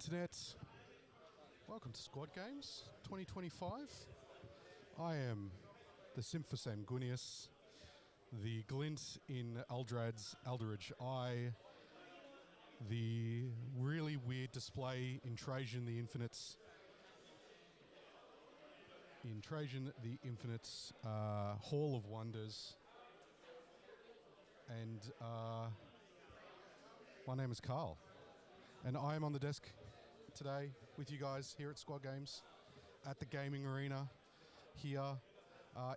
Internet. Welcome to Squad Games 2025. I am the Simphus Amgunius, the glint in Eldrad's Eldritch Eye, the really weird display in Trajan the Infinite's Hall of Wonders. And my name is Carl, and I am on the desk today with you guys here at Squad Games at the gaming arena here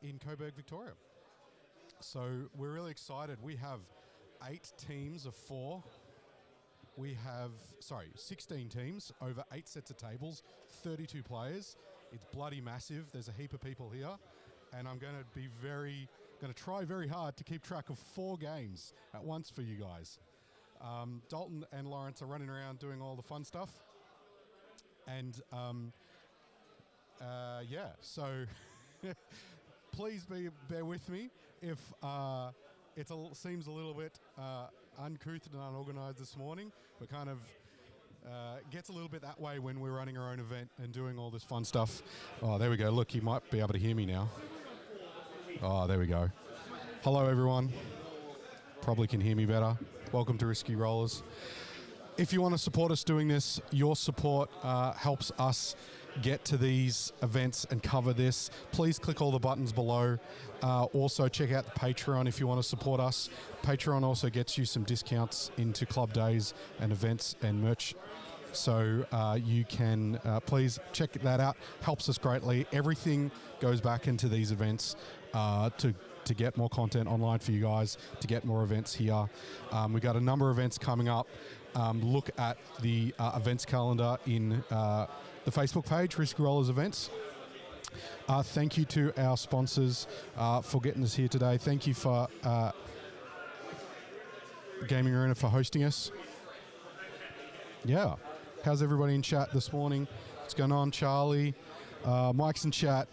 in Coburg, Victoria. So we're really excited. We have 8 teams of 4. We have, 16 teams over 8 sets of tables, 32 players. It's bloody massive. There's a heap of people here, and I'm going to try very hard to keep track of 4 games at once for you guys. Dalton and Lawrence are running around doing all the fun stuff, and so please bear with me if it seems a little bit uncouth and unorganized this morning, but kind of gets a little bit that way when we're running our own event and doing all this fun stuff. Oh, there we go. Look, you might be able to hear me now. Oh, there we go. Hello, everyone. Probably can hear me better. Welcome to Risky Rollers. If you want to support us doing this, your support helps us get to these events and cover this. Please click all the buttons below. Also, check out the Patreon if you want to support us. Patreon also gets you some discounts into club days and events and merch. So you can please check that out. Helps us greatly. Everything goes back into these events to get more content online for you guys, to get more events here. We've got a number of events coming up. Look at the events calendar in the Facebook page, Risky Rollers Events. Thank you to our sponsors for getting us here today. Thank you for Gaming Arena for hosting us. Yeah. How's everybody in chat this morning? What's going on, Charlie? Mike's in chat.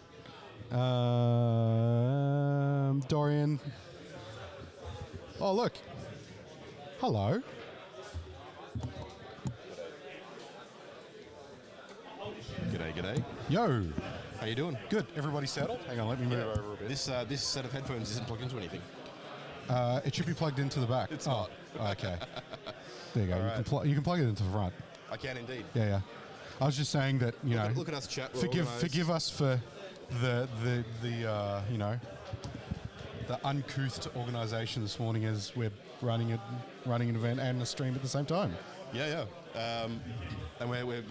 Dorian. Oh, look. Hello. G'day. Yo. How you doing? Good. Everybody settled? Hang on, let me move over a bit. This set of headphones isn't plugged into anything. It should be plugged into the back. It's not. Okay. There you go. Right. You can plug it into the front. I can indeed. Yeah. I was just saying that, Look at us chat. Forgive us for the uncouth organisation this morning as we're running an event and a stream at the same time. Yeah. And we're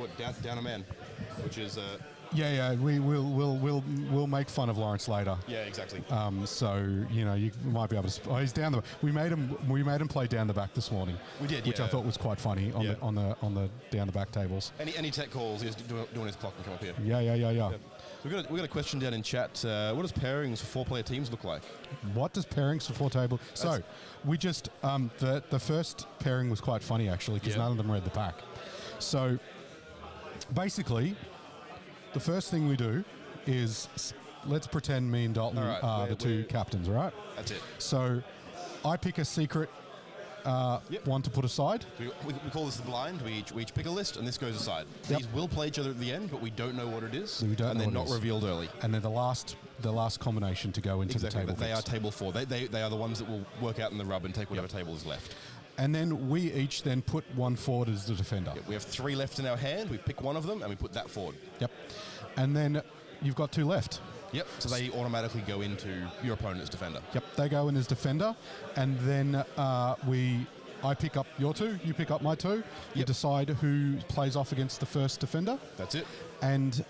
down a man, which is We'll make fun of Lawrence later. Yeah, exactly. So you might be able to. Oh, he's down the. We made him play down the back this morning. We did, which I thought was quite funny on the down the back tables. Any tech calls, he's doing his clock and come up here. Yeah. We got a question down in chat. What does pairings for 4-player teams look like? What does pairings for 4 tables? So we just the first pairing was quite funny actually because none of them read the pack. So basically, the first thing we do is let's pretend me and Dalton are the 2 captains, right? That's it. So I pick a secret one to put aside. We call this the blind. We each pick a list, and this goes aside. These will play each other at the end, but we don't know what it is, and they're not revealed early. And then the last combination to go into the table. They are table 4. They are the ones that will work out in the rub and take whatever table is left. And then we each then put one forward as the defender. Yep, we have 3 left in our hand. We pick one of them, and we put that forward. Yep. And then you've got 2 left. Yep, so they automatically go into your opponent's defender. Yep, they go in as defender, and then I pick up your 2, you pick up my 2, you decide who plays off against the first defender. That's it. And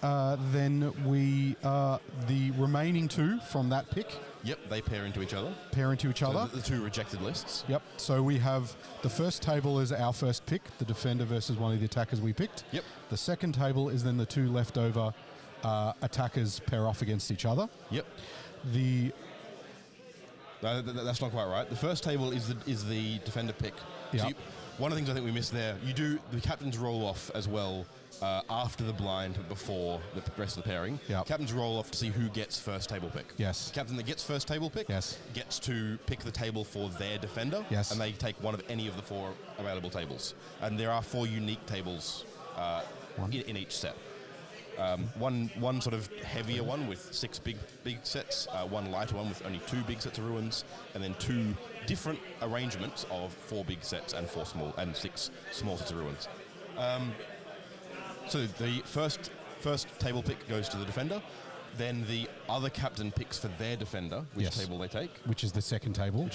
then the remaining 2 from that pick. Yep, they pair into each other. So the 2 rejected lists. Yep, so we have the first table is our first pick, the defender versus one of the attackers we picked. Yep. The second table is then the 2 leftover attackers pair off against each other. Yep. That's not quite right. The first table is the defender pick. Yep. So one of the things I think we missed there, the captains roll off as well after the blind, but before the rest of the pairing. Yep. Captains roll off to see who gets first table pick. Yes. The captain that gets first table pick gets to pick the table for their defender. Yes. And they take one of any of the 4 available tables. And there are 4 unique tables in each set. One sort of heavier one with 6 big sets, one lighter one with only 2 big sets of ruins, and then 2 different arrangements of 4 big sets and 6 small sets of ruins. So the first table pick goes to the defender. Then the other captain picks for their defender which table they take. Which is the second table.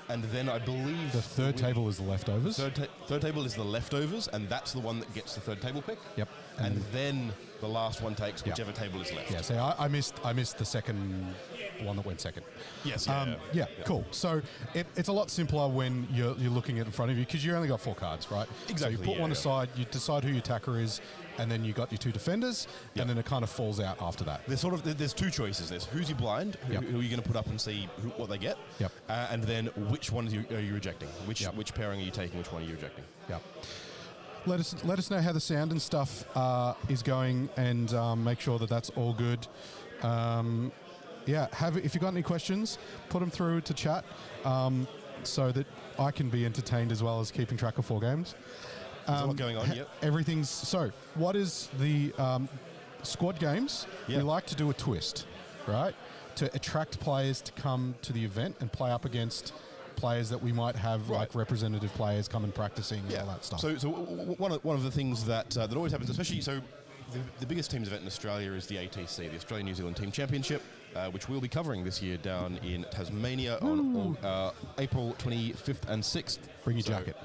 And then I believe... The third table is the leftovers. Third table is the leftovers, and that's the one that gets the third table pick. Yep. And then the last one takes whichever table is left. Yeah, so I missed the second one that went second. Yes, yeah, cool. So it's a lot simpler when you're looking at it in front of you because you only got 4 cards, right? Exactly. So you put one aside, you decide who your attacker is, and then you got your 2 defenders, and then it kind of falls out after that. There's 2 choices. There's who's your blind, who are you going to put up and see what they get, and then which one are you rejecting? Which pairing are you taking? Which one are you rejecting? Yep. Let us know how the sound and stuff is going, and make sure that that's all good. If you've got any questions, put them through to chat, so that I can be entertained as well as keeping track of 4 games. There's a lot going on. Everything's so. What is the squad games? We like to do a twist, right, to attract players to come to the event and play up against players that we might have, like representative players coming practicing and all that stuff. So one of the things that always happens, especially the biggest teams event in Australia is the ATC, the Australian New Zealand Team Championship, which we'll be covering this year down in Tasmania on April 25th and 6th. Bring your jacket.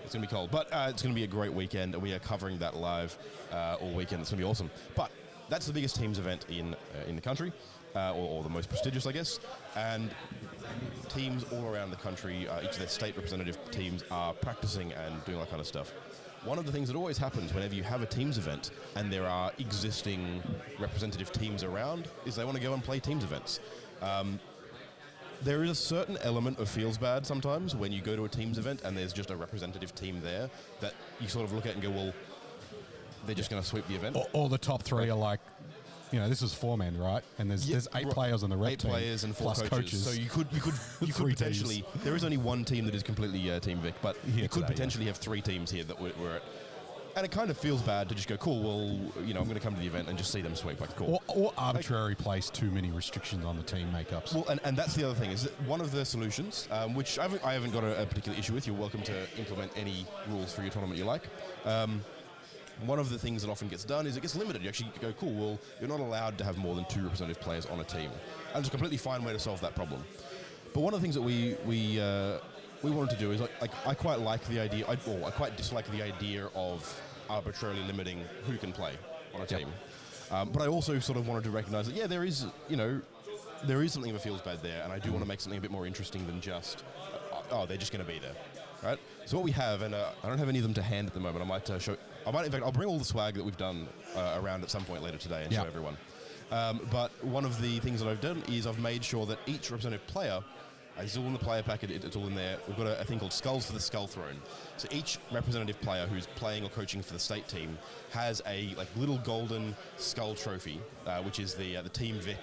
It's going to be cold, but it's going to be a great weekend, and we are covering that live all weekend. It's going to be awesome. But that's the biggest teams event in the country, or the most prestigious, I guess. And teams all around the country, each of their state representative teams are practicing and doing all that kind of stuff. One of the things that always happens whenever you have a teams event and there are existing representative teams around is they want to go and play teams events. There is a certain element of feels bad sometimes when you go to a teams event and there's just a representative team there that you sort of look at and go, well, they're just going to sweep the event. Or the top 3 are like, this is 4 men, right? And there's 8 players on the rep team. 8 players and 4 coaches. So you could potentially... There is only one team that is completely Team Vic, but you could potentially have 3 teams here that we're at. And it kind of feels bad to just go, cool, well, I'm going to come to the event and just see them sweep. Like, cool. Or arbitrarily place too many restrictions on the team makeups. Well, and that's the other thing, is that one of the solutions, which I haven't got a particular issue with, you're welcome to implement any rules for your tournament you like. One of the things that often gets done is it gets limited. You actually go, cool, well, you're not allowed to have more than 2 representative players on a team. And it's a completely fine way to solve that problem. But one of the things that we wanted to do is, I quite like the idea, I quite dislike the idea of arbitrarily limiting who can play on a team. But I also sort of wanted to recognize that, there is something that feels bad there, and I do want to make something a bit more interesting than just, they're just going to be there. Right? So what we have, and I don't have any of them to hand at the moment. In fact, I'll bring all the swag that we've done around at some point later today and show everyone. But one of the things that I've done is I've made sure that each representative player, it's all in the player packet, it's all in there. We've got a thing called Skulls for the Skull Throne. So each representative player who's playing or coaching for the state team has a little golden skull trophy, which is the Team Vic,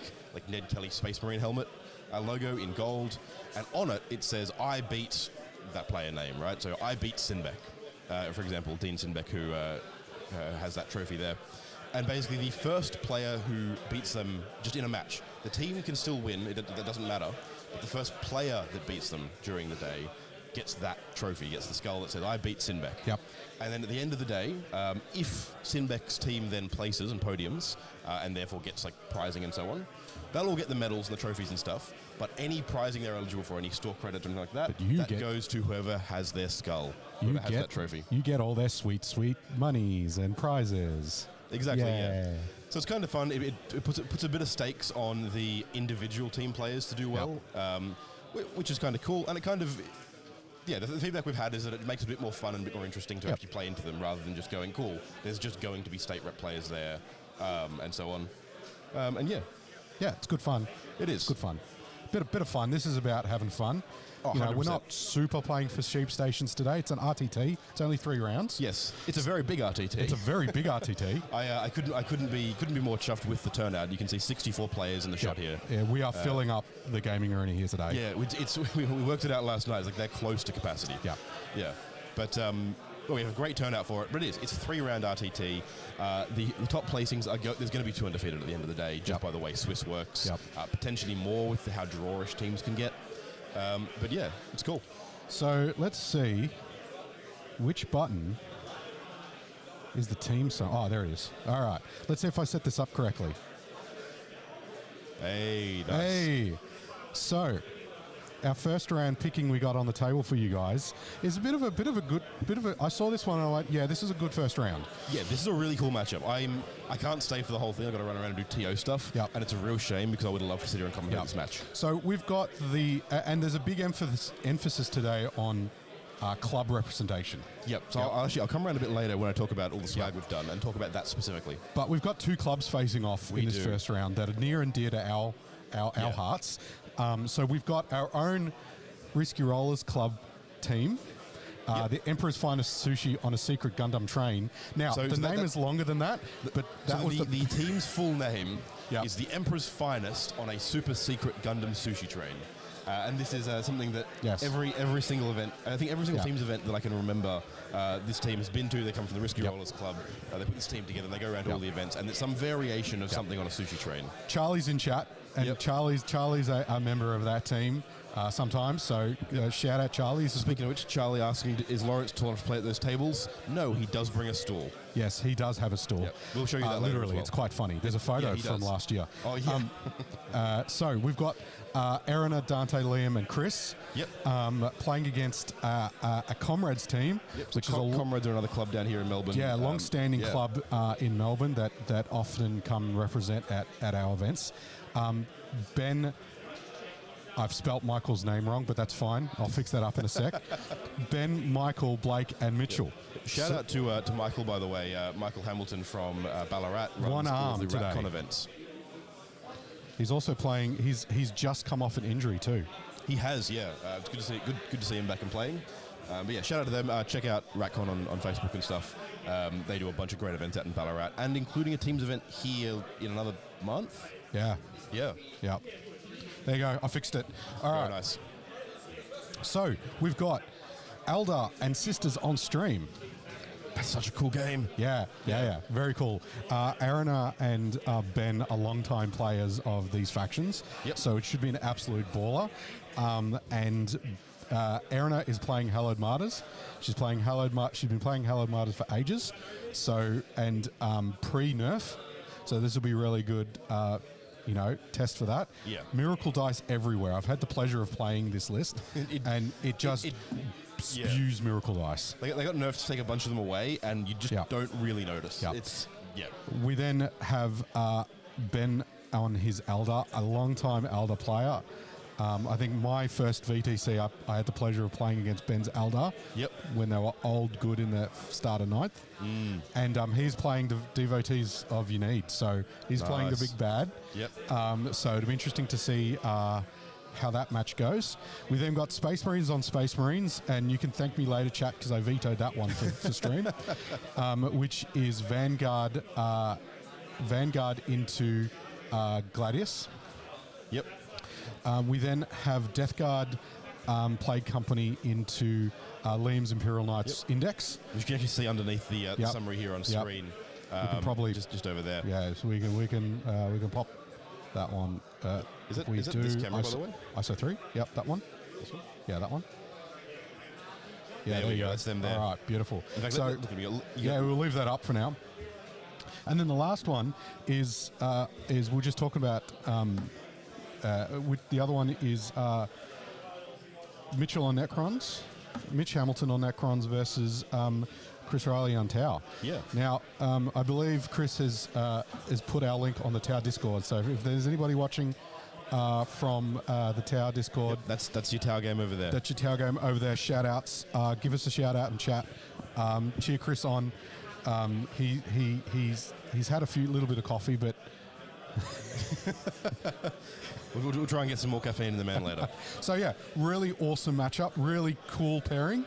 Ned Kelly Space Marine helmet logo in gold. And on it says, I beat that player name, right? So I beat Sinbeck, for example, Dean Sinbeck, who has that trophy there. And basically the first player who beats them just in a match, the team can still win, that doesn't matter, but the first player that beats them during the day gets that trophy, gets the skull that says, I beat Sinbeck. Yep. And then at the end of the day, if Sinbeck's team then places and podiums, and therefore gets prizing and so on, they'll all get the medals and the trophies and stuff, but any prizing they're eligible for, any store credit or anything like that, goes to whoever has their skull, whoever has that trophy. You get all their sweet, sweet monies and prizes. Exactly, yeah. So it's kind of fun. It puts a bit of stakes on the individual team players to do well, which is kind of cool, and it kind of... Yeah, the feedback we've had is that it makes it a bit more fun and a bit more interesting to actually play into them rather than just going, cool, there's just going to be state rep players there, and so on. Yeah, it's good fun. It is. It's good fun. Bit of fun. This is about having fun. We're not super playing for sheep stations today. It's an RTT. It's only 3 rounds. Yes, it's a very big RTT. It's a very big RTT. I couldn't be more chuffed with the turnout. You can see 64 players in the shot here. Yeah, we are filling up the gaming arena here today. Yeah, we worked it out last night. It's they're close to capacity. Yeah. Yeah. But we have a great turnout for it, but it's a 3-round RTT. The top placings there's going to be 2 undefeated at the end of the day, just by the way Swiss works. Potentially more with how drawish teams can get. But yeah, it's cool. So let's see which button is the team. Oh, there it is. All right. Let's see if I set this up correctly. Hey, nice. Hey. So our first round picking we got on the table for you guys is a bit of a. I saw this one and I went, yeah, this is a good first round. Yeah, this is a really cool matchup. I can't stay for the whole thing. I've got to run around and do TO stuff. And it's a real shame because I would love to sit here and commentate this match. So we've got and there's a big emphasis today on club representation. So I'll come around a bit later when I talk about all the swag we've done and talk about that specifically. But we've got 2 clubs facing off in this first round that are near and dear to our hearts. So we've got our own Risky Rollers club team, the Emperor's Finest Sushi on a secret Gundam train. Now, the name is longer than that, but that was the team's full name is the Emperor's Finest on a super secret Gundam sushi train. And this is something that every single event, I think every single team's event that I can remember, this team has been to. They come from the Risky Rollers Club. They put this team together and they go around to all the events. And it's some variation of something on a sushi train. Charlie's in chat. And Charlie's a member of that team sometimes, so shout out Charlie. Speaking of which, Charlie asking, is Lawrence tall enough to play at those tables? No, he does bring a stool. Yes, he does have a stool. We'll show you that later. Literally, it's quite funny. There's a photo from last year. Oh, yeah. So we've got Erina, Dante, Liam, and Chris playing against a Comrades team. Which is Comrades are another club down here in Melbourne. Yeah, long-standing club in Melbourne that often come represent at our events. Ben, I've spelt Michael's name wrong, but that's fine. I'll fix that up in a sec. Ben, Michael, Blake, and Mitchell. Shout out to Michael, by the way. Michael Hamilton from Ballarat. One arm the today. RatCon events. He's also playing. He's just come off an injury too. He has, yeah. It's good to see him back and playing. But yeah, shout out to them. Check out RatCon on Facebook and stuff. They do a bunch of great events out in Ballarat, and including a teams event here in another month. Yeah. There you go. I fixed it. All right. Very nice. So we've got Eldar and Sisters on stream. That's such a cool game. Yeah. Very cool. Erina and Ben are long-time players of these factions, so it should be an absolute baller. And Erina is playing Hallowed Martyrs. She's been playing Hallowed Martyrs for ages. So pre-nerf. So this will be really good. Test for that. Yeah. Miracle dice everywhere. I've had the pleasure of playing this list, and it just spews miracle dice. They got nerfed to take a bunch of them away, and you just don't really notice. We then have Ben on his Eldar, a long-time Eldar player. I think my first VTC, I had the pleasure of playing against Ben's Eldar when they were old good in the start of 9th. And he's playing the Devotees of Unid, so he's playing the big bad. So it'll be interesting to see how that match goes. We then got Space Marines on Space Marines, and you can thank me later, chat, because I vetoed that one for stream, which is Vanguard into Gladius. We then have Death Guard Plague Company into Liam's Imperial Knights Index. You can actually see underneath the summary here on screen. We can probably just over there. Yeah, so we can pop that one. Is it this camera, by the way? ISO 3. Yep, that one. This one? Yeah, that one. Yeah, there we go. That's them there. All right, beautiful. In fact, we'll leave that up for now. And then the last one is we're just talking about. The other one is Mitchell on Necrons, Mitch Hamilton on Necrons versus Chris Riley on Tau. Now, I believe Chris has put our link on the Tau Discord. So if there's anybody watching from the Tau Discord, that's your Tau game over there. That's your Tau game over there. Shout outs. Give us a shout out in chat. Cheer Chris on. He's had a little bit of coffee, but. We'll try and get some more caffeine in the man later. So yeah, really awesome matchup, really cool pairing,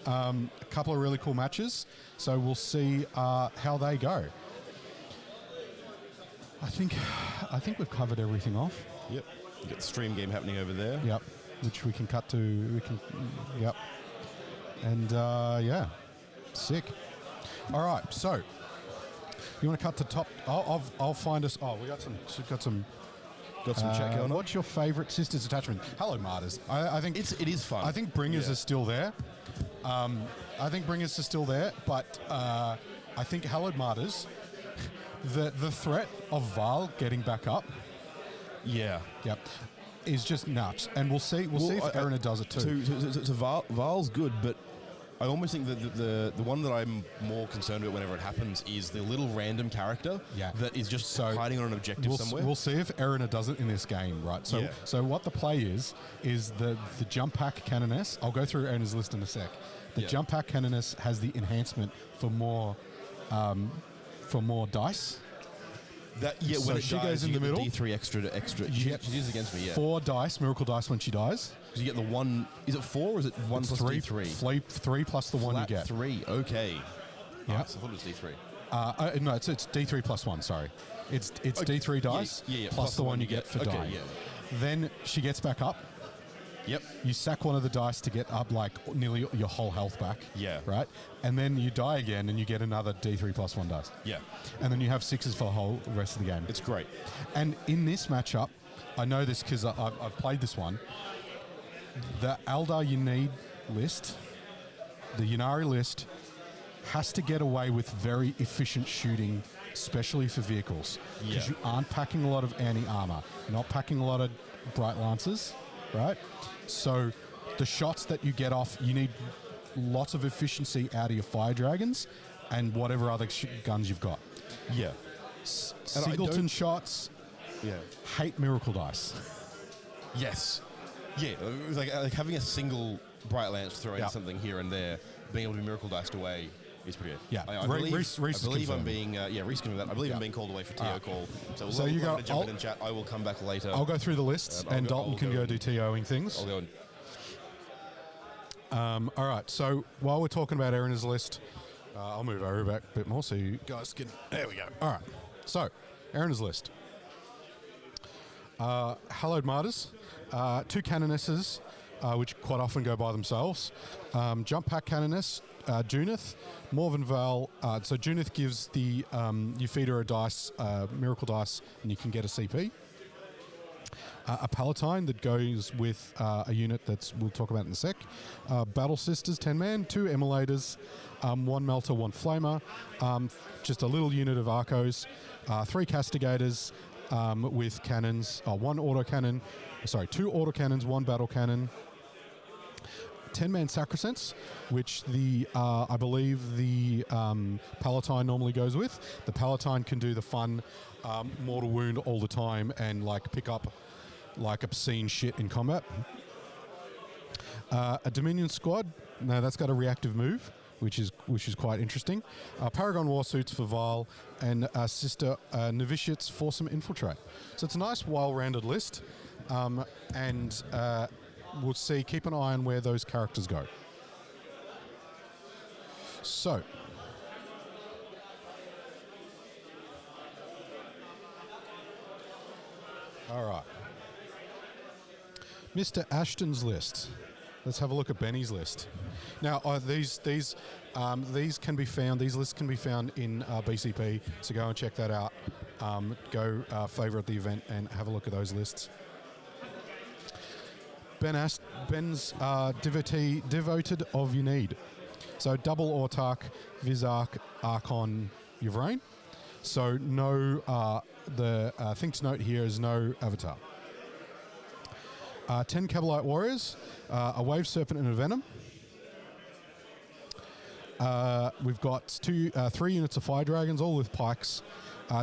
a couple of really cool matches. So we'll see how they go. I think we've covered everything off. Yep. You got the stream game happening over there. Yep. Which we can cut to. Yep. And Sick. All right, so you want to cut to top? I'll find us. Oh, we got some chat going on. What's your favourite sisters attachment? Hello, Martyrs. I think it is fun. I think Bringers are still there. But I think Hallowed Martyrs, the threat of Val getting back up, yep, is just nuts. And we'll see if Erina does it too. So Val's good, but I almost think that the one that I'm more concerned about whenever it happens is the little random character that is just hiding on an objective somewhere. We'll see if Erina does it in this game, right? So what the play is the jump pack canoness. I'll go through Erina's list in a sec. The jump pack canoness has the enhancement for more dice. When she goes in the middle, D3 extra. She uses against me. 4 dice, miracle dice when she dies. Because you get the 1. Is it 4 or is it 1 plus 3, D3? 3 plus the Flat 1 you get. 3. Okay. Yeah. Nice. I thought it was D3. No, it's D3 plus 1. Sorry, it's D3 dice plus the one you get for dying. Yeah. Then she gets back up. Yep. You sack one of the dice to get up like nearly your whole health back. Yeah. Right? And then you die again and you get another D3 plus 1 dice. Yeah. And then you have 6s for the whole rest of the game. It's great. And in this matchup, I know this because I've played this one, the Eldar you need list, the Ynnari list, has to get away with very efficient shooting, especially for vehicles. Because you aren't packing a lot of anti-armor. You're not packing a lot of bright lances, right? So the shots that you get off, you need lots of efficiency out of your fire dragons and whatever other guns you've got. Yeah. Singleton shots, hate miracle dice. Yes. Yeah, it was like having a single bright lance throwing something here and there, being able to be miracle diced away is pretty good. Yeah, I believe I'm being Reese confirmed that. I believe I'm being called away for TO call. So you go. Jump in chat. I will come back later. I'll go through the lists, and Dalton can go do TOing things. I'll go. All right. So while we're talking about Erina's list, I'll move over back a bit more so you guys can. There we go. All right. So Erina's list. Hallowed Martyrs, 2 Canonesses, which quite often go by themselves. Jump Pack Canoness, Junith, Morven Val. So Junith gives the you feed her a dice, miracle dice, and you can get a CP. A Palatine that goes with a unit that's we'll talk about in a sec. Battle Sisters, 10-man, 2 Emmulators, 1 Melter, 1 Flamer, just a little unit of Arcos, 3 Castigators with cannons, 1 autocannon, 2 autocannons, 1 battle cannon, 10-man Sacrosanct, which I believe the Palatine normally goes with. The Palatine can do the fun mortal wound all the time and like pick up like obscene shit in combat. A Dominion squad, no, that's got a reactive move, which is quite interesting. Paragon Warsuits for Val, and Sister Novitiates for some infiltrate. So it's a nice, well-rounded list, and we'll see. Keep an eye on where those characters go. So. All right. Mr. Ashton's list. Let's have a look at Benny's list. Now, these can be found. These lists can be found in BCP. So go and check that out. Go favourite the event and have a look at those lists. Ben's devoted of you need. So double Autark, Vizark, Archon, Yvrain. So no. The thing to note here is no avatar. 10 Cabalite Warriors, a Wave Serpent and a Venom. We've got 3 units of Fire Dragons, all with pikes.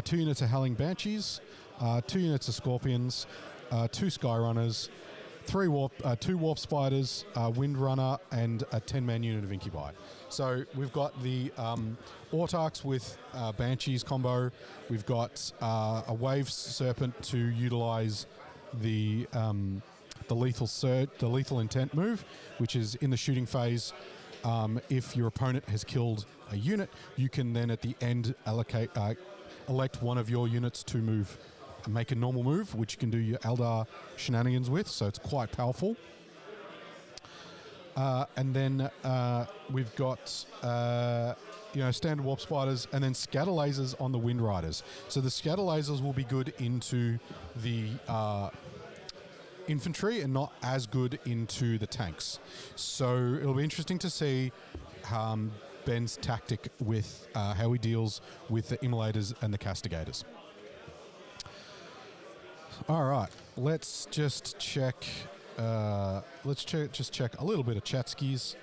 2 units of Howling Banshees. 2 units of Scorpions. 2 Skyrunners. 2 Warp Spiders, Wind Runner, and a 10-man unit of Incubi. So we've got the Autarks with Banshees combo. We've got a Wave Serpent to utilize the lethal intent move, which is in the shooting phase. If your opponent has killed a unit, you can then at the end elect one of your units to move. Make a normal move, which you can do your Eldar shenanigans with, so it's quite powerful. And then we've got standard warp spiders, and then scatter lasers on the wind riders. So the scatter lasers will be good into the infantry and not as good into the tanks. So it'll be interesting to see Ben's tactic with how he deals with the immolators and the castigators. All right, let's just check. Just check a little bit of chat skis.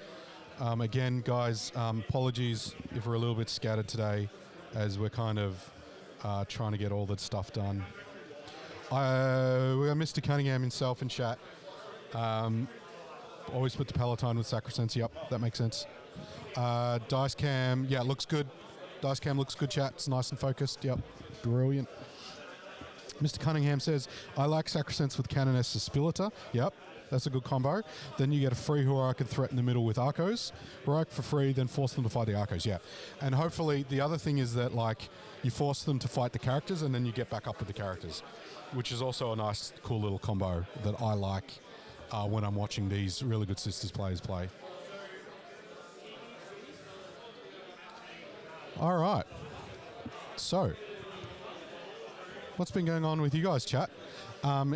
Again, guys, apologies if we're a little bit scattered today, as we're kind of trying to get all that stuff done. We got Mr. Cunningham himself in chat. Always put the Palatine with Sacrosanct. Yep, that makes sense. Dice cam, yeah, looks good. Dice cam looks good, chat. It's nice and focused. Yep, brilliant. Mr. Cunningham says, I like Sacrosanct with Canoness Spilita. Yep, that's a good combo. Then you get a free Heroic threat in the middle with Arcos. Heroic for free, then force them to fight the Arcos, yeah. And hopefully, the other thing is that, like, you force them to fight the characters and then you get back up with the characters, which is also a nice, cool little combo that I like when I'm watching these really good Sisters players play. All right. So, what's been going on with you guys, chat?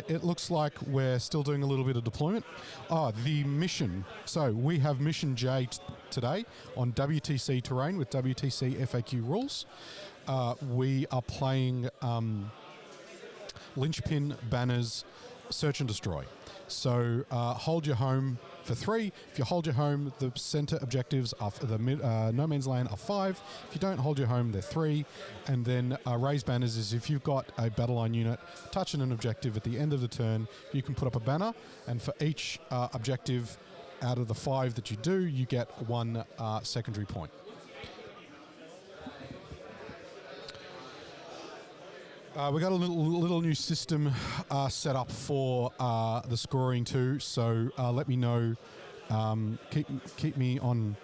It looks like we're still doing a little bit of deployment. The mission. So we have Mission J today on WTC terrain with WTC FAQ rules. We are playing Linchpin Banners Search and Destroy. So hold your home for 3. If you hold your home, the center objectives are no man's land are 5. If you don't hold your home, they're 3. And then raise banners is if you've got a battle line unit touching an objective at the end of the turn, you can put up a banner, and for each objective out of the 5 that you do, you get 1 secondary point. We got a little new system set up for the scoring too. So let me know. Keep me on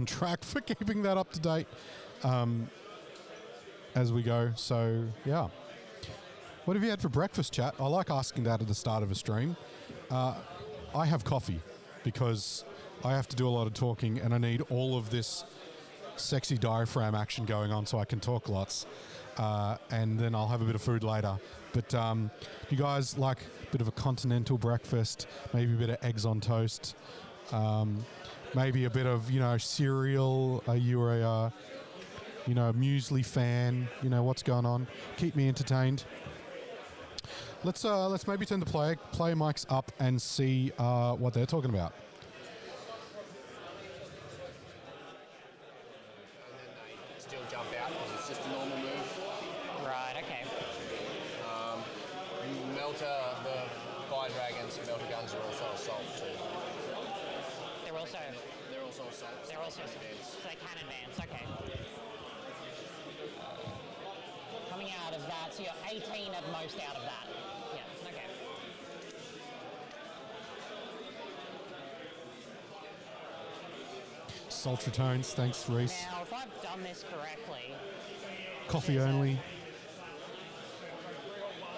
track for keeping that up to date as we go. So yeah, what have you had for breakfast, chat? I like asking that at the start of a stream. I have coffee because I have to do a lot of talking, and I need all of this sexy diaphragm action going on so I can talk lots. And then I'll have a bit of food later. But you guys like a bit of a continental breakfast, maybe a bit of eggs on toast, maybe a bit of, cereal. Are you a, muesli fan? What's going on? Keep me entertained. Let's maybe turn the player mics up and see what they're talking about. So they can advance, okay. Coming out of that, so you're 18 at most out of that. Yeah, okay. Sultry tones, thanks, Reese. Now, if I've done this correctly... Coffee only.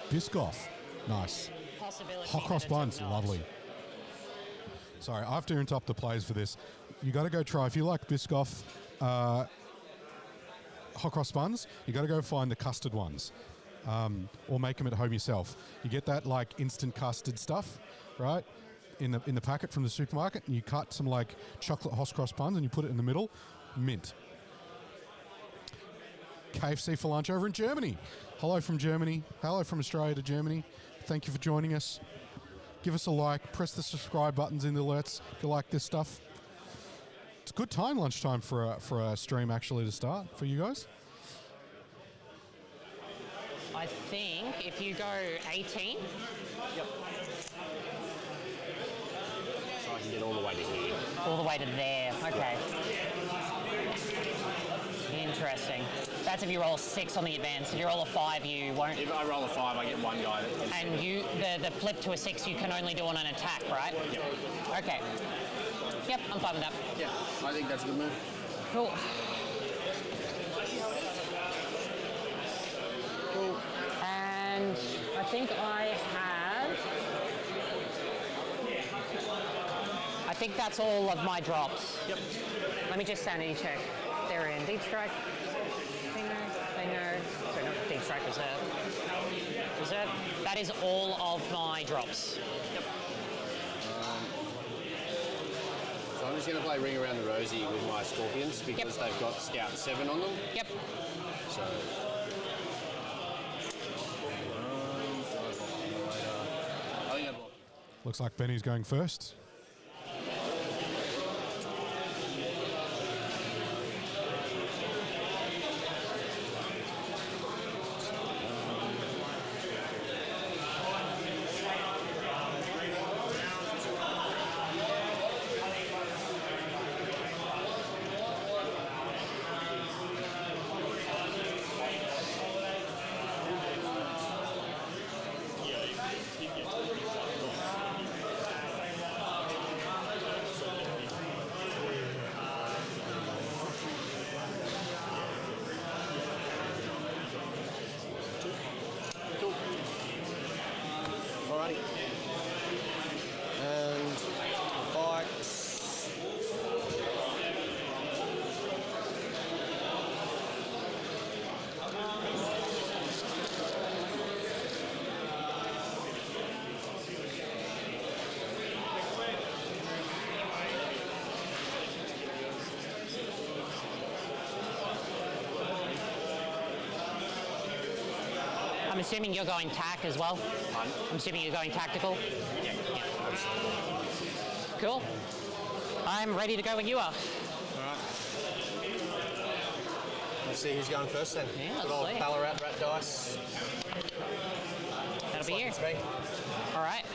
Biscoff, nice. Hot cross buns, lovely. Sorry, I have to interrupt the players for this. You got to go try, if you like Biscoff hot cross buns, you got to go find the custard ones, or make them at home yourself. You get that like instant custard stuff, right, in the packet from the supermarket, and you cut some like chocolate hot cross buns and you put it in the middle, mint. KFC for lunch over in Germany. Hello from Germany. Hello from Australia to Germany. Thank you for joining us. Give us a like. Press the subscribe buttons in the alerts if you like this stuff. It's a good time, lunchtime, for a stream actually to start for you guys. I think if you go 18... Yep. So I can get all the way to here. All the way to there, okay. Interesting. That's if you roll a 6 on the advance. If you roll a 5, you won't... If I roll a 5, I get 1 guy that gets... And you, the flip to a 6, you can only do on an attack, right? Yep. Okay. Yep, I'm fine with that. Yeah, I think that's a good move. Cool. Cool. And I think I think that's all of my drops. Yep. Let me just sanity check. They're in deep strike, Stinger, sorry, not deep strike, reserve. That is all of my drops. Yep. So I'm just going to play Ring Around the Rosie with my Scorpions because they've got Scout 7 on them. Yep. So. I think I block. Looks like Benny's going first. Alrighty. And bikes. I'm assuming you're going tack as well. Pardon? I'm assuming you're going tactical. Yeah. Absolutely. Cool. I'm ready to go when you are. Alright. Let's see who's going first then. Yeah, let's Good old see. Ballarat rat dice. That'll be you. It's me. All right.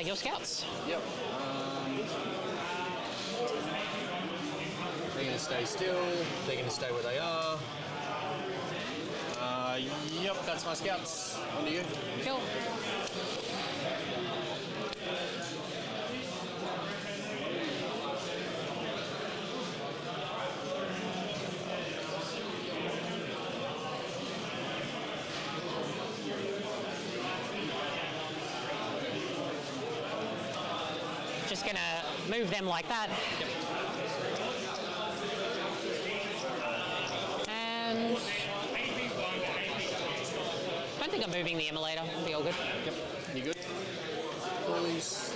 Your scouts. Yep. They're going to stay still. They're going to stay where they are. Yep, that's my scouts. On to you. Cool. Just gonna move them like that. And I don't think I'm moving the emulator. It'll be all good. Yep. You good? Please.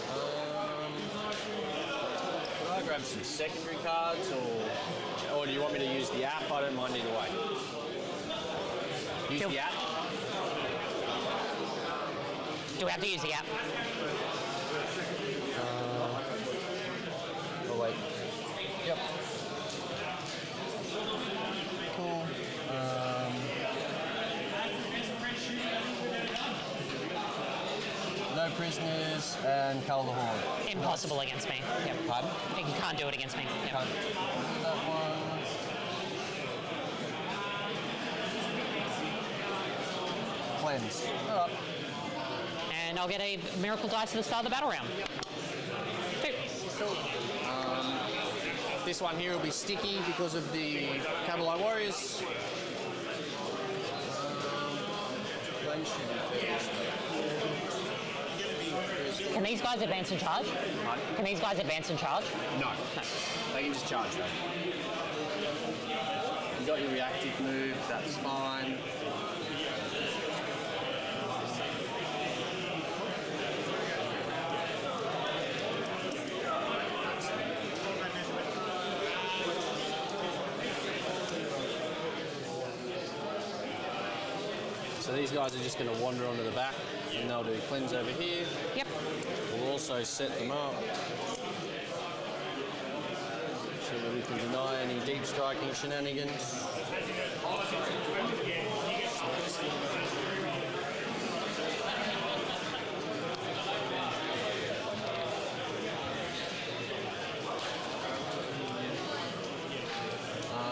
Can I grab some secondary cards or do you want me to use the app? I don't mind either way. Use Feel- the app? Do we have to use the app? Oh, wait. Yep. Cool. No prisoners and cull the horn. Impossible against me. Yep. Pardon? You can't do it against me. Yep. Can't do that one. Cleanse. All right. And I'll get a miracle dice at the start of the battle round. Two. Cool. This one here will be sticky because of the Cavalry Warriors. Can these guys advance and charge? Pardon? Can these guys advance and charge? No. No. They can just charge though. You got your reactive move, that's fine. So these guys are just going to wander onto the back and they'll do cleanse over here. Yep. We'll also set them up so that we can deny any deep striking shenanigans.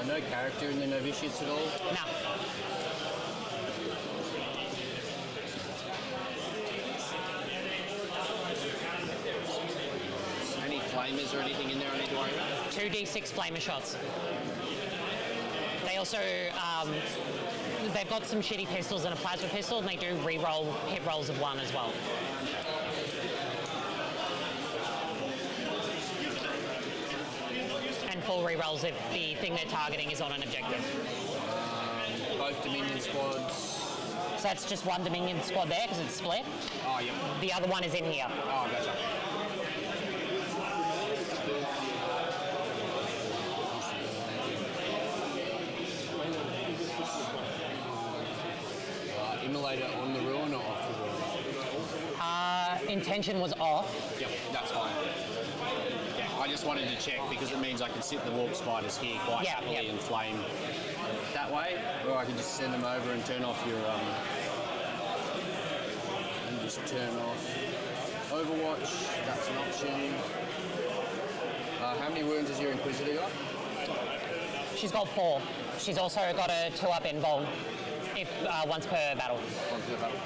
No character in the novitiates at all. No. Any flamers or anything in there I need to worry about? 2d6 flamer shots. They also, they've got some shitty pistols and a plasma pistol, and they do re-roll hit rolls of 1 as well. And full re-rolls if the thing they're targeting is on an objective. Both Dominion squads. So that's just one Dominion squad there because it's split. Oh, yeah. The other one is in here. Oh, gotcha. Immolator on the ruin or off the ruin? Intention was off. Yep, that's fine. Yeah, I just wanted to check because it means I can sit the warp spiders here quite happily and flame that way, or I can just send them over and turn off your and just turn off Overwatch. That's an option. How many wounds has your Inquisitor got? She's got 4. She's also got a 2-up invuln. If once per battle. Once per battle.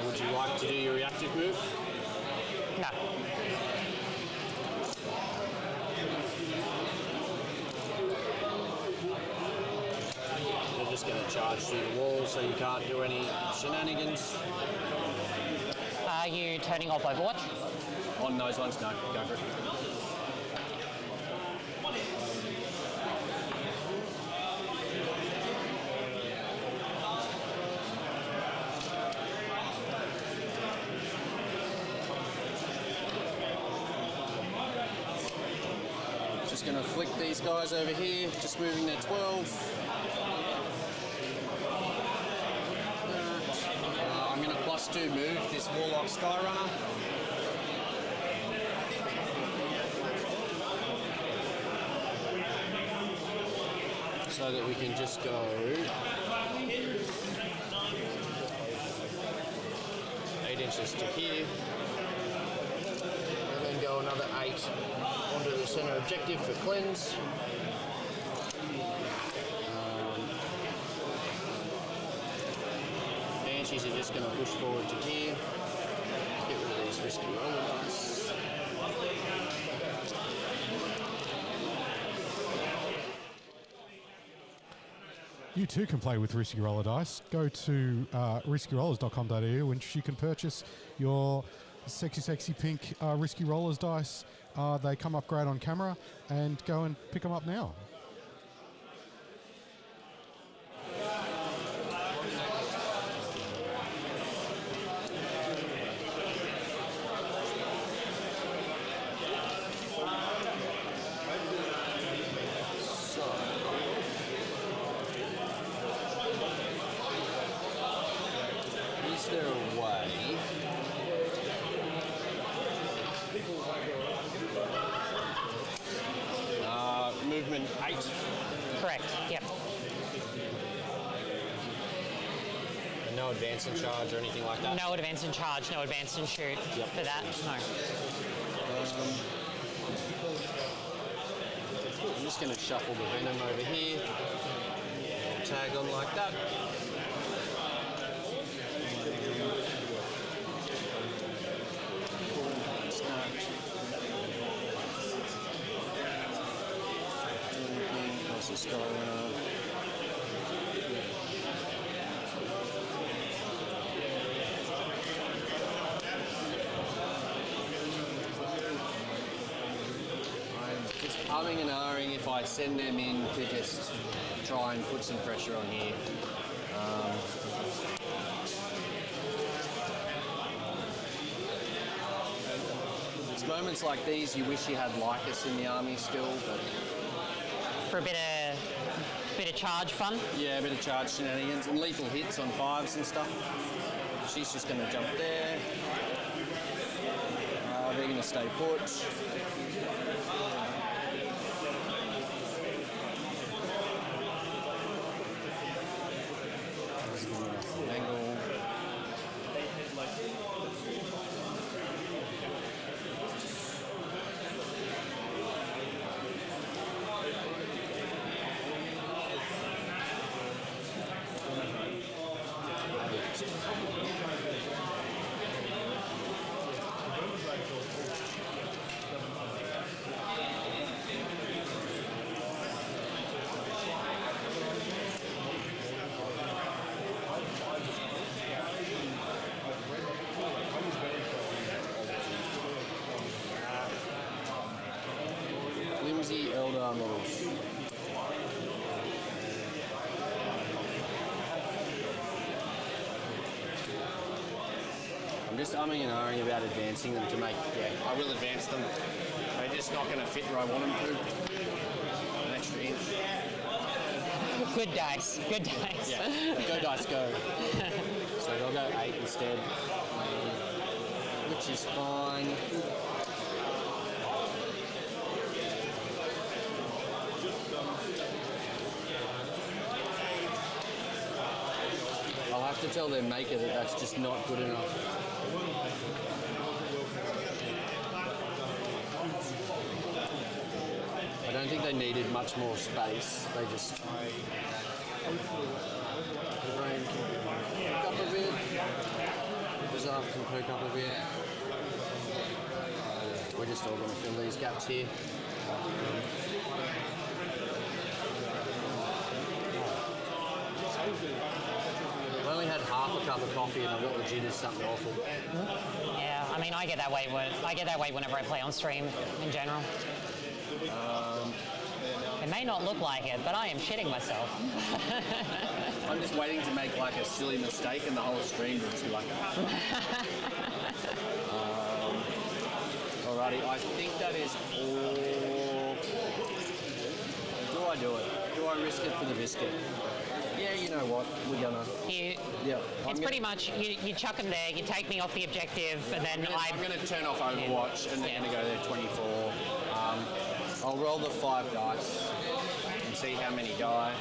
Would you like to do your reactive move? No. You're just going to charge through the wall so you can't do any shenanigans. Are you turning off Overwatch? On those ones? No, go for it. Just going to flick these guys over here, just moving their 12. I'm going to +2 move this Warlock Skyrunner. So that we can just go 8 inches to here, and then go another 8 onto the center objective for cleanse. Banshees are just going to push forward to here, get rid of these risky roller dice. You too can play with Risky Roller Dice. Go to riskyrollers.com.au and you can purchase your sexy pink Risky Rollers dice. They come up great on camera, and go and pick them up now. Is there a way? Movement 8. Correct, yep. No advance and charge or anything like that? No advance and charge, no advance and shoot for that, no. I'm just going to shuffle the Venom over here. Tag on like that. Skyrunner. I'm just umming and ahhing if I send them in to just try and put some pressure on here. It's moments like these you wish you had Lycus in the army still, but For a bit of charge fun. Yeah, a bit of charge shenanigans and lethal hits on 5s and stuff. She's just going to jump there. They're going to stay put. Angle. Flimsy Eldar models. I'm just umming and ahhing about advancing them to make, I will advance them. They're just not going to fit where I want them to. An extra inch. Good dice, good dice. Yeah, go dice, go. So they'll go 8 instead, which is fine. I'll have to tell their maker that that's just not good enough. I don't think they needed much more space. They just the rain can poke up a bit. The Bazaar can poke up a bit. We're just all going to fill these gaps here. I only had half a cup of coffee and I got legit as something awful. Yeah, I mean, I get that way whenever I play on stream in general. It may not look like it, but I am shitting myself. I'm just waiting to make like a silly mistake and the whole stream will just be like alrighty, I think that is all. Do I do it? Do I risk it for the biscuit? Yeah, you know what, we're gonna. It's pretty much, you chuck them there, you take me off the objective, and then I'm gonna turn off Overwatch and they're gonna go there 24. I'll roll the 5 dice and see how many die.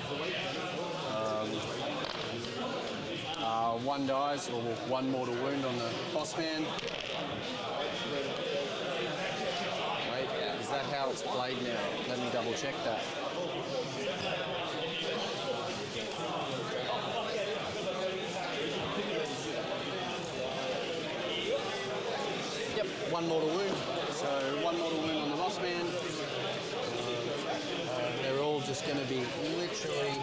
1 dies, or 1 mortal wound on the boss man. Wait, is that how it's played now? Let me double check that. Yep, 1 mortal wound. So 1 mortal wound on the boss man. They're all just going to be literally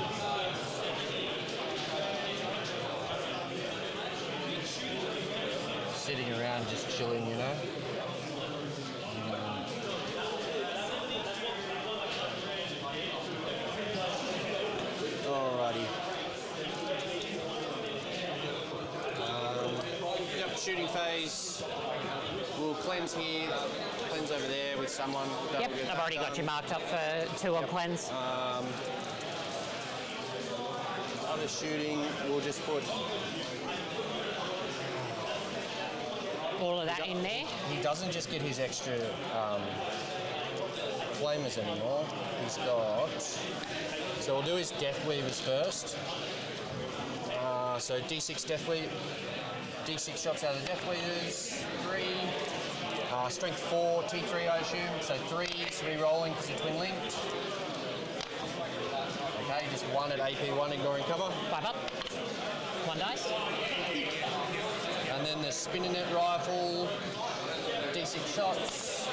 sitting around just chilling, you know. Alrighty. Yep, shooting phase. We'll cleanse here, cleanse over there with someone. Yep, I've already got you marked up for 2 on cleanse. Other shooting, we'll just put all of that in there. He doesn't just get his extra flamers anymore. He's got. So we'll do his Death Weavers first. So D6 Death Weavers. D6 shots out of the Death Weavers. 3. Strength 4, T3 I assume. So 3, so re-rolling because they're twin linked. Okay, just 1 at AP1, ignoring cover. 5 up. 1 dice. And then the Spinning-Net Rifle. D6 shots.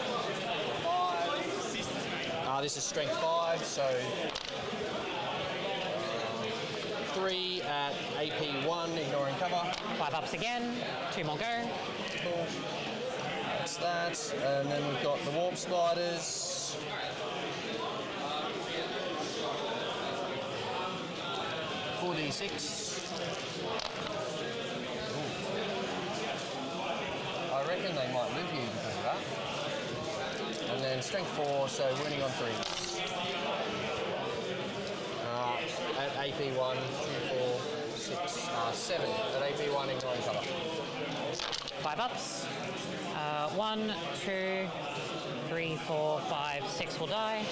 5. This is strength 5, so 3 at AP1, ignoring cover. 5 ups again. 2 more go. Cool. That's that. And then we've got the Warp Spiders. Four D6. I reckon they might live here because of that. And then strength 4, so winning on 3s. AP1, 2, 4, 6, 7. At AP1 ignoring cover. 5 ups. 1, 2, 3, 4, 5, 6 will die.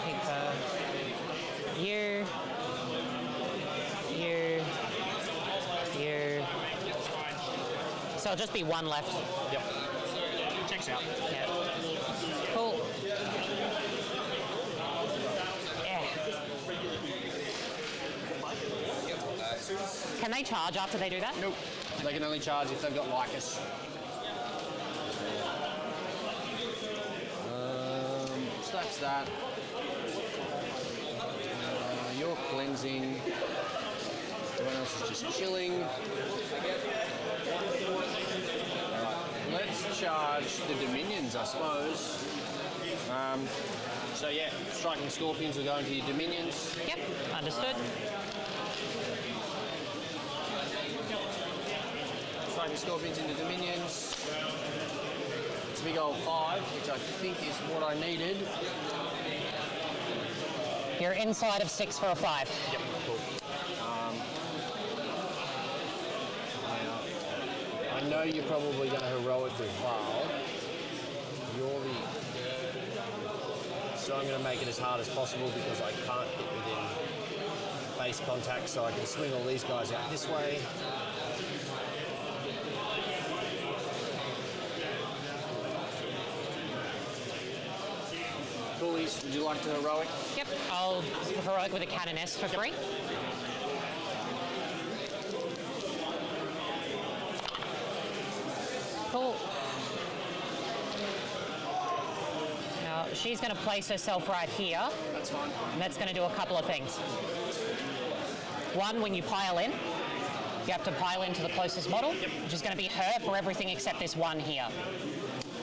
Keeper. You. So it'll just be 1 left. Yep. Checks out. Yeah. Cool. Yeah. Can they charge after they do that? Nope. They can only charge if they've got Lycus. So that's that. You're cleansing. Everyone else is just chilling. Alright, let's charge the Dominions, I suppose. So yeah, striking Scorpions will go into your Dominions. Yep, understood. Striking Scorpions into Dominions. It's a big old 5, which I think is what I needed. You're inside of 6 for a 5. Yep, cool. I know you're probably going to heroically fail. You're the... So I'm going to make it as hard as possible because I can't get within base contact, so I can swing all these guys out this way. Coolies, would you like to heroic? Yep, I'll heroic with a Canoness for free. Cool. Now, she's going to place herself right here. That's fine. And that's going to do a couple of things. One, when you pile in, you have to pile into the closest model, which is going to be her for everything except this one here.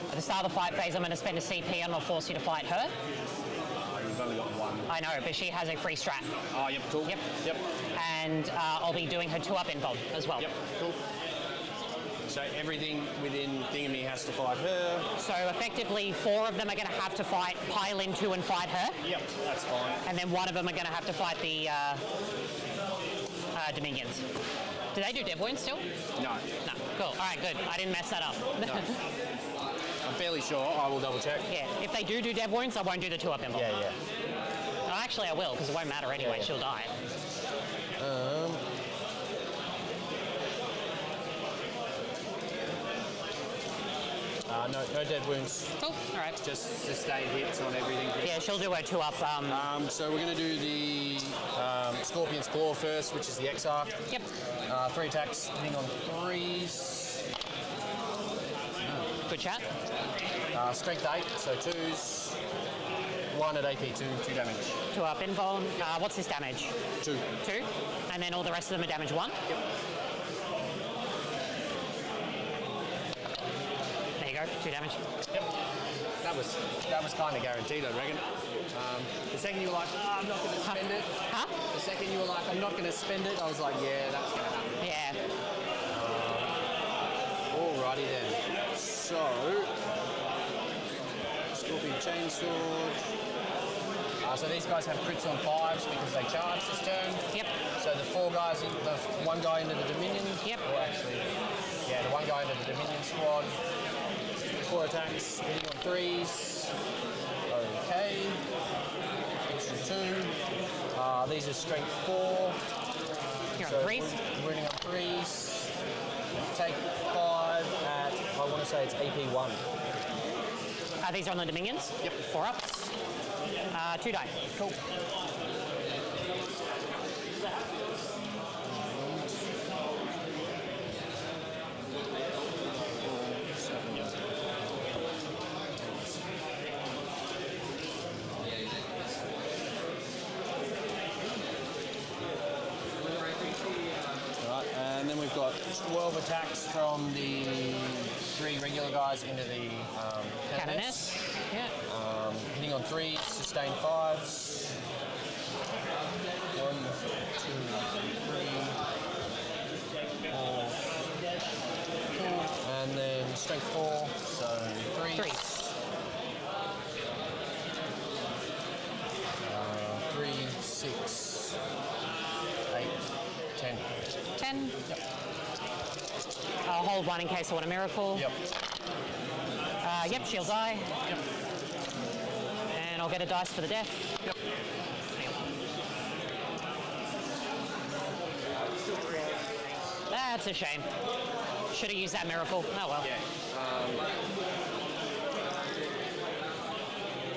At the start of the fight phase, I'm going to spend a CP and I'll force you to fight her. You've only got 1. I know, but she has a free strat. Oh, yep, cool. Yep. And I'll be doing her 2-up invuln as well. Yep, cool. So everything within Thingamy has to fight her. So effectively, 4 of them are going to have to pile into and fight her. Yep, that's fine. And then 1 of them are going to have to fight the Dominions. Do they do Dev Wounds still? No. No. Cool. All right, good. I didn't mess that up. No. I'm fairly sure. I will double check. Yeah. If they do Dev Wounds, I won't do the 2-up invuln. Yeah. Oh, actually, I will, because it won't matter anyway. Yeah. She'll die. No dead wounds. Cool. All right. Just sustained hits on everything. Yeah, she'll do her 2-up. So we're going to do the Scorpion's Claw first, which is the Exarch. Yep. 3 attacks, hitting on 3s. Good chat. Strength 8, so 2s. 1 at AP 2 damage. 2-up invuln. What's his damage? 2. 2. And then all the rest of them are damage 1. Yep. There you go. 2 damage. Yep. That was kind of guaranteed, I reckon. The second you were like, I'm not going to spend it. Huh? The second you were like, I'm not going to spend it, I was like, yeah, that's going to happen. Yeah. Alrighty then. So, Scorpion Chainsword. So these guys have crits on 5s because they charge this turn. Yep. So the 4 guys, the 1 guy into the Dominion. Yep. Or actually, yeah, the 1 guy into the Dominion squad. 4 attacks, hitting on 3s. Okay. Extra 2. These are strength 4. You're So on 3s. Running on 3s. Take 5 at, I want to say it's AP 1. These are on the Dominions. Yep. 4 ups. 2 die. Cool. And then we've got 12 attacks from the 3 regular guys into the Canoness. Yeah. Hitting on 3, sustain 5s. 1, 2, 3, 4. Cool. And then strength 4, so 3s. 10. 10. Yep. I'll hold 1 in case I want a miracle. Yep. Yep, she'll die. Yep. And I'll get a dice for the death. Yep. That's a shame. Should have used that miracle. Oh well. Yeah.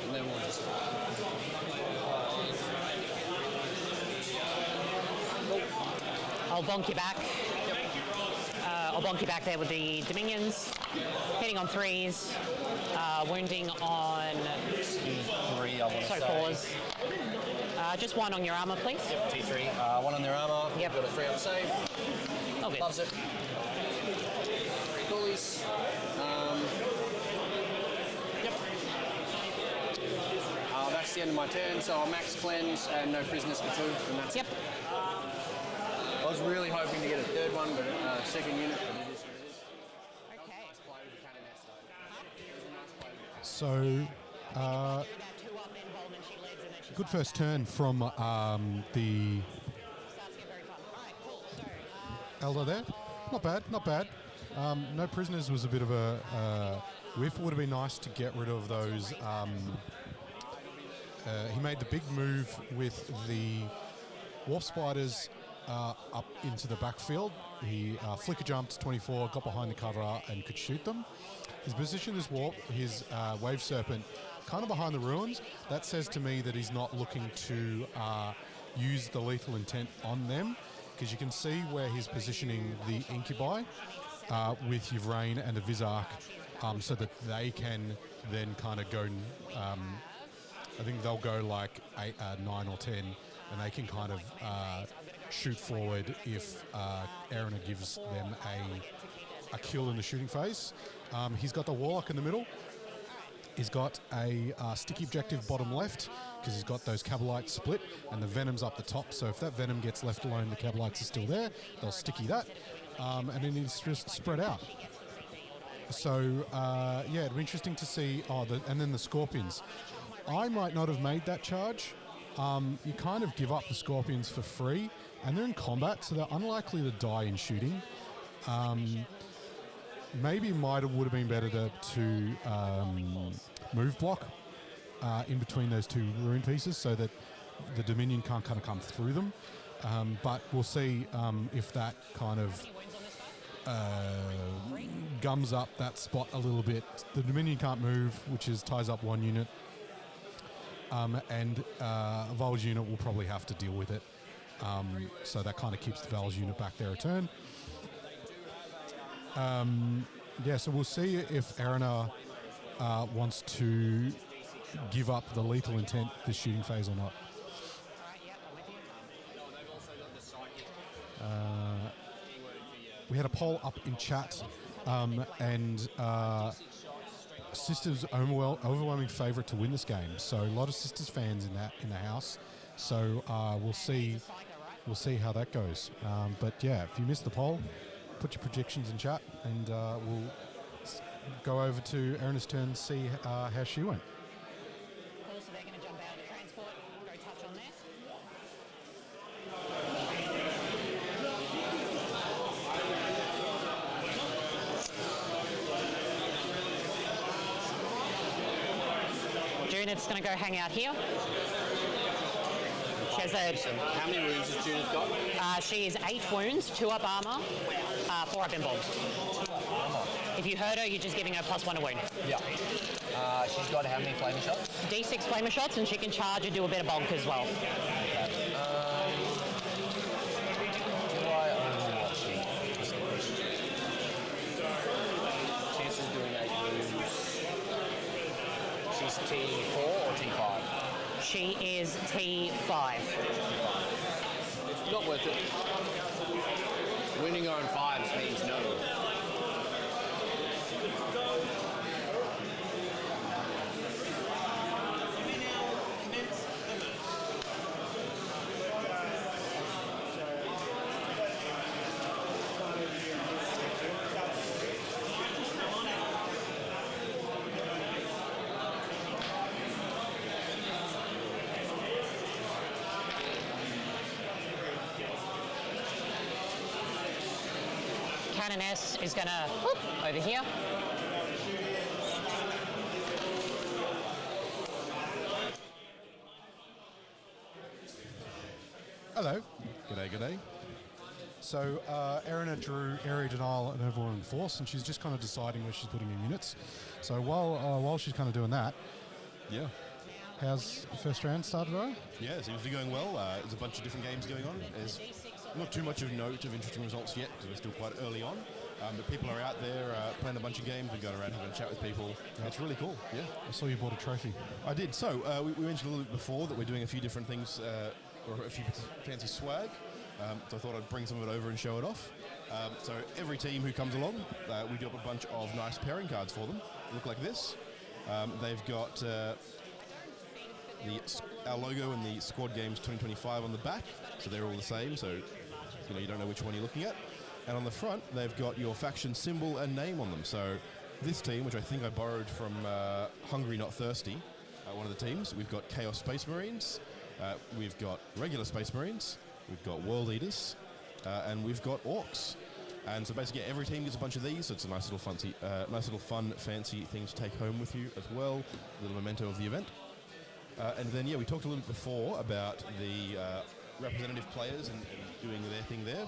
And then we'll just... I'll bonk you back. I'll bonk you back there with the Dominions. Hitting on 3s. Wounding on... 3, I want to Sorry, say. 4s. Just 1 on your armour, please. Yep, T3. 1 on their armour. Yep. Got a 3 on save. Oh, good. Loves it. Coolies. Yep. That's the end of my turn, so I'll max cleanse and no prisoners for 2, and that's Yep. it. I was really hoping to get a third one, but second unit, but it is what it is. Okay. Nice play with the canoness, though. It was a nice play with the So, good first turn from the Eldar there. Not bad, not bad. No prisoners was a bit of a whiff. It would have been nice to get rid of those. He made the big move with the Warp Spiders up into the backfield. He flicker jumped 24, got behind the cover and could shoot them. His position is warp, his Wave Serpent kind of behind the ruins. That says to me that he's not looking to use the lethal intent on them, because you can see where he's positioning the Incubi with Yvrain and the Vizark, so that they can then kind of go, I think they'll go like 9 or 10, and they can kind of shoot forward if Erina gives them a kill in the shooting phase. He's got the Warlock in the middle. He's got a sticky objective bottom left, because he's got those Cabalites split, and the Venom's up the top. So if that Venom gets left alone, the Cabalites are still there. They'll sticky that, and then he's just spread out. So yeah, it'll be interesting to see. And then the Scorpions. I might not have made that charge. You kind of give up the Scorpions for free, and they're in combat, so they're unlikely to die in shooting. Maybe it would have been better to move block in between those two ruin pieces, so that the Dominion can't kind of come through them. But we'll see if that kind of gums up that spot a little bit. The Dominion can't move, which ties up 1 unit. And Val's unit will probably have to deal with it. So that kind of keeps the Val's unit back there a turn. Yeah, so we'll see if Erina wants to give up the lethal intent this shooting phase or not. We had a poll up in chat, and Sisters overwhelming favourite to win this game. So a lot of Sisters fans in the house. So we'll see how that goes. But yeah, if you missed the poll, put your predictions in chat, and we'll go over to Erina's turn and see how she went. Cool, so they're going to jump out of the transport, go touch on there. Junit's going to go hang out here. She has How many wounds has Judith got? she is 8 wounds, 2 up armour, 4 up invuln. If you hurt her, you're just giving her +1 a wound. Yeah. She's got how many flaming shots? D6 flamer shots, and she can charge and do a bit of bonk as well. Do I overwatch she? Just the question. Chances doing 8 wounds. She's T4 or T5? She is T5. It's not worth it. Winning her on 5s means no. Lioness is going to, over here. Hello. G'day. So Erina drew Area Denial and Overwhelming Force, and she's just kind of deciding where she's putting her units. So while she's kind of doing that, Yeah. how's the first round started, right? Yeah, it seems to be going well. There's a bunch of different games going on. There's not too much of note of interesting results yet because we're still quite early on. But people are out there playing a bunch of games. We're going around having a chat with people. Yep. It's really cool. Yeah. I saw you bought a trophy. I did. So we mentioned a little bit before that we're doing a few different things, or a few fancy swag. So I thought I'd bring some of it over and show it off. So every team who comes along, we do up a bunch of nice pairing cards for them. They look like this. They've got our logo and the Squad Games 2025 on the back, so they're all the same. So you don't know which one you're looking at. And on the front, they've got your faction symbol and name on them. So this team, which I think I borrowed from Hungry Not Thirsty, one of the teams, we've got Chaos Space Marines, we've got regular Space Marines, we've got World Eaters, and we've got Orcs. And so basically every team gets a bunch of these, so it's a nice little fun, fancy thing to take home with you as well, a little memento of the event. And then, we talked a little bit before about the representative players and doing their thing there.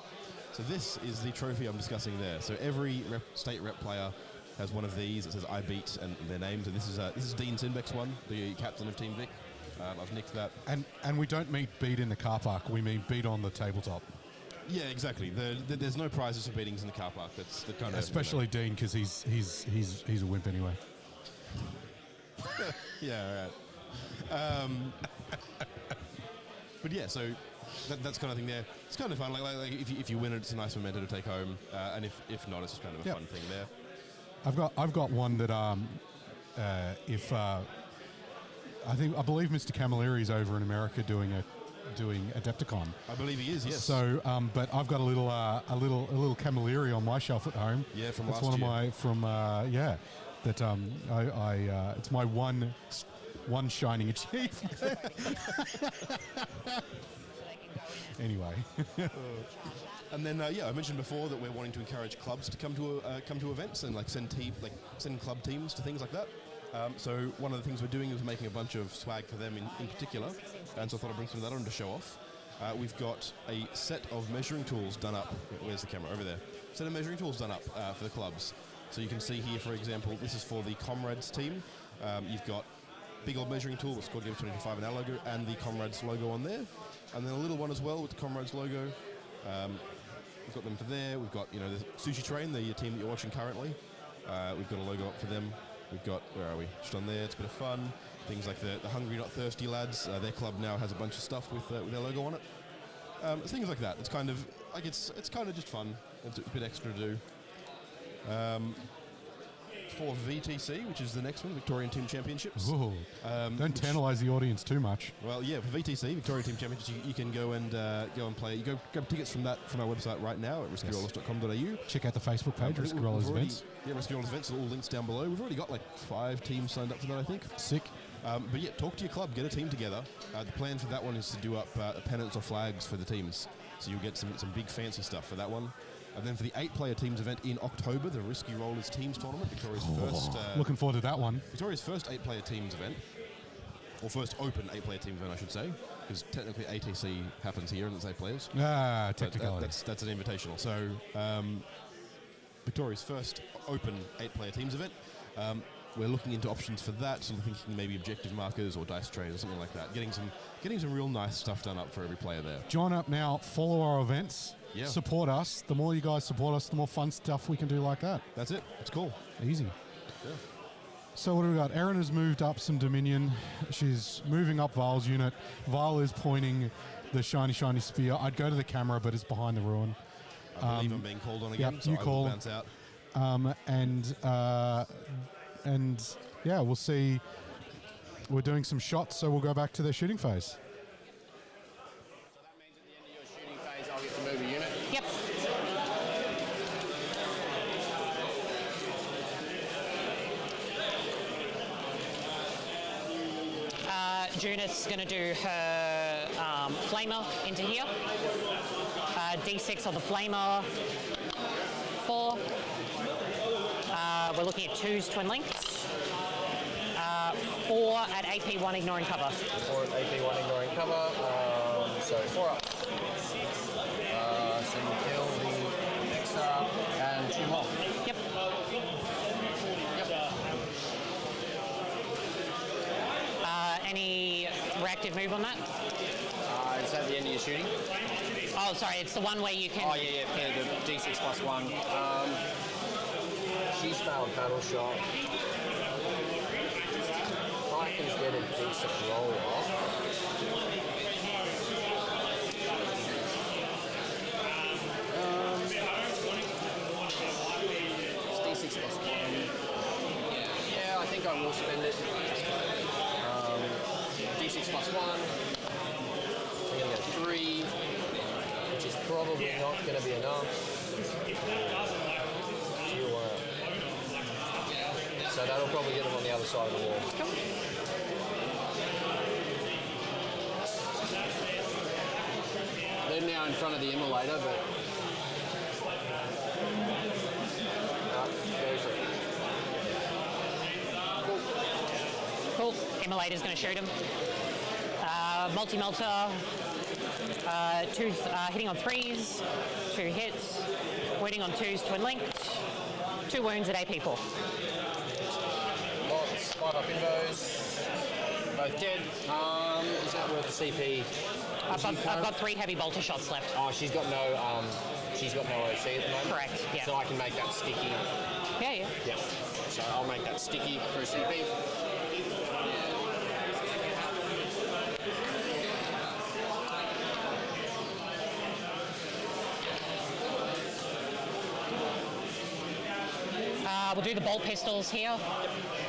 So this is the trophy I'm discussing there. So every state rep player has one of these. It says I beat and their names. And this is Dean Sinbeck's one, the captain of Team Vic. I've nicked that. And we don't mean beat in the car park. We mean beat on the tabletop. Yeah, exactly. There's no prizes for beatings in the car park. That's the kind of especially Dean, because he's a wimp anyway. Yeah, right. But yeah, so that's kind of thing there. It's kind of fun. Like if you win it, it's a nice memento to take home. And if not, it's just kind of a fun thing there. I've got one that I believe Mr. Camilleri's over in America doing Adepticon. I believe he is. Yes. So, but I've got a little Camilleri on my shelf at home. Yeah, from that's last one year. of my that it's my one shining achievement. Anyway. And then I mentioned before that we're wanting to encourage clubs to come to events and send club teams to things like that. So one of the things we're doing is making a bunch of swag for them in particular, and so I thought I'd bring some of that on to show off. We've got a set of measuring tools done up. Where's the camera? Over there. Set of measuring tools done up for the clubs. So you can see here, for example, this is for the Comrades team. You've got big old measuring tool with Squad Games 2025 and our logo, and the Comrades logo on there. And then a little one as well with the Comrades logo. We've got them for there. We've got, the Sushi Train, the team that you're watching currently. We've got a logo up for them. We've got, where are we? Just on there. It's a bit of fun. Things like the Hungry Not Thirsty lads. Their club now has a bunch of stuff with their logo on it. Things like that. It's kind of it's kind of just fun. It's a bit extra to do. For VTC, which is the next one, Victorian Team Championships. Don't tantalize the audience too much. Well, yeah, for VTC, Victorian Team Championships, you can go and play. You go grab tickets from our website right now at riskyrollers.com.au. Check out the Facebook page, Risky Rollers Events. Yeah, Risky Rollers Events, all links down below. We've already got 5 teams signed up for that, I think. Sick. But yeah, talk to your club, get a team together. The plan for that one is to do up pennants or flags for the teams. So you'll get some big fancy stuff for that one. And then for the 8-player teams event in October, the Risky Rollers Teams Tournament, Victoria's first... looking forward to that one. Victoria's first 8-player teams event, or first open 8-player teams event, I should say, because technically ATC happens here and it's 8 players. Technicality. That's an invitational. So Victoria's first open 8-player teams event. We're looking into options for that, sort of thinking maybe objective markers or dice trays or something like that. Getting some real nice stuff done up for every player there. Join up now, follow our events. Yeah. Support us. The more you guys support us, the more fun stuff we can do like that. That's it. It's cool. Easy. Yeah. So what do we got? Erin has moved up some Dominion. She's moving up Vile's unit. Vile is pointing the shiny spear. I'd go to the camera, but it's behind the ruin. I believe I'm being called on again, yep, so you I call. will bounce out. And we'll see. We're doing some shots, so we'll go back to the shooting phase. Yep. Junit's going to do her flamer into here. D6 on the flamer. 4. We're looking at 2s twin lengths. 4 at AP1 ignoring cover. 4 at AP1 ignoring cover. So 4 up. So you kill the XR and 2 more. Yep. Any reactive move on that? Is that the end of your shooting? Oh, sorry, it's the one where you can... Oh, yeah, the D6 plus 1. She's failed battle shot. I can get a decent roll off. It's D6 plus 1. Yeah, I think I will spend it. D6 plus 1. I'm going to go 3, which is probably not going to be enough. So that'll probably get them on the other side of the wall. They're now in front of the immolator, but... go for it. Cool. Immolator's going to shoot him. Multi-melter. 2 hitting on 3s. 2 hits. Wounding on 2s, twin length. 2 wounds at AP4. Lots, 5 up invos. Both dead. Is that worth the CP? I've got 3 heavy bolter shots left. Oh, she's got no OC at the moment. Correct, yeah. So I can make that sticky. Yeah. Yeah. So I'll make that sticky for CP. We'll do the bolt pistols here.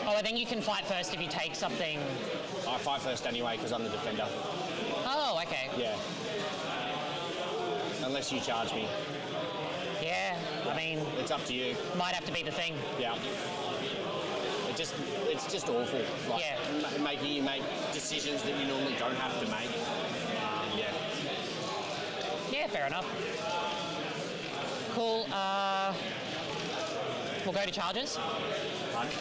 Oh, and then you can fight first if you take something. I fight first anyway because I'm the defender. Oh, okay. Yeah. Unless you charge me. Yeah, I mean... It's up to you. Might have to be the thing. Yeah. It's just awful. Like, making you make decisions that you normally don't have to make. Yeah. Yeah, fair enough. Cool. We'll go to charges. Right.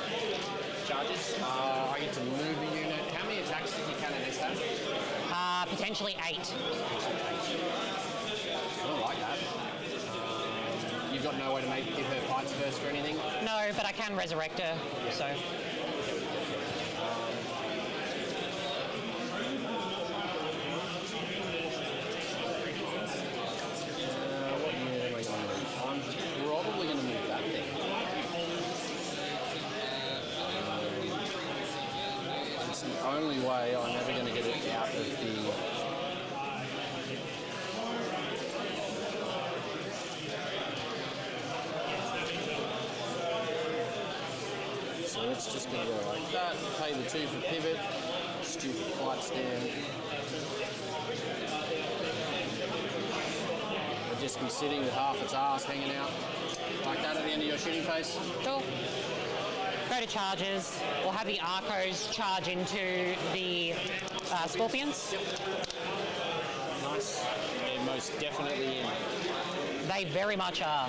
Charges. I get to move a unit. How many attacks did you canoness have? Potentially 8. I don't like that. You've got no way to give her fights first or anything? No, but I can resurrect her, so... What unit am I going to move? I'm probably going to move that thing. It's the only way I'm ever going to get it out of the... So it's just going to go like that. Pay the 2 for pivot. Stupid flight stand. It'll just be sitting with half its ass hanging out like that at the end of your shooting phase. Cool. Go to charges. We'll have the Arcos charge into the Scorpions. Nice. They're most definitely in. They very much are.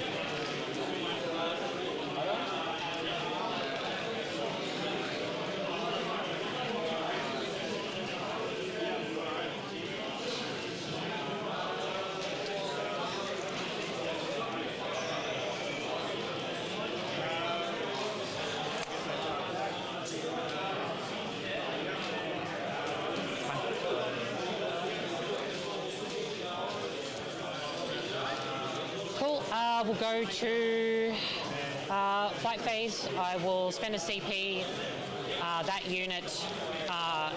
We'll go to fight phase. I will spend a CP. That unit,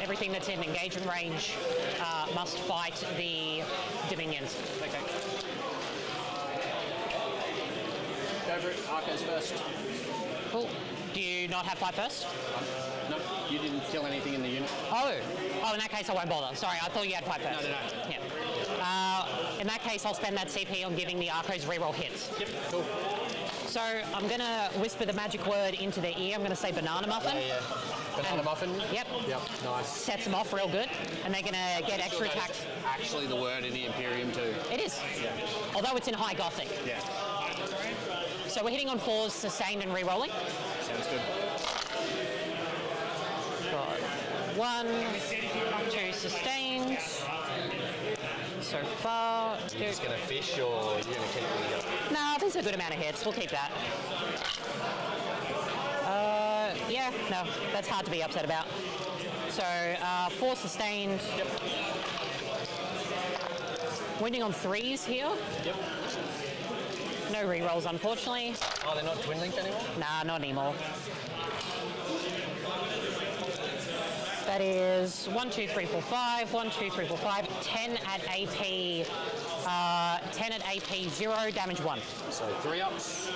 everything that's in engagement range, must fight the Dominions. Okay. Go for it. Arcos first. Cool. Do you not have fight first? No, you didn't kill anything in the unit. Oh, in that case I won't bother. Sorry, I thought you had fight first. No. Yeah. In that case, I'll spend that CP on giving the Arcos reroll hits. Yep, cool. So I'm going to whisper the magic word into their ear. I'm going to say banana muffin. Yeah. Banana muffin? Yep. Nice. Sets them off real good, and they're going to get extra attacks. Actually the word in the Imperium too. It is. Yeah. Although it's in High Gothic. Yeah. So we're hitting on 4s, sustained and re-rolling. Sounds good. Got 1, 2 sustained. So far. You're just going to fish, or you're going to keep the... Nah, there's a good amount of hits. We'll keep that. Yeah, no, that's hard to be upset about. So 4 sustained. Yep. Winning on 3s here. Yep. No re-rolls, unfortunately. Oh, they're not twin linked anymore? Nah, not anymore. That is 1, 2, 3, 4, 5. 1, 2, 3, 4, 5. 10 at AP. 10 at AP. 0 damage 1. So 3 ups.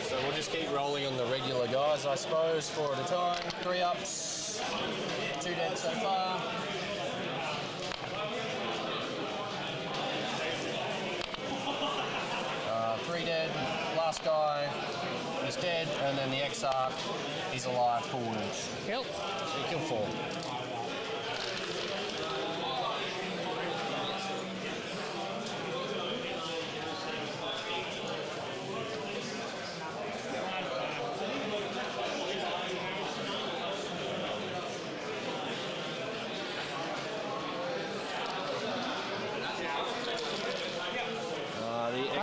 So we'll just keep rolling on the regular guys, I suppose, 4 at a time. 3 ups. 2 dead so far. Three dead. Last guy is dead, and then the Exarch is alive, 4 wounds. Yep. So you kill 4.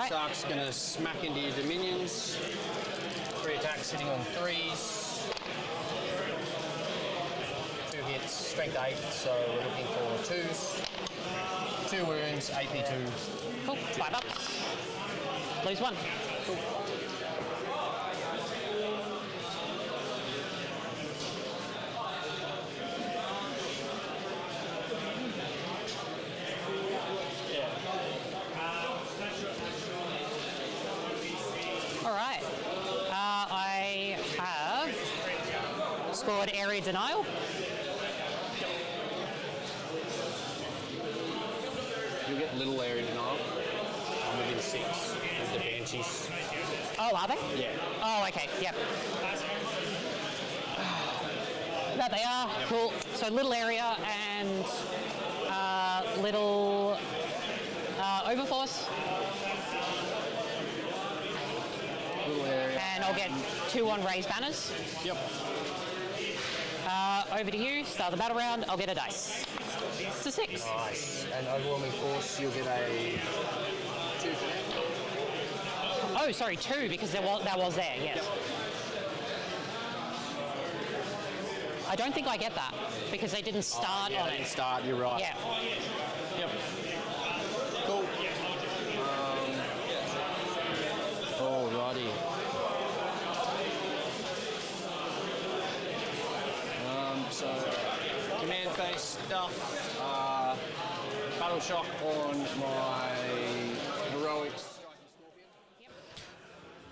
Exarch's going to smack into your dominions. 3 attacks sitting on 3s. 2 hits, strength 8, so we're looking for 2s. 2 wounds, AP 2. Cool. 5 ups. Lose 1. Cool. Alright. I have scored area denial. You'll get little area denial. I'm within 6 of the banshees. Oh, are they? Yeah. Oh, okay. Yep. That they are. Yep. Cool. So little area and little overforce. Little area. And I'll get 2 on raised banners. Yep. Over to you. Start the battle round. I'll get a dice. It's a 6. Nice. And overwhelming force, you'll get a 2 for that. Oh, sorry, 2 because that was there. Yes. Yep. I don't think I get that because they didn't start Yeah, on they it. didn't start, you're right. Yeah. Yep. Cool. Alrighty. So, command phase stuff. Battle shock on my heroics.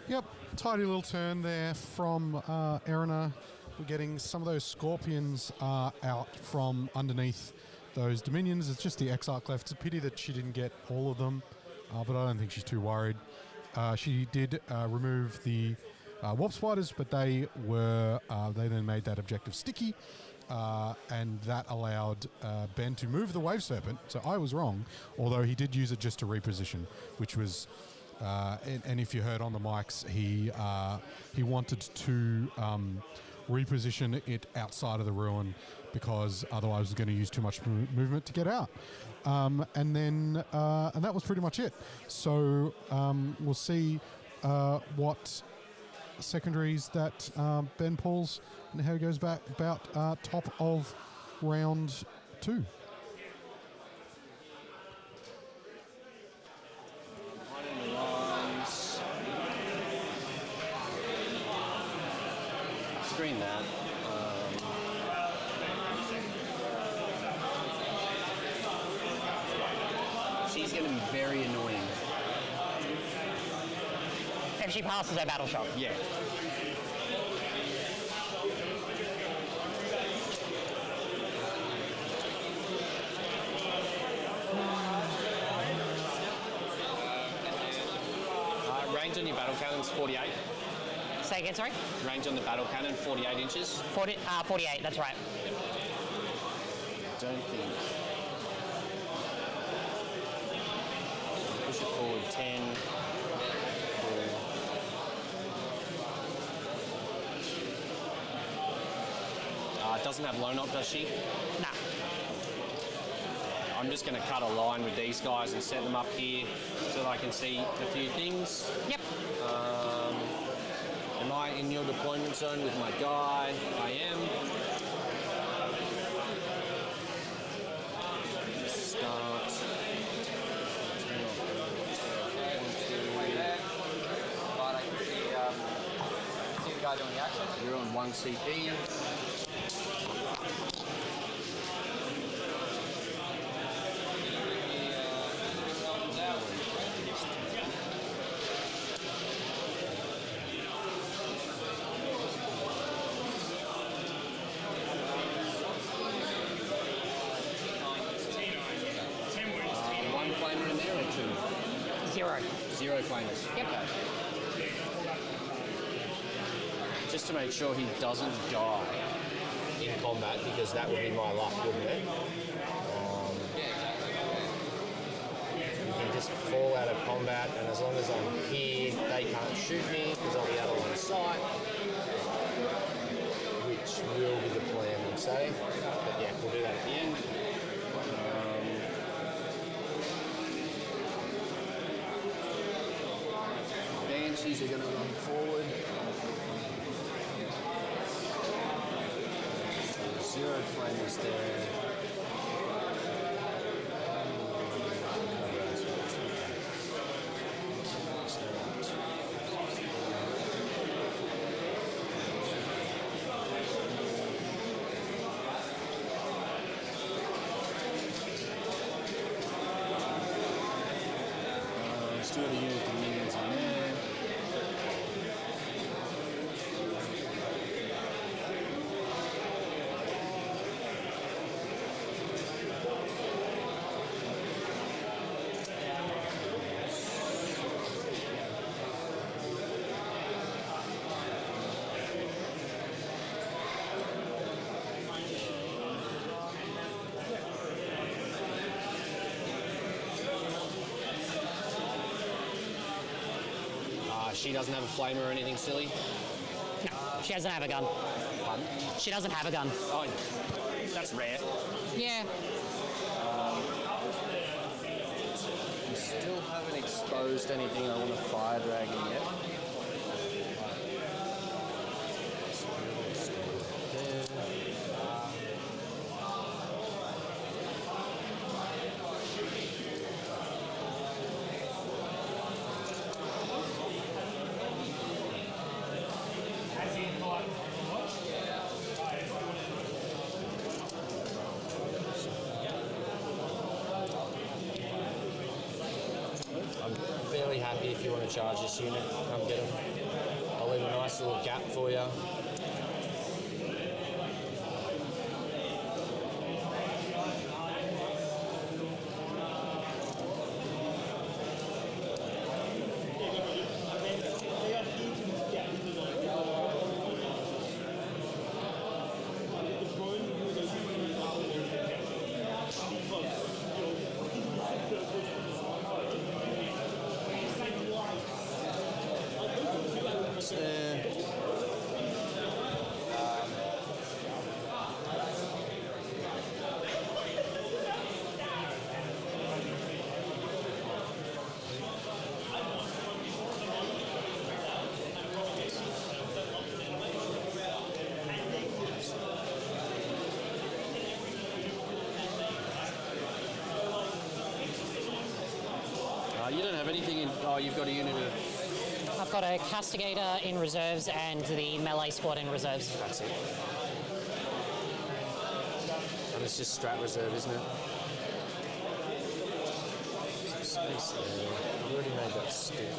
Yep, tidy little turn there from Erina. We're getting some of those scorpions out from underneath those dominions. It's just the Exarch left. It's a pity that she didn't get all of them, but I don't think she's too worried. She did remove the warp spiders, but they then made that objective sticky, and that allowed Ben to move the wave serpent. So I was wrong, although he did use it just to reposition, which was. And if you heard on the mics, he wanted to reposition it outside of the ruin because otherwise it was going to use too much movement to get out. And that was pretty much it. So we'll see what secondaries that Ben pulls and how he goes back about top of round 2. Screen that. She's going to be very annoying. If she passes her battle shock. Yeah. Range on your battle cannon's 48. Say again, sorry? Range on the battle cannon, 48 inches. 48, that's right. Don't think. Push it 10. It doesn't have low knock, does she? Nah. I'm just going to cut a line with these guys and set them up here so that I can see a few things. Yep. Am I in your deployment zone with my guy? I am. Start. But I can see the guy doing the action. You're on 1 CP. One flamer in there or two? Zero. Zero flamers. Yep. Okay. Just to make sure he doesn't die in combat, because that would be my luck, wouldn't it? You can just fall out of combat, and as long as I'm here, they can't shoot me because I'll be out of line of sight, which will be the plan, I'd say. But yeah, we'll do that at the end. Banshees are going to run forward. Zero flamers there. Still the unit dominions in there. She doesn't have a flamer or anything silly? No, she doesn't have a gun. Pardon? She doesn't have a gun. Oh, that's rare. Yeah. I still haven't exposed anything I want to fire dragon yet. I'm fairly happy if you want to charge this unit, come get them. I'll leave a nice little gap for you. There. You don't have anything in... Oh, you've got a unit of... I've got a castigator in reserves and the melee squad in reserves. That's it. And it's just strat reserve, isn't it? Space there. I've already made that sticky.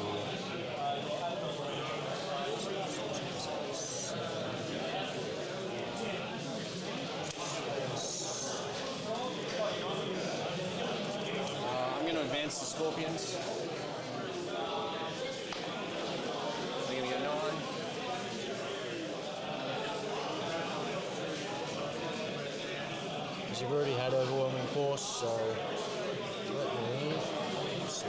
I'm going to advance the Scorpions. They're going to go 9. Because you've already had overwhelming force, so let me see.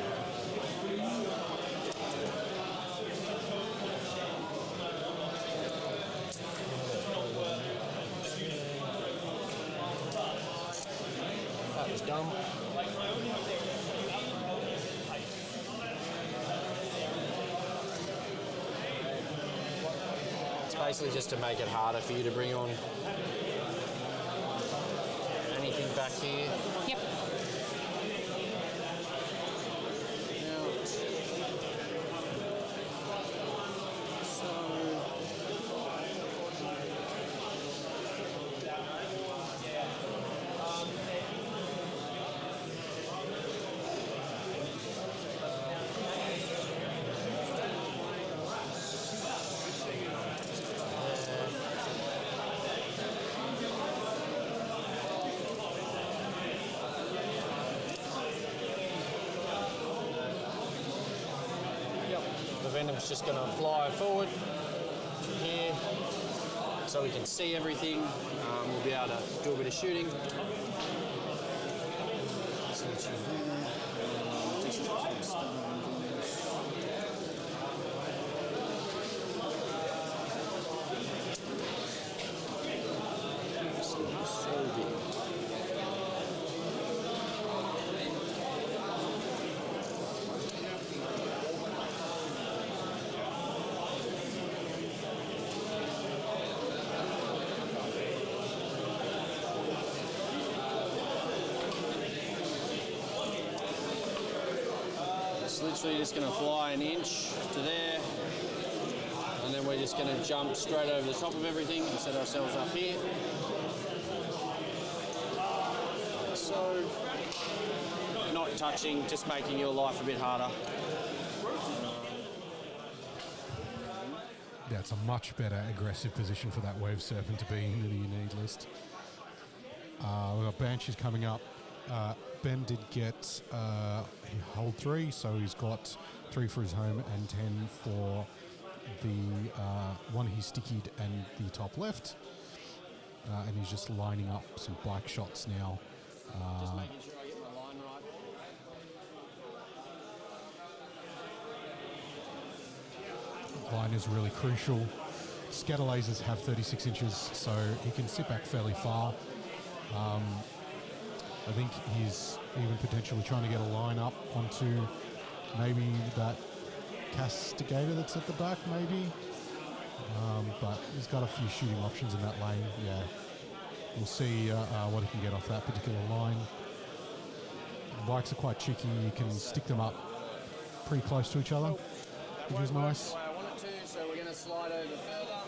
It's basically just to make it harder for you to bring on anything back here. Yep. The venom's just going to fly forward here so we can see everything. We'll be able to do a bit of shooting. Literally just going to fly an inch to there, and then we're just going to jump straight over the top of everything and set ourselves up here. So, not touching, just making your life a bit harder. That's a much better aggressive position for that Wave Serpent to be in than you need list. We've got Banshees coming up. Ben did get hold 3, so he's got 3 for his home and 10 for the one he's stickied and the top left. And he's just lining up some black shots now. Just making sure I get my line right. Line is really crucial. Scatter lasers have 36 inches, so he can sit back fairly far. I think he's even potentially trying to get a line up onto maybe that castigator that's at the back, maybe. But he's got a few shooting options in that lane. Yeah, we'll see what he can get off that particular line. The bikes are quite cheeky. You can stick them up pretty close to each other, which is nice. The way I want it to, so we're going to slide over further,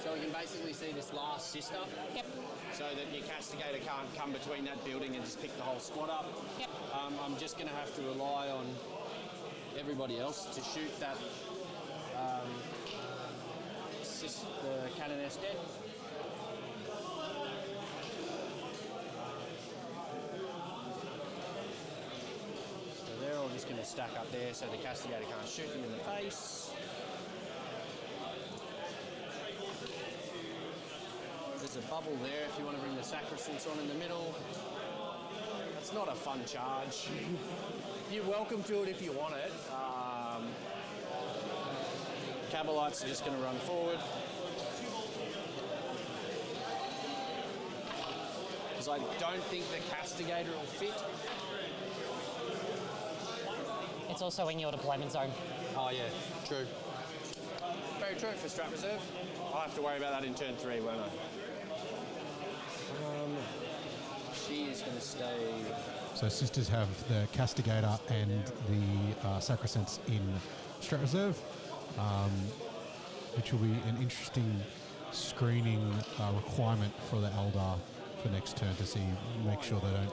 so we can basically see this last sister. Yep. So that your castigator can't come between that building and just pick the whole squad up. Yep. I'm just going to have to rely on everybody else to shoot that the Cannoness dead. So they're all just going to stack up there so the castigator can't shoot them in the face. There's a bubble there if you want to bring the sacrosanct on in the middle. That's not a fun charge. You're welcome to it if you want it. Cabalites are just going to run forward. Because I don't think the castigator will fit. It's also in your deployment zone. Oh yeah, true. Very true for strat reserve. I'll have to worry about that in turn 3, won't I? She is going to stay. So Sisters have the Castigator and the Sacrosancts in Strat Reserve, which will be an interesting screening requirement for the Eldar for next turn to see, make sure they don't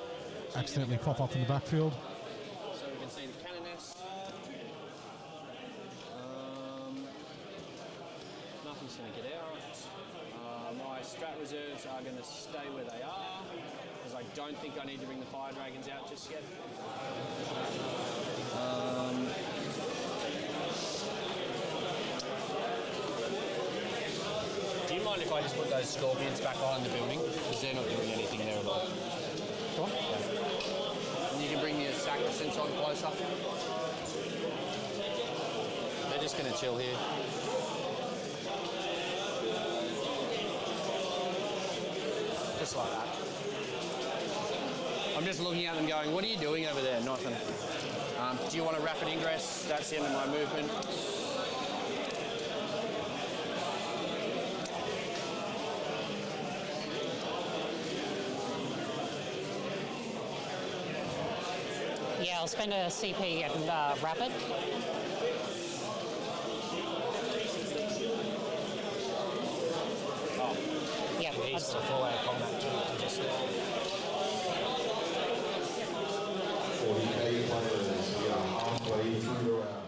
accidentally pop up in the backfield. So we can see the Cannoness. Nothing's going to get out. My strat reserves are going to stay where they are, because I don't think I need to bring the Fire Dragons out just yet. Do you mind if I just put those Scorpions back behind the building? Because they're not doing anything there at all. Come on. And you can bring your Sacrosancts on close up. They're just going to chill here. Just like that. I'm just looking at them going, what are you doing over there? Nothing. Do you want a rapid ingress? That's the end of my movement. Yeah, I'll spend a CP and rapid. Yeah, He's to fall out of combat to just there. 48 players, we are halfway through the round.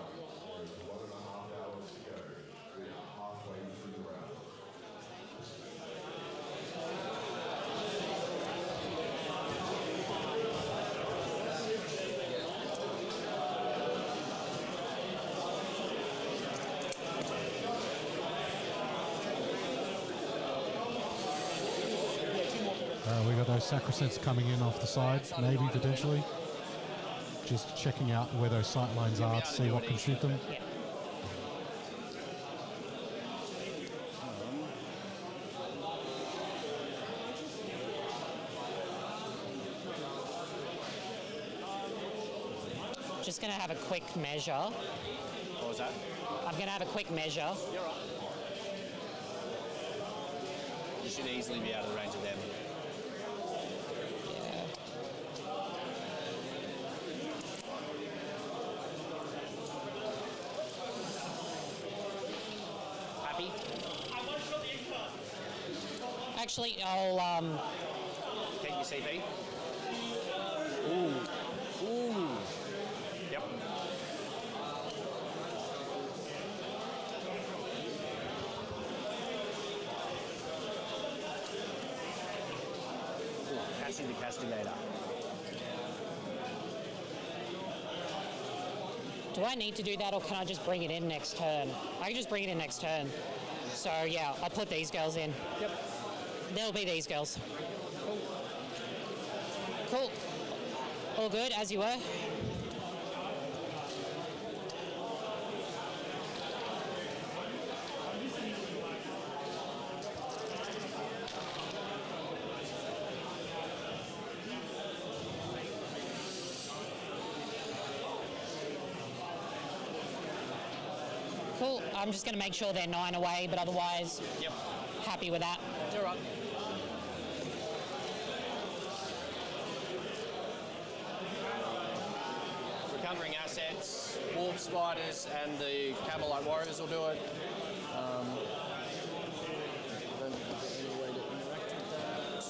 There's 1.5 hours to go. We are halfway through the round. We got those sacrosancts coming in off the side, maybe potentially. Just checking out where those sight lines are to see what can shoot them. Yeah. Just going to have a quick measure. What was that? I'm going to have a quick measure. You're right. You should easily be out of the range of them. Happy? Actually, I'll Keep your CP. Ooh. Ooh. Yep. Cassie the Castigator. Do I need to do that, or can I just bring it in next turn? I can just bring it in next turn. So yeah, I'll put these girls in. Yep. There'll be these girls. Cool. All good, as you were. Cool. I'm just going to make sure they're 9 away, but otherwise, Yep. happy with that. You're right. Recovering assets, warp spiders, and the Cabalite warriors will do it. I don't have any way to interact with that.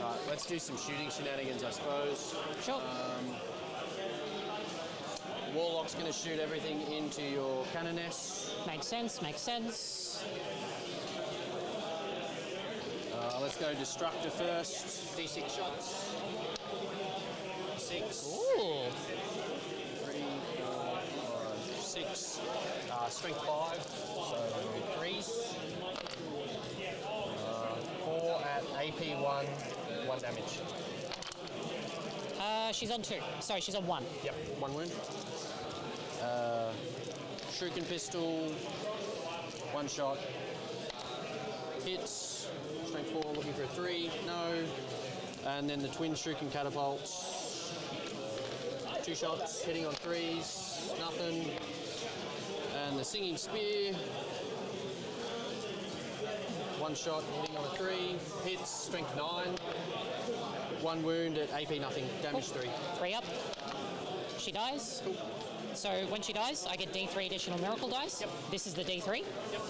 Right, let's do some shooting shenanigans, I suppose. Sure. Warlock's going to shoot everything into your cannoness. Makes sense, makes sense. Let's go Destructor first. D6 shots. 6. Ooh. 3, 4, 5, 6. Strength 5, so 3s. 4 at AP 1, 1 damage. She's on 2. Sorry, she's on 1. Yep, 1 wound. Shuriken pistol, 1 shot. Hits. Strength 4, looking for a 3. No. And then the twin Shuriken catapults. 2 shots, hitting on 3s. Nothing. And the singing spear. 1 shot, hitting on a 3. Hits. Strength 9. 1 wound at AP nothing. Damage 3. 3 up. She dies. Cool. So when she dies, I get D3 additional miracle dice. Yep. This is the D3. Yep.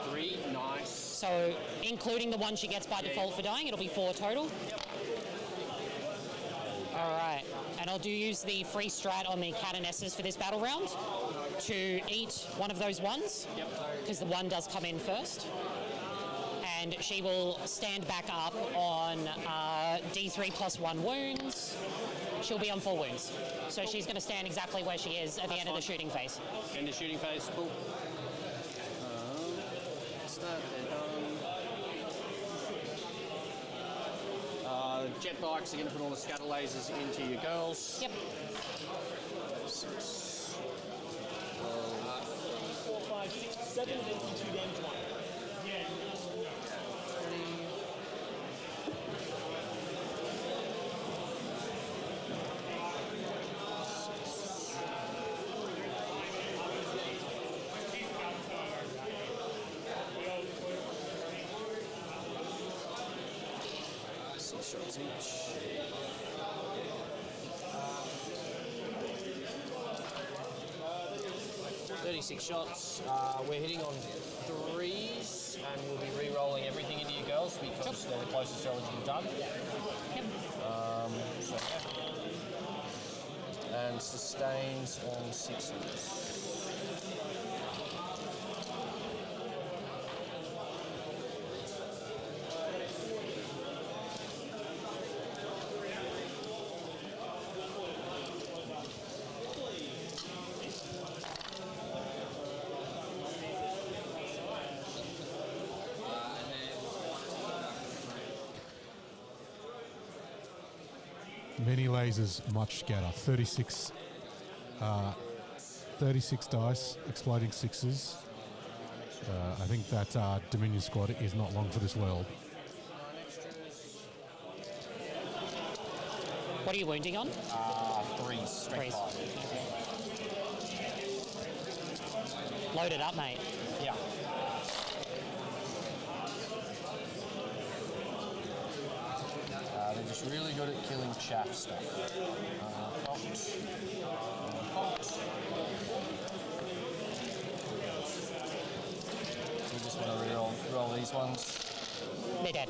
3, nice. So including the one she gets by default for dying, it'll be 4 total. Yep. All right. And I'll use the free strat on the canonesses for this battle round to eat one of those ones. Yep. Because the 1 does come in first. And she will stand back up on D3 plus 1 wounds. She'll be on 4 wounds. So she's going to stand exactly where she is at the end of the shooting phase. End of shooting phase, cool. What's that? Jet bikes are going to put all the scatter lasers into your girls. Yep. 6. 4, 5, 6, 7, and then 2 damage 1. shots each. 36 shots. We're hitting on 3s, and we'll be re-rolling everything into you girls because they're the closest relative you've done. So, yeah. And sustains on 6s. Many lasers, much scatter. 36 dice, exploding 6s. I think that Dominion squad is not long for this world. What are you wounding on? 3s, strength 5. Load it up, mate. Yeah. They're just really good at killing chaff stuff. Popped. So just want to roll these ones. They're dead.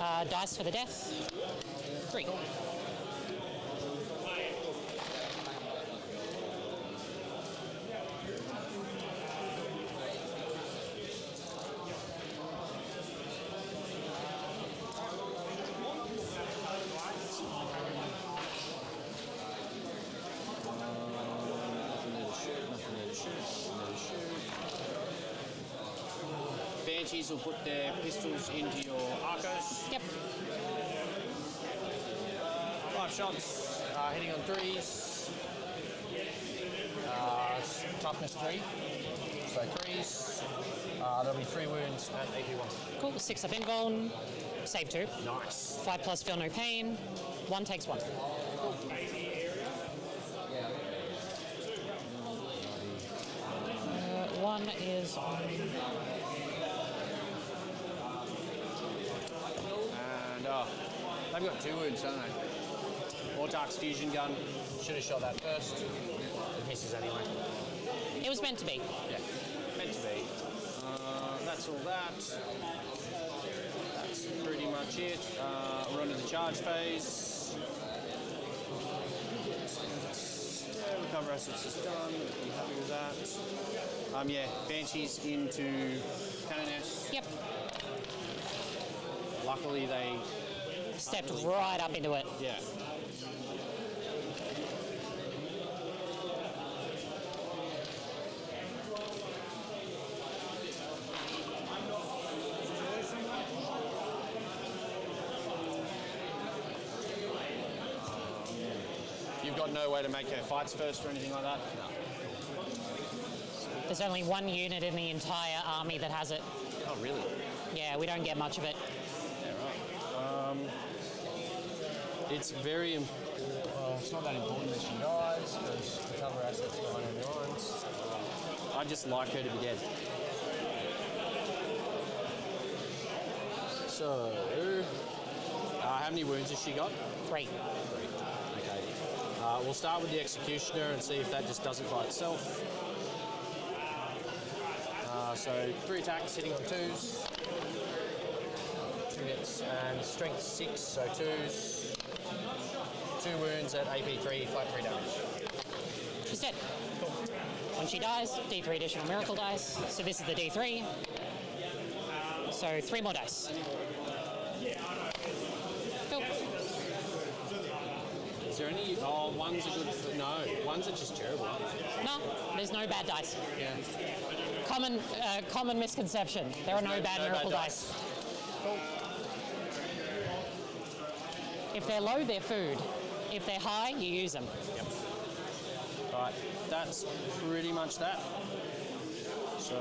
Yeah. Dice for the death. 3. Banshees will put their pistols into your arcos. Yep. 5 shots, hitting on 3s. Toughness 3. So 3s. There'll be 3 wounds and AP 1. Cool. 6 up invuln. Save 2. Nice. 5 plus feel no pain. 1 takes 1. One is on. And they've got 2 wounds, don't they? Autark's fusion gun. Should have shot that first. It misses anyway. It was meant to be. Yeah, meant to be. That's all that. That's pretty much it. We're on to the charge phase. Yeah, recover assets is done. Be happy with that. Yeah, Banshees into Cannonettes. Yep. Luckily they Stepped right up into it. Yeah. You've got no way to make her fights first or anything like that? No. There's only 1 unit in the entire army that has it. Oh, really? Yeah, we don't get much of it. Yeah, right. It's very Well, it's not that important that she dies, because recover assets behind enemy lines. I just like her to be dead. So, how many wounds has she got? 3. Okay. We'll start with the Executioner and see if that just does it by itself. So 3 attacks, hitting on 2s. 2 hits, and strength 6, so 2s. 2 wounds at AP 3, flat 3 damage. She's dead. Cool. When she dies, D3 additional miracle dice. So this is the D3. So 3 more dice. Cool. Is there any... Oh, ones are good... No, ones are just terrible, aren't they? No, there's no bad dice. Yeah. Common misconception. There are no bad miracle dice. Cool. If they're low, they're food. If they're high, you use them. Yep. Right, that's pretty much that. So...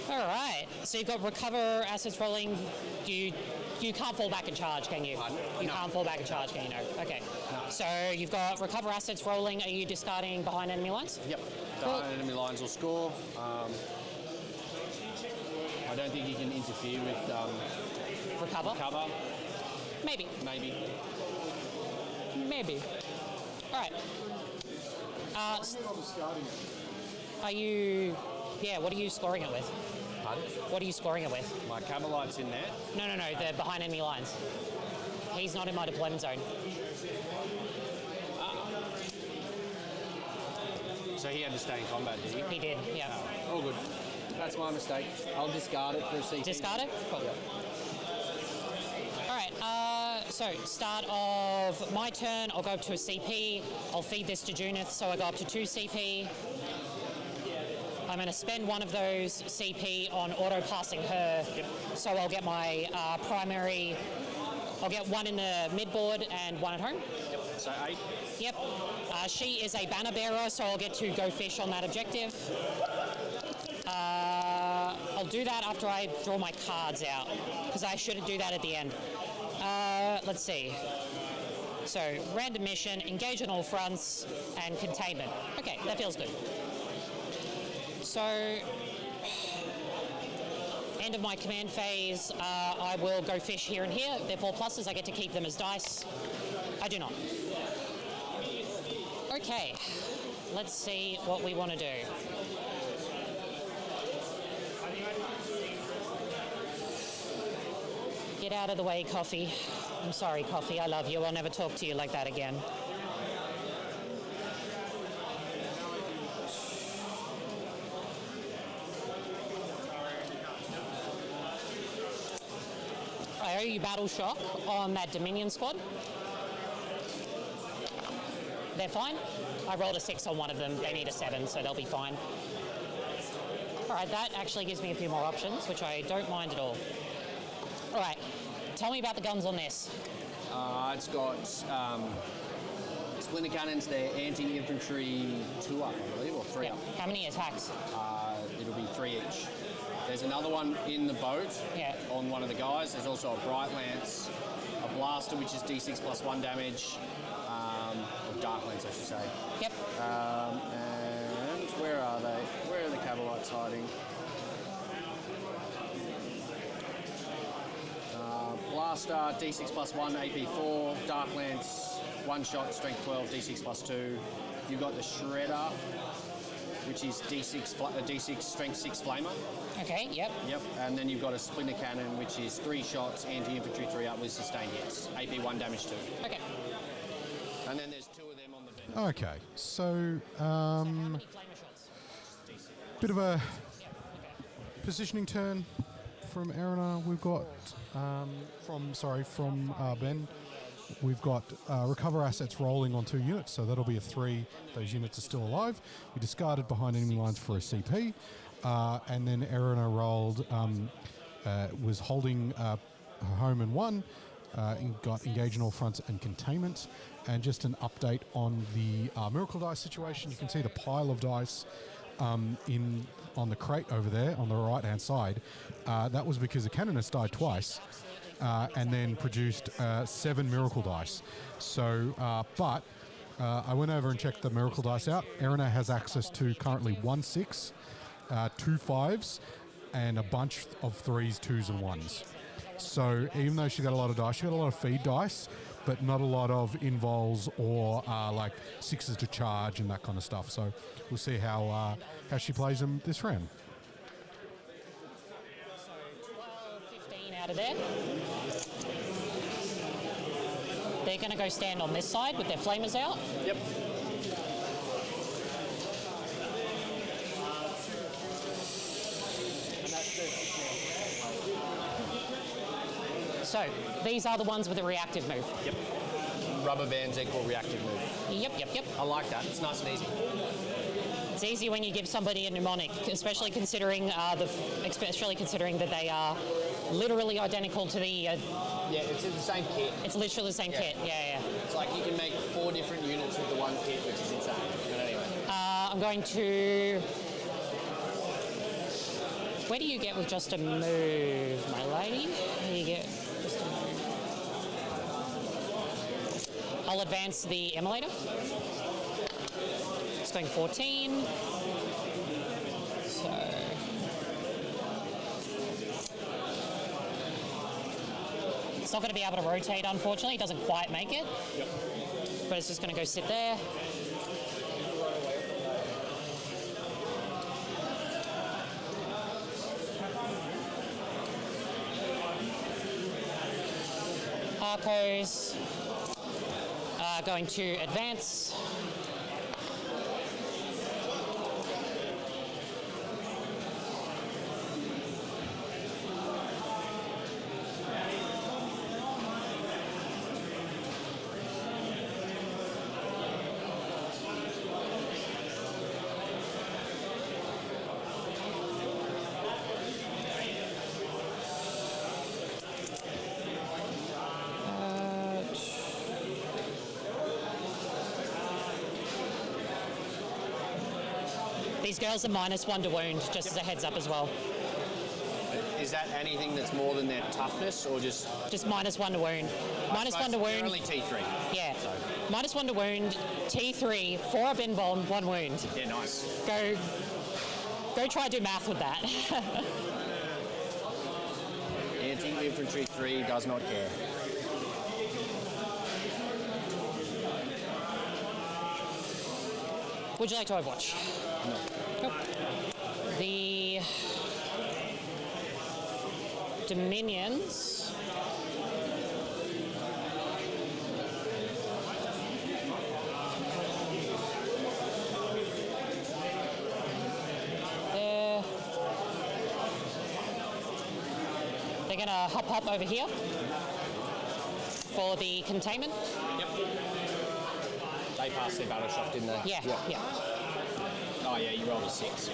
All right. So you've got recover assets rolling. You can't fall back and charge, can you? Pardon? You No. can't fall back and charge, can you? No. Okay. No. So you've got recover assets rolling. Are you discarding behind enemy lines? Yep. Cool. The enemy lines will score. I don't think you can interfere with Recover? cover. Maybe. Maybe. Maybe. All right. Are you... Yeah, what are you scoring it with? Pardon? What are you scoring it with? My Cabalite's in there. No, they're behind enemy lines. He's not in my deployment zone. So he had to stay in combat, did he? He did, yeah. All good. That's my mistake. I'll discard it for a CP. Discard it? Cool. Yeah. All right, so start of my turn, I'll go up to a CP. I'll feed this to Junith, so I go up to 2 CP. I'm going to spend one of those CP on auto-passing her, so I'll get my primary... I'll get one in the mid-board and one at home. Yep, so 8. Yep. She is a banner bearer, so I'll get to go fish on that objective. I'll do that after I draw my cards out, because I should do that at the end. Let's see. So, random mission, engage on all fronts, and containment. Okay, that feels good. So, end of my command phase, I will go fish here and here. They're 4 pluses, I get to keep them as dice. I do not. Okay, let's see what we want to do. Get out of the way, Coffee. I'm sorry, Coffee, I love you. I'll never talk to you like that again. I owe you Battle Shock on that Dominion squad. They're fine. I rolled a 6 on one of them. They need a 7, so they'll be fine. All right, that actually gives me a few more options, which I don't mind at all. All right, tell me about the guns on this. It's got splinter cannons. They're anti-infantry 2 up, I believe, or 3 up. How many attacks? It'll be 3 each. There's another one in the boat on one of the guys. There's also a Bright Lance, a Blaster, which is D6 plus 1 damage, or Dark Lance, I should say. Yep. And where are they? Where are the Cavalites hiding? Blaster, D6 plus 1, AP 4, Dark Lance, 1 shot, Strength 12, D6 plus 2. You've got the Shredder, which is D6 Strength 6 Flamer. Okay, yep. Yep, and then you've got a Splinter Cannon, which is 3 shots, anti-infantry 3 up with sustained hits. AP 1 damage 2. Okay. And then there's 2 of them on the bench. Okay, so bit of a positioning turn from Erina. We've got from Ben. We've got recover assets rolling on 2 units, so that'll be a 3. Those units are still alive. We discarded behind enemy lines for a CP, and then Erina rolled, was holding home and 1, got engage in all fronts and containment. And just an update on the miracle dice situation. You can see the pile of dice on the crate over there on the right hand side. That was because the canonist died twice. And then produced 7 miracle dice. So, but I went over and checked the miracle dice out. Erina has access to currently 1 6, 2 5s, and a bunch of 3s, 2s, and 1s. So even though she got a lot of dice, she got a lot of feed dice, but not a lot of invols or like 6s to charge and that kind of stuff. So we'll see how she plays them this round. So 12, 15 out of there. They're going to go stand on this side with their flamers out. Yep. So these are the ones with a reactive move. Yep. Rubber bands equal reactive move. Yep. I like that. It's nice and easy. It's easy when you give somebody a mnemonic, especially considering that they are literally identical to the. Yeah, it's in the same kit. It's literally the same kit. Yeah. It's like you can make 4 different units with the 1 kit, which is insane. But anyway. I'm going to. Where do you get with just a move, my lady? Where do you get just a move? I'll advance the emulator. It's going 14. So It's not going to be able to rotate, unfortunately. It doesn't quite make it. Yep. But it's just going to go sit there. Arcos are going to advance. These girls are -1 to wound, just as a heads up as well. Is that anything that's more than their toughness, or just -1 to wound? -1 to they're wound. only T3? Yeah. -1 to wound, T3, 4 up in bomb, 1 wound. Yeah, nice. Go try to do math with that. Anti-infantry 3 does not care. Would you like to Overwatch? No. Nope. The Dominions. They're going to hop over here for the containment. Yep. They passed their battle shock, didn't they? Yeah. Oh yeah, you rolled a 6.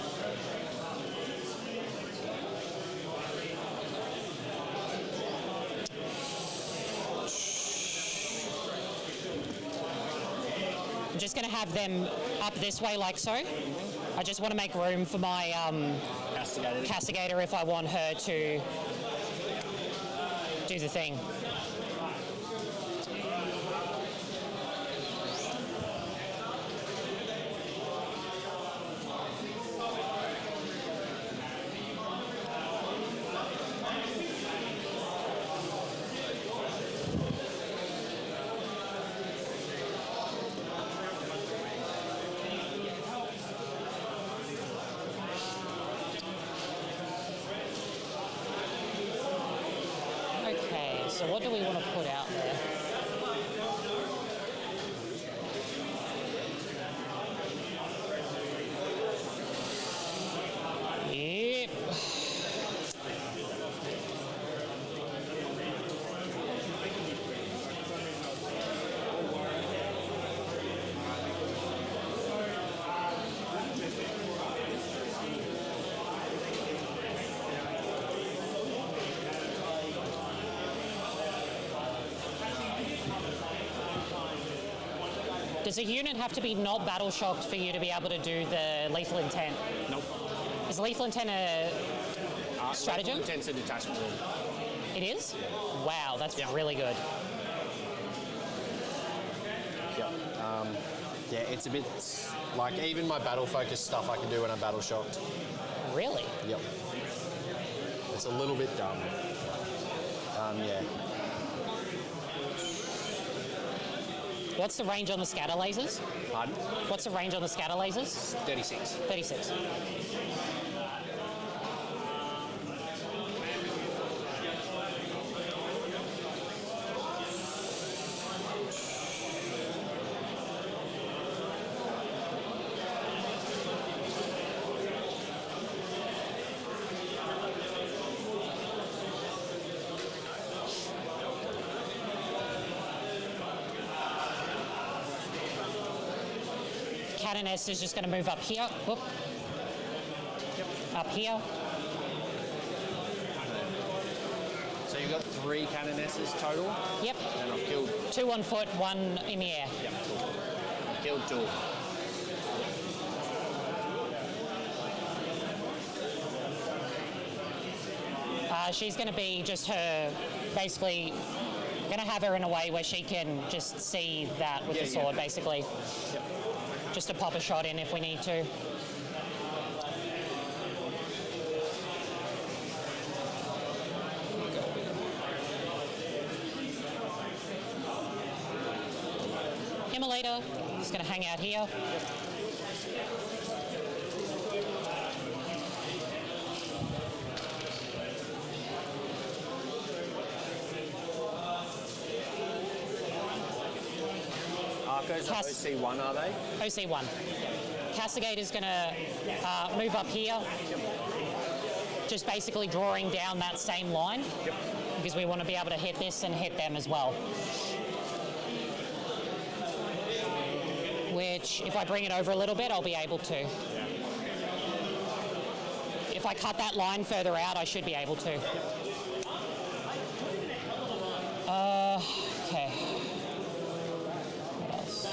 I'm just going to have them up this way like so. I just want to make room for my castigator if I want her to do the thing. So what do we want to put out there? Yep. Does a unit have to be not battle shocked for you to be able to do the lethal intent? Nope. Is lethal intent a stratagem? Lethal intent's a detachment rule. It is? Wow, that's really good. Yep. Yeah, it's a bit like even my battle focused stuff I can do when I'm battle shocked. Really? Yep. It's a little bit dumb. Yeah. What's the range on the scatter lasers? Pardon? What's the range on the scatter lasers? 36. 36. Canoness is just going to move up here. Whoop. Up here. So you've got 3 canonesses total? Yep. And I've killed... 2 on foot, 1 in the air. Yep, cool. I've killed 2. She's going to be just her, basically, going to have her in a way where she can just see that with the sword, basically. Yep. Just to pop a shot in if we need to. Immolator is going to hang out here. Arcos are OC1, are they? OC1. Castigator is going to move up here, just basically drawing down that same line, because we want to be able to hit this and hit them as well. Which, if I bring it over a little bit, I'll be able to. If I cut that line further out, I should be able to. Okay. What else?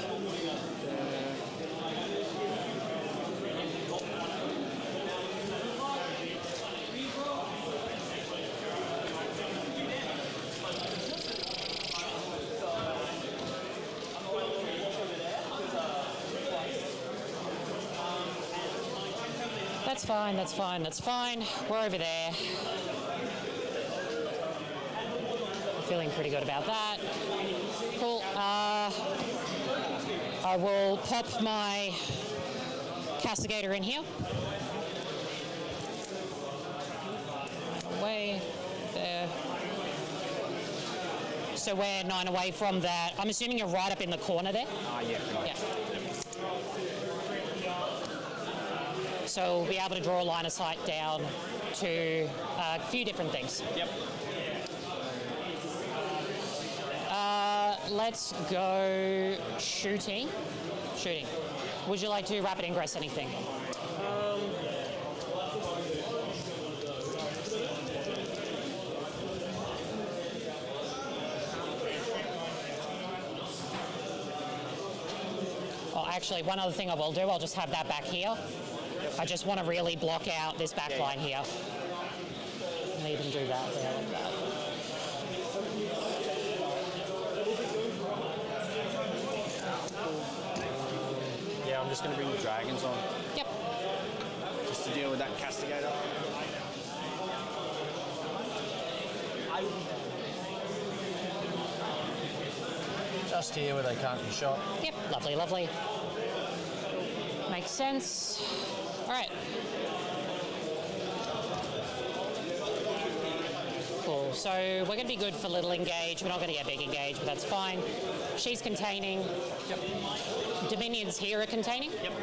That's fine, that's fine, that's fine. We're over there. Feeling pretty good about that. Cool. I will pop my Castigator in here. Away. There. So we're 9 away from that. I'm assuming you're right up in the corner there? Yeah, right. Yeah. So we'll be able to draw a line of sight down to a few different things. Yep. Let's go shooting. Shooting. Would you like to rapid ingress anything? Oh, actually, one other thing I will do, I'll just have that back here. I just want to really block out this back line here. And even do that there like that. Yeah, I'm just going to bring the dragons on. Yep. Just to deal with that Castigator. Just here where they can't be shot. Yep, lovely, lovely. Makes sense. All right. Cool. So we're going to be good for little engage. We're not going to get big engage, but that's fine. She's containing. Yep. Dominions here are containing. Yep.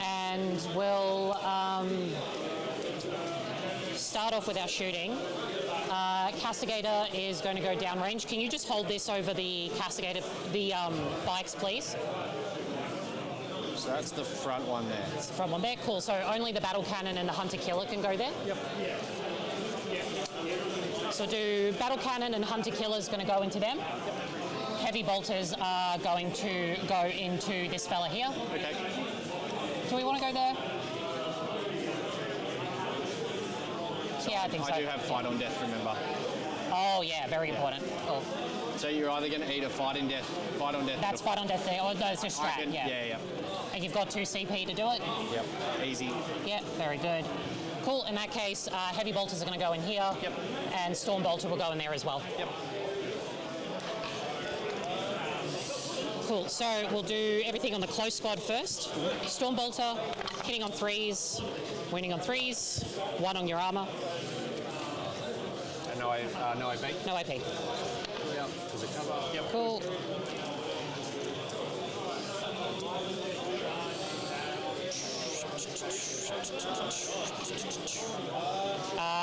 And we'll start off with our shooting. Castigator is going to go downrange. Can you just hold this over the Castigator, the bikes, please? So that's the front one there. It's the front one there. Cool. So only the battle cannon and the hunter killer can go there. Yep. So do battle cannon and hunter killers going to go into them? Heavy bolters are going to go into this fella here. Okay. Do we want to go there? Yeah, I think so. I do have fight on death, remember. Oh yeah, very important. Cool. So you're either going to eat a fight on death. That's fight on death there. Oh, no, it's just strat. Yeah. Yeah. And you've got 2 CP to do it. Yep. Easy. Yeah, very good. Cool. In that case, heavy bolters are going to go in here. Yep. And storm bolter will go in there as well. Yep. Cool. So we'll do everything on the close squad first. Storm bolter, hitting on 3s, winning on 3s, 1 on your armor. And no AP? No AP. Yep. Does it cover? Yep. Cool.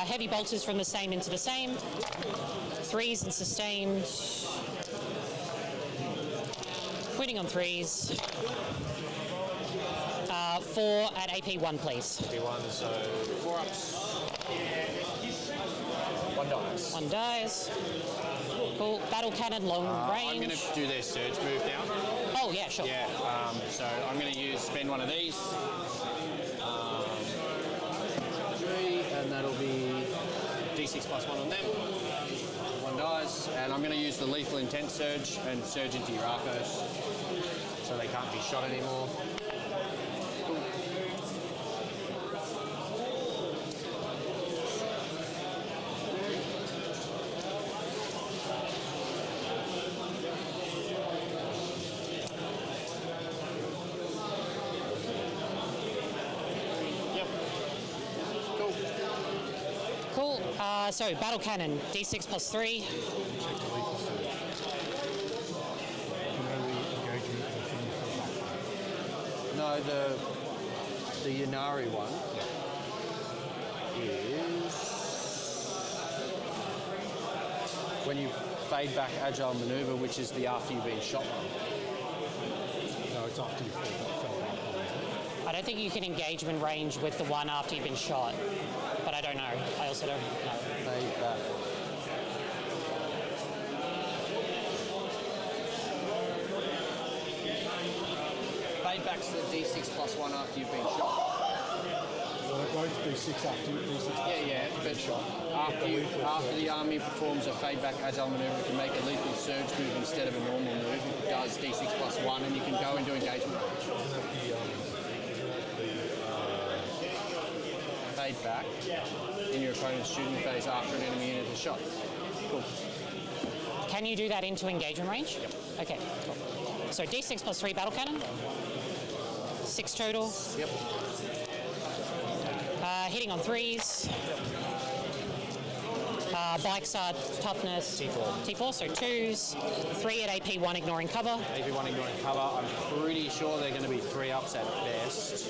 Heavy bolters from the same into the same. 3s and sustained. Winning on 3s. 4 at AP1, please. AP1, so 4 ups. 1 dies. 1 dies. Cool. Battle cannon, long range. I'm going to do their surge move now. Oh, yeah, sure. Yeah, so I'm going to spend one of these. 3, and that'll be D6 plus 1 on them. 1 dies, and I'm going to use the lethal intent surge and surge into your Arcos, so they can't be shot anymore. Cool. So battle cannon, D6 plus 3. Check the lethal surge. Melee engagement and thing for No, the Yanari one is when you fade back agile maneuver, which is the after you've been shot one. No, it's after you fell back. I don't think you can engagement range with the one after you've been shot, but I don't know. I also don't know. Fade back. Fade back's the D6 plus 1 after you've been shot. Well, they both do 6 after D6. Yeah, but after the army performs a fade back agile maneuver, it can make a lethal surge move instead of a normal move. It does D6 plus 1, and you can go into engagement range. Fade back in your opponent's shooting phase after an enemy unit is shot. Cool. Can you do that into engagement range? Yep. Okay, cool. So D6 plus 3 battle cannon. 6 total. Yep. Hitting on 3s. Bikes are toughness. T4, so 2s. 3 at AP 1, ignoring cover. AP 1 ignoring cover. I'm pretty sure they're going to be 3 ups at best.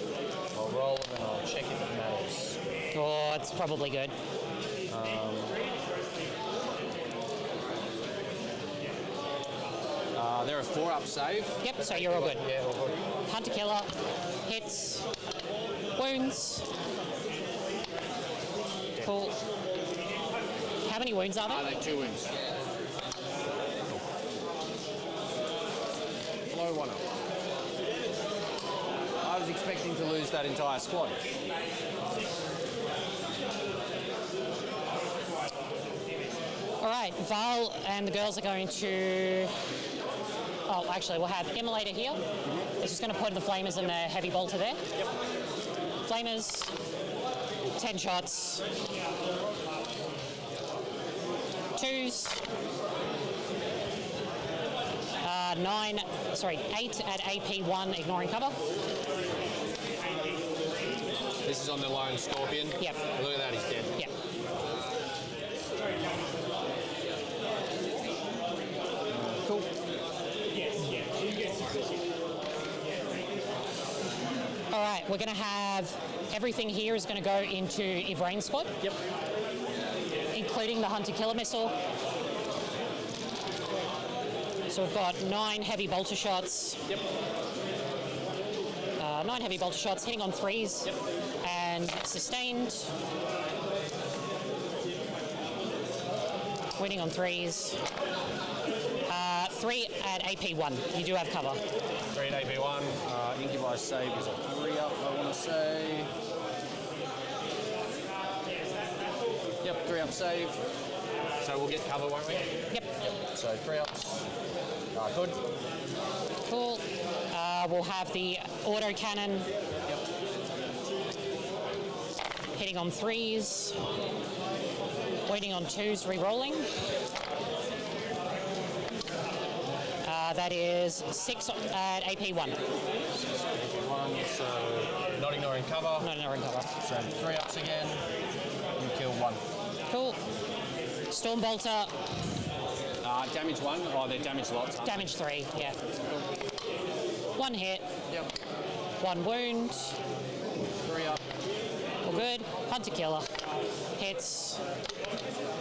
I'll roll them and I'll check if it matters. Oh, it's probably good. They're a 4-up save. Yep, so you're all good. Yeah, all good. Hunter killer, hits, wounds. Cool. How many wounds are there? They're 2 wounds. Blow 1 up. I was expecting to lose that entire squad. All right, Val and the girls are going to... Oh, actually, we'll have Immolator here. It's just going to put the Flamers and the Heavy Bolter there. Yep. Flamers, 10 shots. 2s. 8 at AP 1, ignoring cover. This is on the lone Scorpion. Yep. Look at that, he's dead. Yep. Cool. All right, we're going to have everything here is going to go into Ivrain's squad. Yep. Including the Hunter Killer Missile. So we've got 9 heavy bolter shots. Yep. 9 heavy bolter shots, hitting on 3s. Yep. And sustained. Winning on 3s. 3 at AP 1. You do have cover. 3 at AP 1. Incubi save is a 3-up, I want to say. Yep, 3-up save. So we'll get cover, won't we? Yep. So 3-ups. Good. Cool. We'll have the auto cannon. Yep. Hitting on 3s. Waiting on 2s, re-rolling. That is 6 at AP 1. 1, so not ignoring cover. Not ignoring cover. So 3-ups again. You kill 1. Cool. Storm Bolter. Damage 1. Oh, they're damage lots. Damage 3, yeah. 1 hit. Yep. 1 wound. 3-up. All good. Hunter Killer. Hits.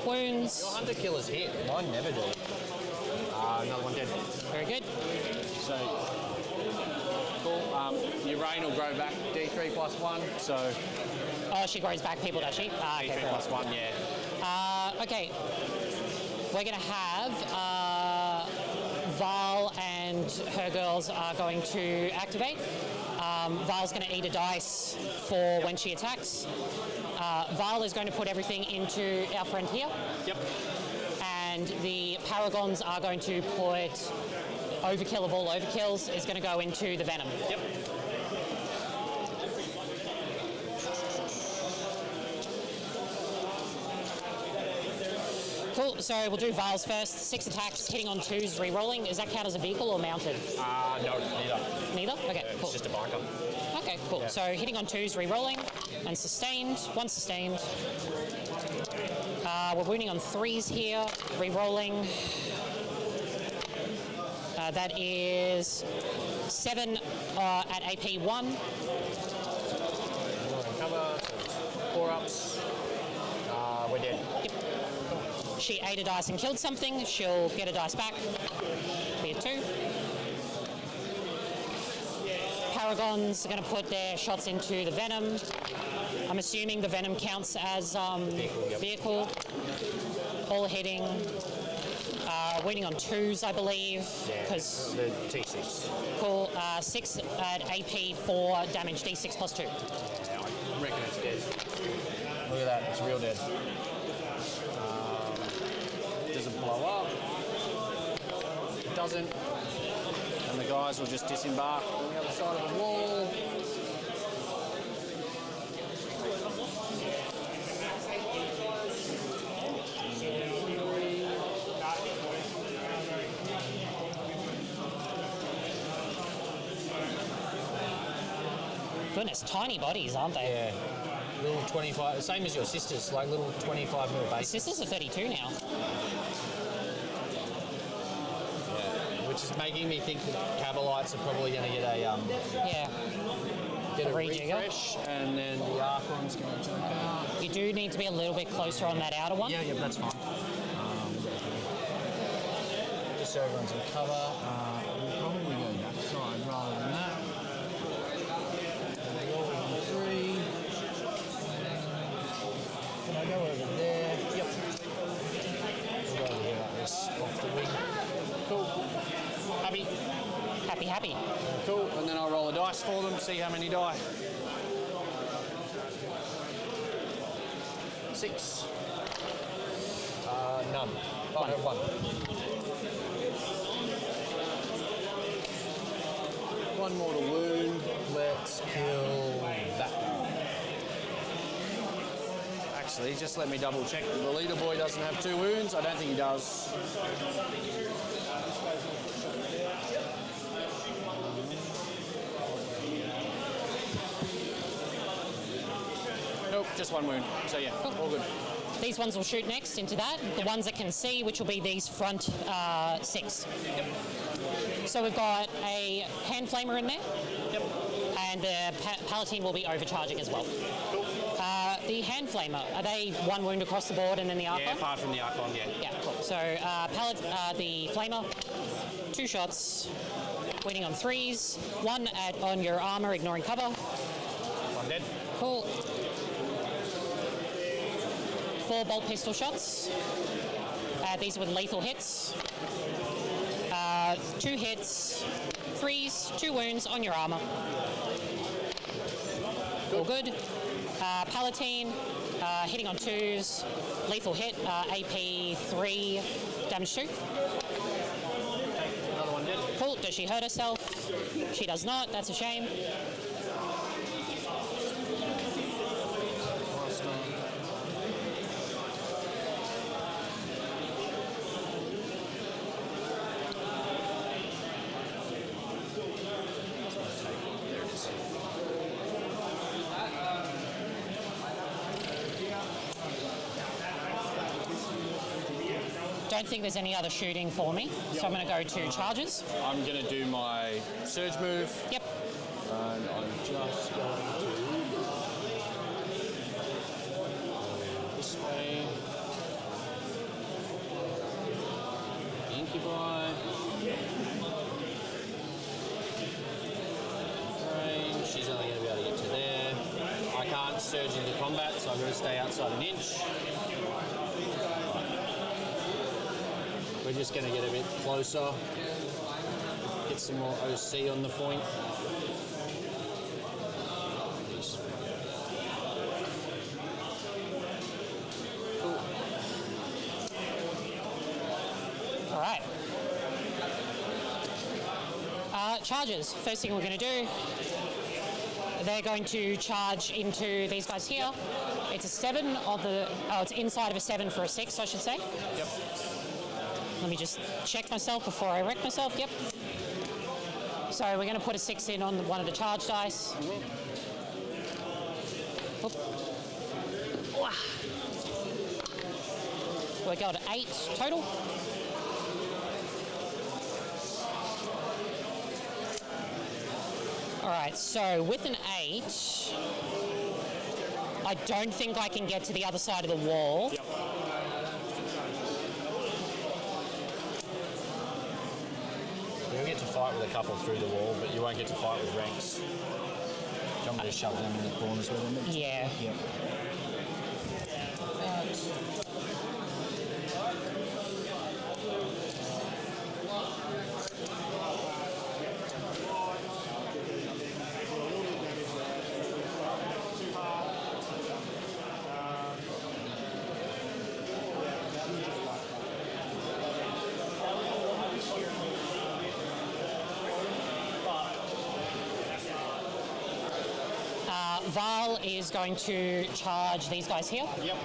Wounds. Your Hunter Killer's hit. Mine never do. Another one dead. Very good. So, cool. Your rain will grow back D3 plus 1. So, Oh, she grows back people, does she? Okay, D3 cool. plus 1, yeah. Okay. We're going to have Val and her girls are going to activate. Val's going to eat a dice for when she attacks. Val is going to put everything into our friend here. Yep. And the Paragons are going to put overkill of all overkills is going to go into the Venom. Yep. Cool, so we'll do Val's first. 6 attacks, hitting on 2s, re-rolling. Does that count as a vehicle or mounted? No, neither. Neither? Okay, cool. It's just a biker. Okay, cool. Yeah. So hitting on 2s, re-rolling, and sustained. 1 sustained. we're wounding on 3s here, re-rolling. That is 7 at AP 1. Cover, 4 ups. We're dead. Yep. She ate a dice and killed something. She'll get a dice back. Be a 2. Paragons are going to put their shots into the venom. I'm assuming the venom counts as vehicle. All hitting. Waiting on 2s, I believe. Because the T6. Cool. 6 at AP 4 damage, D6 plus 2. I reckon it's dead. Look at that, it's real dead. Doesn't blow up. It doesn't. And the guys will just disembark on the other side of the wall. Goodness, tiny bodies, aren't they? Yeah. Little 25, same as your sisters, like little 25 mil base. Sisters are 32 now. Yeah. Which is making me think that Cabalites are probably going to get a get a refresh, and then the Archon's going to jump out. You do need to be a little bit closer on that outer one. Yeah, that's fine. Just so everyone's in cover. We'll probably go that side rather than that. Can I go over there? Yep. We'll go over here like this, off the wing. Cool. Happy? Happy, happy. Cool, and then I'll roll a dice for them, see how many die. 6. None. Oh, no, 1. 1 mortal wound. Let's kill that. Actually, just let me double check that the leader boy doesn't have 2 wounds. I don't think he does. Nope, just 1 wound. So yeah, all good. These ones will shoot next into that. The ones that can see, which will be these front 6. Yep. So we've got a hand flamer in there. Yep. And the palatine will be overcharging as well. Cool. The hand flamer, are they 1 wound across the board and then the Archon? Yeah, apart from the Archon, yeah. Yeah, cool. So the flamer, 2 shots, waiting on 3s, 1 on your armor, ignoring cover. 1 dead. Cool. 4 bolt pistol shots. These are with lethal hits. 2 hits, 3s, 2 wounds on your armor. All good. Palatine, hitting on 2s, lethal hit, AP 3, damage 2. Another 1 dead. Cool. Does she hurt herself? She does not. That's a shame. Don't think there's any other shooting for me, so I'm going to go to charges. I'm going to do my surge move. Yep. And I'm just going to this way. Incubi. Range. She's only going to be able to get to there. I can't surge into combat, so I've got to stay outside an inch. We're just going to get a bit closer, get some more OC on the point. Cool. All right. Charges. First thing we're going to do, they're going to charge into these guys here. It's a 7 of the, it's inside of a 7 for a 6, I should say. Yep. Let me just check myself before I wreck myself. Yep. So we're going to put a 6 in on one of the charge dice. we got 8 total. Alright, so with an 8, I don't think I can get to the other side of the wall. Yep. You'll get to fight with a couple through the wall, but you won't get to fight with ranks. Do you want me to shove them in the corners with them? Yeah. Yep. Val is going to charge these guys here. Yep.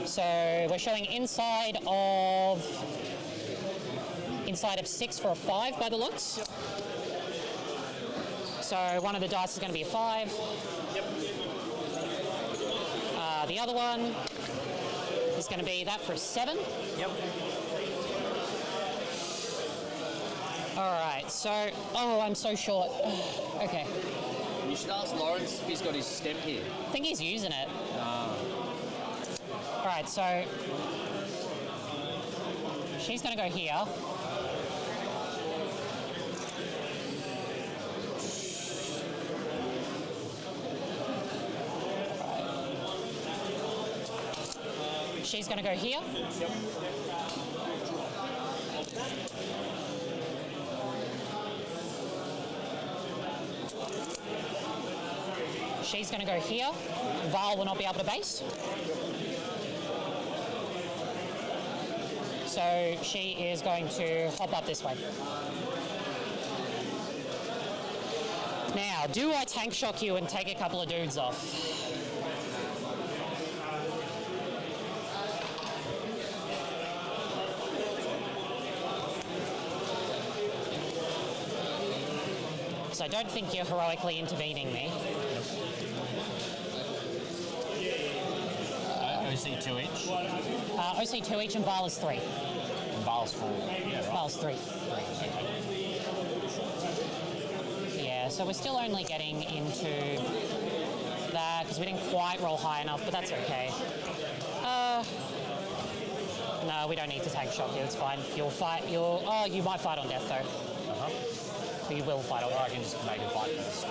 So we're showing inside of 6 for a 5 by the looks. Yep. So one of the dice is going to be a 5. Yep. The other one is going to be that for a 7. Yep. All right, so, I'm so short. Okay. You should ask Lawrence if he's got his stem here. I think he's using it. Ah. All right, so she's going to go here. She's going to go here. Yep. She's going to go here. Val will not be able to base. So she is going to hop up this way. Now, do I tank shock you and take a couple of dudes off? So I don't think you're heroically intervening me. OC 2 each. OC 2 each and Val is 3. And Val's 4. Yeah, right. Val's 3. Yeah, so we're still only getting into that because we didn't quite roll high enough, but that's okay. No, we don't need to tank shock you, it's fine. You'll fight, you might fight on death though. But you will fight on death. I can just make a fight first.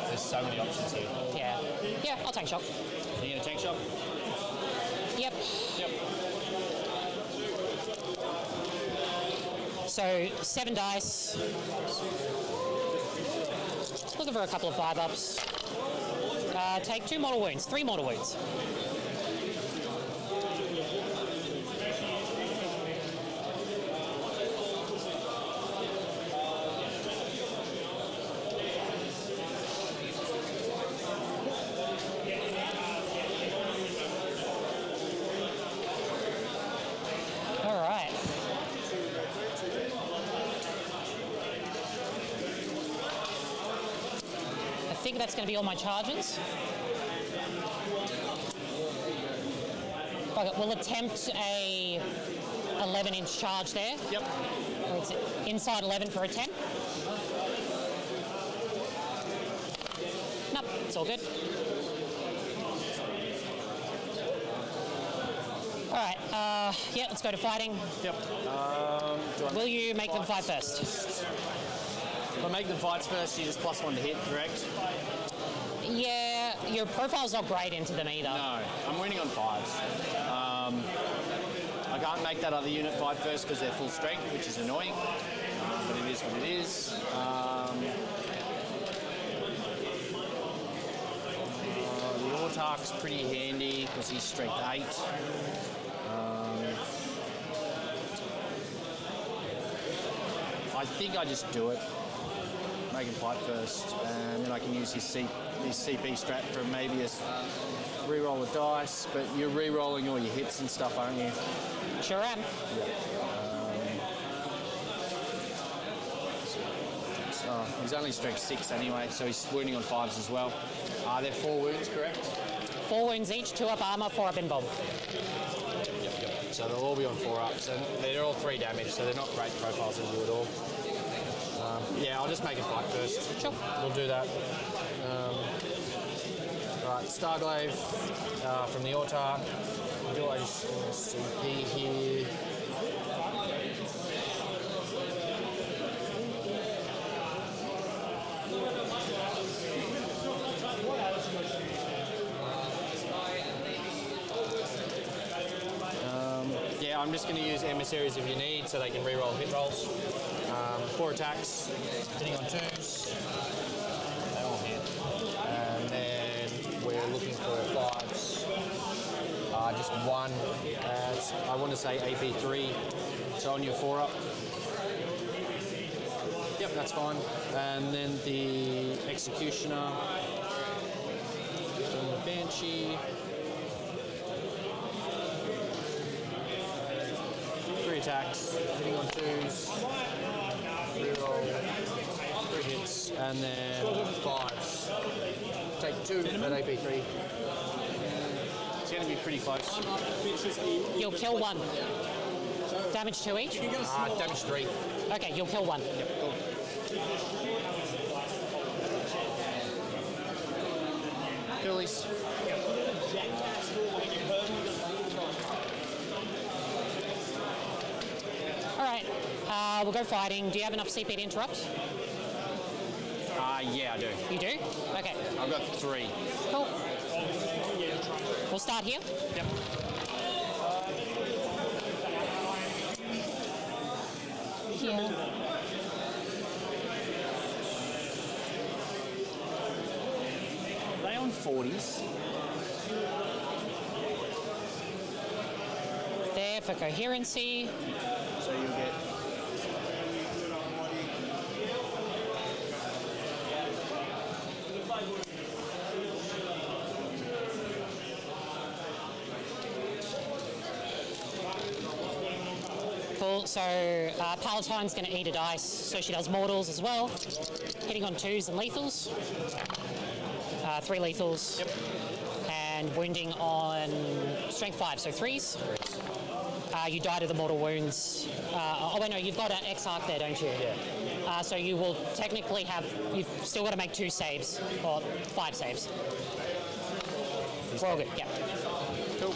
There's so many options here. Yeah. Yeah, I'll tank shock. Are you going to tank shock? Yep. Yep. So 7 dice. Looking for a couple of 5-ups. Take 2 mortal wounds, 3 mortal wounds. I think that's going to be all my charges. Okay, we'll attempt a 11-inch charge there. Yep. Or it's inside 11 for a 10. Nope, it's all good. All right, yeah, let's go to fighting. Yep. Will you make them fight first? If I make them fights first, you just +1 to hit, correct? Yeah, your profile's not great into them either. No, I'm winning on 5s. I can't make that other unit fight first because they're full strength, which is annoying. But it is what it is. The Autark's pretty handy because he's strength 8. I think I just do it. Make him fight first, and then I can use his CP strat for maybe a re-roll of dice, but you're re-rolling all your hits and stuff, aren't you? Sure am. Yeah. He's only strength 6 anyway, so he's wounding on 5s as well. They're 4 wounds, correct? 4 wounds each, 2 up armor, 4 up invuln. So they'll all be on 4 ups, and they're all 3 damage, so they're not great profiles as you at all. Yeah, I'll just make a fight first. Sure. We'll do that. Right, Starglaive from the Autarch. Do I just CP here? Yeah, I'm just going to use emissaries if you need, so they can re-roll hit rolls. 4 attacks, hitting on 2s. They all hit. And then we're looking for 5s. Just 1 at, I want to say AP3. So on your 4 up. Yep, that's fine. And then the Executioner. And the Banshee. 3 attacks, hitting on 2s, reroll, 3 hits, and then 5s. Take 2 at AP3. It's going to be pretty close. You'll kill 1. Damage 2 each? Damage 3. Okay, you'll kill 1. Yep, cool. Killies. Alright, we'll go fighting. Do you have enough CP to interrupt? Yeah, I do. You do? Okay. I've got 3. Cool. We'll start here. Yep. Here. Are they on 40s? There for coherency. So you'll get... Cool, so Palatine's going to eat a dice, so she does mortals as well. Hitting on 2s and lethals. 3 lethals. Yep. And wounding on strength 5, so 3s. You die to the mortal wounds. Oh wait, no, you've got an X-Arc there, don't you? Yeah. So you will technically have, you've still got to make 2 saves, or 5 saves. We're all good, yeah. Cool.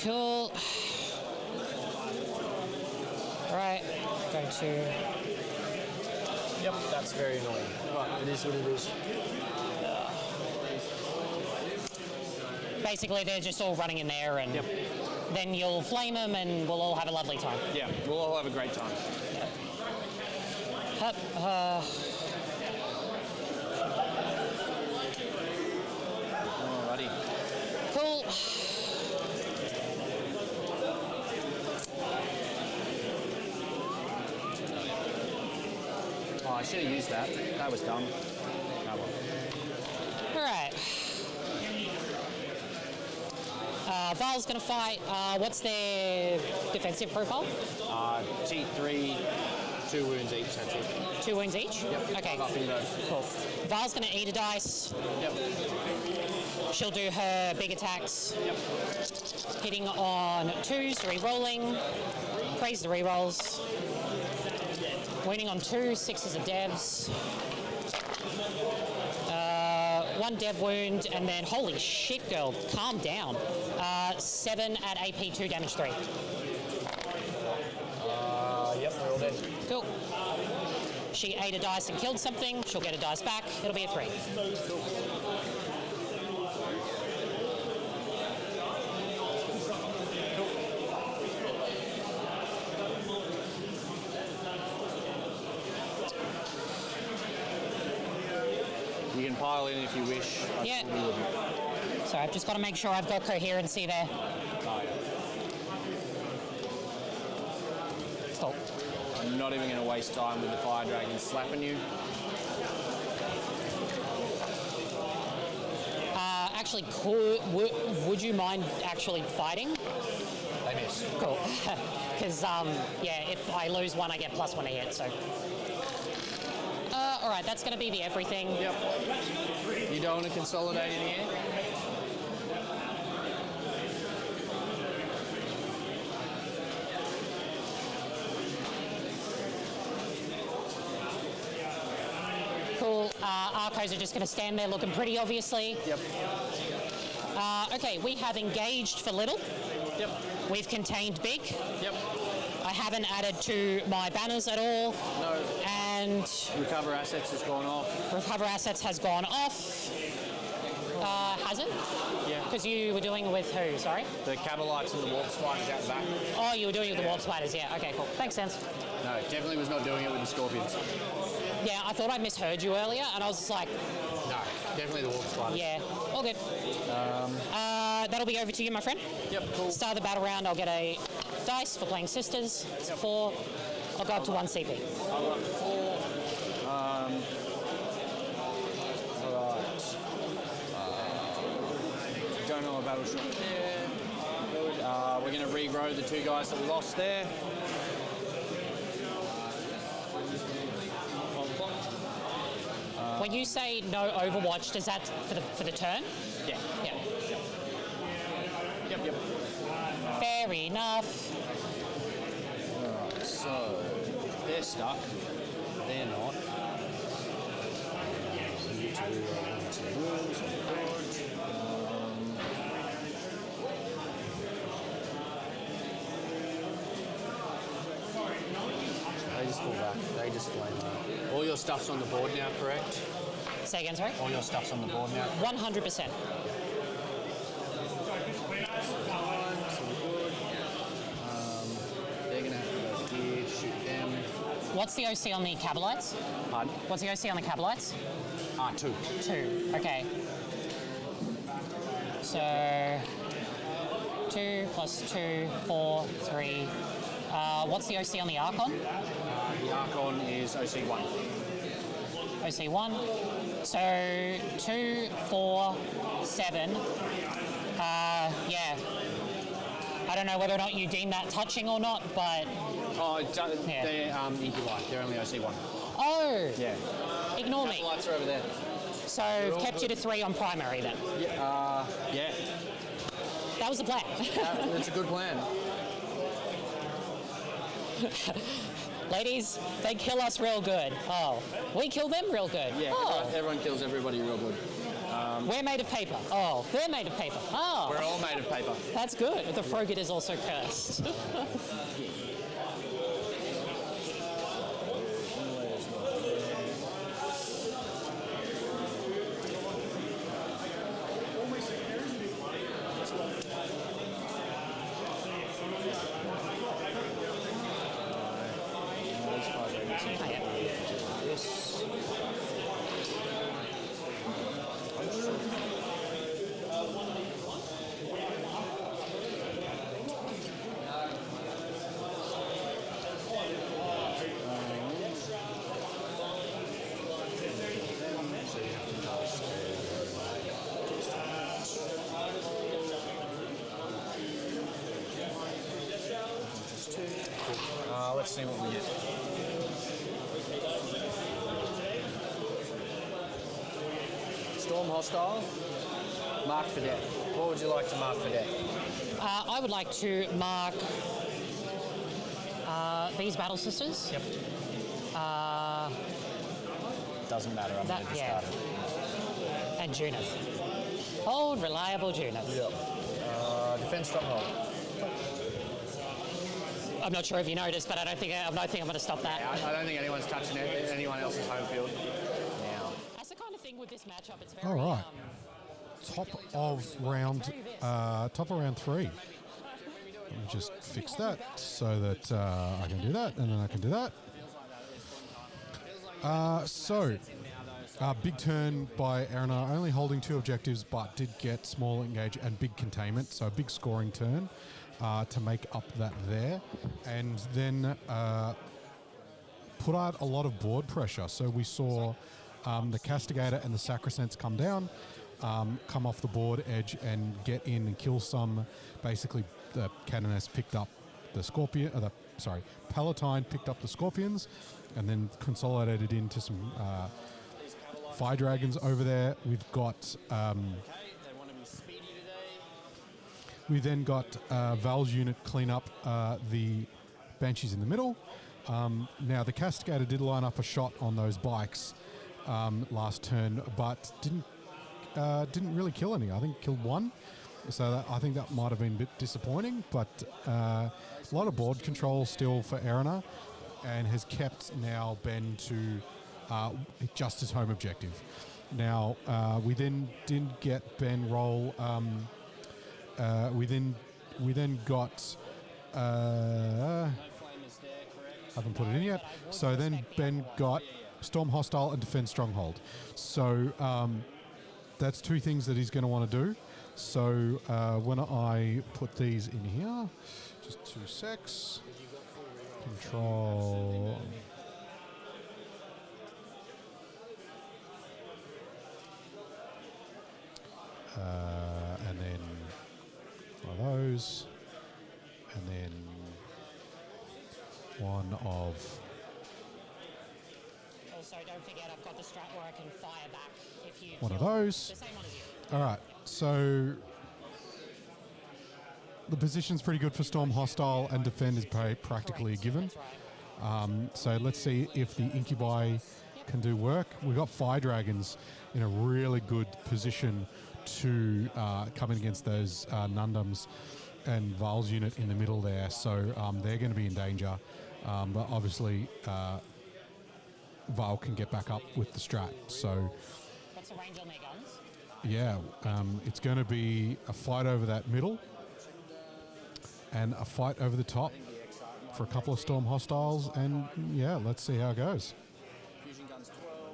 Cool. Right, go to... Yep, that's very annoying. Right, it is what it is. Basically, they're just all running in there, and then you'll flame them, and we'll all have a lovely time. Yeah, we'll all have a great time. Hup, Alrighty. cool. Oh, I should have used that. That was dumb. Oh, well. All right. Val's going to fight. What's their defensive profile? T3, 2 wounds each, that's it. 2 wounds each? Yep. Okay. Up in those. Cool. Val's going to eat a dice. Yep. She'll do her big attacks. Yep. Hitting on 2s, re-rolling. Praise the re-rolls. Winning on 2, 6 are devs. 1 dev wound, and then, holy shit, girl, calm down. 7 at AP, 2 damage 3. Yep, we're all dead. Cool. She ate a dice and killed something. She'll get a dice back. It'll be a 3. Cool. You can pile in if you wish. Yeah. So I've just got to make sure I've got coherency there. Cool. I'm not even going to waste time with the fire dragon slapping you. Actually, would you mind actually fighting? Amen. Yes. Cool. Because, yeah, if I lose one, I get +1 a hit, so. All right, that's going to be the everything. Yep. You don't want to consolidate in here? Cool. Arcos are just going to stand there looking pretty, obviously. Yep. Okay, we have engaged for little. Yep. We've contained big. Yep. I haven't added to my banners at all. No. And Recover assets has gone off. recover assets has gone off. Has it? Yeah. Because you were doing it with who, sorry? The Cabalites and the Warp Spiders out the back. Oh, you were doing it with the Warp Spiders, yeah. Okay, cool. Makes sense. No, definitely was not doing it with the Scorpions. Yeah, I thought I misheard you earlier, and I was just like, No, definitely the Warp Spiders. yeah, all good. That'll be over to you, my friend. Yep, cool. Start the battle round. I'll get a dice for playing Sisters. It's 4. I'll go up to 1 CP. I've got 4. Alright. Don't know a battleship there. Good. We're going to regrow the 2 guys that we lost there. When you say no Overwatch, does that for the turn? Yeah. Yeah. Yep. Fair enough. Alright, so they're stuck. They're not. They just fall back. They just flame out. All your stuff's on the board now, correct? Say again, sorry? All your stuff's on the board now. 100%. They're gonna have to go here, shoot them. What's the OC on the Cabalites? Pardon? What's the OC on the Cabalites? 2. 2. Okay. So 2 plus 2, 4, 3. What's the OC on the Archon? The Archon is OC1. OC1. So 2, 4, 7. Yeah. I don't know whether or not you deem that touching or not, but Oh, Yeah. they're Incubi. They're only OC1. oh, Yeah. ignore me. Lights are over there. So I've kept you to 3 on primary then. Yeah. Yeah. That was the plan. That's a good plan. Ladies, they kill us real good. Oh, we kill them real good. Yeah. Oh, Everyone kills everybody real good. we're made of paper. Oh, they're made of paper. Oh, We're all made of paper. that's good. The Frogate is also cursed. Let's see what we get. Storm hostile. Mark for death. What would you like to mark for death? I would like to mark these Battle Sisters. Yep. Doesn't matter. I'm going to discard it. And Junith. Old, reliable Junith. Yep. Defense stronghold. I'm not sure if you noticed, but I don't think I'm going to stop that. I don't think anyone's touching anyone else's home field now. That's the kind of thing with this matchup. It's very. All right. Top of round 3. Let me just fix that so that I can do that, and then I can do that. Big turn by Arana, only holding 2 objectives, but did get small engage and big containment, so a big scoring turn to make up that there. And then put out a lot of board pressure. So we saw the Castigator and the Sacrosanct come down. come off the board edge and get in and kill some. Basically, the Canoness picked up the Scorpion, Palatine picked up the Scorpions, and then consolidated into some Fire Dragons over there. We've got. We then got Val's unit clean up the Banshees in the middle. Now the Castigator did line up a shot on those bikes last turn, but didn't really kill any. I think killed one. So I think that might have been a bit disappointing, but a lot of board control still for Erina, and has kept now Ben to just his home objective. Now we then didn't get Ben roll. We then got. Haven't put it in yet. So then Ben got Storm Hostile and Defend Stronghold. So that's two things that he's going to want to do. So when I put these in here, just 2 secs. Control. And then one of those, and then one of. Also, don't forget I've got the strat where I can fire back if you. One of those. The same one as you. All right, so the position's pretty good for Storm Hostile, and Defend is practically a given. So let's see if the Incubi can do work. We've got Fire Dragons in a really good position to come in against those Nundums, and Val's unit in the middle there, so they're going to be in danger. But obviously, Val can get back up with the strat. So, what's the range on their guns? Yeah, it's going to be a fight over that middle, and a fight over the top for a couple of Storm Hostiles, and yeah, let's see how it goes. Fusion guns 12.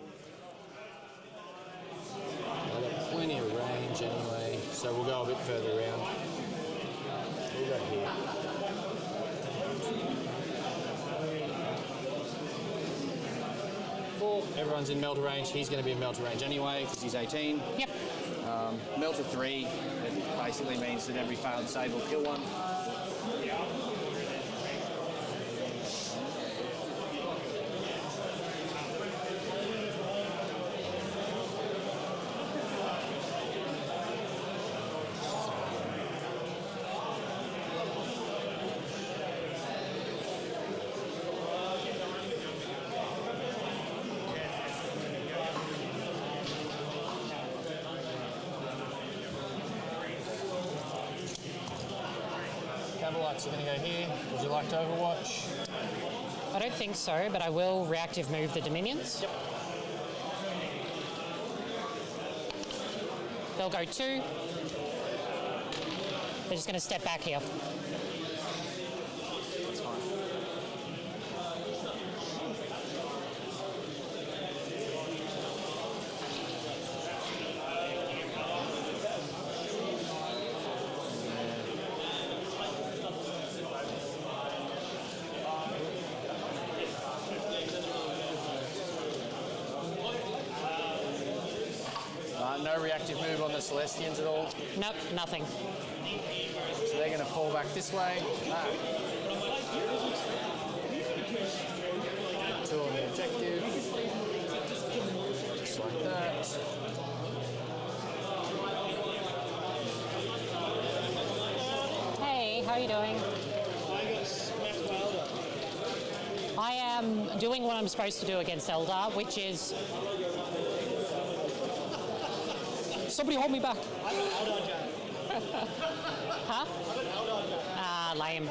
I've got plenty of range anyway, so we'll go a bit further around. We'll go here. Everyone's in melter range. He's going to be in melter range anyway because he's 18. Yep. Melter 3, it basically means that every failed save will kill one. Lights are going to go here. Would you like to overwatch? I don't think so, but I will reactive move the Dominions. Yep. They'll go 2. They're just going to step back here. That's fine. No reactive move on the Celestians at all? Nope, nothing. So they're going to fall back this way. Two on the objective. Just like that. Hey, how are you doing? I am doing what I'm supposed to do against Eldar, which is... Somebody hold me back. Huh? Ah, lame.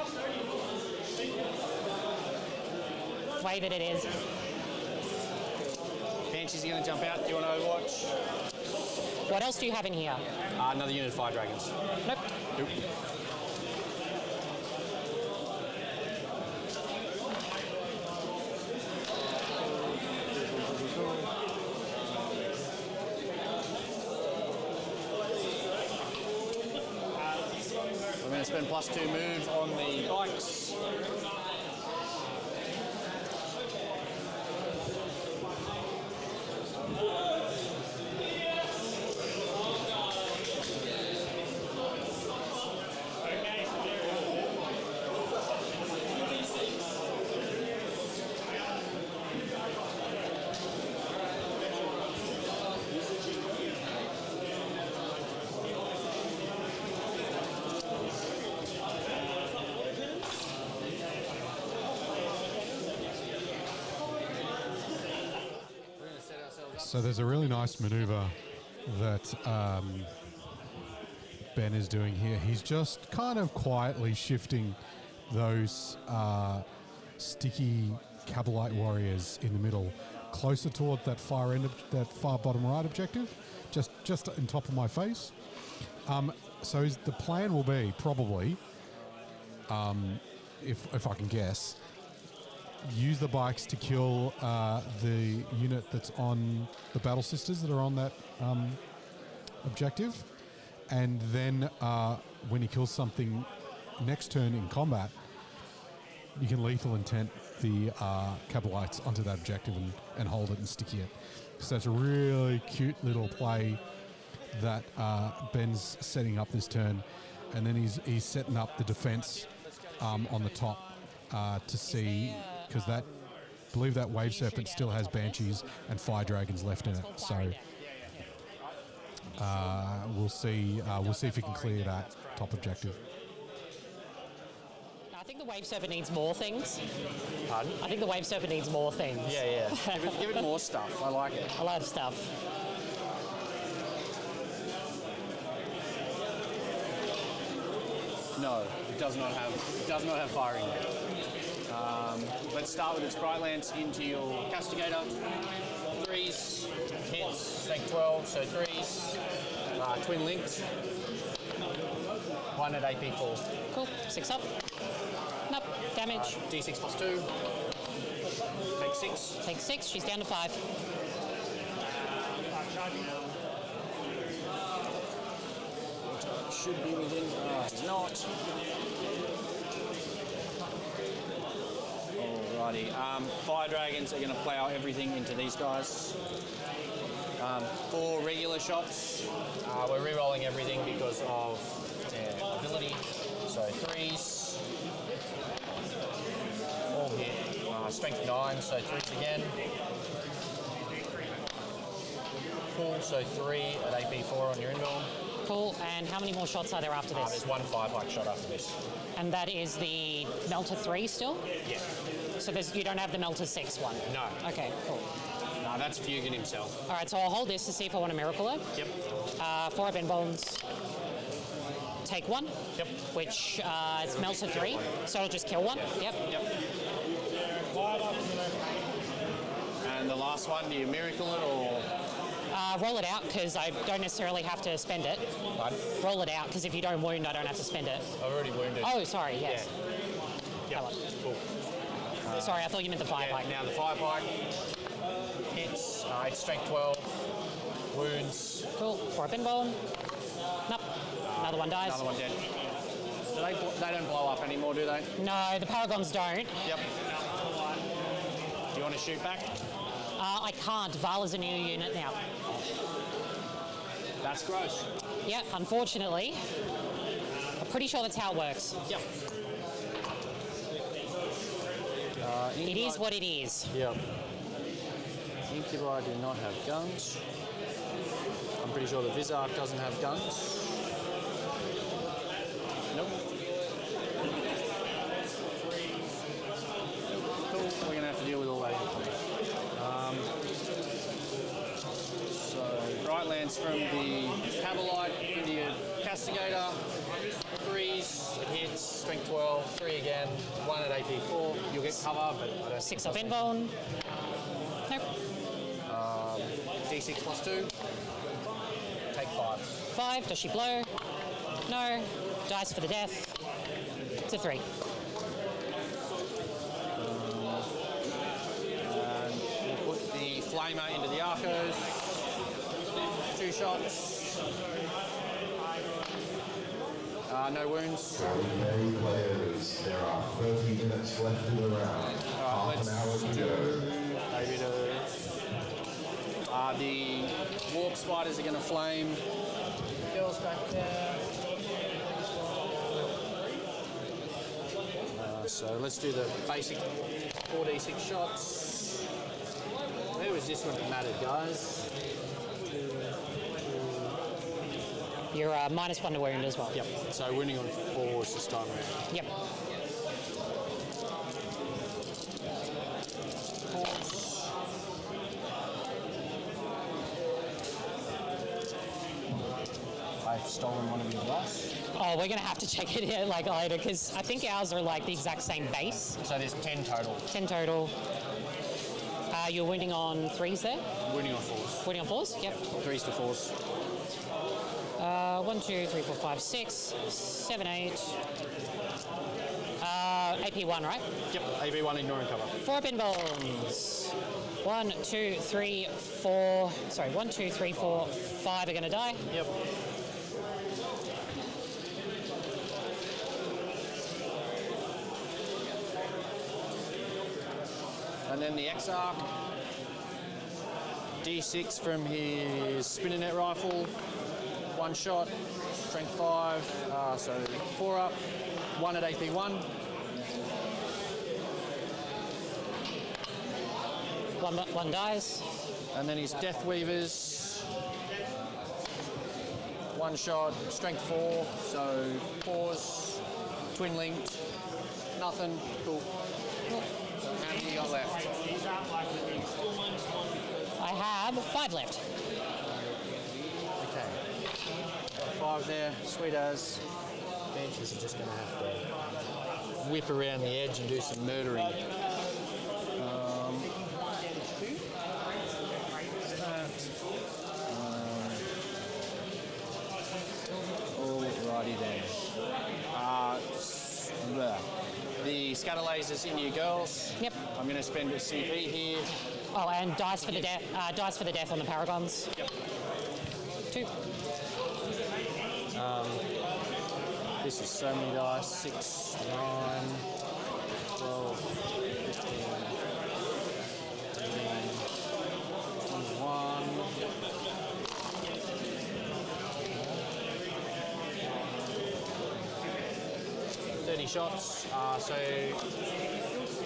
Way that it is. Banshee's going to jump out. Do you want to overwatch? What else do you have in here? Another unit of Fire Dragons. Nope. Nope. Spend +2 move on the bikes. So there's a really nice maneuver that Ben is doing here. He's just kind of quietly shifting those sticky Cabalite warriors in the middle closer toward that far end, that far bottom right objective, just on top of my face. So the plan will be probably, if I can guess, use the bikes to kill the unit that's on the Battle Sisters that are on that objective, and then when he kills something next turn in combat, you can lethal intent the Cabalites onto that objective and hold it and sticky it. So that's a really cute little play that Ben's setting up this turn, and then he's setting up the defense on the top to see, because I believe that Wave Serpent still has Banshees and Fire Dragons left in it. So we'll see if he can clear that top objective. I think the Wave Serpent needs more things. Pardon? I think the Wave Serpent needs more things. Yeah. give it more stuff. I like it. A lot of stuff. No, it does not have firing. Let's start with its Bright Lance into your Castigator. 3s, hits, strength 12, so 3s, twin linked. 1 at AP 4. Cool. 6 up. Nope. Damage. D6 plus 2. Take 6. Take 6. She's down to 5. Should be within. He's not. Alrighty. Fire Dragons are going to plow everything into these guys. 4 regular shots. We're re-rolling everything because of their ability. So 3s. All hit. Strength 9, so 3s again. Cool, so 3 at AP 4 on your invuln. Cool. And how many more shots are there after this? There's 1 5-pike shot after this. And that is the Melter 3 still? Yeah. So you don't have the Melter 6 one? No. Okay, cool. No, that's Fugan himself. All right, so I'll hold this to see if I want to Miracle her. Yep. 4 up invulns. Take 1. Yep. Which is Melter 3, so it'll just kill 1. Yep. And the last one, do you miracle it or? Roll it out, because I don't necessarily have to spend it. Pardon? Roll it out, because if you don't wound, I don't have to spend it. I've already wounded. Oh, sorry, yes. Yeah. Hello. Cool. Sorry, I thought you meant the 5-pike. Now the 5-pike hits. It's strength 12. Wounds. Cool. 4 up invuln. Nope. Another one dies. Another one dead. They don't blow up anymore, do they? No, the Paragons don't. Yep. Do you want to shoot back? I can't. Vala's a new unit now. That's gross. Yeah, unfortunately. I'm pretty sure that's how it works. Yep. It is what it is. Yep. Incubi do not have guns. I'm pretty sure the Vizark doesn't have guns. Nope. Cool. We're going to have to deal with all that. So, Bright Lance from the Cabalite into your Castigator. 3s, it hits, strength 12, 3 again, 1 at AP 4. You'll get cover, but I don't 6 up invuln. Nope. D6 plus 2. Take 5. 5. Does she blow? No. Dice for the death. It's a 3. And we'll put the Flamer into the Arcos. 2 shots. No wounds. Many players. There are 30 minutes left in the round. Half an hour to go. The Warp Spiders are going to flame. Girls back there. So let's do the basic 4d6 shots. Where was this one mattered, guys? You're -1 to wound as well. Yep. So wounding on 4s this time around. Yep. stolen one of your dice. Oh, we're going to have to check it out like later because I think ours are like the exact same base. So there's 10 total. 10 total. You're winning on 3s there? Winning on 4s. Winning on 4s? Yep. 3s to 4s. 1, 2, 3, 4, 5, 6, 7, 8. AP1, right? Yep, AP1 ignoring cover. 4 pinballs. 1, 2, 3, 4. Sorry, 1, 2, 3, 4, 5 are going to die. Yep. And then the Exarch. D6 from his spinning net rifle. 1 shot, strength 5, so 4 up. 1 at AP1. One dies. And then his Death Weavers. 1 shot, strength 4, so 4s, twin linked, nothing, cool. How many you got left? I have 5 left. Okay. Got 5 there, sweet as. Benches are just going to have to whip around the edge and do some murdering. Alrighty then. The scatter lasers in your girls. Yep. I'm going to spend a CP here. Oh, and dice for the death. Dice for the death on the paragons. Yep. 2. This is so many dice. 6, 9, 12, 15, 21. 30 shots. So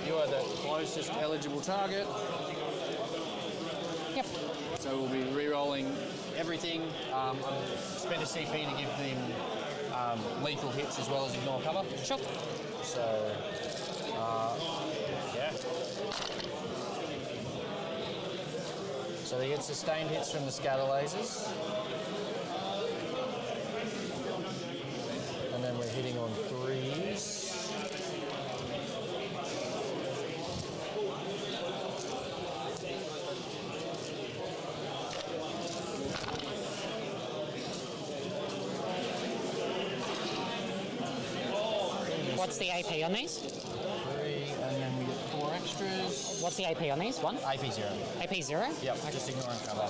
you are the closest eligible target. Yep. So we'll be re-rolling everything. Spend a CP to give them lethal hits as well as ignore cover. Sure. So, yeah. So they get sustained hits from the scatter lasers. And then we're hitting on 3s. What's the AP on these? 3, and then we get 4 extras. What's the AP on these? 1? AP 0. AP 0? Yep, just ignoring cover.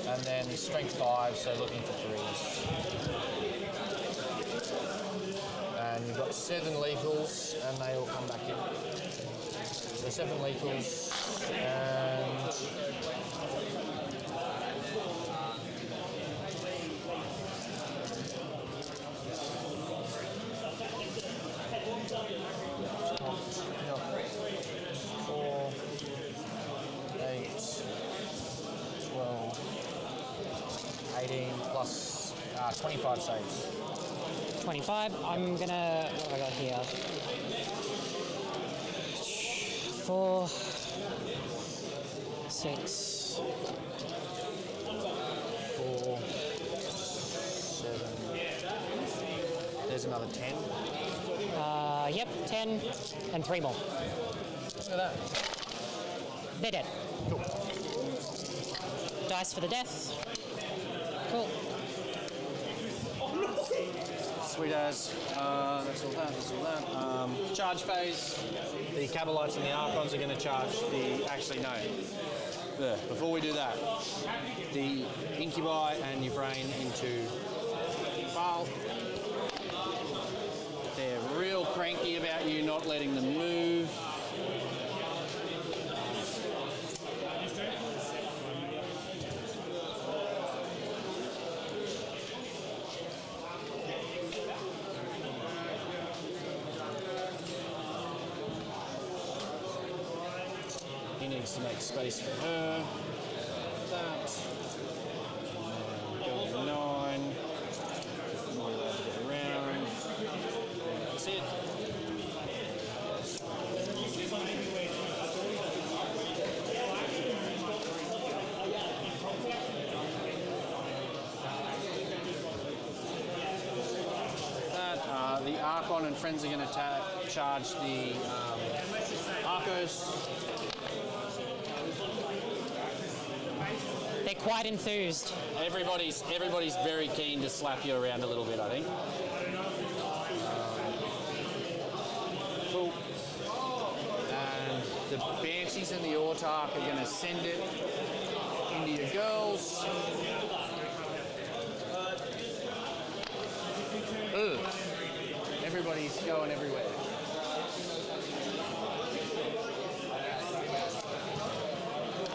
And then strength 5, so looking for 3s. And you've got 7 lethals, and they all come back in. So 7 lethals, and... Four, 8, 12, 18 plus 25 saves. 25. I'm gonna. What have I got here? 4, 6, 4, 7. There's another 10. Yep, 10, and 3 more. Look at that. They're dead. Cool. Dice for the death. Cool. Sweet as. That's all that. Charge phase. The Cabalites and the Archons are going to charge the... Actually, no. Before we do that, the Incubi and your brain into Baal. They're real cranky about you not letting them move. He needs to make space for her. That. Go to 9. More allowed to get around. That's it. Archon and friends are going to charge the Arcos. They're quite enthused. Everybody's very keen to slap you around a little bit, I think. Cool. And the Banshees and the Autark are going to send it into your girls. Ugh. Everybody's going everywhere.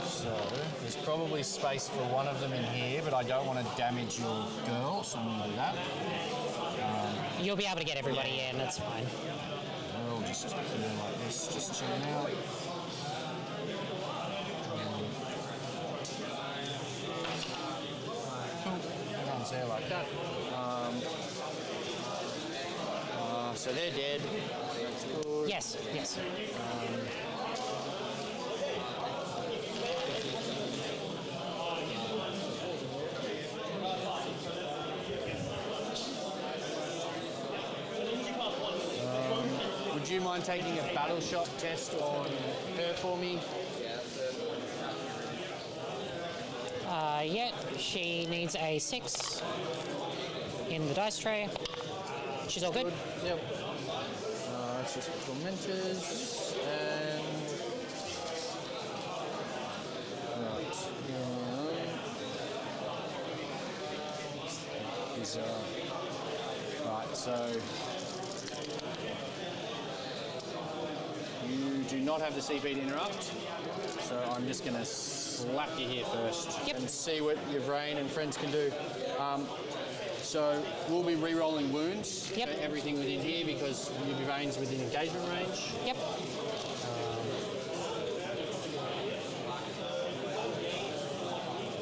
So, there's probably space for one of them in here, but I don't want to damage your girl, so I'm going to do that. You'll be able to get everybody in, that's fine. We'll just do like this, just chilling out. Cool. Everyone's there like that. So they're dead. That's good. Yes, yes. Would you mind taking a battle shot test on her for me? Yeah, she needs a 6 in the dice tray. She's all good. Yep. That's just tormentors and right. So you do not have the CP to interrupt. So I'm just going to slap you here first and see what your brain and friends can do. So we'll be re-rolling wounds for everything within here because your brain's within engagement range. Yep.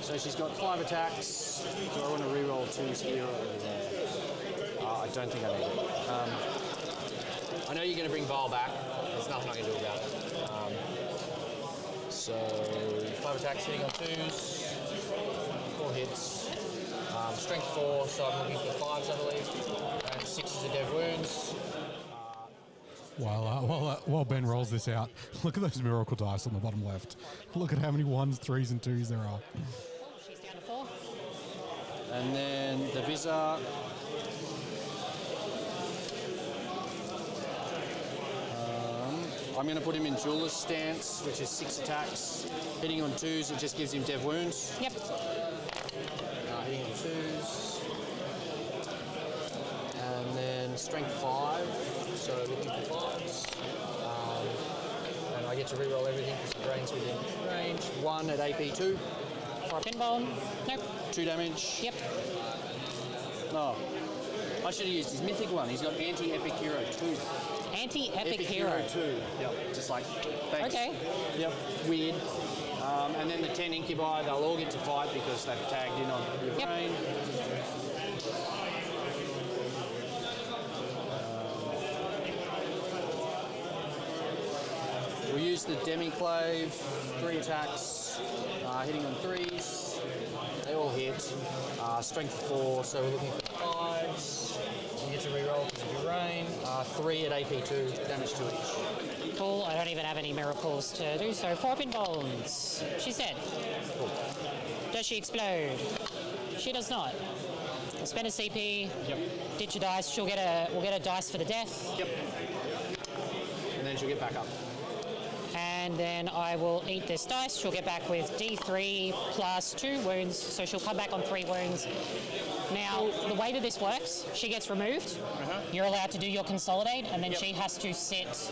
So she's got 5 attacks. Do I want to re-roll 2s here or over there? I don't think I need it. I know you're going to bring Val back. There's nothing I can do about it. So 5 attacks hitting on 2s, 4 hits. Strength 4, so I'm looking for 5s, I believe. And 6 are dev wounds. While Ben rolls this out, look at those miracle dice on the bottom left. Look at how many 1s, 3s, and 2s there are. She's down to 4. And then the Vizar. I'm going to put him in Jeweler's stance, which is 6 attacks. Hitting on 2s, it just gives him dev wounds. Yep. Hitting on 2s. And then strength 5, so looking for 5s. And I get to re-roll everything because the brain's within range. 1 at AP 2. For a pinball. Nope. 2 damage. Yep. No. I should have used his mythic one. He's got anti-epic hero 2. Anti-epic hero 2. Yep. Just like, thanks. Okay. Yep. Weird. And then the 10 incubi, they'll all get to fight because they've tagged in on your brain. We'll use the Demiclave, 3 attacks, hitting on 3s. They all hit. Strength 4, so we're looking for 5s. You get to re-roll because of your rain. 3 at AP 2, damage to each. Cool, I don't even have any miracles to do so. 4 pinballs. She's dead. Cool. Does she explode? She does not. Spend a CP. Yep. Ditch a dice. We'll get a dice for the death. Yep. And then she'll get back up. And then I will eat this dice. She'll get back with D3 plus 2 wounds, so she'll come back on 3 wounds. Now, the way that this works, she gets removed. You're allowed to do your consolidate, and then she has to sit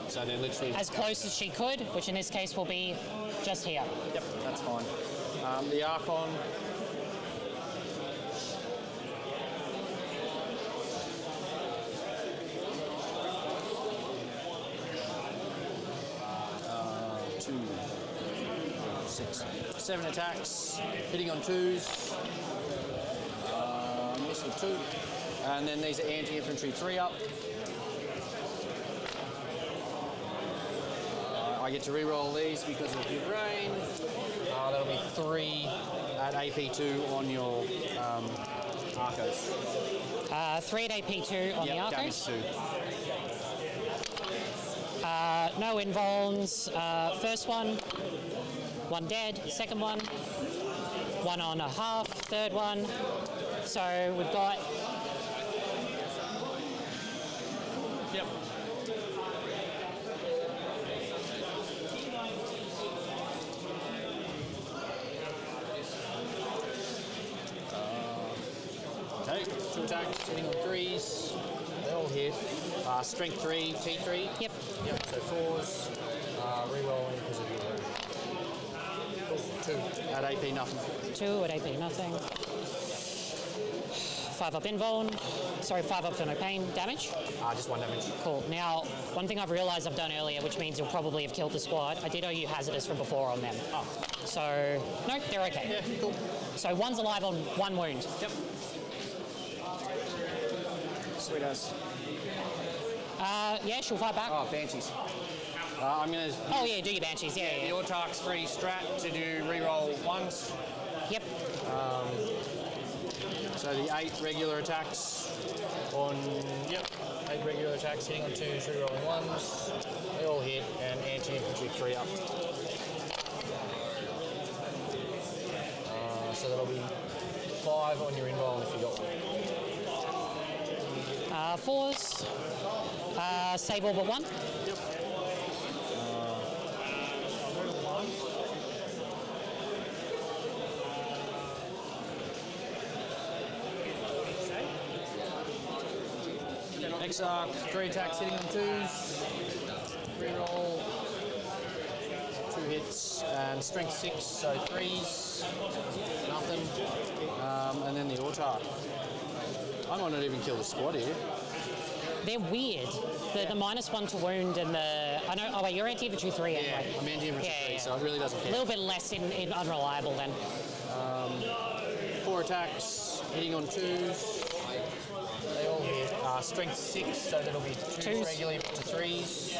so they're literally as close as she could, which in this case will be just here. Yep, that's fine. The Archon. Two, 6, 7 attacks, hitting on 2s. Miss with 2. And then these are anti-infantry 3 up. I get to re-roll these because of your brain. That'll be 3 at AP2 on your Arcos. 3 at AP2 on the Arco. Damage 2. No invulns. First one, 1 dead. Second one, 1 on a half. Third one. So we've got. Yep. Okay, 2 attacks, hitting on 3s. They all hit. Strength 3, T3. Yep. Yep, so 4s. Rerolling because of your. Cool. 2 at AP, nothing. 2 at AP, nothing. 5 up invuln. Sorry, 5 up for no pain. Damage? Just 1 damage. Cool. Now, one thing I've realised I've done earlier, which means you'll probably have killed the squad, I did owe you hazardous from before on them. Oh. So, no, they're okay. Yeah, cool. So 1's alive on 1 wound. Yep. Sweet as. Yeah, she'll fight back. Oh, Banshees. I'm going to... Oh, yeah, do your Banshees, yeah. The Autarch's free strat to do reroll 1s. Yep. So the 8 regular attacks on... Yep. 8 regular attacks hitting on 2s, rerolling 1s. They all hit, and anti-infantry 3 up. So that'll be 5 on your invuln if you got one. 4s. Save all but 1. Yep. Exarch, 3 attacks hitting on 2s. Reroll. 2 hits and strength 6, so 3s. Nothing. And then the Autarch. I might not even kill the squad here. They're weird. The -1 to wound and the... I know... Oh, wait, you're anti-infantry 3 anyway. Yeah, I'm anti-infantry 3, so it really doesn't A care. little bit less in unreliable then. 4 attacks, hitting on 2s. They all hit. Strength 6, so that'll be 2s regularly to 3s.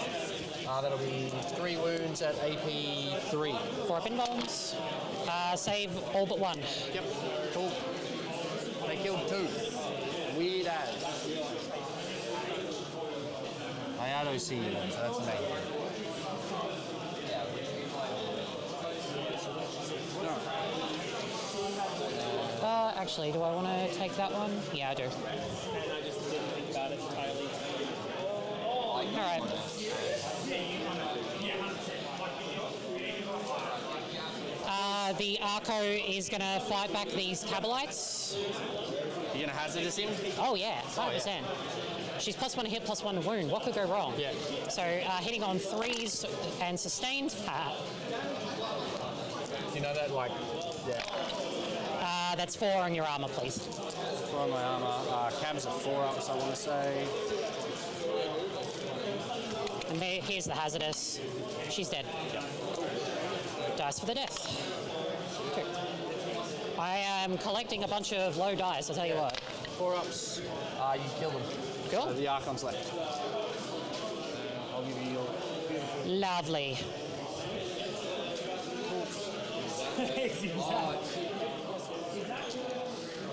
That'll be 3 wounds at AP 3. 4 up invulns. Save all but 1. Yep, cool. They killed 2. Weird as. I auto-see you, so that's amazing. Actually, do I want to take that one? Yeah, I do. All right. The Arco is going to fight back these Cabalites. You gonna hazardous him? Oh yeah, 100%. She's +1 to hit, +1 to wound. What could go wrong? Yeah. So hitting on 3s and sustained. You know that, like, yeah. That's 4 on your armor, please. 4 on my armor. Cabs are 4 up, so I want to say. And here's the hazardous. She's dead. Dice for the death. Okay. I am collecting a bunch of low dice, I'll tell you what. 4 ups. You kill them. Cool. So the Archon's left. I'll give you your beautiful. Lovely.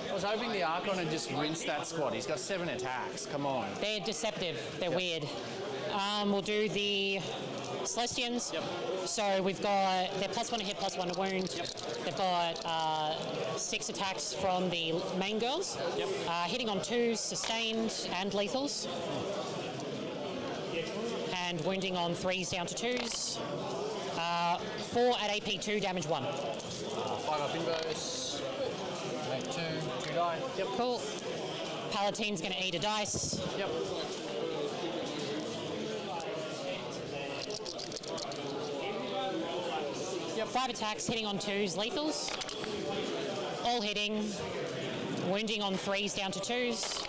I was hoping the Archon had just rinsed that squad. He's got 7 attacks. Come on. They're deceptive. They're weird. We'll do the Celestians. Yep. So we've got their +1 to hit, +1 to wound. Yep. They've got 6 attacks from the main girls. Yep. Hitting on 2s, sustained and lethals. And wounding on 3s down to 2s. 4 at AP2, damage 1. 5 up inverse. Make 2 die. Yep. Cool. Palatine's going to eat a dice. Yep. Yep. 5 attacks, hitting on 2s, lethals. All hitting. Wounding on 3s down to 2s.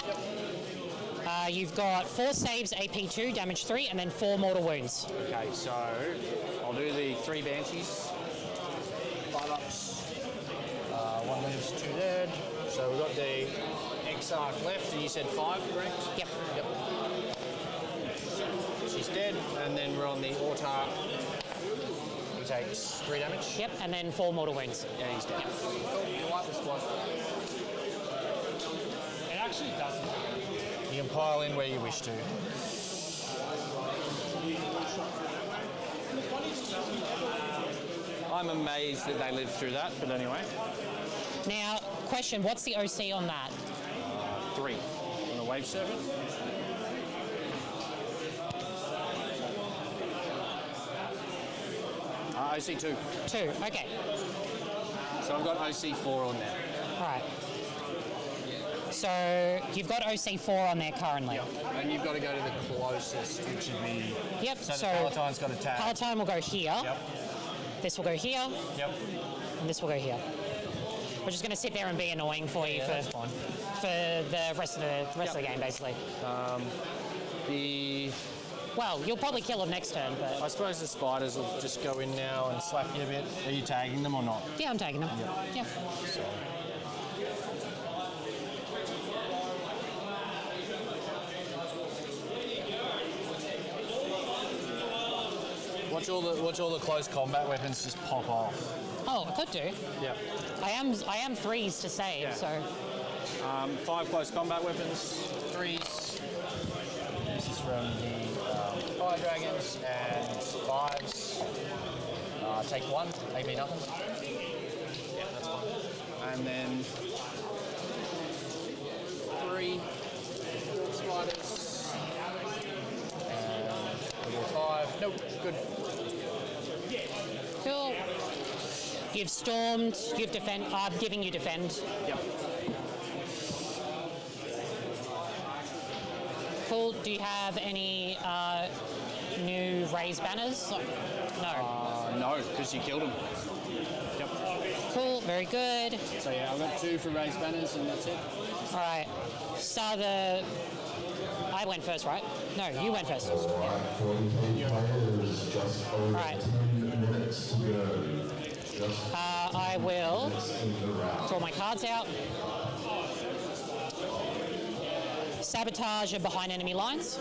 You've got 4 saves, AP2, damage 3, and then 4 mortal wounds. Okay, so I'll do the 3 Banshees. 5 ups. 1 lives, 2 dead. So we've got the Exarch left, and you said 5, correct? Yep. Yep. She's dead, and then we're on the Autarch. He takes 3 damage. Yep, and then 4 mortal wounds. Yeah, he's dead. Cool, you wipe the squad. Actually, it doesn't. You can pile in where you wish to. I'm amazed that they lived through that, but anyway. Now, question, what's the OC on that? 3 on a wave servant. OC 2. 2, okay. So I've got OC 4 on there. All right. So you've got OC4 on there currently. Yep. And you've got to go to the closest, which would be... Yep, So, so the Palatine's got a tag. Palatine will go here. Yep. This will go here. Yep. And this will go here. We're just going to sit there and be annoying for you that's fine. for the rest of the game, basically. Well, you'll probably kill them next turn, but I suppose the spiders will just go in now and slap you a bit. Are you tagging them or not? yeah, I'm taking them. Yeah. So, watch all the close combat weapons just pop off. Oh, I could do. Yeah. I am 3s to save, Yeah. so 5 close combat weapons, 3s. This is from the Fire Dragons, and 5s. Take 1, AP nothing. Yeah, that's fine. And then 3 spiders. And we'll do 5. Nope, good. cool. You've stormed. You've defend. I'm giving you defend. Yep. Cool. Do you have any new raised banners? No. No, because you killed him. Yep. Cool. Very good. So yeah, I've got 2 for raised banners, and that's it. All right. Start the. I went first, right? No, you went first. All right, 48 players, just over Right. 10 minutes to go. Just I will in the round. draw my cards out. Sabotage behind enemy lines.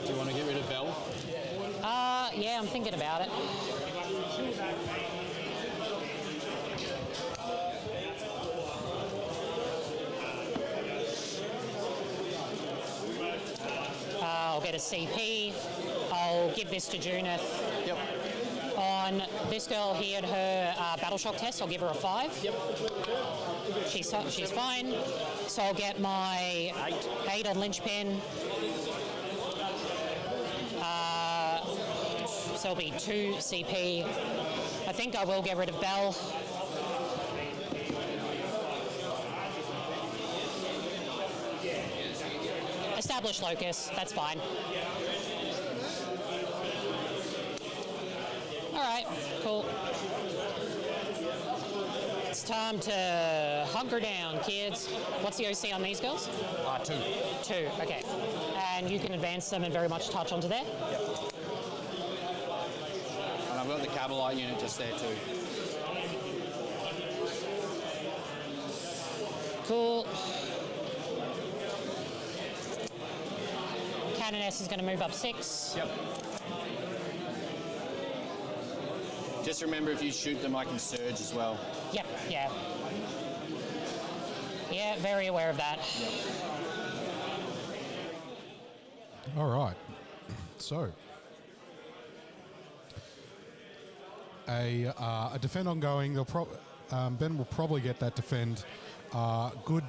Do you want to get rid of Bell? Yeah, I'm thinking about it. I'll get a CP. I'll give this to Junith. Yep. On this girl here, her battle shock test, I'll give her a 5. Yep. She's fine. So I'll get my 8 on linchpin. So it'll be 2 CP. I think I will get rid of Bell. Establish Locus, that's fine. Alright, cool. It's time to hunker down, kids. What's the OC on these girls? 2. 2, okay. And you can advance them and very much touch onto there? Yep. And I've got the Cabalite unit just there too. Cool. Canoness is going to move up 6. Yep. Just remember, if you shoot them, I can surge as well. Yep, yeah. Yeah, very aware of that. Yep. All right. So, a defend ongoing. Ben will probably get that defend. Good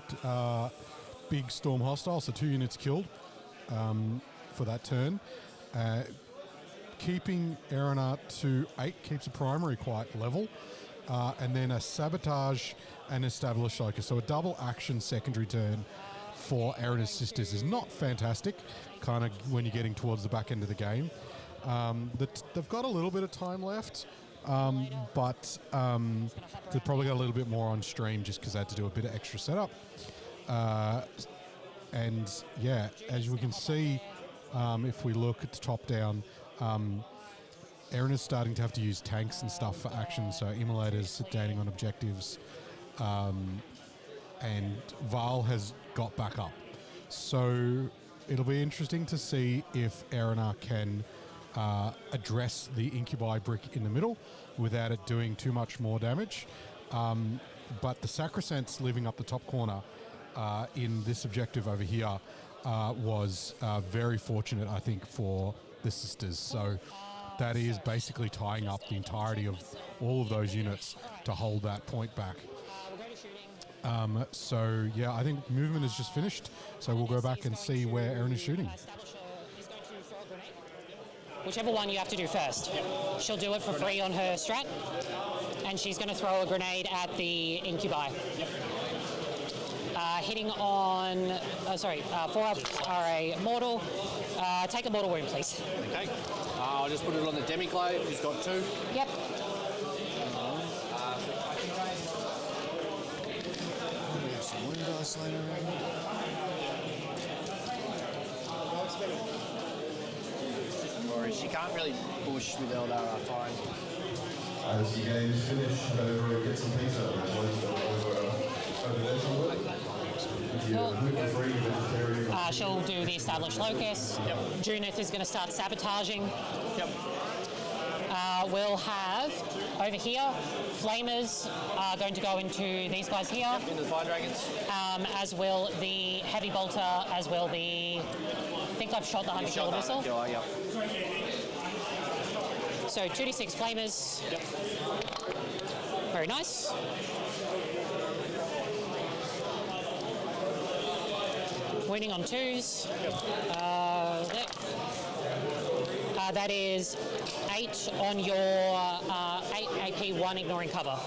big storm hostile, so 2 units killed for that turn. Keeping Erina to 8 keeps a primary quite level. And then a sabotage and establish locus. So a double action secondary turn for Erina's sisters is not fantastic, kind of when you're getting towards the back end of the game. They've got a little bit of time left, but they've probably got a little bit more on stream just because they had to do a bit of extra setup. And yeah, as we can see, if we look at the top down, Erina's starting to have to use tanks and stuff for action, so immolators gaining on objectives, and Val has got back up. So it'll be interesting to see if Erina can address the incubi brick in the middle without it doing too much more damage. But the Sacrosankt's living up the top corner in this objective over here was very fortunate, I think, for the sisters. So that is basically tying up the entirety of all of those units to hold that point back. So yeah, I think movement is just finished. So we'll go back and see where Erin is shooting. Whichever one you have to do first. She'll do it for free on her strat, and she's going to throw a grenade at the incubi. Hitting on, 4-ups are a mortal. Take a mortal wound, please. Okay. I'll just put it on the demiclave, who's got 2. Yep. Some wound dice later. She can't really push with Eldari, I find. As the game is finished, over get some pizza. She'll do the established locus. Yep. Junith is going to start sabotaging. Yep. We'll have over here, flamers are going to go into these guys here. Yep, into the fire dragons. As will the heavy bolter, as will the. I think I've shot the 100 kilo missile. Yep. So 2d6 flamers. Yep. Very nice. Winning on 2s. That is 8 on your 8 AP1 ignoring cover.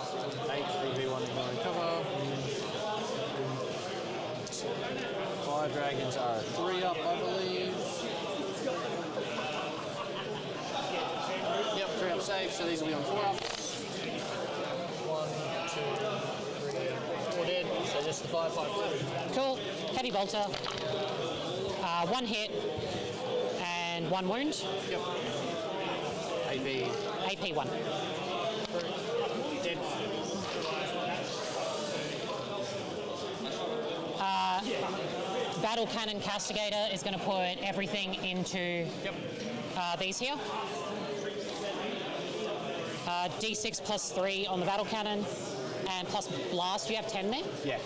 8 AP1 ignoring cover. Fire dragons are 3 up, I believe. Yep, 3 up save, so these will be on 4 ups. 1, 2, 3, 4 dead, so just the 5. Cool. Heavy bolter. 1 hit and 1 wound. Yep. AP1. Dead. Battle Cannon Castigator is going to put everything into these here. D6 plus 3 on the Battle Cannon and plus blast. You have 10 there? Yeah.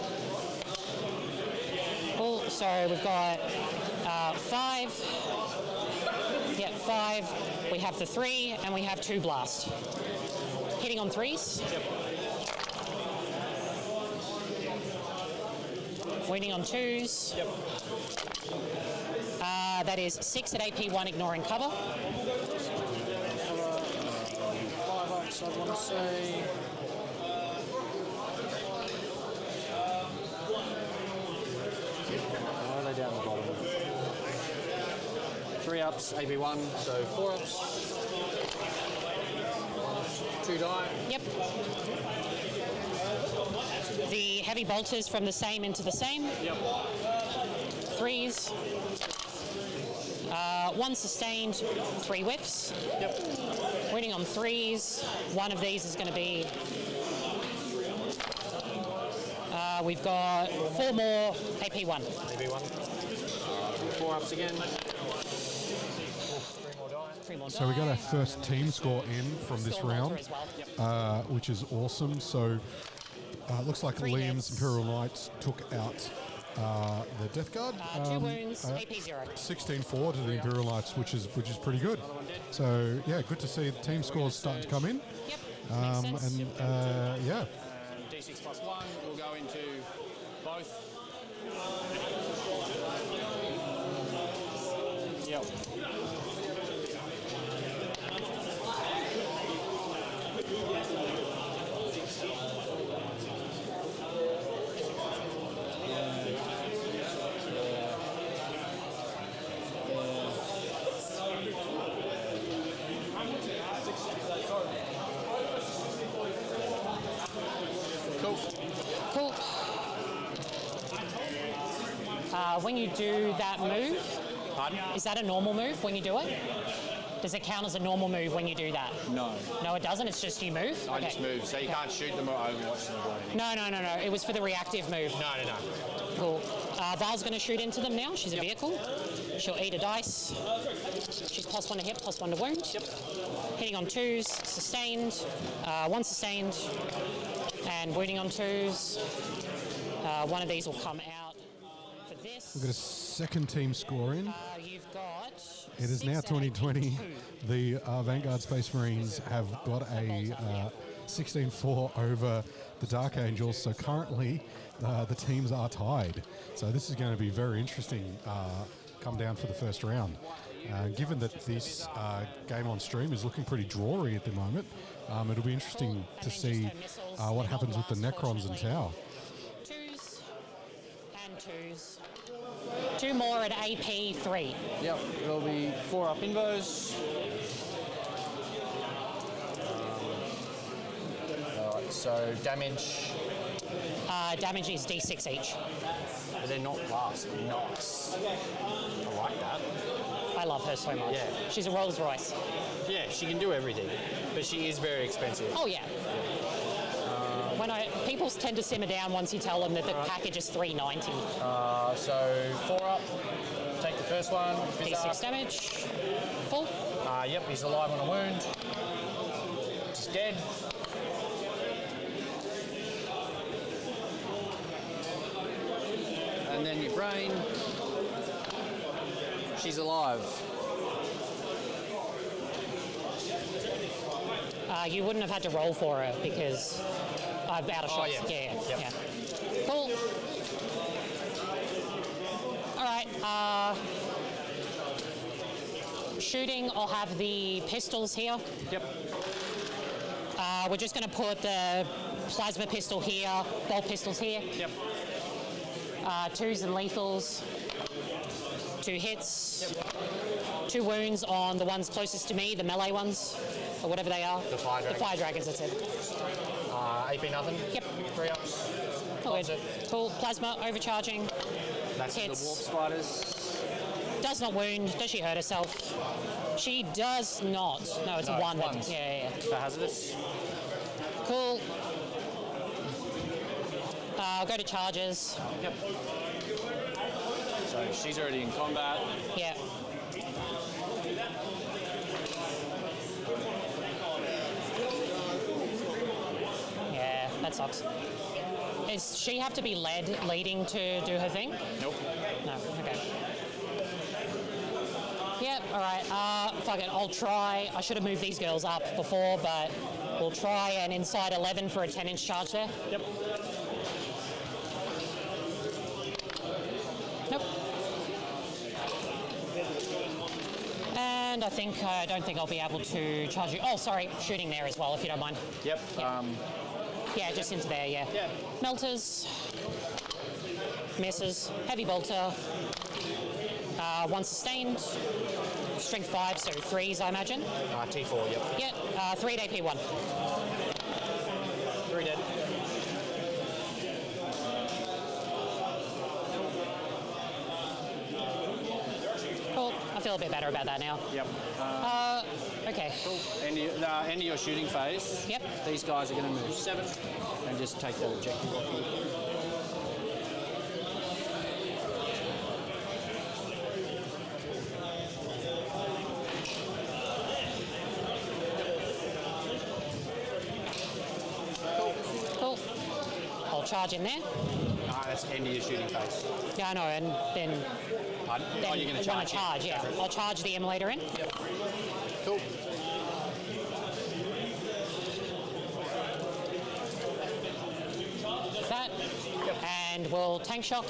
Cool. So we've got 5. Yeah, 5. We have the 3 and we have 2 blast. Hitting on 3s. Yep. Winning on 2s. Yep. That is 6 at AP1 ignoring cover. 5 ups, I want to say. Why are they down the bottom? 3 ups, AP1, so 4 ups. 2 die. Yep. The heavy bolters from the same into the same. Yep. 3s. 1 sustained, 3 whiffs. Yep. Winning on 3s. One of these is going to be. We've got 4 more AP1. AP1. 4 ups again. 3 more die. So we got our first team score in from this round, which is awesome. So looks like 3 Liam's hits. Imperial Knights took out the Death Guard. 2 wounds, AP0. 16-4 to the Imperial Knights, which is pretty good. So yeah, good to see the team scores starting to come in. Yep. And Makes sense. yeah. D6 plus 1 will go into both. Yep. Cool. When you do that move, is that a normal move when you do it? Does it count as a normal move when you do that? No. No, it doesn't. It's just you move. I just move, so you can't shoot them or overwatch them or anything. No. It was for the reactive move. No. Cool. Val's going to shoot into them now. She's a vehicle. She'll eat a dice. She's +1 to hit, +1 to wound. Yep. Hitting on 2s, sustained. 1 sustained. And wounding on 2s. One of these will come out. this. We've got a second team score in. You've got. It is now 2020. The Vanguard Space Marines have got a 16-4 over the Dark Angels. So currently, the teams are tied. So this is going to be very interesting. Come down for the first round. Given that this game on stream is looking pretty drawy at the moment, it'll be interesting to see what happens with the Necrons and Tau. Twos and twos. Two more at AP 3. Yep, there'll be 4 up invos. Alright, so damage. Damage is D6 each. But they're not plus. Nice. I like that. I love her so much. Yeah. She's a Rolls Royce. Yeah, she can do everything, but she is very expensive. Oh yeah. People tend to simmer down once you tell them that the package is $3.90. So 4 up. Take the first one. D6 damage. Full. Yep, he's alive on a wound. He's dead. And then your brain. She's alive. You wouldn't have had to roll for her because I'm out of shots. Yeah. Yeah. Cool. All right. Shooting, I'll have the pistols here. Yep. We're just going to put the plasma pistol here, bolt pistols here. Yep. Twos and lethals. 2 hits. 2 wounds on the ones closest to me, the melee ones, or whatever they are. The fire dragons. The fire dragons, that's it. AP nothing. Yep. 3 ups. All That's good. it. Cool. Plasma, overcharging. That's Hits. the warp spiders. Does not wound. Does she hurt herself? She does not. No, it's a 1. Ones. Yeah. The hazardous. Cool. I'll go to charges. Yep. So she's already in combat. Yeah. Yeah, that sucks. Does she have to be leading to do her thing? Nope. No, okay. Yep, alright, fuck it, I'll try. I should have moved these girls up before, but we'll try an inside 11 for a 10-inch charge there. Yep. Nope. And I don't think I'll be able to charge you. Oh, sorry, shooting there as well, if you don't mind. Yep. Yeah, just into there, yeah. Yeah. Melters. Misses. Heavy bolter. 1 sustained. Strength 5, so 3s, I imagine. T4, yep. Yeah, 3 at AP 1. 3 dead. Cool. I feel a bit better about that now. Yep. Okay. Cool. End of your shooting phase. Yep. These guys are going to move 7 and just take that objective off you. Cool. I'll charge in there. That's the end of your shooting phase. Yeah, I know, and then... Pardon? then You're going to when I charge? charge, yeah. I'll charge the emulator in. Yep. Cool. That. Yep. And we'll tank shock.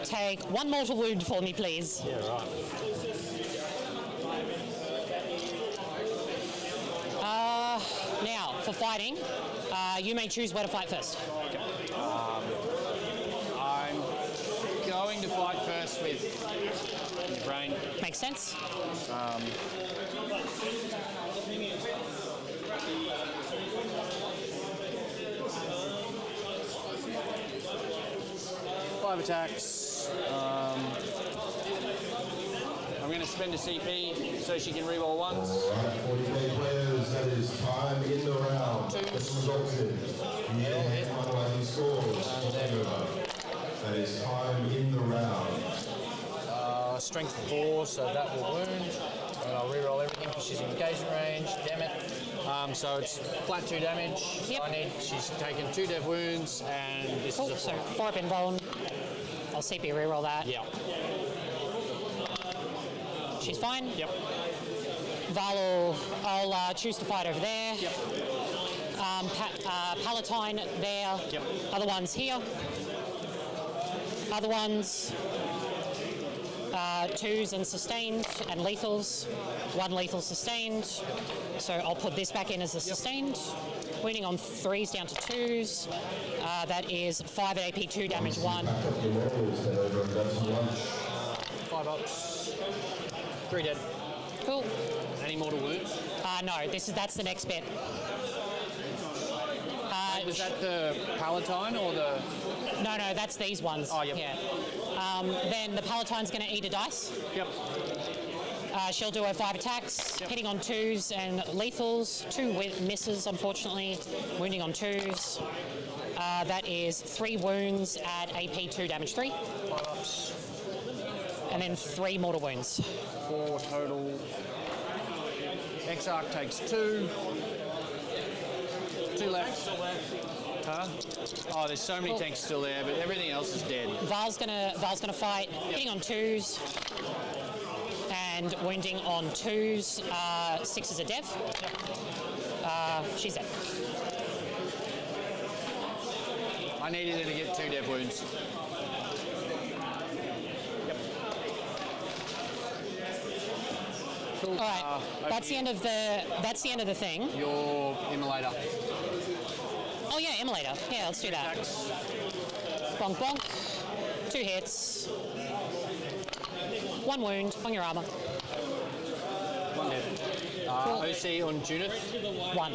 Take 1 mortal wound for me, please. Yeah, right. Now, for fighting, you may choose where to fight first. Okay. I'm going to fight first with the brain. Makes sense. Five attacks. I'm going to spend a CP so she can reroll ones. Alright, 40k players, that is time in the round. This results in unlikely scores. That is time in the round. Strength 4, so that will wound. And I'll reroll everything because she's in engagement range. Damn it. So it's flat 2 damage. Yep. She's taken 2 dev wounds, and this is a 4. So 4 have been rolled. I'll CP reroll that. Yeah. She's fine. Yep. Val, I'll choose to fight over there. Yep. Palatine there. Yep. Other ones here. Other ones. 2s and sustained and lethals. 1 lethal sustained. So I'll put this back in as a sustained. Wounding on 3s down to 2s. That is 5 at AP, 2 damage, 1. 5 ups. 3 dead. Cool. Any mortal wounds? No, that's the next bit. Was that the Palatine or the... No, that's these ones. Oh, yep. Yeah. Then the Palatine's going to eat a dice. Yep. She'll do her 5 attacks, hitting on 2s and lethals. 2 misses, unfortunately. Wounding on 2s. That is 3 wounds at AP, 2 damage, 3. 5 ups. And then 3 mortal wounds. 4 total. Exarch takes 2. 2 left. Huh? Oh, there's so many tanks still there, but everything else is dead. Val's gonna fight, hitting on 2s and wounding on 2s. 6 is a dev. She's dead. I needed her to get 2 dev wounds. Cool. All right, that's the end of the thing. Your immolator. Oh yeah, immolator. Yeah, let's do that. Attacks. Bonk bonk. 2 hits. 1 wound on your armor. 1 dead. OC on Judith. 1.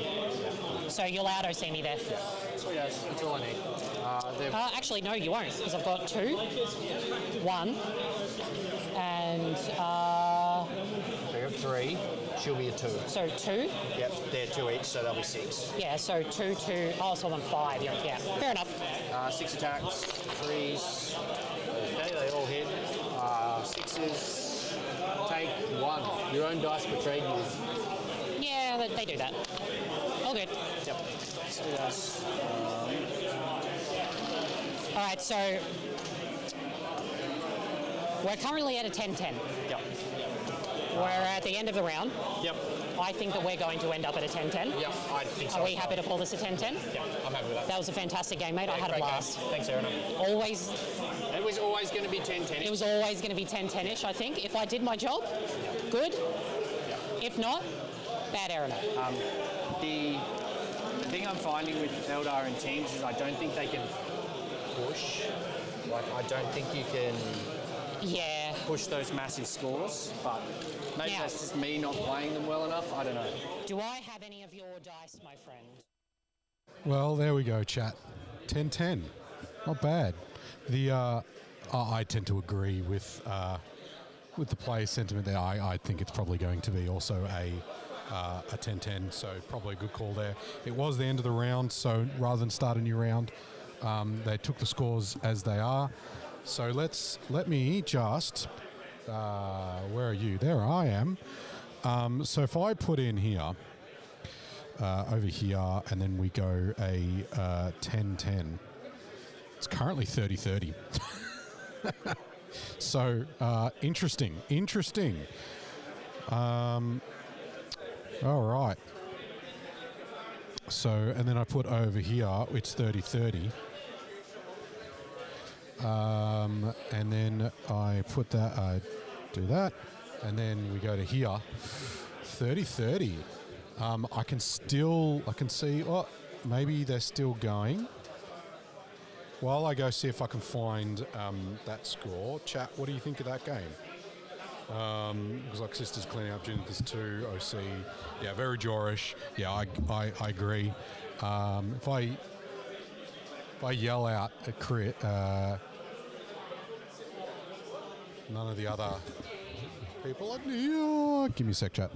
So you'll out OC me there. Sweet as. That's all I need. Actually, no, you won't, because I've got 2, 1, and So you have 3. She'll be a 2. so 2. Yep, they're 2 each, so they'll be 6. Yeah, so 2, 2. Oh, so I'm on 5. Yeah, fair enough. 6 attacks, 3s. Okay, they all hit. 6s. Take 1. Your own dice betrayed you. Yeah, they do that. All good. Yep. So that's, All right, so we're currently at a 10-10. Yep. We're at the end of the round. Yep. I think that we're going to end up at a 10-10. Yep, I think so. Are we happy to call this a 10-10? Yeah, I'm happy with that. That was a fantastic game, mate. I had a Great blast. game. Thanks, Aaron. Always, It was always going to be 10-10. it was always going to be 10-10-ish, I think. If I did my job, good. If not, bad error. The thing I'm finding with Aeldari and teams is I don't think they can Push. Like, I don't think you can Yeah. push those massive scores, but maybe Now- that's just me not playing them well enough. I don't know. Do I have any of your dice, my friend? Well, there we go, chat. 10-10. Not bad. I tend to agree with the player sentiment there. I think it's probably going to be also a 10-10, so probably a good call there. It was the end of the round, so rather than start a new round, they took the scores as they are. So let me just, where are you? There I am. So if I put in here, over here, and then we go a 10-10, it's currently 30-30. So interesting. All right. So, and then I put over here, it's 30-30. And then I put that, I do that, and then we go to here, 30-30. I can see, oh, maybe they're still going. While I go see if I can find that score, chat, what do you think of that game? Looks like Sisters cleaning up, Juniper's 2, OC. Yeah, very Jorish. Yeah, I agree. If I yell out a crit, none of the other people are here. Give me a sec, chat.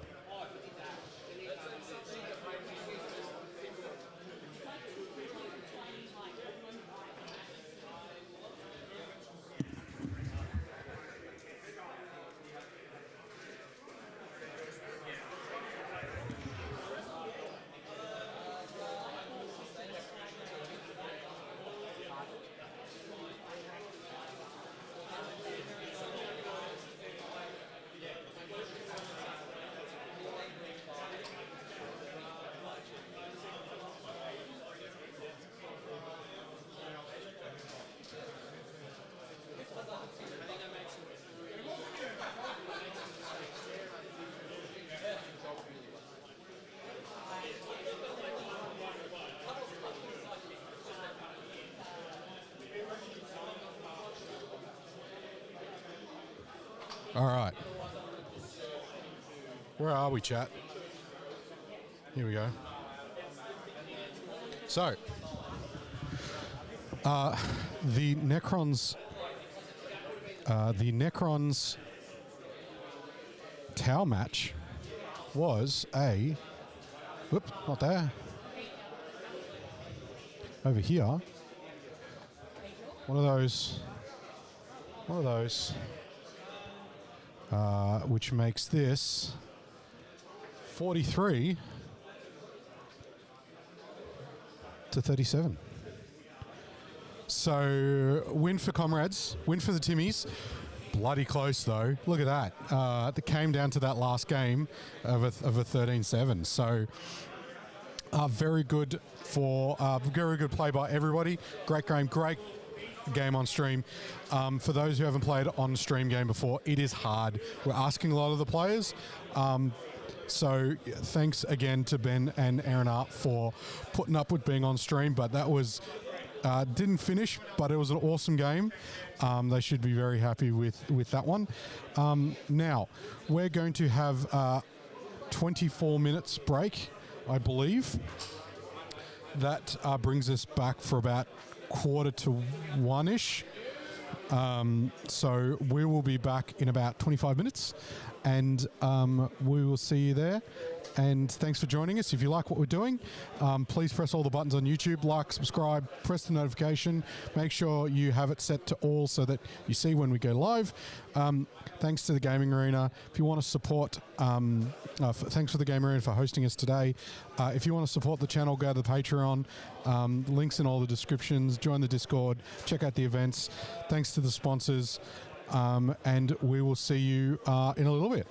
All right. Where are we, chat? Here we go. So, the Necrons Tau match was a... Whoop, not there. Over here. One of those, which makes this 43 to 37. So, win for comrades, win for the Timmies. Bloody close though. Look at that. It came down to that last game of a 13-7. So, very good play by everybody. Great game on stream. For those who haven't played on stream game before, it is hard. We're asking a lot of the players. So thanks again to Ben and Aaron Art for putting up with being on stream. But that was didn't finish, but it was an awesome game. They should be very happy with that one. Now we're going to have 24 minutes break, I believe. That brings us back for about 1:45-ish. So we will be back in about 25 minutes, and we will see you there. And thanks for joining us. If you like what we're doing, please press all the buttons on YouTube, like, subscribe, press the notification. Make sure you have it set to all so that you see when we go live. Thanks to the Gaming Arena. If you want to support, thanks for the Gaming Arena for hosting us today. If you want to support the channel, go to the Patreon. Links in all the descriptions. Join the Discord. Check out the events. Thanks to the sponsors. And we will see you in a little bit.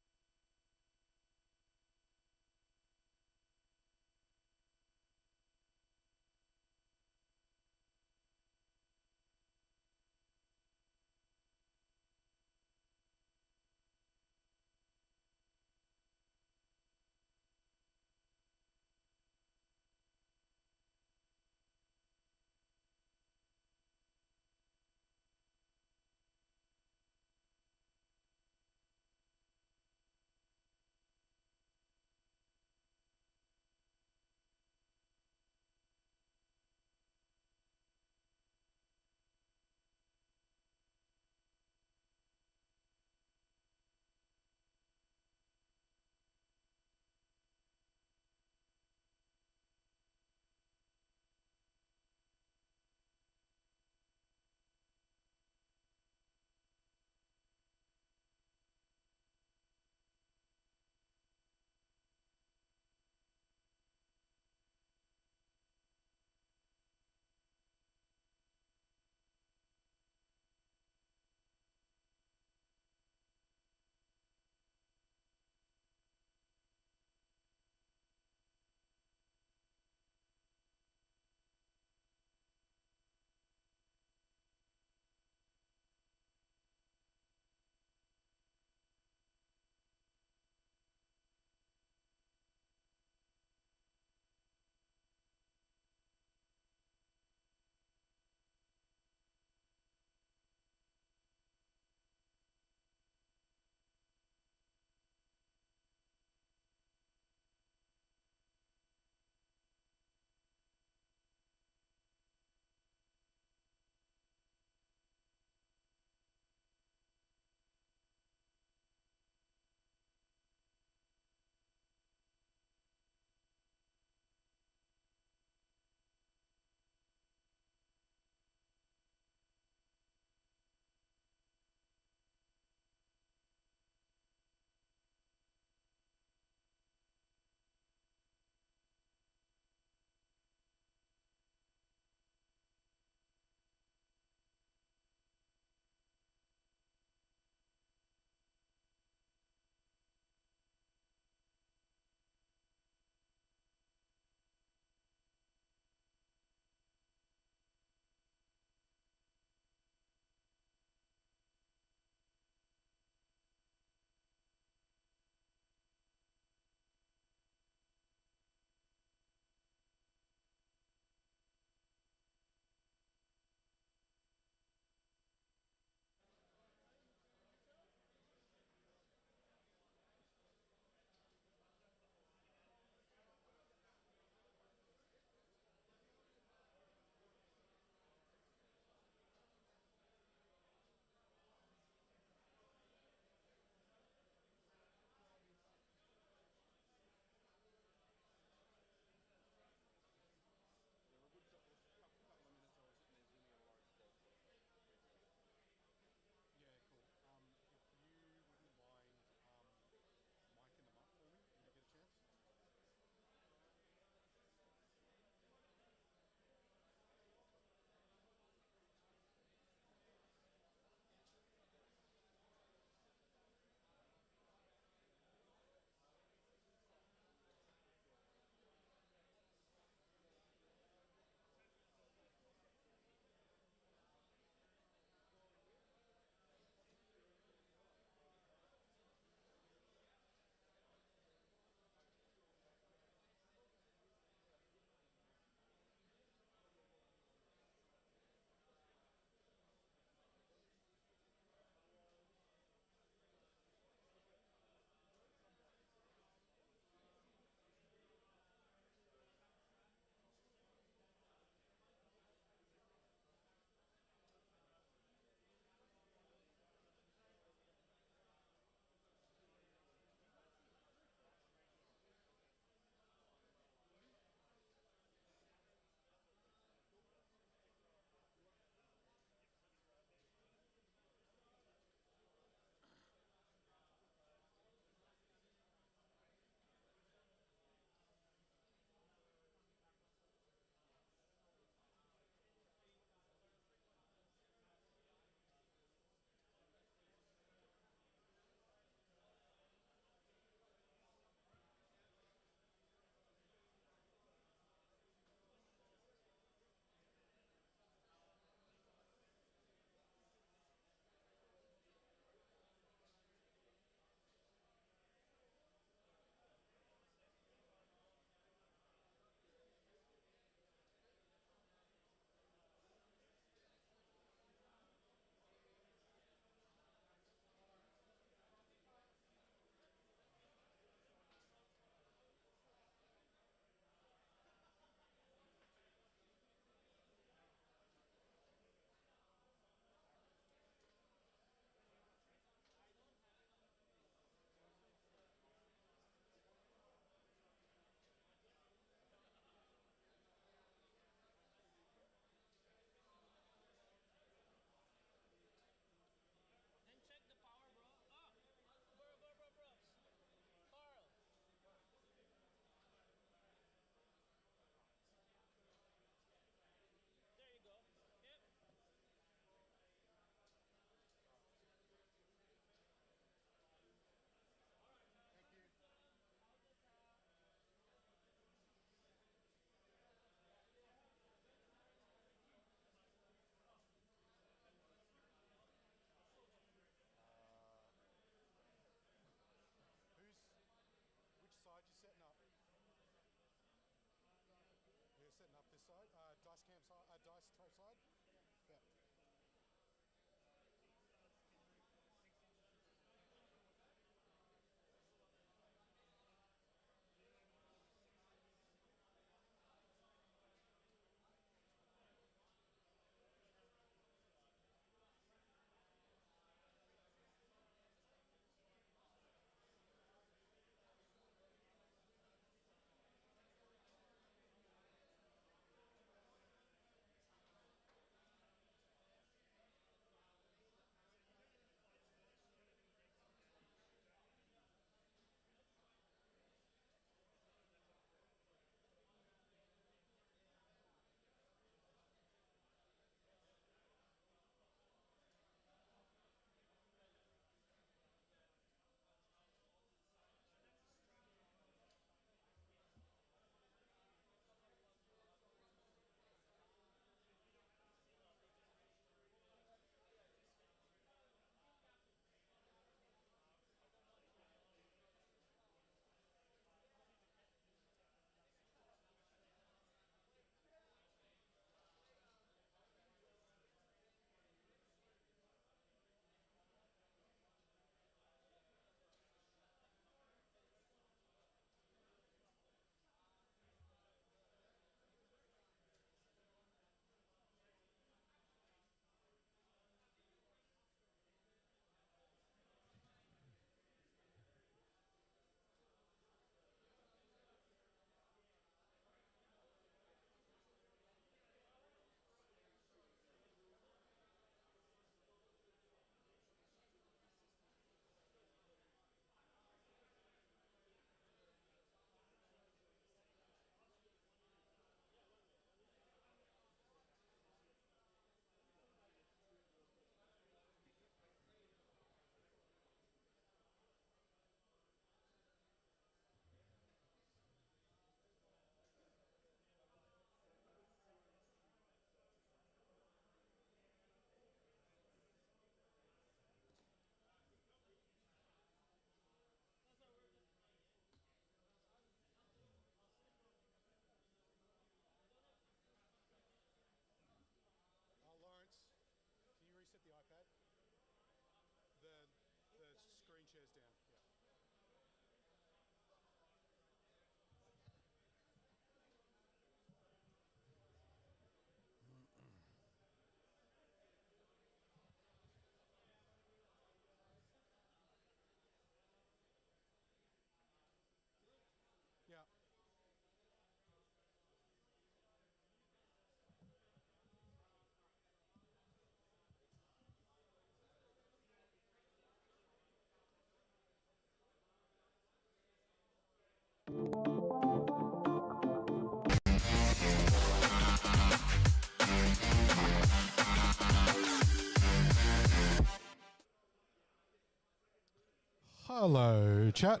Hello, chat.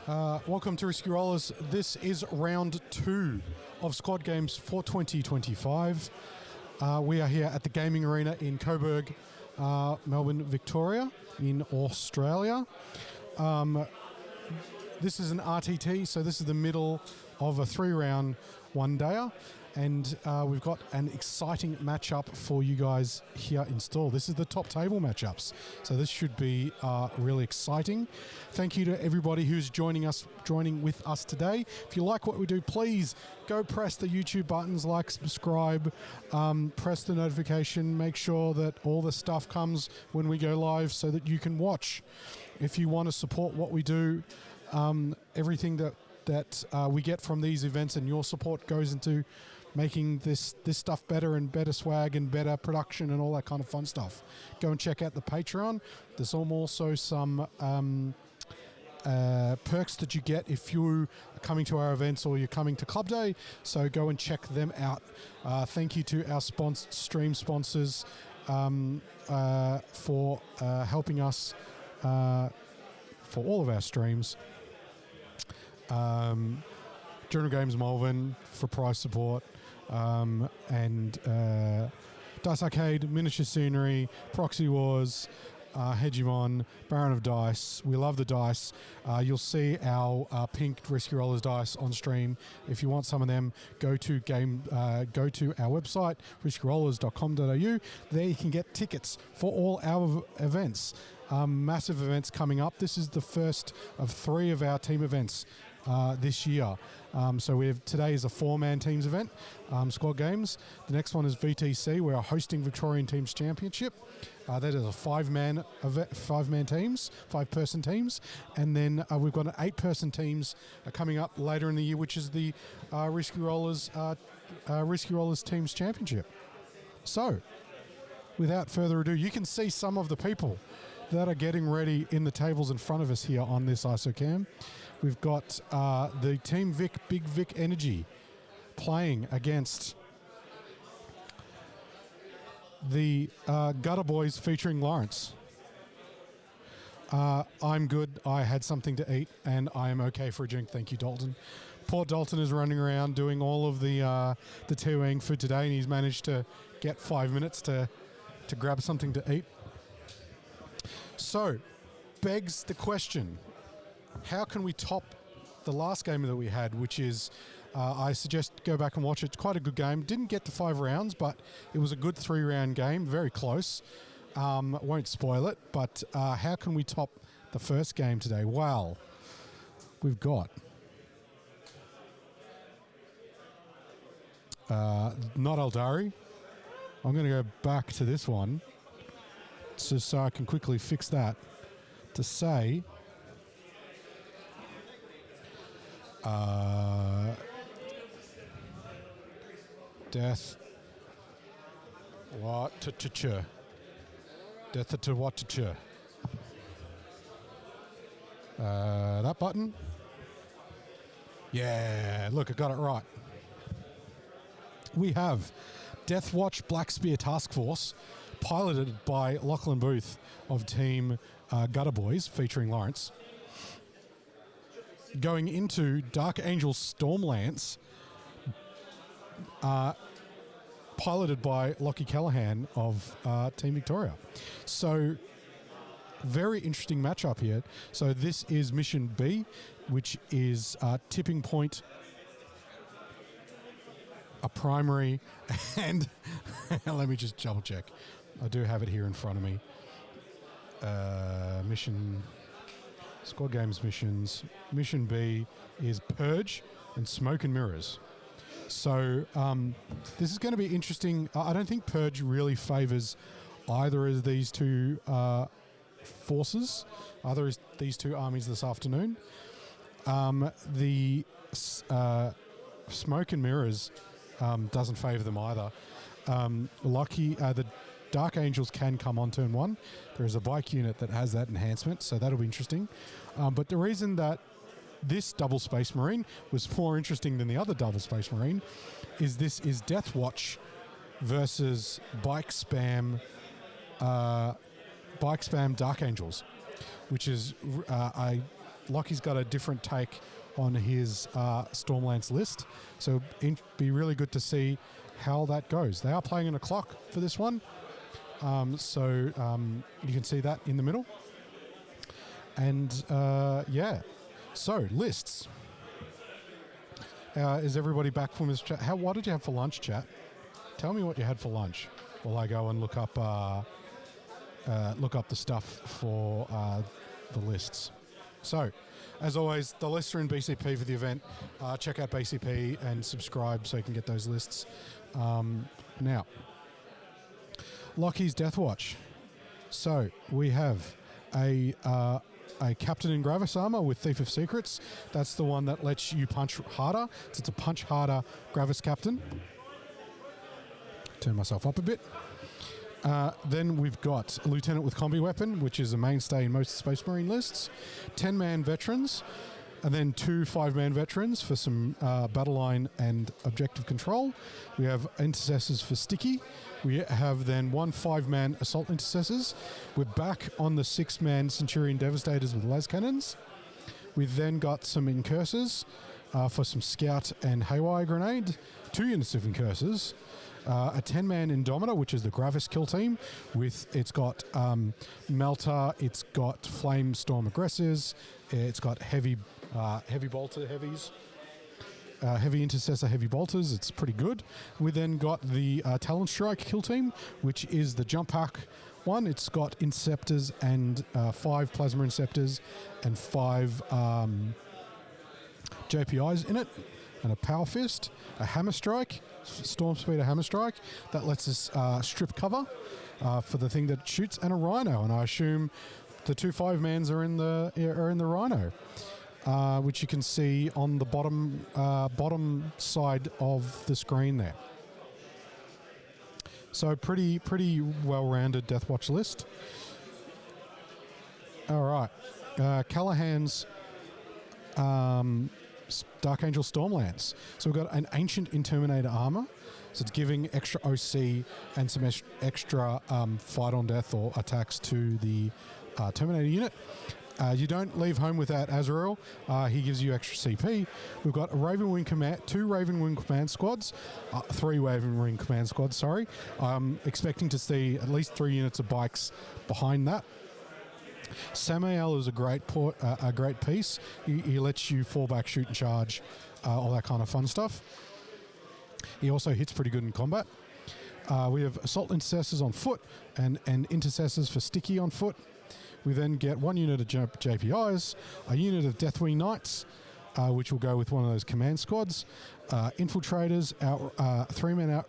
Welcome to Risky Rollers. This is round 2 of Squad Games for 2025. We are here at the Gaming Arena in Coburg, Melbourne, Victoria, in Australia. This is an RTT, so this is the middle of a 3-round one-dayer. And we've got an exciting matchup for you guys here installed. This is the top table matchups, so this should be really exciting. Thank you to everybody who's joining with us today. If you like what we do, please go press the YouTube buttons, like, subscribe, press the notification, make sure that all the stuff comes when we go live so that you can watch. If you want to support what we do, everything that we get from these events and your support goes into making this stuff better and better swag and better production and all that kind of fun stuff. Go and check out the Patreon. There's also some perks that you get if you are coming to our events or you're coming to Club Day, so go and check them out. Thank you to our stream sponsors for helping us for all of our streams. General Games Malvern for price support, and Dice Arcade, Miniature Scenery, Proxy Wars, Hegemon, Baron of Dice. We love the dice. You'll see our pink Risky Rollers dice on stream. If you want some of them, go to our website, riskyrollers.com.au. There you can get tickets for all our events. Massive events coming up. This is the first of 3 of our team events this year. So today is a 4-man teams event, Squad Games. The next one is VTC. We are hosting Victorian Teams Championship. That is a 5-man event, 5-man teams, 5-person teams, and then we've got an 8-person teams coming up later in the year, which is the Risky Rollers Teams Championship. So, without further ado, you can see some of the people that are getting ready in the tables in front of us here on this ISOCAM. We've got the Team Vic, Big Vic Energy, playing against the Gutter Boys featuring Lawrence. I'm good. I had something to eat, and I am okay for a drink. Thank you, Dalton. Poor Dalton is running around doing all of the Tiwang food today, and he's managed to get 5 minutes to grab something to eat. So, begs the question, how can we top the last game that we had, which is, I suggest go back and watch it. It's quite a good game. Didn't get to 5 rounds, but it was a good 3-round game, very close. Won't spoil it, but how can we top the first game today? Well, we've got not Aeldari. I'm going to go back to this one so I can quickly fix that to say death what to death to what to that button. Yeah, look, I got it right. We have Death Watch Black Spear Task Force, piloted by Lachlan Booth of Team Gutter Boys, featuring Lawrence, going into Dark Angel Stormlance, piloted by Lockie Callahan of Team Victoria. So, very interesting matchup here. So this is Mission B, which is Tipping Point, a primary, and let me just double check. I do have it here in front of me. Mission Squad Games missions. Mission B is Purge and Smoke and Mirrors. So this is going to be interesting. I don't think Purge really favours either of these two forces, either of these two armies this afternoon. The Smoke and Mirrors doesn't favour them either. The Dark Angels can come on turn 1. There is a bike unit that has that enhancement, so that'll be interesting. But the reason that this double Space Marine was more interesting than the other double Space Marine is this is Death Watch versus bike spam Dark Angels, which is Lockie's got a different take on his Stormlance list, so it'd be really good to see how that goes. They are playing in a clock for this one, so you can see that in the middle. And so lists. Is everybody back from his chat? What did you have for lunch, chat? Tell me what you had for lunch while I go and look up the stuff for the lists. So, as always, the lists are in BCP for the event. Check out BCP and subscribe so you can get those lists. Now, Lockie's Death Watch. So, we have a Captain in Gravis armor with Thief of Secrets. That's the one that lets you punch harder. So it's a punch harder Gravis Captain. Turn myself up a bit. Then we've got a Lieutenant with Combi Weapon, which is a mainstay in most Space Marine lists. 10-man veterans, and then 2 5-man veterans for some battle line and objective control. We have intercessors for Sticky. We have then 1 5-man assault intercessors. We're back on the 6-man Centurion Devastators with las cannons. We've then got some incursors for some scout and haywire grenade. 2 units of incursors. A 10-man Indomitor, which is the Gravis kill team. It's got Melter, it's got Flame Storm Aggressors, it's got heavy bolter heavies, heavy intercessor heavy bolters. It's pretty good. We then got the Talon Strike kill team, which is the jump pack one. It's got Inceptors and 5 Plasma Inceptors and 5 JPIs in it, and a Power Fist, a Hammer Strike, Storm Speeder Hammer Strike that lets us strip cover for the thing that shoots, and a Rhino. And I assume the 2 5-mans are in the Rhino, which you can see on the bottom side of the screen there. So pretty well-rounded Death Watch list. All right, Callahan's Dark Angel Stormlance. So we've got an Ancient Interminator armor. So it's giving extra OC and some extra fight on death or attacks to the Terminator unit. You don't leave home without Azrael. He gives you extra CP. We've got a Raven Wing Command, 2 Raven Wing Command squads, 3 Raven Wing Command squads, sorry. I'm expecting to see at least 3 units of bikes behind that. Samael is a great piece. He lets you fall back, shoot and charge, all that kind of fun stuff. He also hits pretty good in combat. We have Assault Intercessors on foot and Intercessors for Sticky on foot. We then get 1 unit of JPIs, a unit of Deathwing Knights, which will go with one of those command squads, Infiltrators,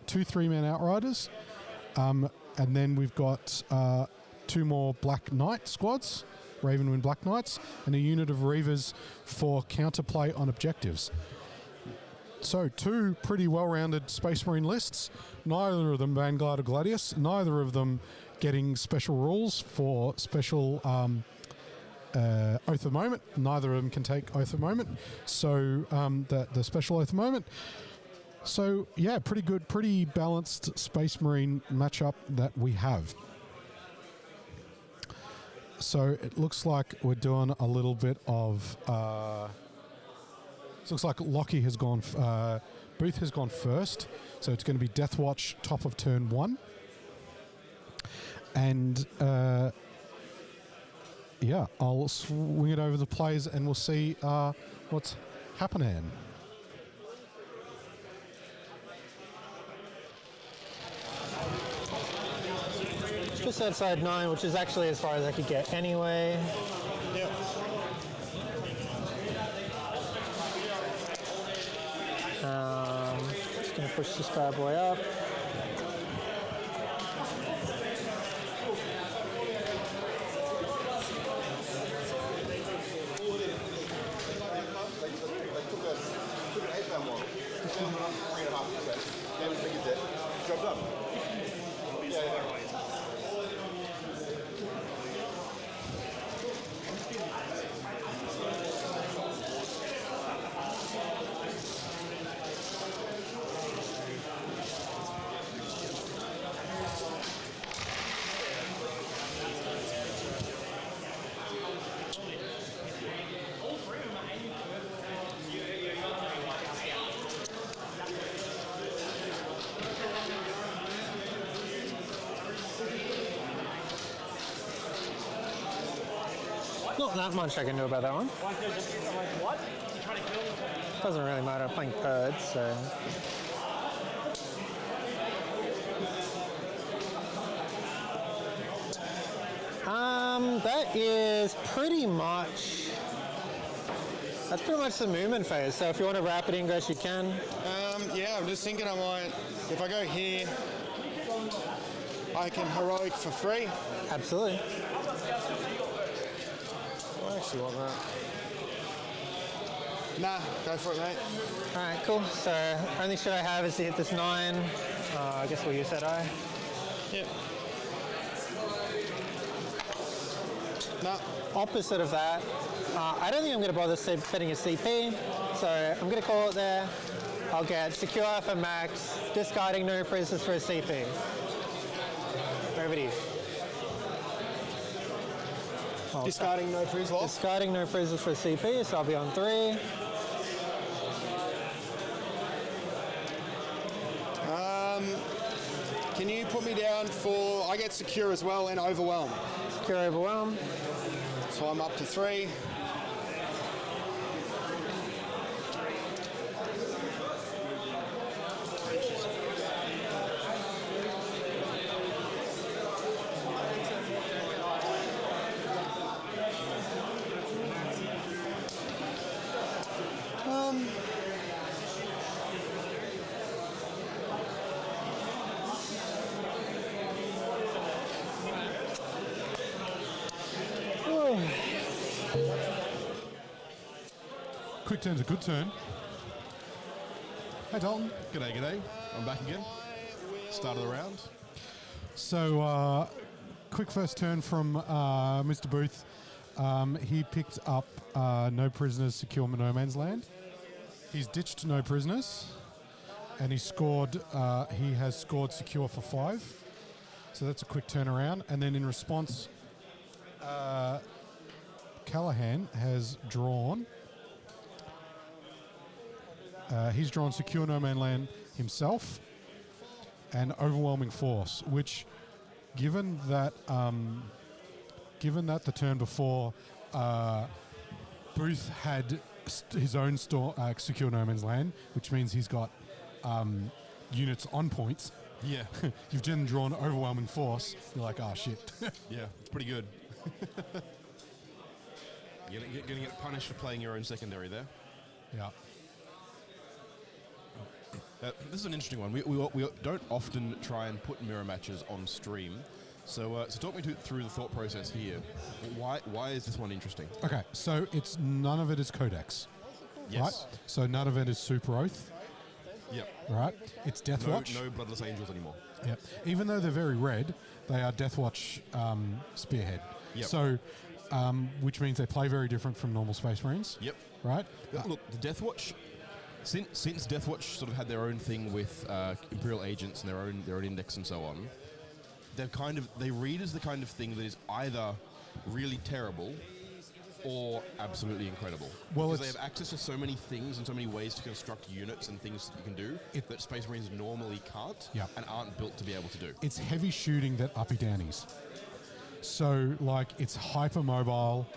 2 3-man Outriders, and then we've got 2 more Black Knight squads, Ravenwind Black Knights, and a unit of Reavers for counterplay on objectives. So 2 pretty well-rounded Space Marine lists, neither of them Vanguard or Gladius, neither of them getting special rules for special Oath of Moment. Neither of them can take Oath of Moment, so the special Oath of Moment. So yeah, pretty good, pretty balanced Space Marine matchup that we have. So it looks like we're doing a little bit of. It looks like Lockie has gone. Booth has gone first, so it's going to be Death Watch top of turn 1, and yeah, I'll swing it over the plays and we'll see what's happening. Just outside 9, which is actually as far as I could get anyway. Yep. Just going to push this bad boy up. Job done. Not that much I can do about that one. Doesn't really matter, I'm playing Purds, so... That is pretty much... That's pretty much the movement phase, so if you want to rapid ingress, you can. Yeah, I'm just thinking I might, if I go here, I can heroic for free. Absolutely. I actually want that. Nah, go for it, mate. Alright, cool. So, only shot I have is to hit this 9. I guess we'll use that eye. Yep. Nah. Opposite of that, I don't think I'm going to bother setting a CP, so I'm going to call it there. I'll get secure for max, discarding no prisoners for a CP. Over to you. Discarding no prisoners. Discarding no prisoners for a CP, so I'll be on 3. Can you put me down for, I get secure as well and overwhelm. Secure overwhelm. So I'm up to 3. Quick turn's a good turn. Hey Dalton. G'day, g'day. I'm back again. Start of the round. So, quick first turn from Mr. Booth. He picked up no prisoners, secure no man's land. He's ditched no prisoners, and he scored. He has scored secure for 5. So that's a quick turnaround. And then in response, Callahan has drawn. He's drawn secure no man land himself and overwhelming force, which, given that the turn before Booth had his own secure no man's land, which means he's got units on points. Yeah. You've then drawn overwhelming force. You're like, oh shit. Yeah, it's pretty good. You're going to get punished for playing your own secondary there. Yeah. This is an interesting one. We don't often try and put mirror matches on stream. So talk me through the thought process here. Why is this one interesting? Okay, so it's none of it is Codex. Yes. Right? So none of it is Super Oath. Yep. Right? It's Deathwatch. No Bloodless Angels anymore. Yep. Even though they're very red, they are Deathwatch Spearhead. Yep. So, which means they play very different from normal Space Marines. Yep. Right? Look, the Deathwatch, since Deathwatch sort of had their own thing with Imperial Agents and their own index and so on, they read as the kind of thing that is either really terrible or absolutely incredible. Well, because they have access to so many things and so many ways to construct units and things that you can do that Space Marines normally can't and aren't built to be able to do. It's heavy shooting that uppy downies. So, like, it's hyper mobile.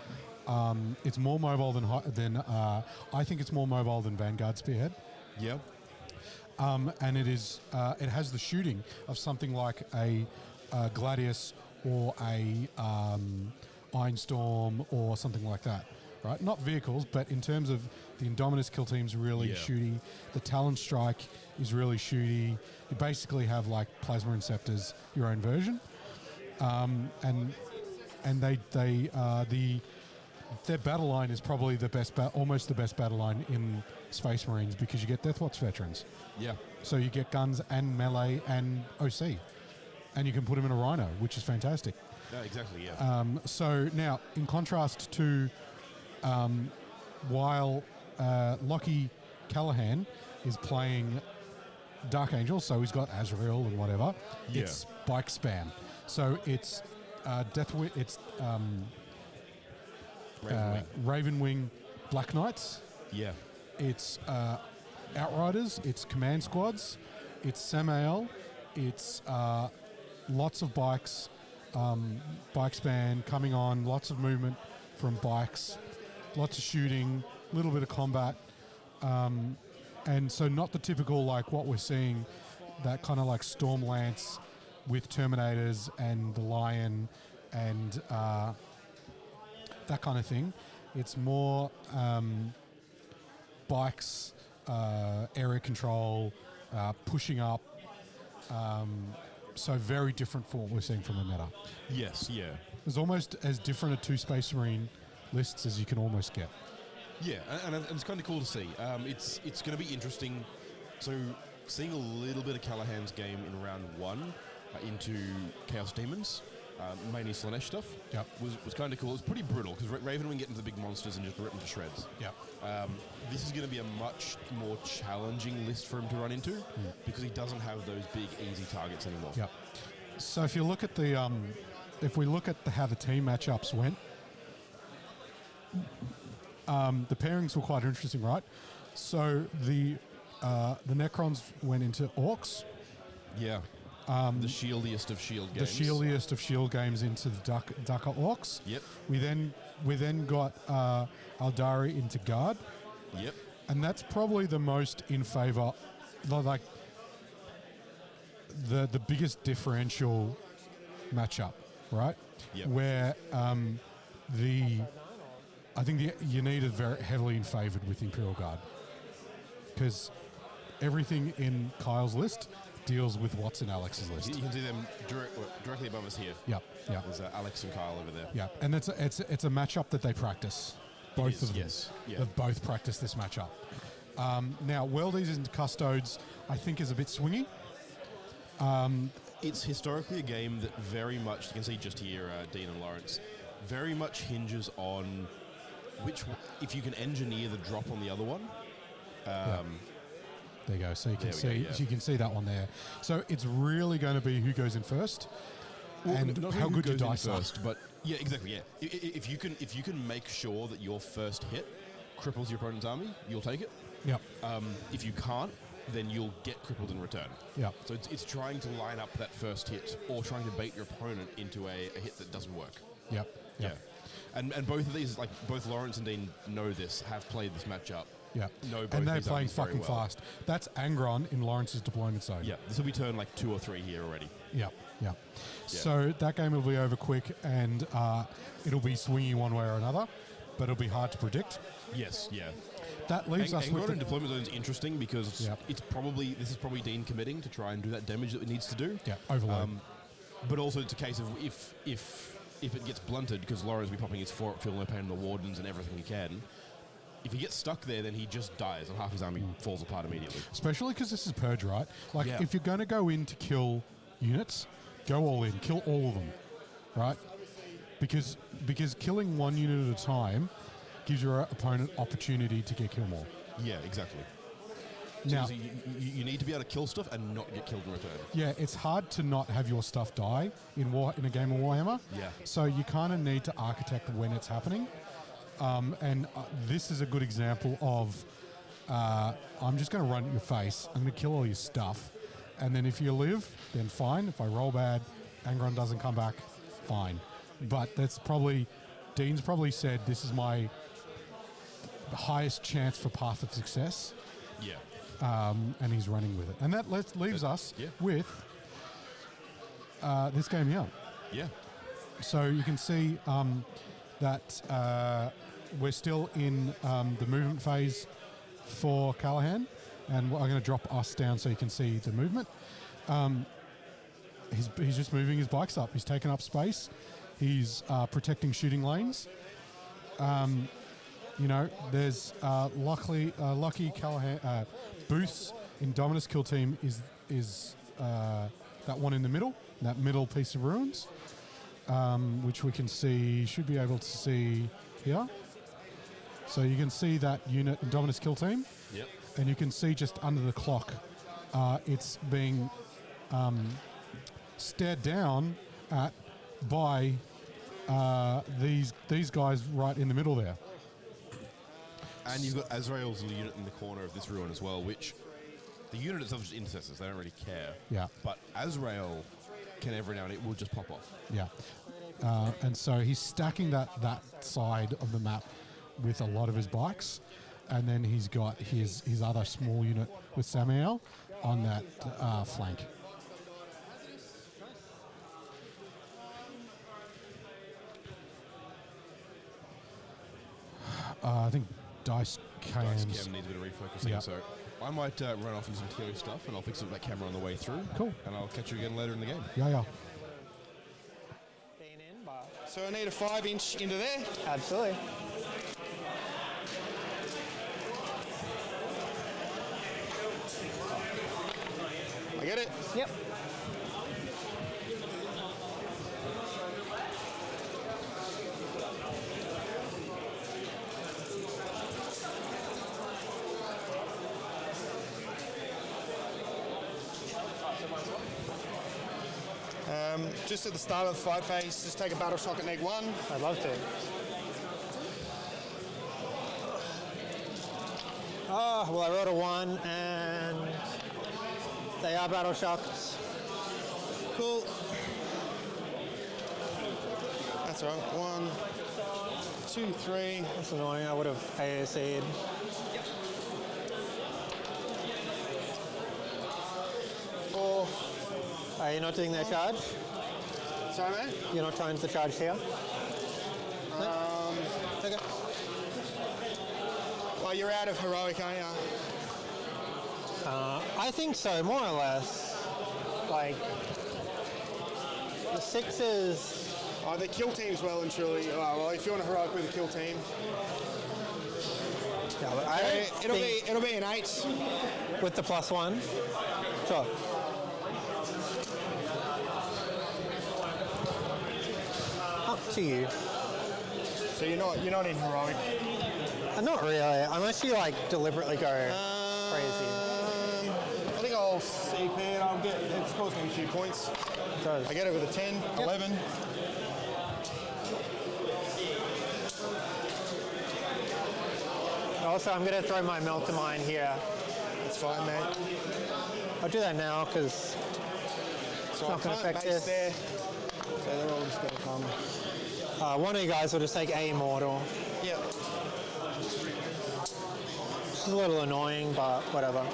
It's more mobile than I think it's more mobile than Vanguard Spearhead. Yeah. And it is. It has the shooting of something like a Gladius or a Iron Storm or something like that. right? Not vehicles, but in terms of the Indominus kill team's really shooty. The Talon Strike is really shooty. You basically have like Plasma Inceptors, your own version, and their battle line is probably the best, almost the best battle line in Space Marines because you get Deathwatch veterans. Yeah. So you get guns and melee and OC, and you can put them in a Rhino, which is fantastic. Yeah, exactly. Yeah. So now, in contrast to while Lockie Callahan is playing Dark Angel, so he's got Azrael and whatever. Yeah. It's bike spam. So it's it's Ravenwing Black Knights. Yeah. It's Outriders. It's Command Squads. It's Samael. It's lots of bikes. Bike span coming on. Lots of movement from bikes. Lots of shooting. A little bit of combat. And so not the typical like what we're seeing, that kind of like Stormlance with Terminators and the Lion and that kind of thing. It's more bikes, area control, pushing up. So very different from what we're seeing from the meta. Yes, yeah. There's almost as different a 2 Space Marine lists as you can almost get. Yeah, and it's kind of cool to see. It's going to be interesting. So seeing a little bit of Callahan's game in round 1 into Chaos Demons, mainly Slanesh stuff, was kind of cool. It was pretty brutal because Ravenwing get into the big monsters and just rip them to shreds. This is going to be a much more challenging list for him to run into because he doesn't have those big, easy targets anymore. So if you look at the, if we look at how the team matchups went, the pairings were quite interesting, right? So the Necrons went into Orcs. Yeah. The shieldiest of shield games. The shieldiest of shield games into the Ducker Orcs. Yep. We then got Aeldari into Guard. Yep. And that's probably the most in favour, like the biggest differential matchup, right? Yep. Where I think the Unit is very heavily in favoured with Imperial Guard because everything in Kyle's list deals with what's in Alex's list. You can see them directly above us here. Yep. There's Alex and Kyle over there. Yeah, and it's a matchup that they practice. Both of them. Yes. Yeah. They've both practiced this matchup. Now, Worldies into Custodes, I think, is a bit swingy. It's historically a game that very much, you can see just here, Dean and Lawrence, very much hinges on if you can engineer the drop on the other one. There you go. So you can see that one there. So it's really going to be who goes in first, and not how who good your goes in dice are. first, but yeah, exactly. Yeah, if you can make sure that your first hit cripples your opponent's army, you'll take it. Yep. If you can't, then you'll get crippled in return. Yep. So it's trying to line up that first hit, or trying to bait your opponent into a hit that doesn't work. Yep. Yeah. And both of these, like both Lawrence and Dean know this, have played this matchup. Yeah. Know both and they're these playing armies very fucking well. fast. That's Angron in Lawrence's deployment zone. Yeah. This will be turn like 2 or 3 here already. Yeah. So that game will be over quick, and it'll be swingy one way or another, but it'll be hard to predict. Yes. Yeah. That leaves us with Angron in deployment zone is interesting because this is probably Dean committing to try and do that damage that it needs to do. Yeah. Overload. But also it's a case of if it gets blunted, because Lawrence will be popping his feel no pain on the Wardens and everything he can. If he gets stuck there, then he just dies, and half his army falls apart immediately. Especially because this is Purge, right? Like, if you're going to go in to kill units, go all in, kill all of them, right? Because killing one unit at a time gives your opponent opportunity to get killed more. Yeah, exactly. Now, So you need to be able to kill stuff and not get killed in return. yeah, it's hard to not have your stuff die in a game of Warhammer. Yeah. So you kind of need to architect when it's happening. And this is a good example of I'm just going to run at your face. I'm going to kill all your stuff. And then if you live, then fine. If I roll bad, Angron doesn't come back, fine. But Dean's probably said this is my highest chance for path of success. Yeah. And he's running with it. And that leaves us with this game here. Yeah. So you can see that we're still in the movement phase for Callahan, and I'm going to drop us down so you can see the movement. He's just moving his bikes up. He's taking up space. He's protecting shooting lanes. There's lucky Callahan Booth's Indominus kill team is that one in the middle, that middle piece of ruins, which we can see, should be able to see here. So you can see that unit, Indominus kill team. Yep. And you can see just under the clock, it's being stared down at by these guys right in the middle there. And you've got Azrael's unit in the corner of this ruin as well, which the unit itself is just intercessors. They don't really care. Yeah. But Azrael can every now and it will just pop off. Yeah. And so he's stacking that side of the map with a lot of his bikes. And then he's got his other small unit with Samael on that flank. I think Dice Cam needs a bit of refocusing, yeah. So I might run off into some TO stuff, and I'll fix up that camera on the way through. Cool. And I'll catch you again later in the game. Yeah. So I need a 5-inch into there? Absolutely. I get it? Yep. Just at the start of the fight phase, just take a battle shock at neg 1. I'd love to. Oh, well, I rolled a 1, and they are battle shocked. Cool. That's all right. 1, 2, 3. That's annoying. I would have ASA'd. Four. Are you not doing their charge? Sorry, mate? You're not trying to charge here? Okay. Well, you're out of heroic, aren't you? I think so, more or less. Like, the 6s... Oh, the kill team's well and truly... Oh, well, if you want a heroic with a kill team... Yeah, but I don't it'll be an 8. With the +1? Sure. Up to you. So you're not in heroic? Not really, unless you like deliberately go crazy. I think I'll CP it. It's caused me a few points. It does. I get it with a 10, Yep. 11. Also, I'm going to throw my melt to mine here. That's fine, mate. I'll do that now because it's not going to affect this. There. So they're all just going to come. One of you guys will just take a immortal. Yep. Which is a little annoying, but whatever.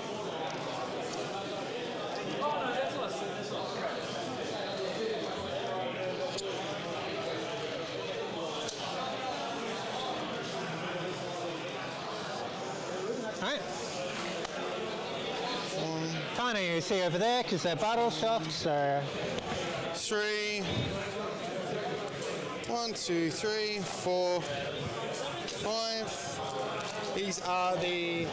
Alright. Kind of you see over there because they're battle shocked, so... 3. 1, 2, 3, 4, 5. These are the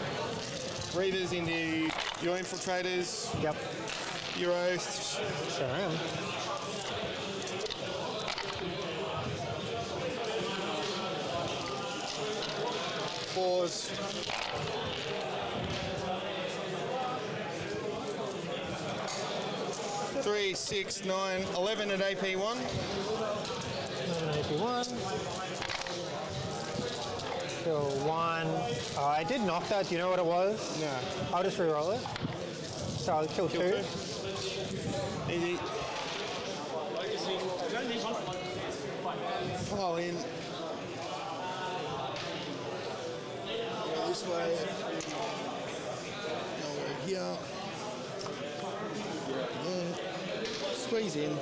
readers into your infiltrators. Yep. Your oaths. Sure am. Fours. Three, 6, 9, 11 at AP1. 11 at AP1. Kill 1. I did knock that. Do you know what it was? No. I'll just re-roll it. So I'll kill 2. Easy. Pile in. Go this way. Go over here. Squeeze in.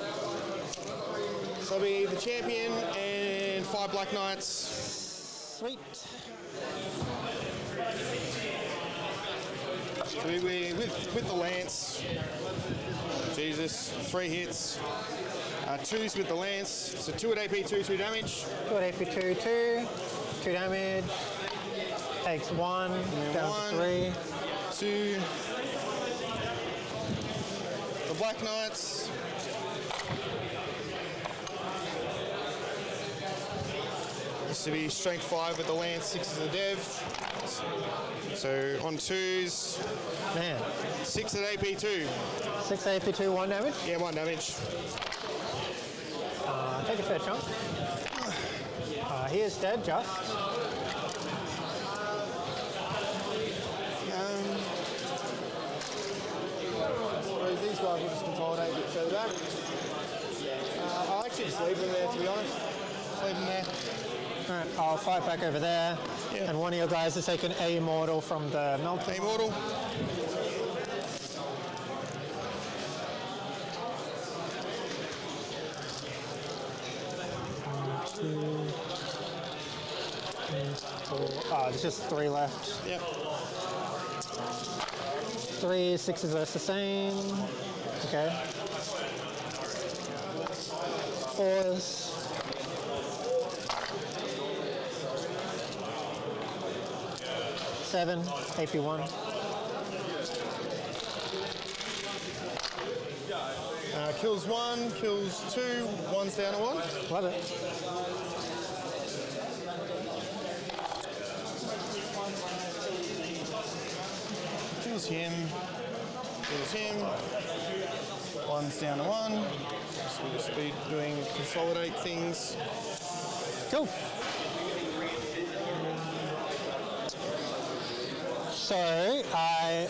So I'll be the champion and 5 Black Knights. Sweet. So with the lance, Jesus, 3 hits. 2s with the lance, so 2 at AP, 2 damage. 2 at AP, 2 damage. Takes 1, down to 3. 2. The Black Knights. This will be strength 5 with the lance, 6 as a dev. So on 2s. Man. 6 at AP 2. 6 at AP 2, 1 damage? Yeah, 1 damage. Take a fair chunk. He is dead, just. I suppose these guys will just consolidate a bit further back. I'll actually just leave them there, to be honest. Just leave them there. Alright, I'll fight back over there. Yeah. And one of your guys has taken a immortal from the melting. Immortal. There's just 3 left. Yep. 3, 6s are sustain. Okay. 4s. 7, AP 1. Kills 1, kills 2, 1's down to 1. Love it. Kills him. Kills him. 1's down to 1. So we'll just be doing consolidate things. Cool. So I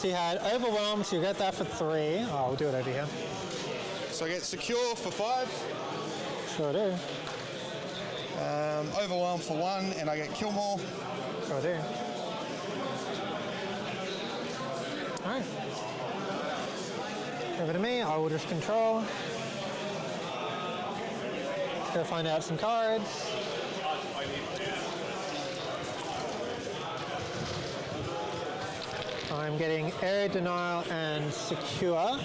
had overwhelmed, so you get that for 3. Oh, we'll do it over here. So I get secure for 5. Sure do. Overwhelm for 1, and I get kill more. Sure do. Alright. Over to me, I will just control. Let's go find out some cards. I'm getting area denial and secure.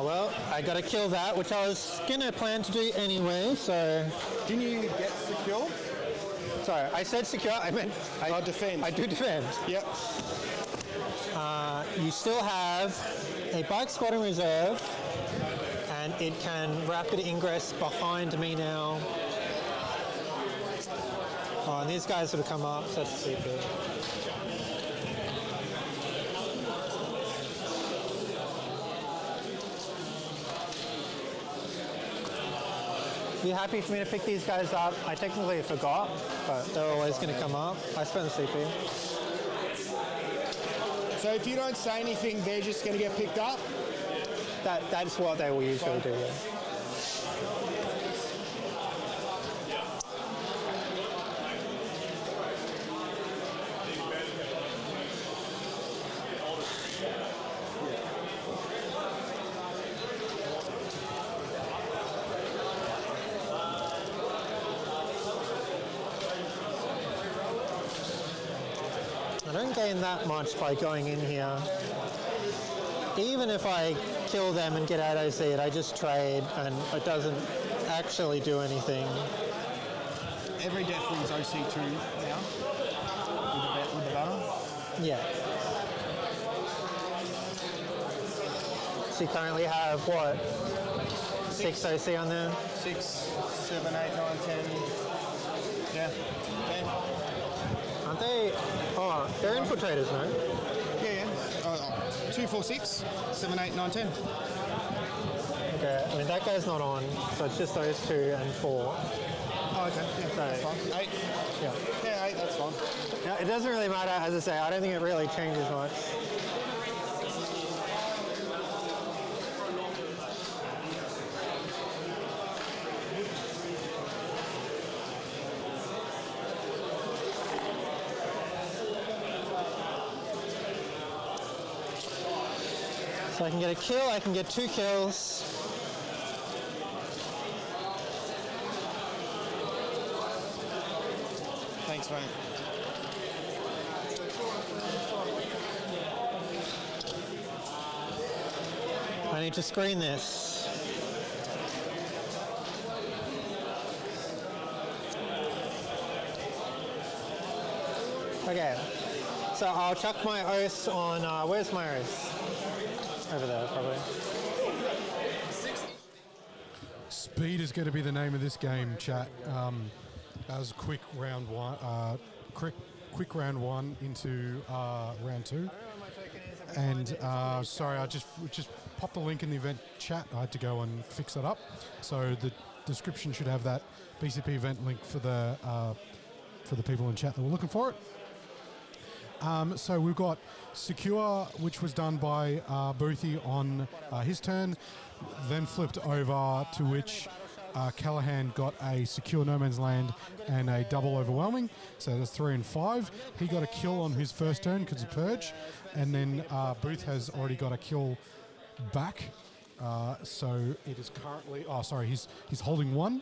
Well, I gotta kill that, which I was gonna plan to do anyway, so... Didn't you get secure? Sorry, I said secure, I meant... I defend. I do defend. Yep. You still have a bike squad in reserve, and it can rapid ingress behind me now. Oh, and these guys would have come up, so that's stupid. You happy for me to pick these guys up? I technically forgot, but they're always going to come up. I spent the CP. So if you don't say anything, they're just going to get picked up? That's what they will usually do, yeah. I don't gain that much by going in here. Even if I kill them and get out OC, I just trade and it doesn't actually do anything. Every death wins OC2 now with the banner. Yeah. So you currently have what? 6 OC on there? 6, 7, 8, 9, 10. Yeah. 10. Aren't they? Oh, they're infiltrators, no? Yeah. 2, 4, 6, 7, 8, 9, 10. Okay, I mean that guy's not on, so it's just those 2 and 4. Oh, okay. Yeah, that's fine. 8. Yeah. Yeah, 8, that's fine. Yeah, it doesn't really matter, as I say, I don't think it really changes much. So I can get a kill, I can get 2 kills. Thanks, mate. I need to screen this. Okay, so I'll chuck my oaths on, where's my oaths? Over there, probably. Speed is going to be the name of this game, chat. That was quick round one. Quick round one into round two. And sorry, I just popped the link in the event chat. I had to go and fix that up. So the description should have that BCP event link for the people in chat that were looking for it. So we've got Secure, which was done by Boothie on his turn, then flipped over to which Callahan got a Secure No Man's Land and a double Overwhelming, so that's 3 and 5. He got a kill on his first turn because of Purge, and then Booth has already got a kill back, so it is currently, he's holding 1.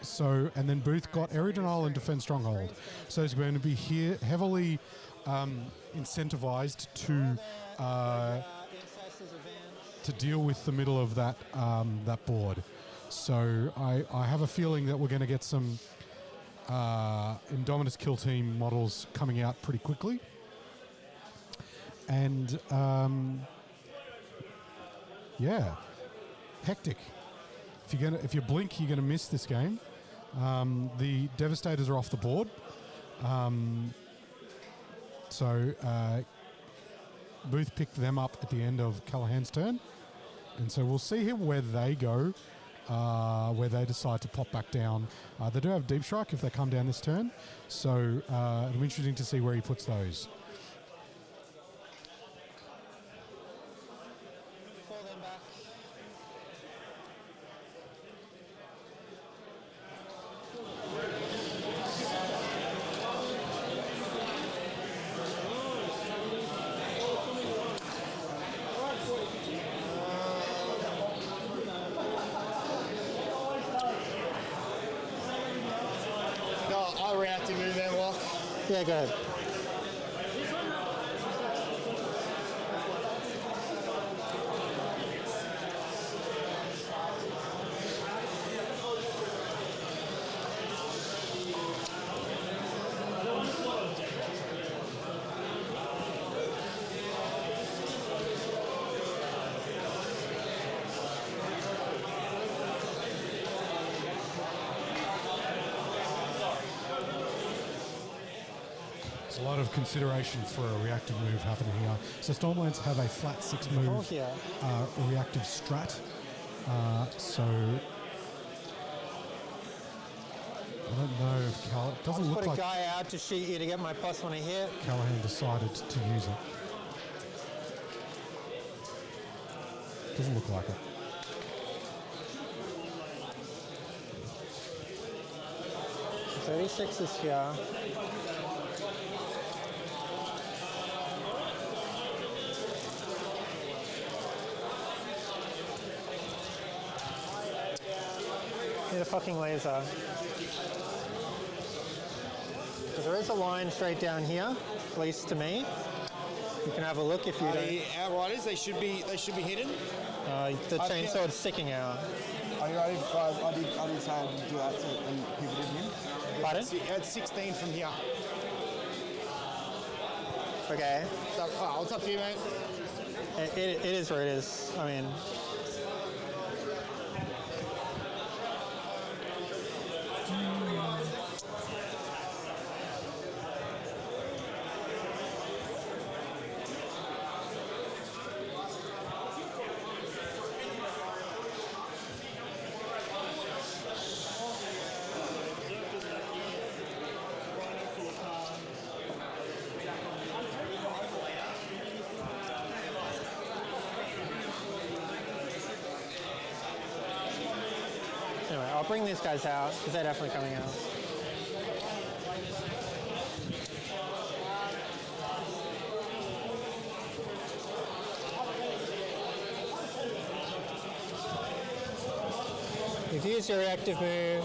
So, and then Booth got Area Denial and Defend Stronghold. So he's going to be here heavily incentivized to deal with the middle of that that board. So I have a feeling that we're going to get some Indominus Kill Team models coming out pretty quickly. And yeah, hectic. If you blink, you're gonna miss this game. The Devastators are off the board, so Booth picked them up at the end of Callahan's turn, and so we'll see where they go, where they decide to pop back down. They do have Deep Strike if they come down this turn, so it'll be interesting to see where he puts those. I'll react to move and walk. Yeah, go ahead. There's a lot of consideration for a reactive move happening here. So Stormlands have a flat 6 move reactive strat. So I don't know if it doesn't look put like a guy out to shoot you to get my plus when I hit. Callahan decided to use it. Doesn't look like it. .36 is here. Need a fucking laser. Because there is a line straight down here, at least to me. You can have a look if you don't. The Outriders, they should be hidden. The chainsaw is sticking out. I did say I didn't do that, and people didn't. Pardon? It's 16 from here. Okay. So, it's up to you, mate. It is where it is. I mean. Anyway, I'll bring these guys out because they're definitely coming out. You've used your reactive move.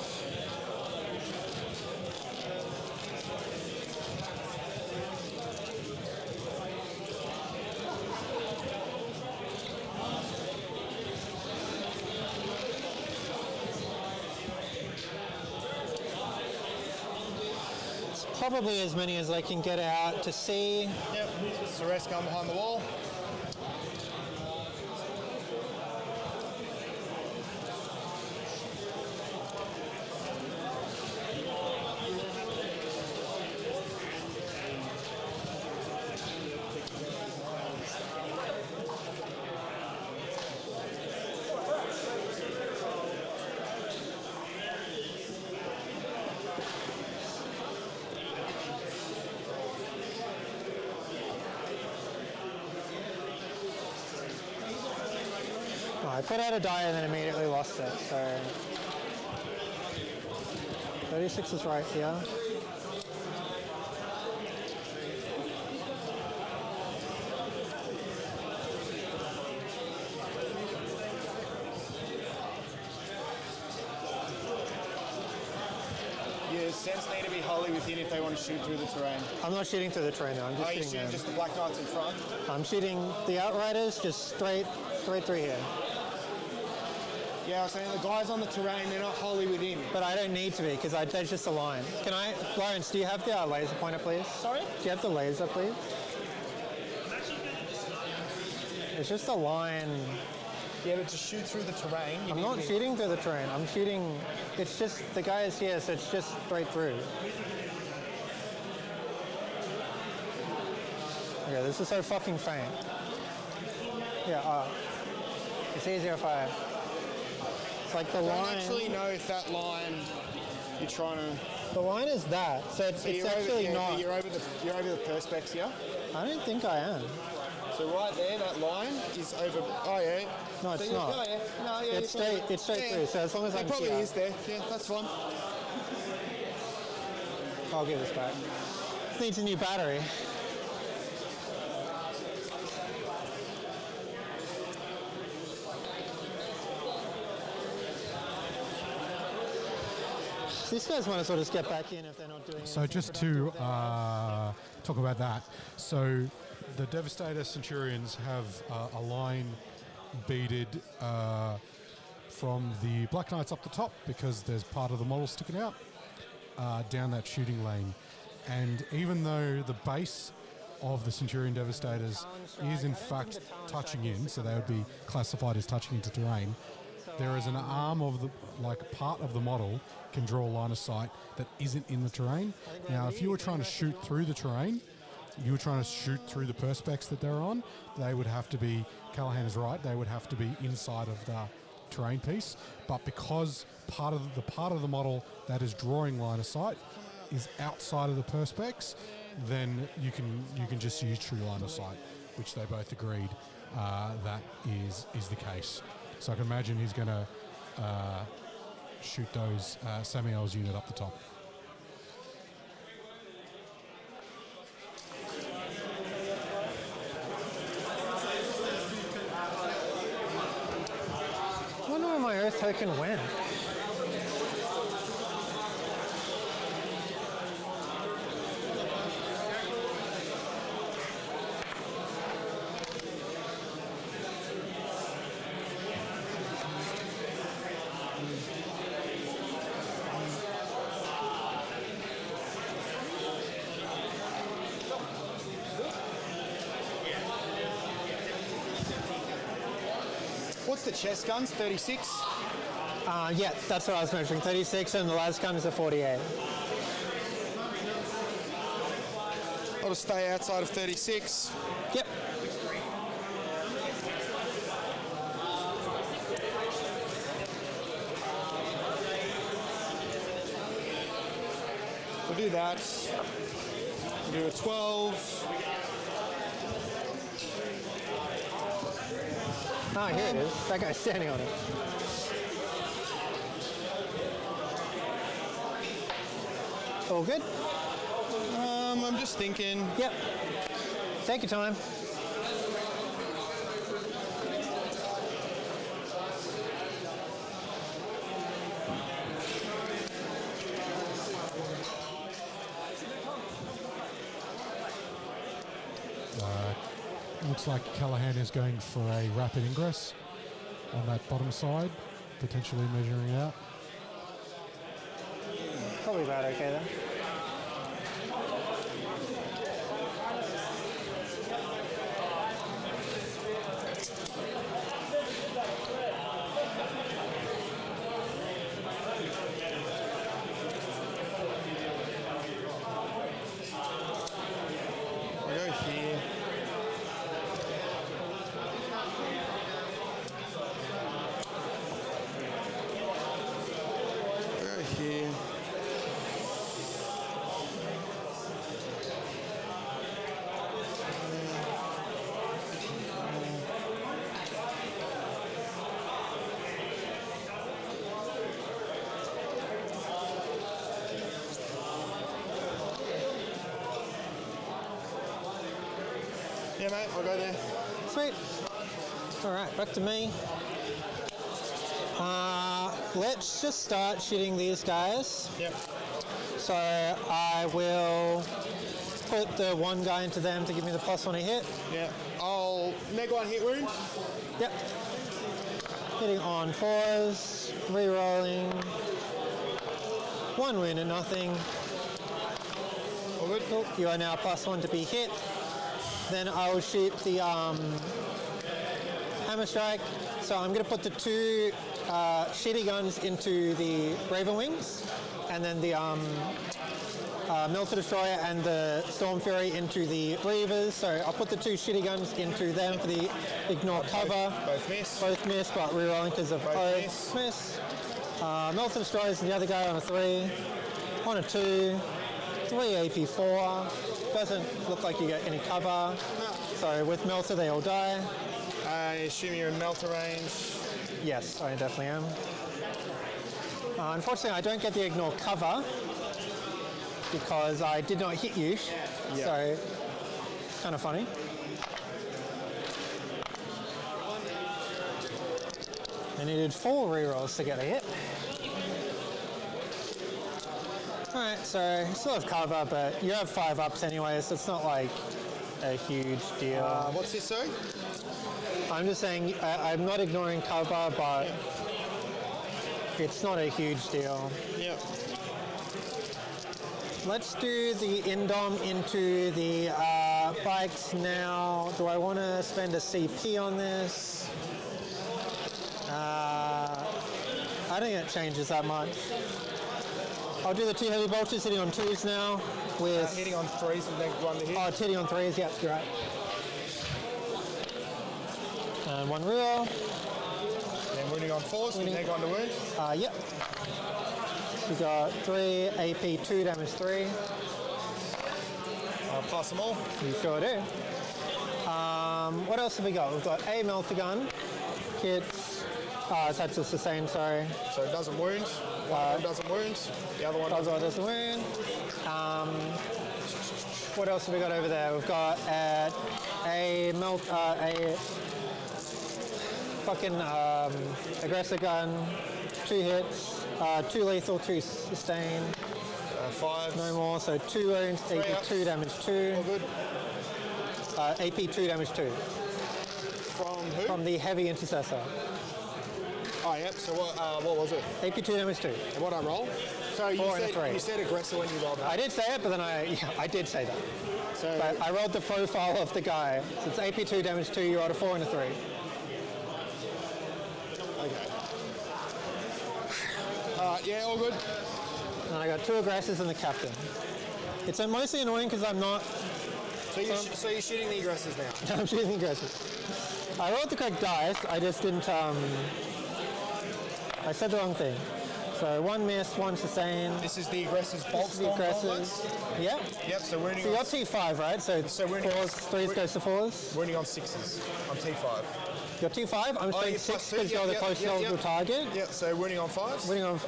probably as many as I can get out to see. Yep. The rest come behind the wall. I put out a die and then immediately lost it, so 36 is right here. Yeah, Sens need to be wholly within if they want to shoot through the terrain. I'm not shooting through the terrain now, I'm just Are you shooting shooting them. just the Black Knights in front? I'm shooting the Outriders just straight through here. Yeah, I was saying the guys on the terrain, they're not wholly within. But I don't need to be, because there's just a line. Can I, Lawrence, do you have the laser pointer, please? Sorry? Do you have the laser, please? It's just a line. Yeah, but to shoot through the terrain, I'm not shooting through the terrain. I'm shooting, it's just, the guy is here, so it's just straight through. Okay, this is so fucking faint. Yeah, it's easier if I... It's like the I line... don't actually know if that line you're trying to... The line is that, so it's actually not... You're over the perspex here? I don't think I am. So right there, that line is over... Oh, yeah. No, it's so not. Oh, yeah. No, yeah, It's straight through, so as long as I It can probably see is there. Yeah, that's fine. I'll give this back. This needs a new battery. These guys might as well just get back in if they're not doing So just to talk about that, so the Devastator Centurions have a line beaded from the Black Knights up the top because there's part of the model sticking out down that shooting lane. And even though the base of the Centurion Devastators is in fact touching in, so they would be classified as touching into terrain, there is an arm of the, like part of the model can draw a line of sight that isn't in the terrain. Now, if you were trying to shoot through the terrain, you were trying to shoot through the perspex that they're on, they would have to be, Callahan is right, they would have to be inside of the terrain piece. But because part of the model that is drawing line of sight is outside of the perspex, then you can just use true line of sight, which they both agreed that is the case. So I can imagine he's going to shoot those Samuel's unit up the top. I wonder where my Earth token went. What's the chest guns? 36? Yeah, that's what I was measuring. 36, and the last gun is a 48. I'll just stay outside of 36. Yep. We'll do that. We'll do a 12. Ah, here it is. That guy's standing on it. All good? I'm just thinking. Yep. Take your time. Looks like Callahan is going for a rapid ingress on that bottom side, potentially measuring out. Probably about okay then. Yeah, mate, I'll go there. Sweet. All right, back to me. Let's just start shooting these guys. Yep. So I will put the one guy into them to give me the +1 a hit. Yeah. I'll neg 1 hit wound. Yep. Hitting on 4s, re-rolling. 1 wound and nothing. All good. Cool. You are now +1 to be hit. Then I will shoot the hammer strike. So I'm going to put the 2 shitty guns into the Raven Wings, and then the Melter Destroyer and the Storm Fury into the Reavers. So I'll put the 2 shitty guns into them for the ignore cover. Both miss. Both miss, but re-rolling because of both miss. Melter Destroyers and the other guy on a 3. On a 2. 3 AP4. Doesn't look like you get any cover. So with Melter they all die. I assume you're in Melter range. Yes, I definitely am. Unfortunately, I don't get the ignore cover because I did not hit you. Yeah. So, kind of funny. I needed 4 rerolls to get a hit. Alright, so you still have cover, but you have 5 ups anyway, so it's not like a huge deal. What's this, sorry? I'm just saying, I'm not ignoring cover, but it's not a huge deal. Yep. Let's do the Indom into the bikes now. Do I want to spend a CP on this? I don't think it changes that much. I'll do the 2 heavy bolters hitting on 2s now. With hitting on 3s and then 1 to hit. Oh, it's hitting on 3s, yep, you're right. And 1 reroll. Then wounding on 4s with neg 1 to wound. Yep. We got 3 AP, 2 damage 3. I'll pass them all. You sure do. What else have we got? We've got a melter gun. Hits. So it's just the same, sorry. So it doesn't wound. One of them doesn't wound. The other one doesn't wound. What else have we got over there? We've got a fucking aggressor gun, 2 hits, 2 lethal, 2 sustain. 5. No more, so 2 wounds, AP 2 damage 2. All good. AP 2 damage 2. From who? From the heavy intercessor. Oh, yep. So what was it? AP 2 damage 2. And what I roll? So you said aggressor when you rolled that. I did say it, but then I did say that. So but I rolled the profile of the guy. So it's AP 2 damage 2. You rolled a 4 and a 3. Okay. Yeah, all good. And I got 2 aggressors and the captain. It's mostly annoying because I'm not. So you're shooting the aggressors now? I'm shooting the aggressors. I rolled the correct dice. I just didn't. I said the wrong thing. So 1 miss, 1 sustain. This is the aggressors bulk storm gauntlets? Yep. Yep, so wounding on... So you got T5, right? So 4s, 3s goes to 4s? Wounding on 6s. On T5. You're T5? I'm saying 6 because you're the closest eligible target. Yep, so wounding on 5s? Wounding on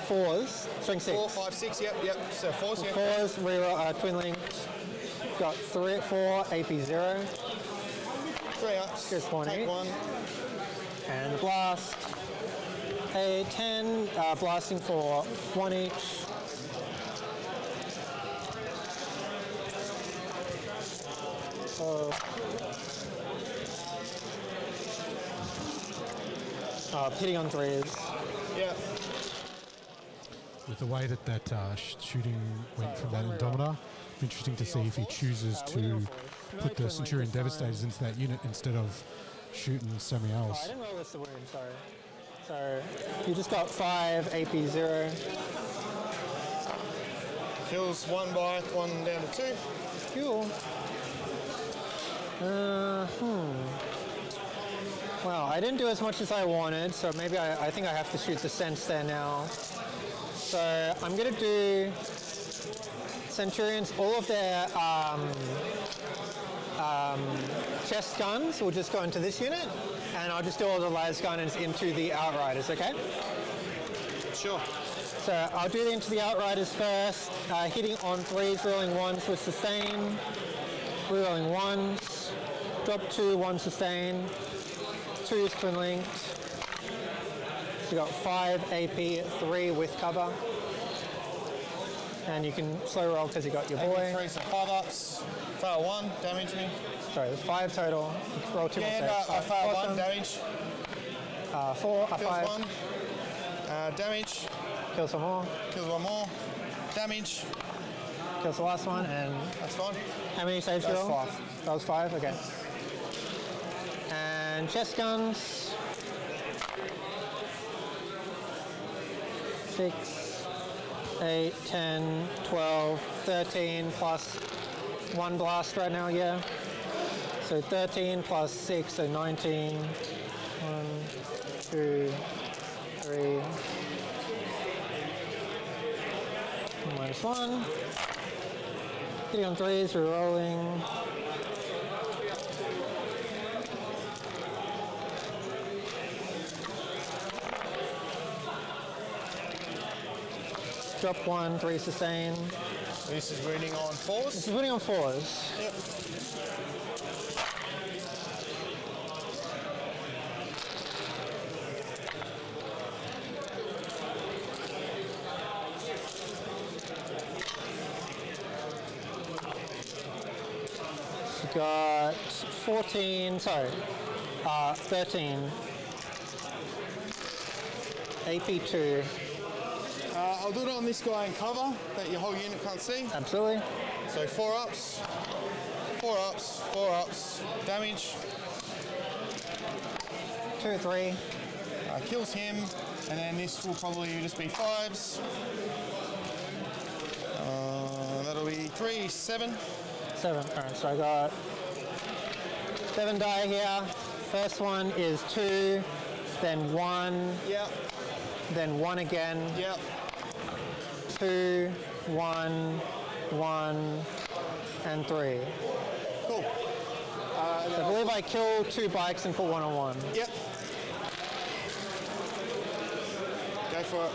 4s, strength 6. 4, 5, 6, yep. So 4s, yep. 4s, reroll, twin link. Got 4, AP 0. 3 ups. Here's 1 Take 1. And the blast. A 10, blasting for 1 each. So, hitting on 3s. Yeah. With the way that shooting went from that Indomitor, it's interesting to see if he chooses to put the Centurion Devastators into that unit instead of shooting something else. I didn't roll this to wound, sorry. So you just got 5 AP 0. Kills 1 bike, 1 down to 2. Cool. Well, I didn't do as much as I wanted, so maybe I think I have to shoot the sense there now. So I'm going to do Centurions, all of their chest guns will just go into this unit, and I'll just do all the las gunners into the Outriders, okay? Sure. So I'll do into the Outriders first, hitting on 3s, rolling 1s with sustain. rerolling 1s, drop 2, 1 sustain, 2's twin linked. So you got 5 AP, 3 with cover. And you can slow roll because you got your boy. 3, so 5 ups. Fail 1, damage me. Sorry, there's 5 total. Roll 2 more Yeah, saves. no, I fail 1, damage. 4, Kills 5. 1. Damage. Kills one more. Kills 1 more. Damage. Kills the last one, and that's fine. How many saves you That's roll? 5. That was 5, okay. And chest guns. 6, 8, 10, 12, 13 plus 1 blast right now, yeah. So 13 plus 6, so 19. 1, 2, 3. Minus 1. Hitting on 3s, re-rolling. Drop 1, 3 sustain. This is wounding on 4s? This is wounding on 4s. Yep. Got 14, sorry, 13. AP2. I'll do it on this guy in cover that your whole unit can't see. Absolutely. So 4 ups, 4 ups, 4 ups, damage. 2, 3. Kills him, and then this will probably just be 5s. That'll be 3, 7. 7. Alright, so I got 7 die here. First one is 2, then 1. Yep. Then 1 again. Yep. 2, 1, 1, and 3. Cool. So I believe I killed 2 bikes and put 1 on 1. Yep. Go for it.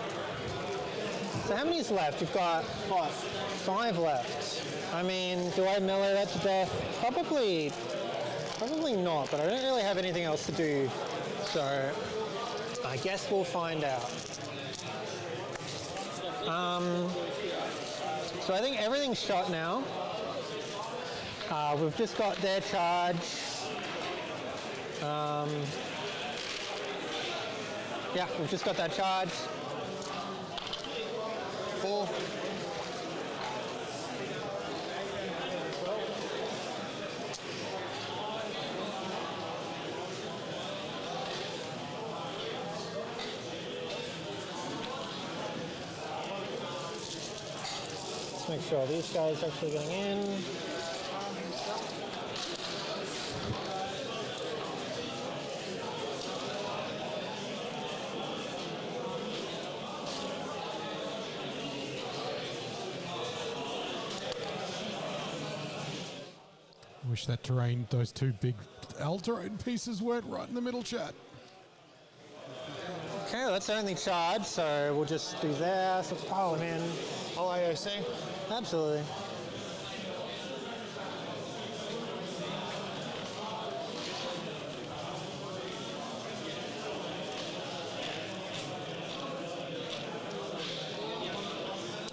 So how many's left? You've got 5. 5 left. I mean, do I melee that to death? Probably not, but I don't really have anything else to do. So I guess we'll find out. So I think everything's shot now. We've just got their charge. Yeah, we've just got that charge. 4. Let's make sure these guys are actually getting in. Wish that terrain, those 2 big Aeldari pieces weren't right in the middle, chat. Okay, well, that's only charge, so we'll just do there. So it's piling in. All AOC? Absolutely.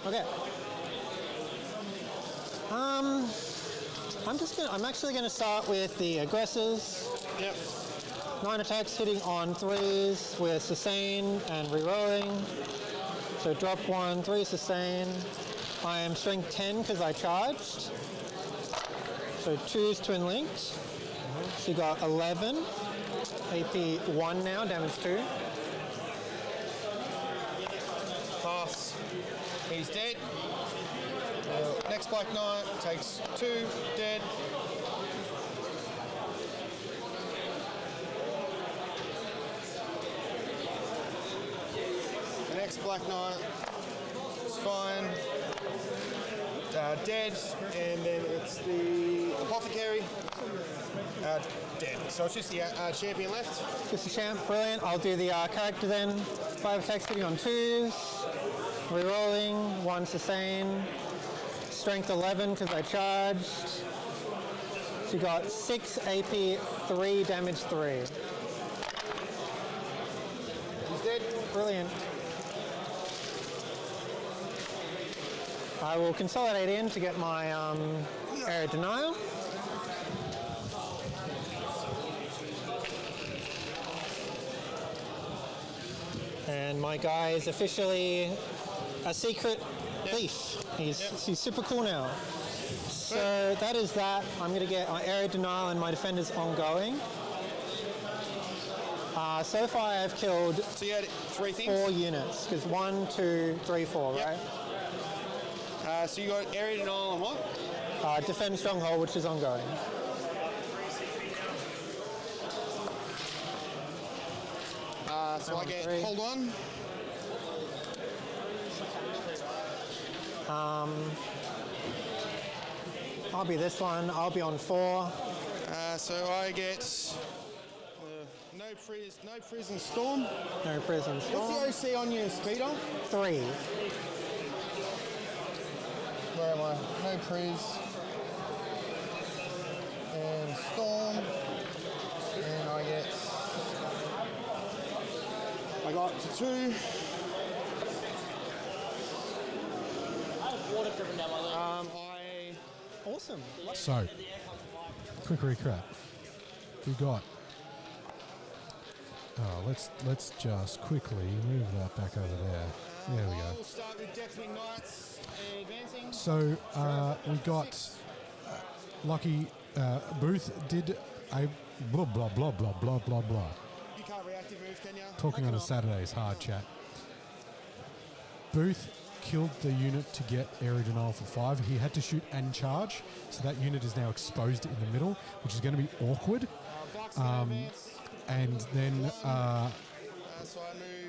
Okay. I'm actually gonna start with the aggressors. Yep. 9 attacks hitting on 3s with sustain and rerolling. So drop 1, 3 sustain. I am strength 10 because I charged. So 2's twin linked. So you got 11. AP 1 now, damage 2. Pass. He's dead. Next Black Knight takes 2, dead. The next Black Knight is fine. Dead, and then it's the Apothecary. Dead. So it's just the champion left. Just the champ, brilliant. I'll do the character then. 5 attacks hitting on 2s. Rerolling, 1 sustain. Strength 11 because I charged. She got 6 AP, 3 damage 3. He's dead. Brilliant. I will consolidate in to get my area denial. And my guy is officially a secret thief. He's super cool now. So that is that. I'm going to get my area denial and my defenders ongoing. So far I've killed So you had 3 things? 4 units, because 1, 2, 3, 4, right? So you got area denial on what? Defend stronghold, which is ongoing. So I get hold on. I'll be this one. I'll be on 4. So I get no prison storm. No prison storm. What's the OC on your speeder? 3. Where am I? No priz. And storm. And I got to 2. Awesome. So, quick recap. We got. Let's just quickly move that back over there. There we go. We'll start with Deafening Knights advancing. So we got Lucky Booth did a blah blah blah blah blah blah blah. You can't reactive move, can you? Talking on a Saturday is hard, chat. Booth killed the unit to get area denial for 5. He had to shoot and charge, so that unit is now exposed in the middle, which is going to be awkward. And then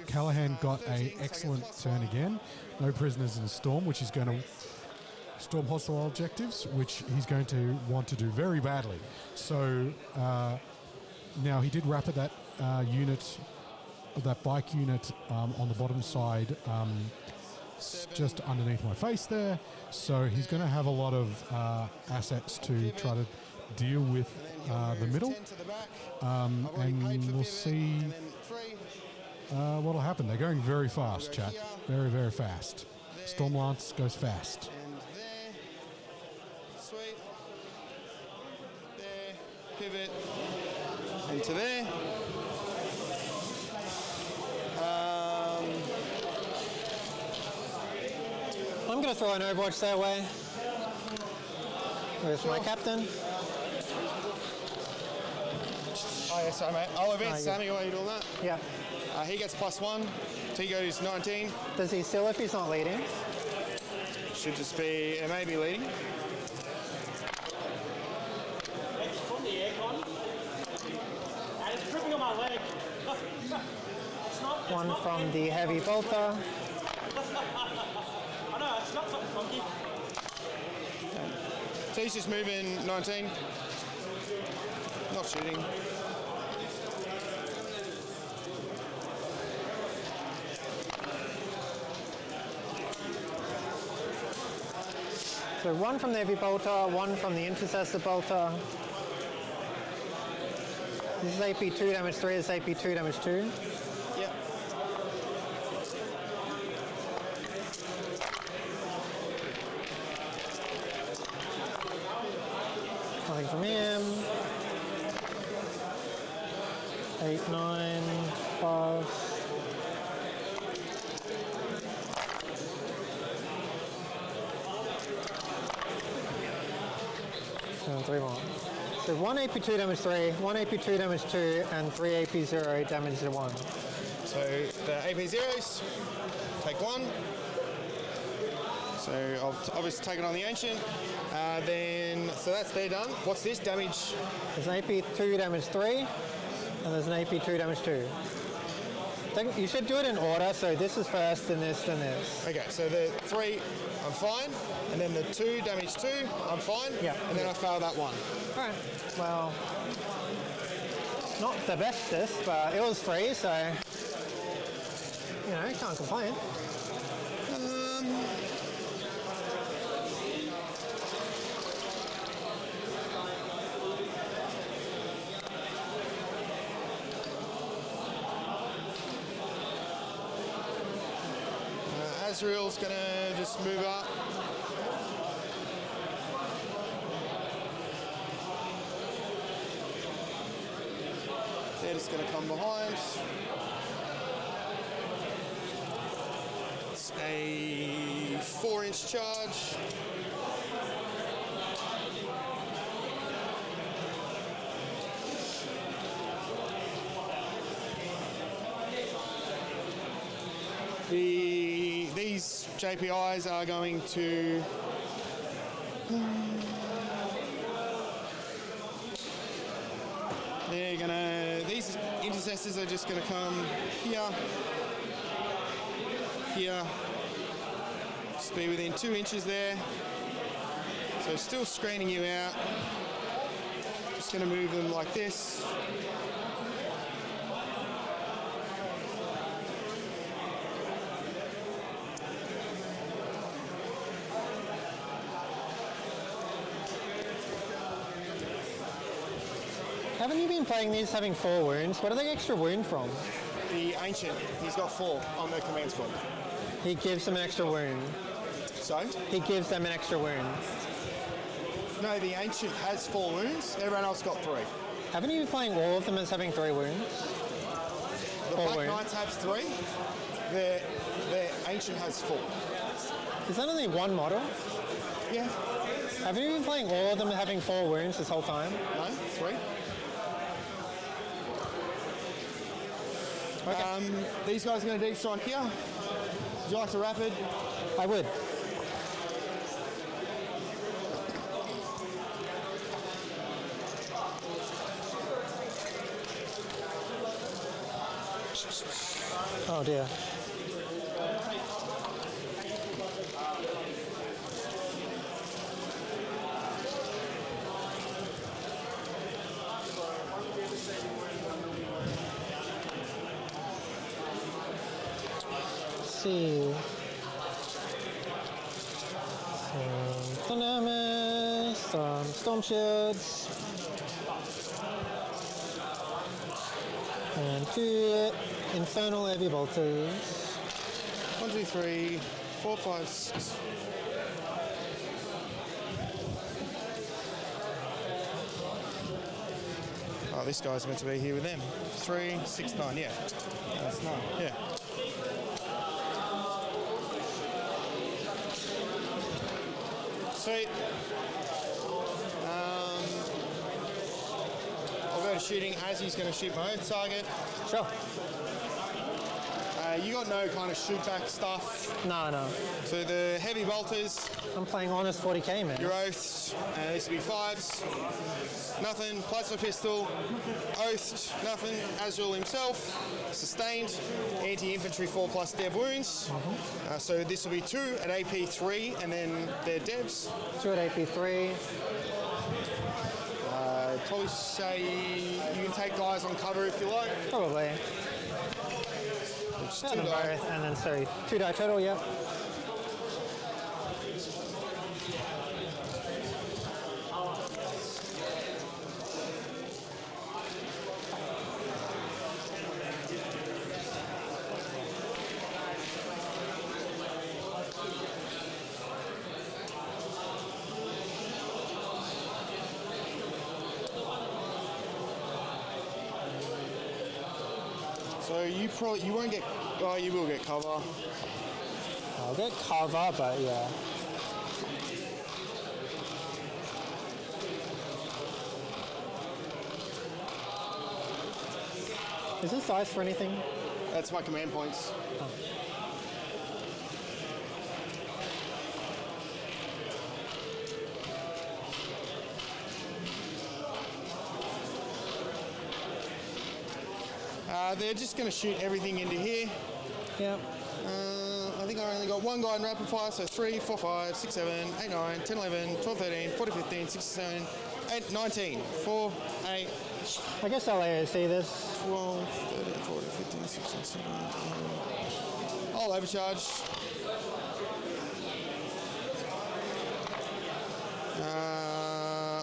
Callahan got a excellent turn again. No prisoners in Storm, which is going to storm hostile objectives, which he's going to want to do very badly. So now he did rapid that unit, that bike unit on the bottom side, just underneath my face there. So he's going to have a lot of assets to try to deal with the middle. And we'll see what'll happen. They're going very fast, chat. Very, very fast. Stormlance goes fast. And there. Sweet. There. Pivot. Into there. I'm going to throw an Overwatch their way with my captain. Oh, yeah, sorry, mate. I'll advance Sammy while you're doing that. Yeah. He gets +1. He goes 19. Does he still if he's not leading? Should just be, it may be leading. It's from the aircon. And it's dripping on my leg. One from the heavy bolter. I know, it's not something funky. So he's just moving 19. Not shooting. So 1 from the heavy bolter, 1 from the intercessor bolter. This is AP 2 damage 3, this is AP 2 damage 2. Yep. Nothing from him. 8, 9, plus. And 3 more. So 1 AP 2 damage 3, 1 AP 2 damage 2, and 3 AP 0 damage to 1. So the AP zeros, take 1. So I've obviously taken on the ancient. So that's there done. What's this damage? There's an AP 2 damage 3, and there's an AP 2 damage 2. You should do it in order, so this is first, then this, then this. Okay, so the 3, I'm fine. And then the 2 damage 2, I'm fine. Yeah. And then I fail that 1. Alright, well, not the bestest, but it was free, so, you know, can't complain. Azrael's going to just move up. They're just going to come behind. It's a 4-inch charge. These JPIs are going to these intercessors are just gonna come here, just be within 2 inches there. So still screening you out. Just gonna move them like this. Haven't you been playing these having 4 wounds? What are they extra wound from? The Ancient, he's got 4 on the command squad. He gives them an extra wound. So? He gives them an extra wound. No, the Ancient has 4 wounds, everyone else got 3. Haven't you been playing all of them as having 3 wounds? The Black Knights have 3, their Ancient has 4. Is that only one model? Yeah. Haven't you been playing all of them having 4 wounds this whole time? No, 3. Okay. These guys are going to deep strike here. Would you like to rapid? I would. Oh dear. See. Some Tyranids, some Storm Shields, and 2 Infernal Heavy Bolters. 1, 2, 3, 4, 5, 6. Oh, this guy's meant to be here with them. 3, 6, 9, yeah. That's 9, yeah. Sweet. I'll go to shooting as he's going to shoot my own target. Sure. You got no kind of shoot back stuff? No. So the heavy bolters. I'm playing honest 40k, man. Your oaths. This will be 5s. Nothing. Plasma pistol. Oathed. Nothing. Azrael himself. Sustained. Anti-infantry 4+ dev wounds. So this will be 2 at AP 3 and then their devs. 2 at AP 3. Probably say you can take guys on cover if you like. Probably. Just 2 die. And then, sorry, 2 die total, yep. So you won't get. Oh, you will get cover. I'll get cover, but yeah. Is this size for anything? That's my command points. Oh. They're just going to shoot everything into here. Yep. I think I only got 1 guy in rapid fire, so 3, 4, 5, 6, 7, 8, 9, 10, 11, 12, 13, 14, 15, 16, 17, 8, 19, 4, 8. I guess I'll AOC this. 12, 13, 14, 15, 16, 17, 18. I'll overcharge.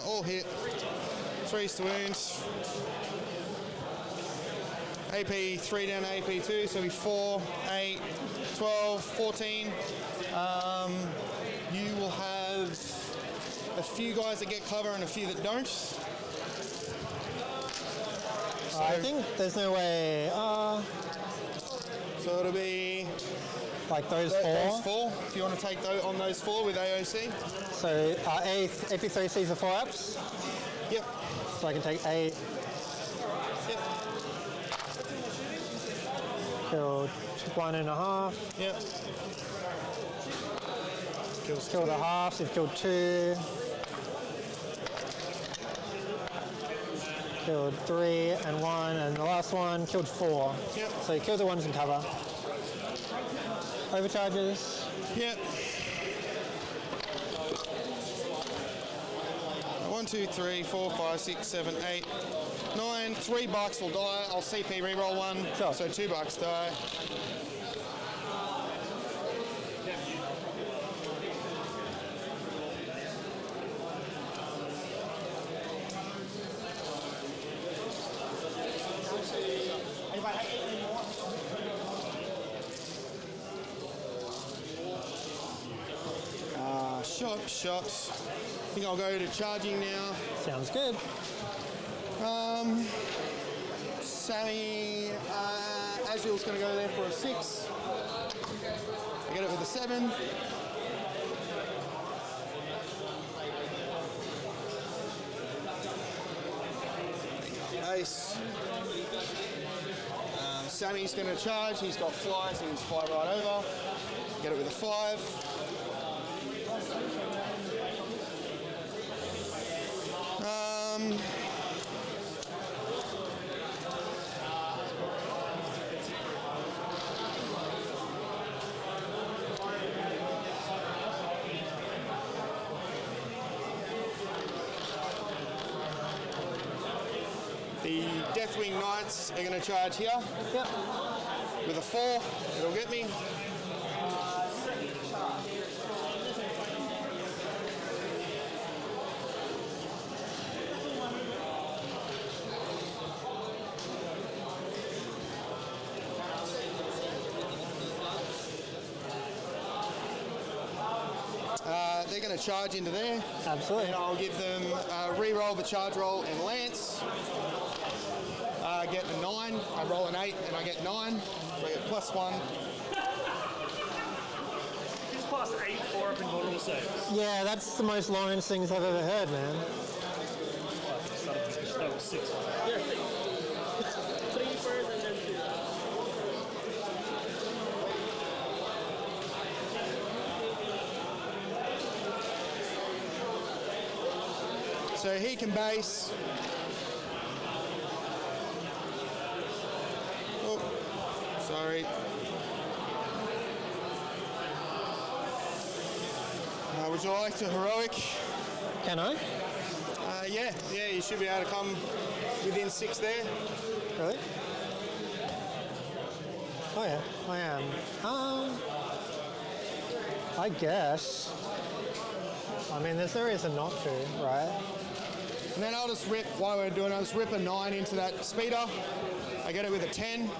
All hit. 3s to wounds. AP 3 down to AP 2, so it'll be 4, 8, 12, 14. You will have a few guys that get cover and a few that don't. I think there's no way. So it'll be like those Those 4. If you want to take those on those 4 with AOC. So AP3Cs are 4 apps? Yep. So I can take 8. Yep. Killed 1.5. Yep. Killed a half, so you've killed 2. Killed 3 and 1, and the last one killed 4. Yep. So you killed the ones in cover. Overcharges. Yep. 1, 2, 3, 4, 5, 6, 7, 8, 9. 3 bucks will die. I'll CP reroll 1. Sure. So 2 bucks die. Shot. I think I'll go to charging now. Sounds good. Sammy, Azul's going to go there for a 6. I get it with a 7. Ace. Sammy's going to charge. He's got fly, so he's fly right over. Get it with a 5. The Deathwing Knights are going to charge here. Yep. With a 4, it'll get me. They're going to charge into there. Absolutely. And I'll give them re-roll the charge roll and lance. Get a 9. I roll an 8 and I get 9. So I get +1. He's plus 8 4 up in vulnerable saves. Yeah, that's the most Lawrence things I've ever heard, man. That was 6. Yeah, 6. 3 first and then 2. So he can base. Oh, sorry. Would you like to heroic? Can I? Yeah, you should be able to come within 6 there. Really? Oh yeah, I am. I guess. I mean, there's no reason not to, right? And then I'll just rip, while we're doing it, I'll just rip a 9 into that speeder. I get it with a 10.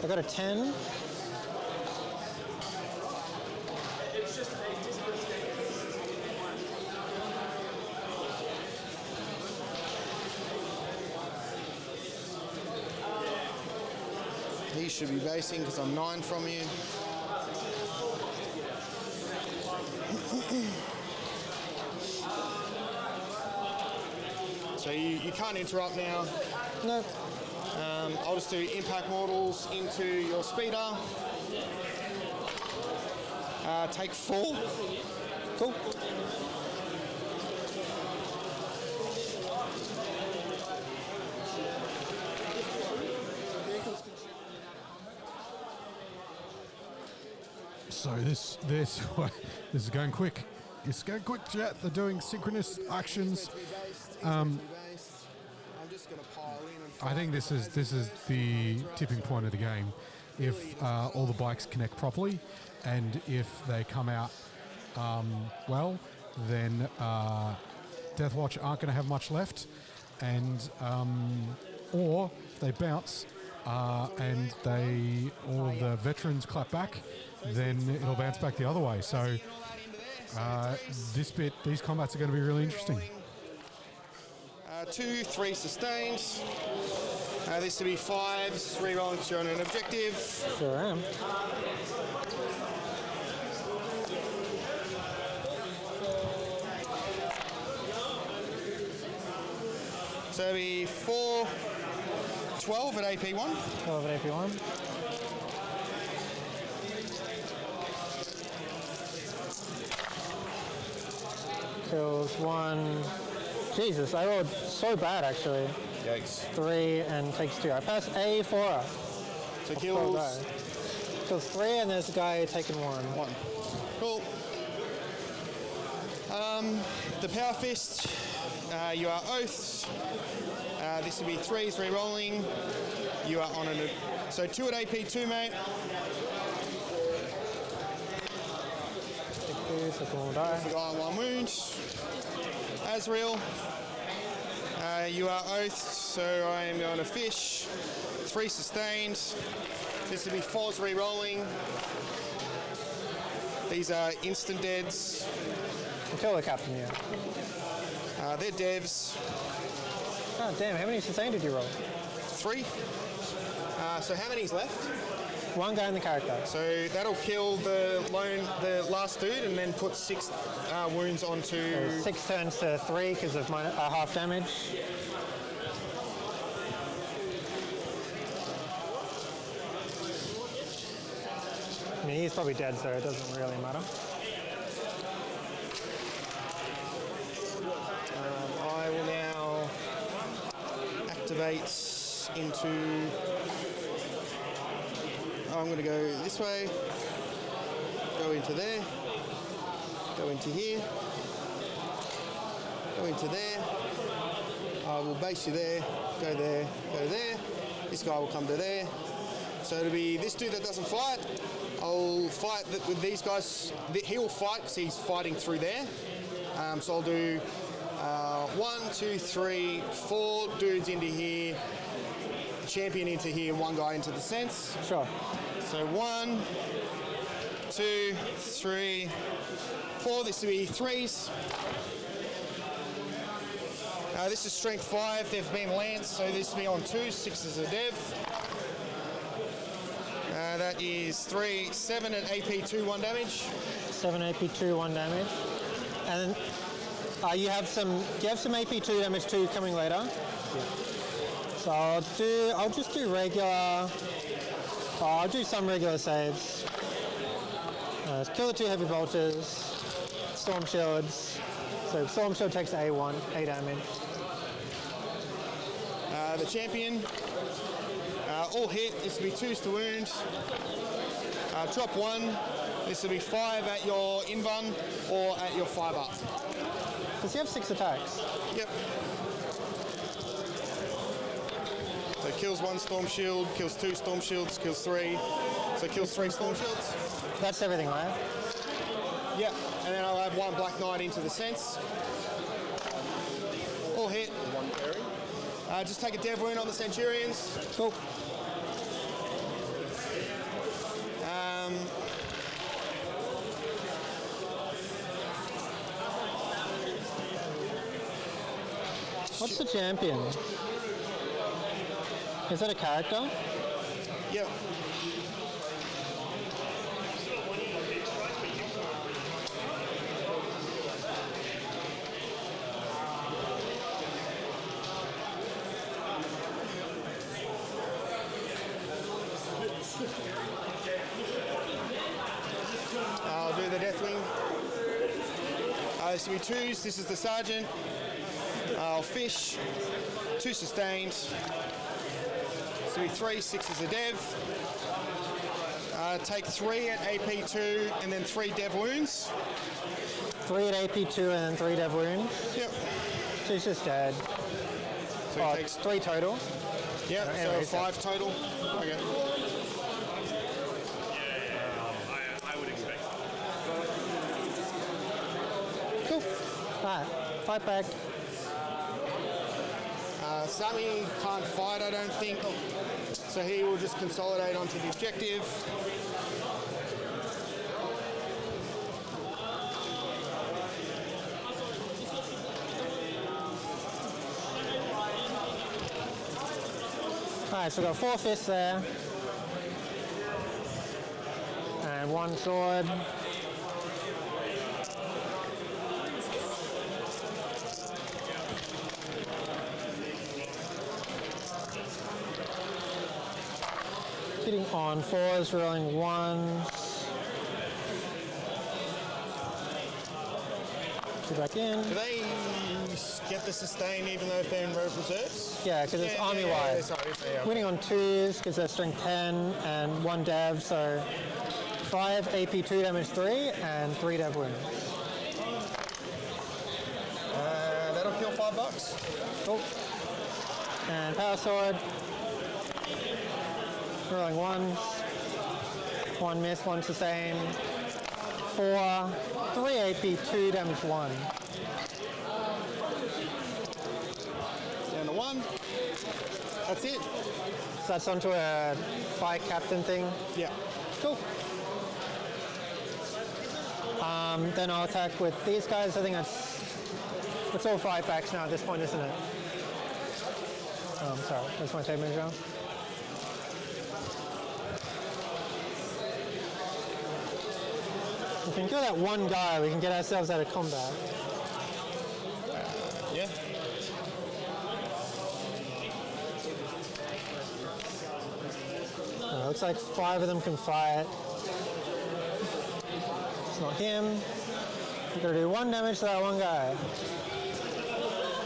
I got a 10. He should be basing because I'm 9 from you. So you can't interrupt now. No. I'll just do impact mortals into your speeder. Take 4. Cool. So this is going quick. It's going quick, chat. They're doing synchronous actions. I think this is the tipping point of the game. If all the bikes connect properly, and if they come out well, then Deathwatch aren't going to have much left, and or they bounce and all of the veterans clap back, then it'll bounce back the other way. So these combats are going to be really interesting. 2, 3 sustained. This will be 5s, re-rolling if you're on an objective. Sure am. So it'll be 4, 12 at AP1. 12 at AP1. Kills 1. Jesus, I rolled so bad actually. Yikes. 3 and takes 2. I pass a 4. So kills. Kills 3 and there's a guy taking 1. Cool. The Power Fist, you are Oaths. This will be 3s re-rolling. You are on an... So 2 at AP2, mate. The guy on 1 wound. Azrael. You are Oaths, so I am going to fish. 3 sustained. This will be 4s re-rolling. These are instant deads. Kill the captain here. They're devs. Oh damn, how many sustained did you roll? 3. So how many's left? 1 guy in the character. So that'll kill the last dude and then put 6 wounds onto... So 6 turns to 3 because of my half damage. I mean, he's probably dead, so it doesn't really matter. I will now activate into... I'm going to go this way, go into there, go into here, go into there. I will base you there, go there, go there. This guy will come to there. So it'll be this dude that doesn't fight. I'll fight with these guys. He will fight because he's fighting through there. So I'll do 1, 2, 3, 4 dudes into here, champion into here, 1 guy into the sense. Sure. So 1, 2, 3, 4. This will be 3s. This is strength 5. They've been lance, so this will be on 2. 6 is a dev. That is 3, 7 at AP2, 1 damage. 7 AP2, 1 damage. And you have some AP2 damage too coming later. Yeah. So I'll just do regular. I'll do some regular saves. Kill the 2 heavy bolters. Storm shields. So storm shield takes A damage. The champion. All hit. This will be 2s to wound. Drop 1. This will be 5 at your invuln or at your 5 up. Does he have 6 attacks? Yep. So kills 1 storm shield, kills 2 storm shields, kills 3. So kills 3 storm shields. That's everything, right? Yep. And then I'll add 1 black knight into the sense. All hit. 1 parry. Just take a dev wound on the Centurions. Cool. What's the champion? Is that a character? Yep. I'll do the Deathwing. This will be 2s. This is the Sergeant. I'll fish. 2 sustained. This will be 3, 6 is a dev. Take 3 at AP2 and then 3 dev wounds. 3 at AP2 and then 3 dev wounds? Yep. So he's just dead. So he takes 3 total? Yep, Anyway, so 5 total. Okay. I would expect. Cool. Alright. Fight back. Sammy can't fight, I don't think. So he will just consolidate onto the objective. Alright, so we've got 4 fists there. And 1 sword. Hitting on 4s, rolling 1s. Go back in. Do they get the sustain even though if they're in reserves? Yeah, because it's army-wide. Okay. Winning on 2s because they're strength 10 and 1 dev, so 5 AP 2 damage 3 and 3 dev wounds. That'll kill $5. Cool. And power sword. Rolling 1s. 1 miss, 1 sustain. 4, 3 AP 2 damage 1. Down to 1. That's it. So that's onto a bike captain thing. Yeah. Cool. Then I'll attack with these guys. I think it's all fight backs now at this point, isn't it? Sorry, that's my tape measure. If we can kill that one guy, we can get ourselves out of combat. Yeah. Looks like 5 of them can fight. It's not him. We're gonna do 1 damage to that one guy.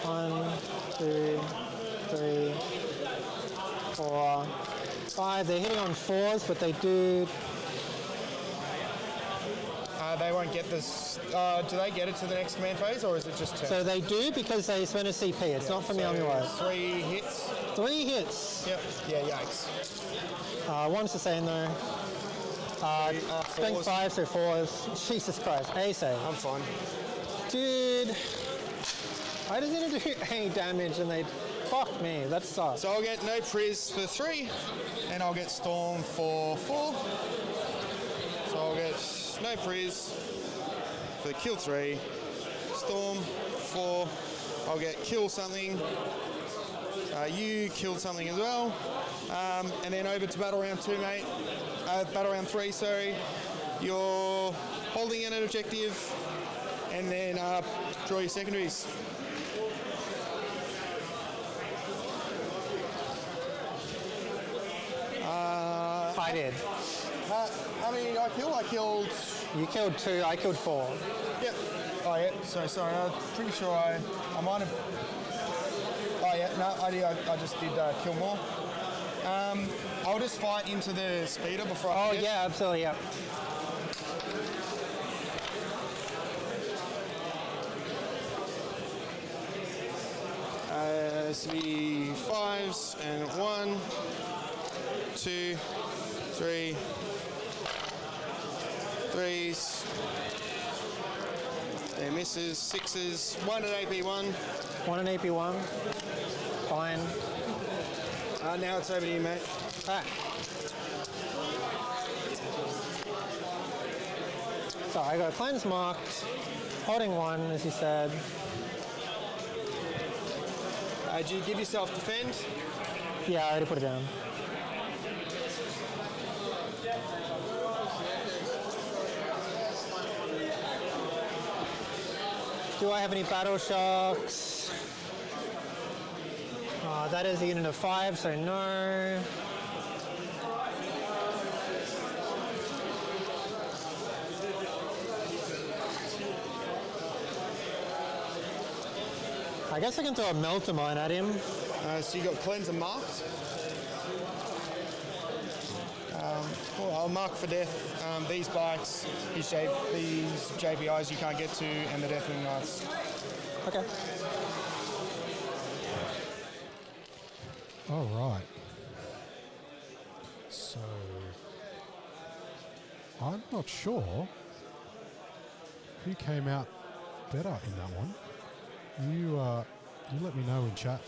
1, 2, 3, 4, 5. They're hitting on 4s, but they do. They won't get this. Do they get it to the next command phase, or is it just 10? So they do because they spend a CP. It's not from the army wide. 3 hits. 3 hits. Yep. Yeah. Yikes. 1 sustain though. Strength 5, so 4s. Jesus Christ. A save. I'm fine. Dude. I just need to do 8 damage and they. Fuck me. That sucks. So I'll get no Priz for 3, and I'll get Storm for 4. So I'll get no Priz for kill 3, Storm 4. I'll get kill something. You killed something as well. And then over to battle round 2, mate. Battle round 3, sorry. You're holding in an objective, and then draw your secondaries. I did. How many did I kill? I killed... You killed 2, I killed 4. Yep. Oh, yeah. So, sorry. I'm pretty sure I might have... Oh, yeah. No, I just did kill more. I'll just fight into the speeder before I forget. Yeah, absolutely, yeah. This will be 5s and 1, 2, 3, 3s. There misses, 6s, 1 at AP1. 1 at AP1. Fine. Now it's over to you, mate. Alright. So I got cleanse marked, holding 1, as you said. Do you give yourself defend? Yeah, I already put it down. Do I have any battle shocks? That is a unit of 5, so no. I guess I can throw a melter mine at him. So you got cleanser marked. Cool, I'll mark for death these bikes, these JPIs you can't get to, and the Deathwing Knights. Okay. All right. So I'm not sure who came out better in that one. you let me know in chat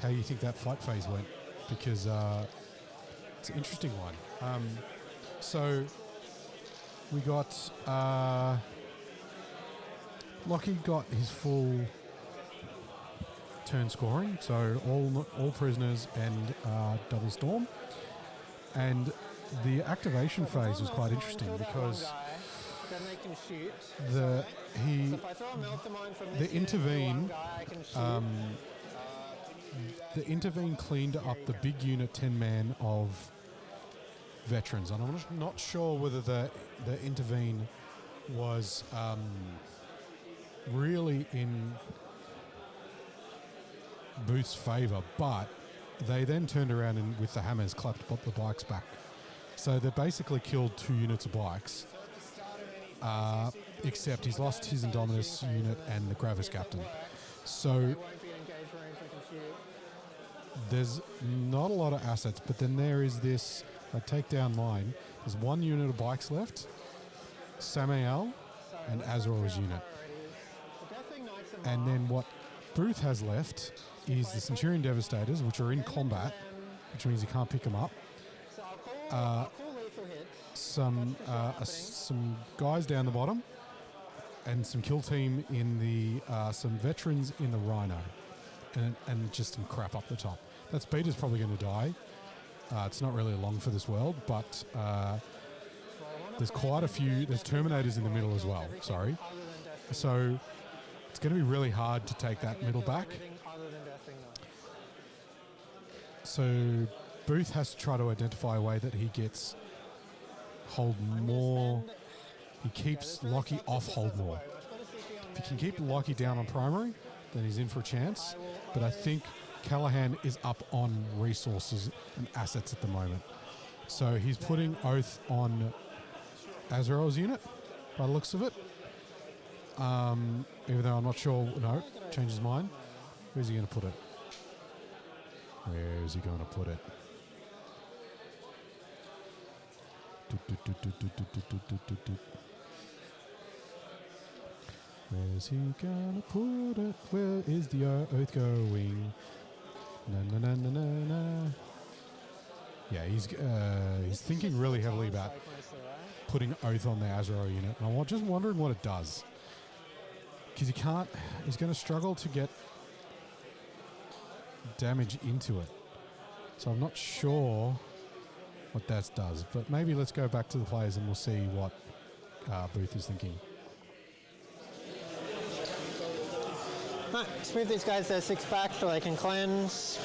how you think that fight phase went, because it's an interesting one. So we got Lockie got his full turn scoring, so all prisoners and double storm, and the activation phase was quite interesting because the intervene cleaned up the big unit 10-man of veterans, and I'm not sure whether the intervene was really in Booth's favour, but they then turned around and with the hammers clapped the bikes back. So they basically killed 2 units of bikes, except he's lost his Indominus unit and the Gravis captain. So there's not a lot of assets, but then there is this, I take down mine, there's 1 unit of bikes left, Samael and Azrael's unit. And then what Booth has left is the Centurion Devastators, which are in combat, which means you can't pick them up. Some guys down the bottom, and some kill team in the some veterans in the Rhino, and just some crap up the top. That speed is probably going to die. It's not really long for this world, but there's quite a few. There's Terminators in the middle as well. Sorry, so it's going to be really hard to take that middle back. So Booth has to try to identify a way that he gets hold more. He keeps Lockie off hold more. If he can keep Lockie down on primary, then he's in for a chance. But I think Callahan is up on resources and assets at the moment. So he's putting Oath on Azrael's unit, by the looks of it. Even though I'm not sure. No, changed his mind. Where's he going to put it? Where is he going to put it? Where's he gonna put it? Where is the Oath going? Na. Yeah, he's thinking really heavily about putting Oath on the Azrael unit, and I'm just wondering what it does, because he's going to struggle to get damage into it. So I'm not sure what that does, but maybe let's go back to the players and we'll see what Booth is thinking. Right, let's move these guys to 6 back so they can cleanse.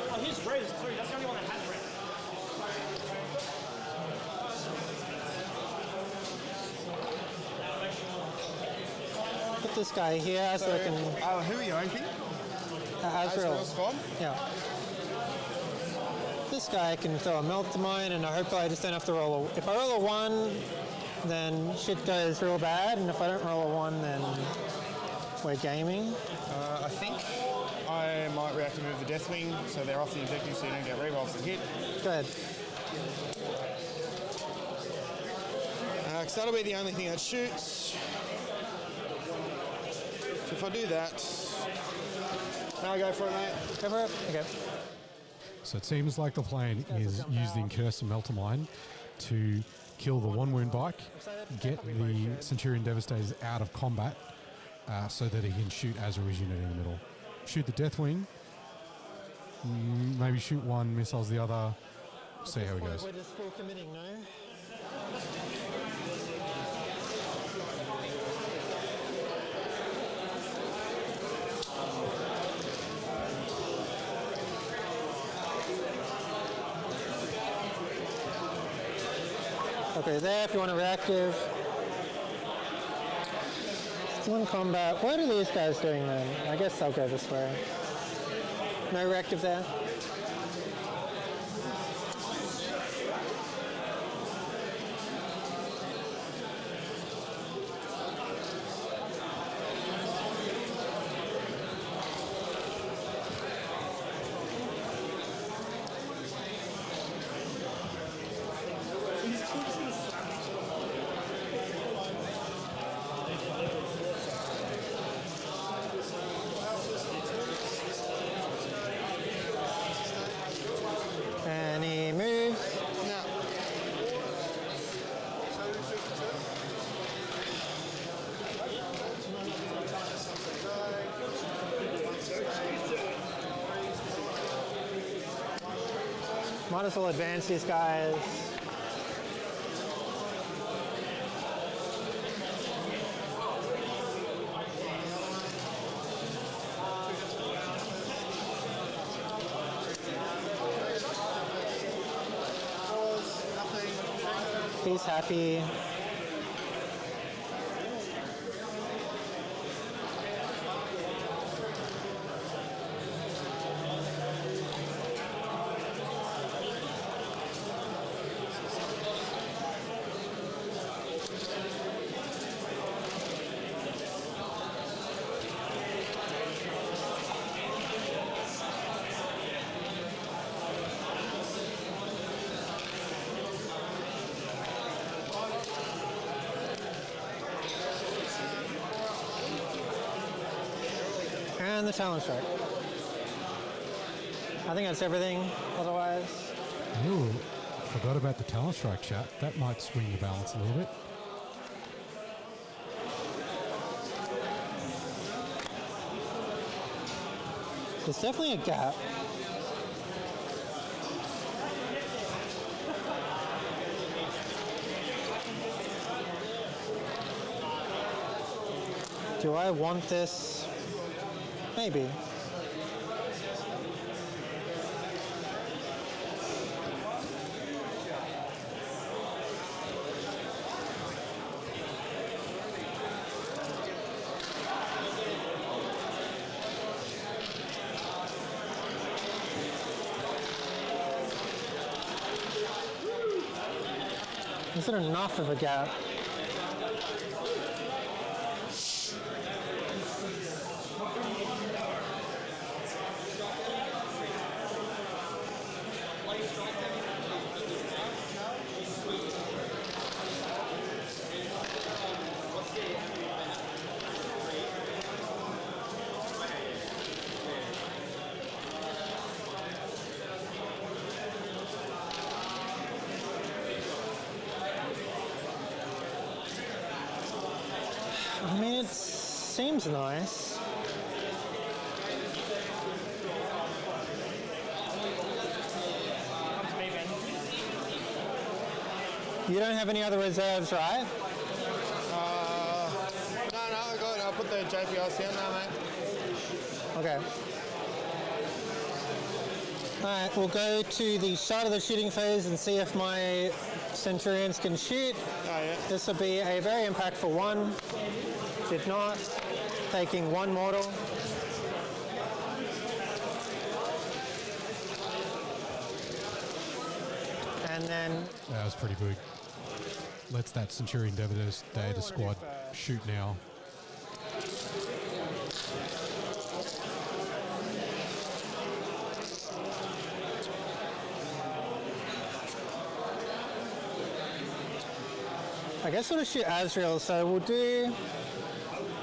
Oh, here's res too. That's the only one that has res. Put this guy here so I can... who are you opening? Azrael. Squad? Yeah. This guy can throw a melt to mine, and I hope I just don't have to roll a... If I roll a 1, then shit goes real bad, and if I don't roll a 1, then we're gaming. I think I might react to move the Deathwing, so they're off the objective, so you don't get rerolls to hit. Good. Because that'll be the only thing that shoots. So if I do that, now I go for it, mate. Go for it. Okay. So it seems like the plan is use the Incurse and Meltamine to kill the 1 wound bike, get the Centurion Devastators out of combat, so that he can shoot Azrael's unit in the middle. Shoot the Deathwing, maybe shoot 1, missiles the other, see how it goes. We're just full committing, no? Okay, there if you want a reactive. 1 combat. What are these guys doing then? I guess I'll go this way. No reactive there. Might as well advance these guys. He's happy. And the talent strike. I think that's everything otherwise. Ooh, forgot about the talent strike, chat. That might swing the balance a little bit. There's definitely a gap. Do I want this? Maybe. Is it enough of a gap? I mean, it seems nice. You don't have any other reserves, right? No, good. I'll put the JPIC on now, mate. Okay. Alright, we'll go to the start of the shooting phase and see if my Centurions can shoot. Oh, yeah. This will be a very impactful one. Did not. Taking one mortal. And then... That was pretty big. Let's that Centurion Data squad shoot now. I guess we'll just shoot Azrael, so we'll do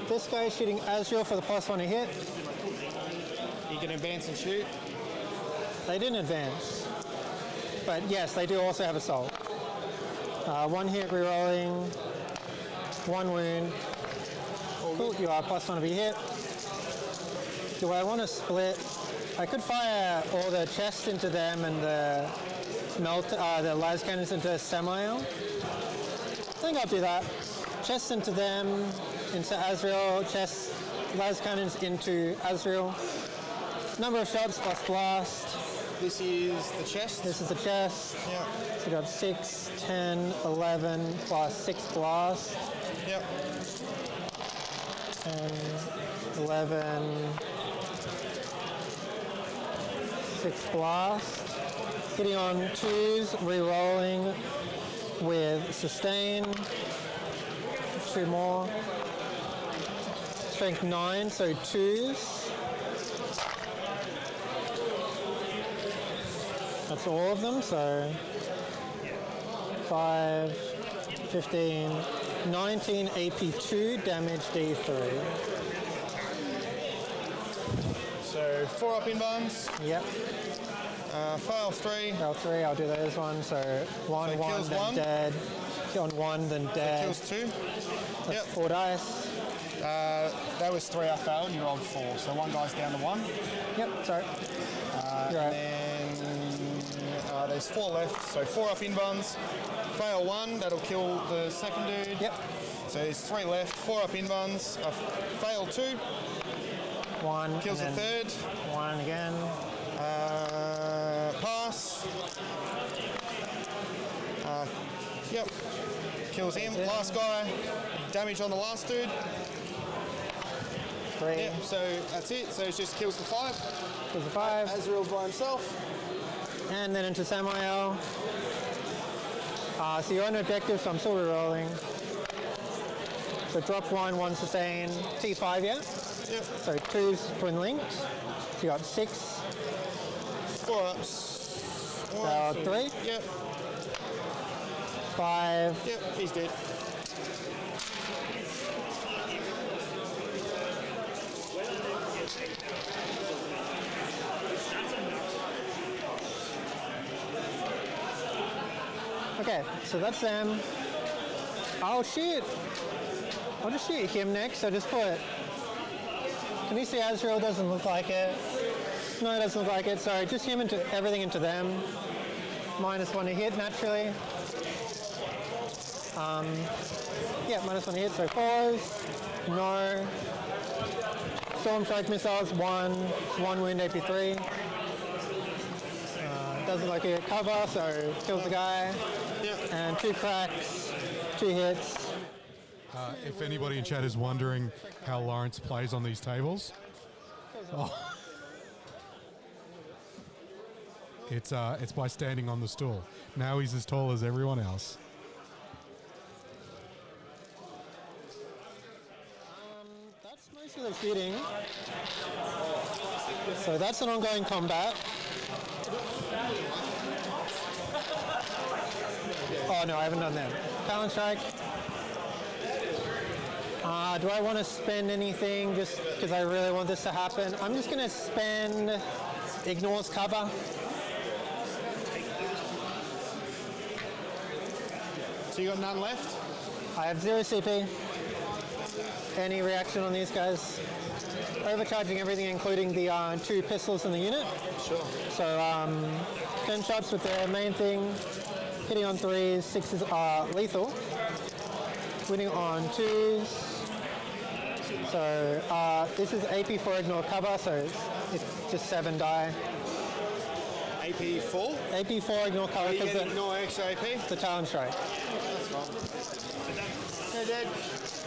this guy shooting Azrael for the +1 to hit. You can advance and shoot. They didn't advance, but yes, they do also have assault. One hit, rerolling, one wound. Cool, you are +1 to be hit. Do I want to split? I could fire all the chests into them and the the las cannons into Samael. I think I'll do that. Chests into them, into Azrael, chests, las cannons into Azrael. Number of shots plus blast. This is the chest? This is the chest. Yeah. So we got 6, 10, 11 plus 6 blast. Yep. 10, 11, 6 blast. Hitting on 2s, re-rolling with sustain. 2 more. Strength 9, so 2s. That's all of them, so 5, 15, 19 AP2, damage D3. So 4 up in bombs. Yep. Fail 3. Fail 3, I'll do those ones. So 1, so 1, then one. dead. Kill on 1, then dead. So kills 2. That's yep. 4 dice. That was 3 I failed, you rolled 4. So one guy's down to 1. Yep, sorry. You're right. And then there's 4 left, so 4 up in buns. Fail 1, that'll kill the second dude. Yep. So there's 3 left, 4 up in buns. Fail 2. 1. Kills the third. 1 again. Pass. Yep. Kills him. Last guy. Damage on the last dude. 3. Yep, so that's it. So it just kills the 5. Kills the 5. Azrael by himself. And then into Samael. So you're on objective, so I'm still rerolling. So drop 1, 1 sustain. T5, yeah? Yep. So 2's twin linked. So you got 6. 4 ups. 1, 3. Yep. 5. Yep, he's dead. Okay, so that's them. Oh shit! I'll just shoot him next. So just put. Can you see Azrael doesn't look like it? No, it doesn't look like it. So just him into everything into them. -1 to hit naturally. Yeah, -1 to hit. So 4s. No. Storm strike missiles. 1 wound AP3. Doesn't like it cover, so kills the guy. Yep. And 2 cracks, 2 hits. If anybody in chat is wondering how Lawrence plays on these tables, it's by standing on the stool. Now he's as tall as everyone else. That's most of the shooting. So that's an ongoing combat. Oh no, I haven't done that. Talon strike. Do I want to spend anything just because I really want this to happen? I'm just going to spend ignores cover. So you got none left? I have 0 CP. Any reaction on these guys? Overcharging everything, including the 2 pistols in the unit. Sure. So 10 shots with the main thing. Hitting on 3s, 6s are lethal. Winning on 2s. So this is AP4 ignore cover, so it's just 7 die. AP4? AP4 ignore cover You because get no extra AP? the Talon strike. That's fine. They're dead.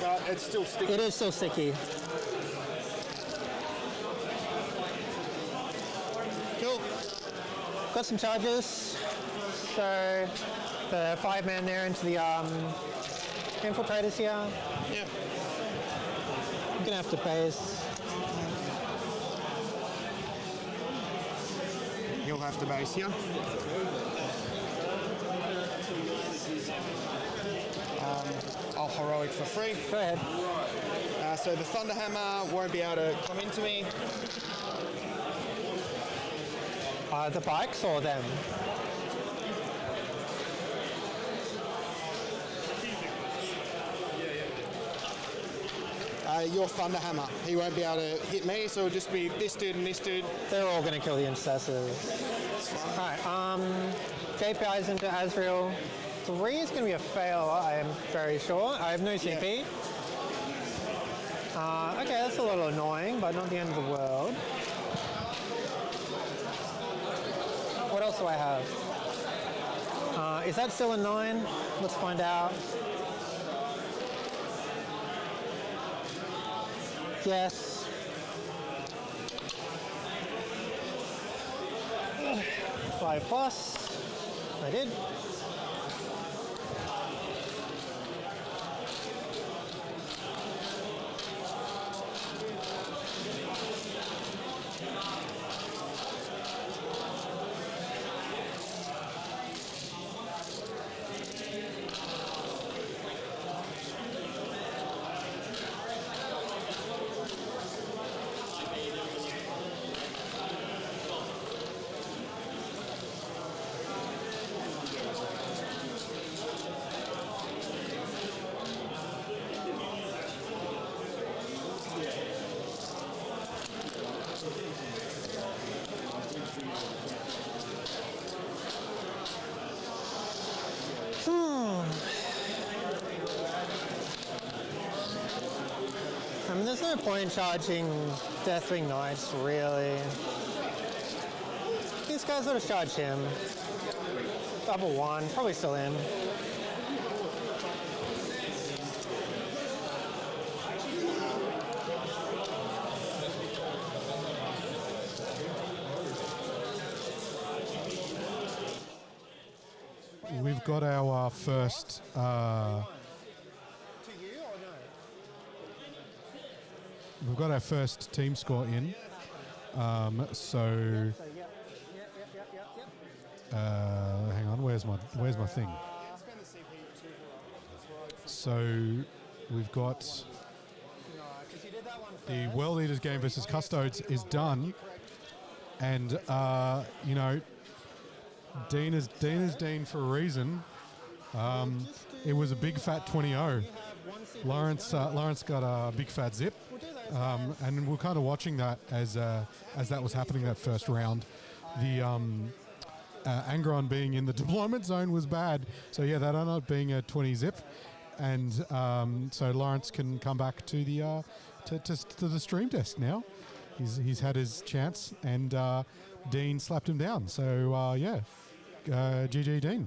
But it's still sticky. It is still sticky. Cool. Got some charges. So the 5-man there into the infiltrators here. Yeah. I'm gonna have to base. You'll have to base here. I'll heroic for free. Go ahead. So the Thunderhammer won't be able to come into me. The bikes or them? Your Thunderhammer. He won't be able to hit me, so it'll just be this dude and this dude. They're all going to kill the intercessors. Alright, JPI's into Azrael. 3 is going to be a fail, I am very sure. I have no CP. Yeah. Okay, that's a little annoying, but not the end of the world. What else do I have? Is that still a 9? Let's find out. Yes. Five plus. I did. there's no point charging Deathwing Knights, really. These guys would have charged him. Double one, probably still in. We've got our first. We've got our first team score in. So. Hang on. Where's my thing? So we've got the World Eaters game versus Custodes is done, and you know. Dean is Dean for a reason. It was a big fat 20-0. Lawrence got a big fat zip, and we're kind of watching that as that was happening that first round. The Angron being in the deployment zone was bad, so yeah, that ended up being a 20 zip, and so Lawrence can come back to the to the stream desk now. He's had his chance, and Dean slapped him down. So yeah. GG Dean.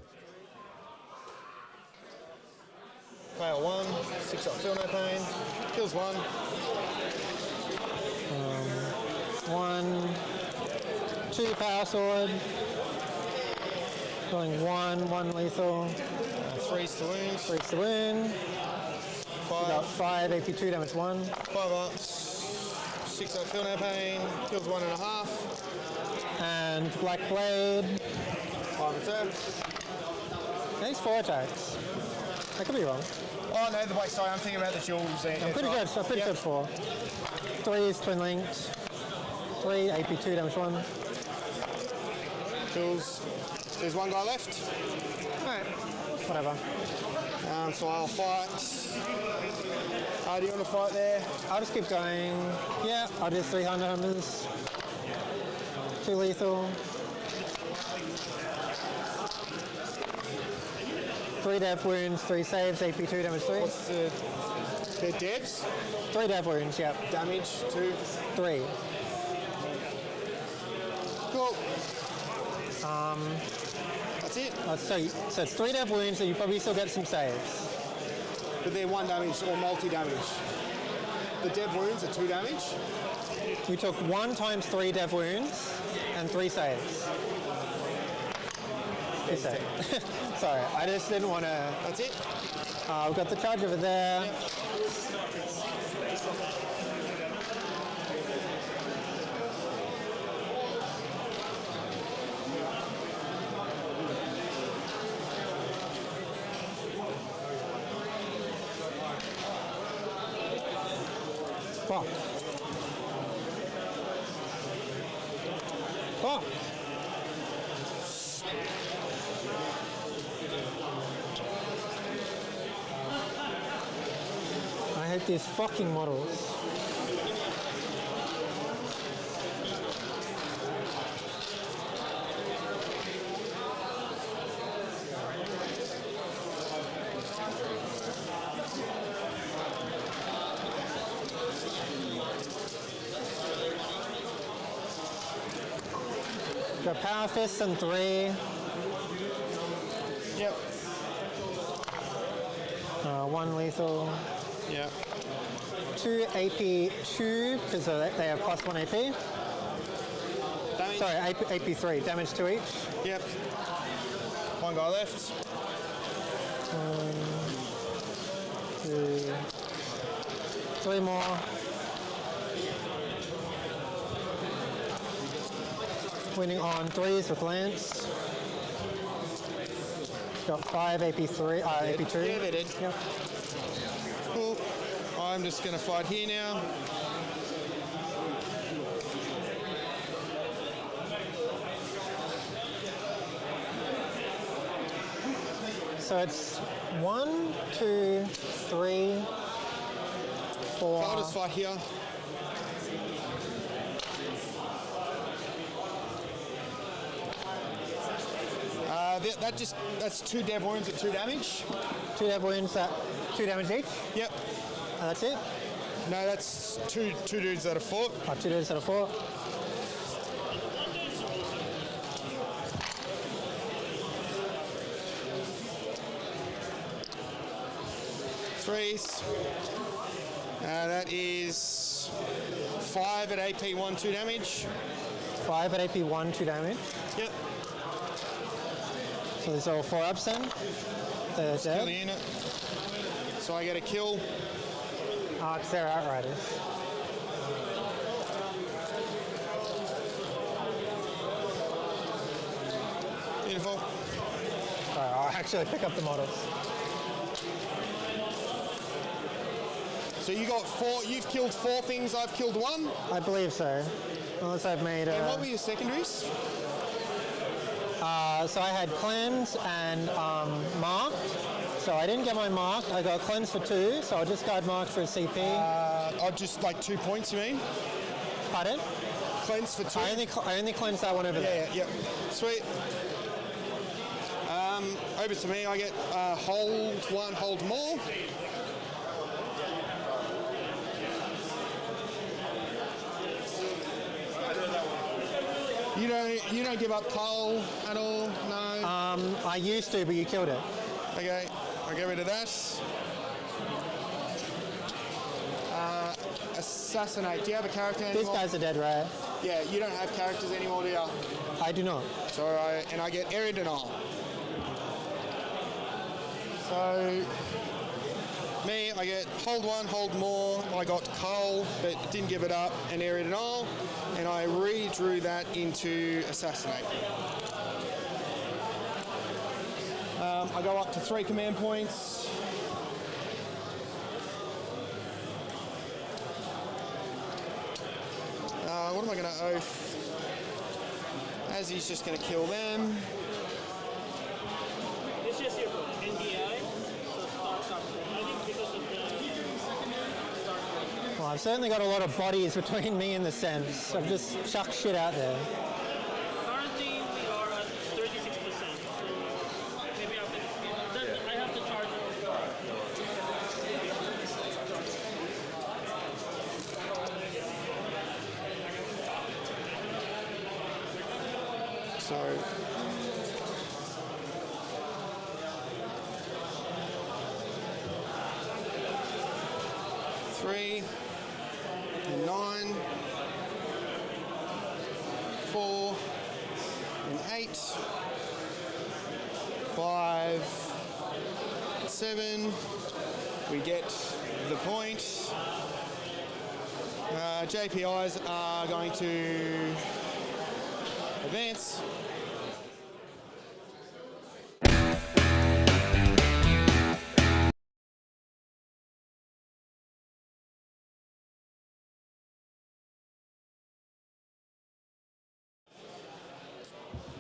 Fail 1, 6 up, feel no pain. Kills 1. 1, 2 power sword. Going 1 lethal. 3's to wound. 3's to wound. 5. 5 AP2 damage 1. 5 ups. 6 up, feel no pain. Kills 1.5. And Black Blade. 5 attacks. These 4 attacks. I could be wrong. Oh no, wait, sorry, I'm thinking about the jewels. I'm pretty good. I'm pretty good for 3 is twin linked. 3 AP2 damage 1. Kills. There's 1 guy left. Alright. Whatever. So I'll fight. Do you want to fight there? I'll just keep going. Yeah, I'll do 300 hammers. 2 lethal. 3 dev wounds, 3 saves, AP2 damage 3. What's the devs? 3 dev wounds, yep. Damage 2. 3. Cool. That's it. So it's 3 dev wounds, and you probably still get some saves. But they're 1 damage or multi-damage. The dev wounds are 2 damage. You took 1 times 3 dev wounds and 3 saves. Sorry, I just didn't want to. That's it. We've got the charge over there. Yep. Fuck. Fuck. I hate these fucking models. Got power fists and 3. Yep. 1 lethal. Yep. 2 AP2 because they have plus 1 AP. Damage. Sorry, AP3. Damage to each. Yep. 1 guy left. 1, 2, 3 more. Winning on 3s with Lance. Got 5 AP3, AP2. Yeah, they did. Yep. Cool. I'm just going to fight here now. So it's 1, 2, 3, 4. I'll just fight here. That's 2 dev wounds at 2 damage. 2 dev wounds at 2 damage each? Yep. And that's it? No, that's two dudes that are fought. Oh, 2 dudes that are fought. Threes. That is 5 at AP 1, 2 damage. 5 at AP 1, 2 damage. Yep. So these are all 4-ups then. They're Kill the dead. unit. So I get a kill. Ah, because they're outriders. Beautiful. Alright, I'll actually pick up the models. So you got 4. You've killed 4 things. I've killed 1. I believe so. Unless I've made And what were your secondaries? So I had cleanse and marked. So I didn't get my marked. I got cleanse for 2, so I'll discard marked for a CP. Just like 2 points, you mean? Pardon? Cleanse for 2. I only cleansed that one over there. Yeah. Sweet. Over to me. I get hold 1, hold more. You don't give up coal at all? No. I used to, but you killed it. Okay, I'll get rid of that. Assassinate. Do you have a character anymore? These guys are dead, right? Yeah, you don't have characters anymore, do you? I do not. So I get area denial. So me, I get hold 1, hold more. I got coal, but didn't give it up, and area denial, and I redrew that into assassinate. I go up to 3 command points. What am I going to oath? As he's just going to kill them. It's just your NDI, so start something. I think because of the Well, I've certainly got a lot of bodies between me and the Sens. I've just chucked shit out there. currently we are at 36%. So maybe I have to charge So 3, 9, 4, and 8, 5, 7. We get the point. JPIs are going to advance.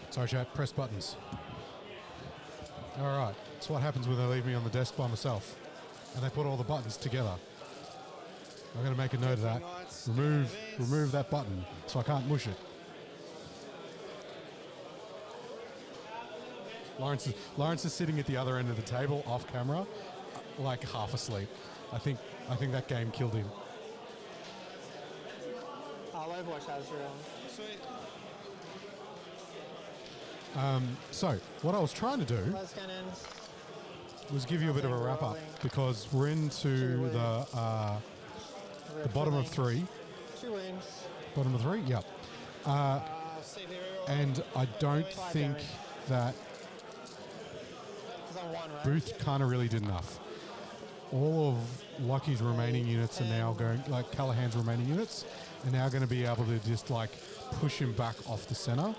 Sorry, chat. Press buttons. All right. That's what happens when they leave me on the desk by myself, and they put all the buttons together. I'm going to make a note of that. Remove that button, so I can't mush it. Lawrence is sitting at the other end of the table, off camera, like half asleep. I think that game killed him. Overwatch has your Sweet. So, what I was trying to do was give you a bit of a wrap up, because we're into the bottom of 3. 2 wins. Bottom of 3, yep. And I don't think that Booth kind of really did enough. All of Lucky's remaining units are now going, like Callahan's remaining units, are now going to be able to just like push him back off the center.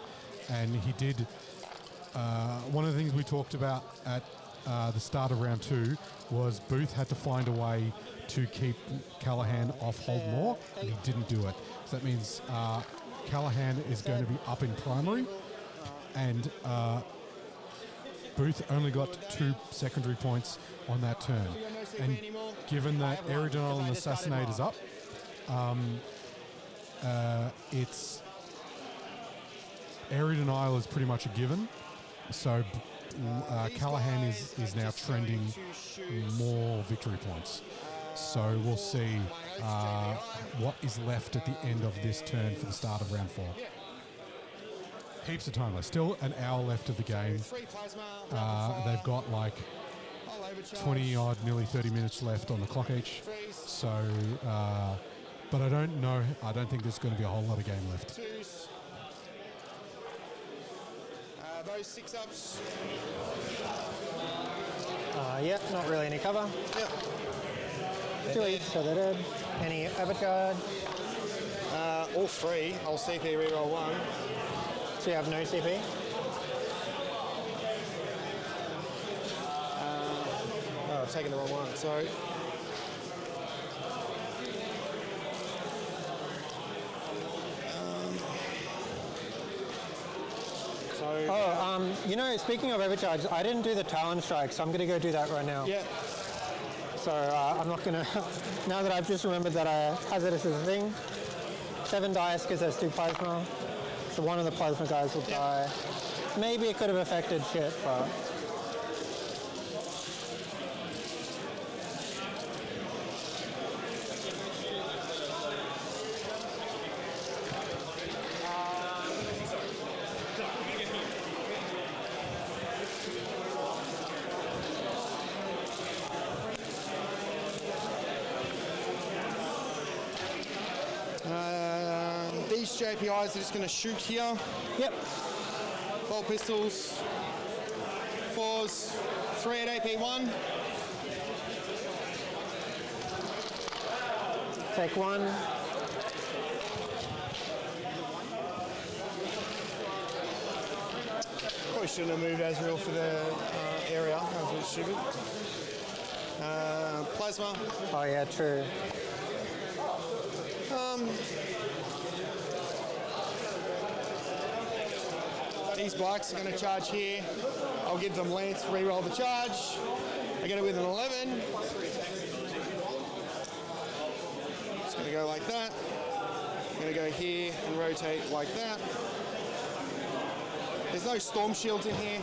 And he did, one of the things we talked about at the start of round 2 was Booth had to find a way to keep Callahan off hold more, and he didn't do it. So that means Callahan is going to be up in primary, and Booth only got 2 secondary points on that turn. And given that Aeldari and Assassinate is up, it's Area Denial is pretty much a given. So Callahan is now trending more victory points. So we'll see what is left at the end of this turn for the start of round 4. Heaps of time left. Still an hour left of the game. They've got like 20 odd, nearly 30 minutes left on the clock each. So, but I don't know. I don't think there's going to be a whole lot of game left. Those 6-ups. Yeah, not really any cover. Yep. 2 each, so they're dead. Any overcharge? All 3. I'll CP reroll 1. So you have no CP? Oh, I've taken the wrong one, sorry. You know, speaking of overcharge, I didn't do the Talon Strike, so I'm going to go do that right now. Yeah. So I'm not going to, now that I've just remembered that Hazardous is a thing, 7 dice because there's 2 plasma, so one of the plasma guys will die. Maybe it could have affected shit, but... These JPIs are just going to shoot here. Yep. Bolt pistols. 4s. 3 at AP1. Take 1. Probably shouldn't have moved Azrael for the area. That was stupid. Plasma. Oh yeah, true. These bikes are going to charge here. I'll give them Lance, re-roll the charge. I get it with an 11. It's going to go like that. I'm going to go here and rotate like that. There's no storm shields in here.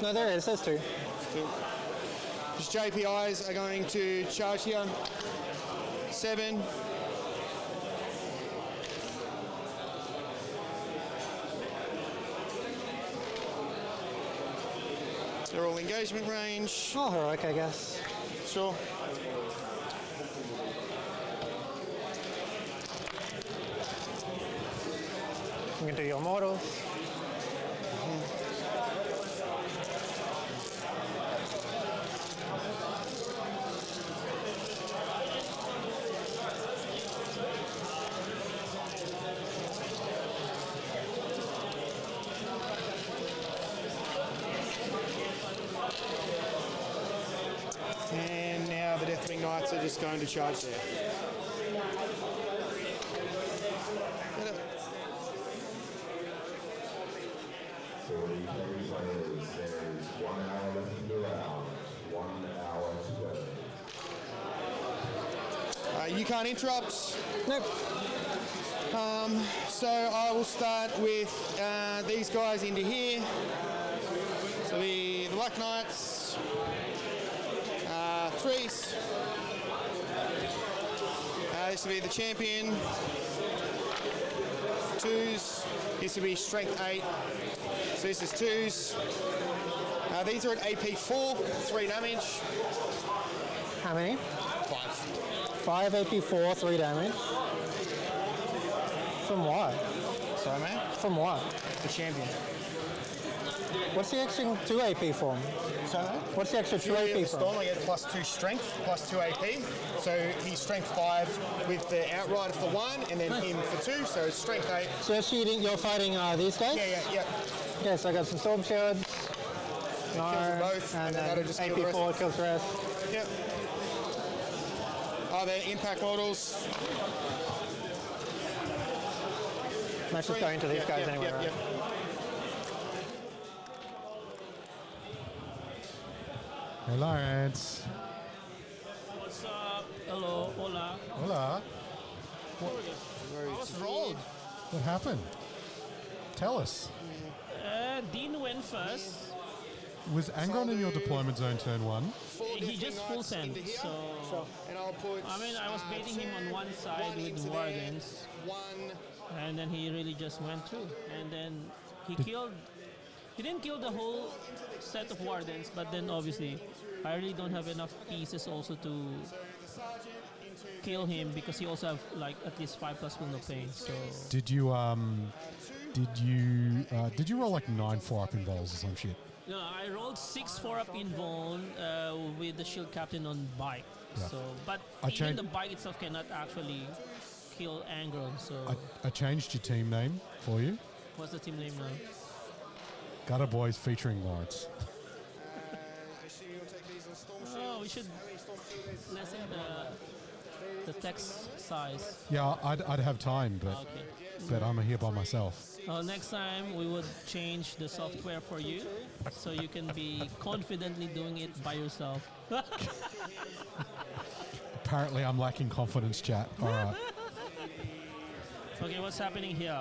No, there is. There's 2. These JPIs are going to charge here. 7. They're all engagement range. Oh, heroic, I guess. Sure. You can do your models. And now the Deathwing Knights are just going to charge there. There's 1 hour left in the round. 1 hour to go. You can't interrupt. Nope. So I will start with these guys into here. So the Black Knights, 3s. This will be the champion. 2s. This will be strength 8. So this is 2s. These are at AP 4, 3 damage. How many? 5. 5 AP 4, 3 damage. From what? Sorry, mate? From what? The champion. What's the extra 2 AP from? Sorry, mate? What's the extra 2 Fury of AP the from? Storm, I get plus 2 strength, plus 2 AP. So he's strength 5 with the Outrider for 1, and then him for 2, so strength 8. So you're fighting these guys? Yeah. Okay, so I got some Storm Shields. No, Kills them both, and then that'll just kill the AP rest. 4 kills the rest. Yep. They're impact models. Let's just go into these guys anyway, right? Hey, Lawrence. What's up? Hello, hola. Hola. I was rolled. What happened? Tell us. Dean went first. Was Angron in your deployment zone turn 1? He just full send, so and I'll put. I mean, I was baiting him on one side with Wardens, and then he really just went through, and then he killed. He didn't kill the whole set of Wardens, but then obviously, I really don't have enough pieces also to kill him because he also have like at least 5+ will no pain. So Did you roll like 9 4-up invols or some shit? no, I rolled 6 4-up in Vaughn with the shield captain on bike. Yeah. So, but even the bike itself cannot actually kill Angron. So I changed your team name for you. what's the team name now? Gutter Boys featuring Lawrence. Oh, we should lessen the text size. Yeah, I'd have time, but I'm here by myself. Next time we would change the software for you, so you can be confidently doing it by yourself. Apparently, I'm lacking confidence, chat. All right. Okay, what's happening here?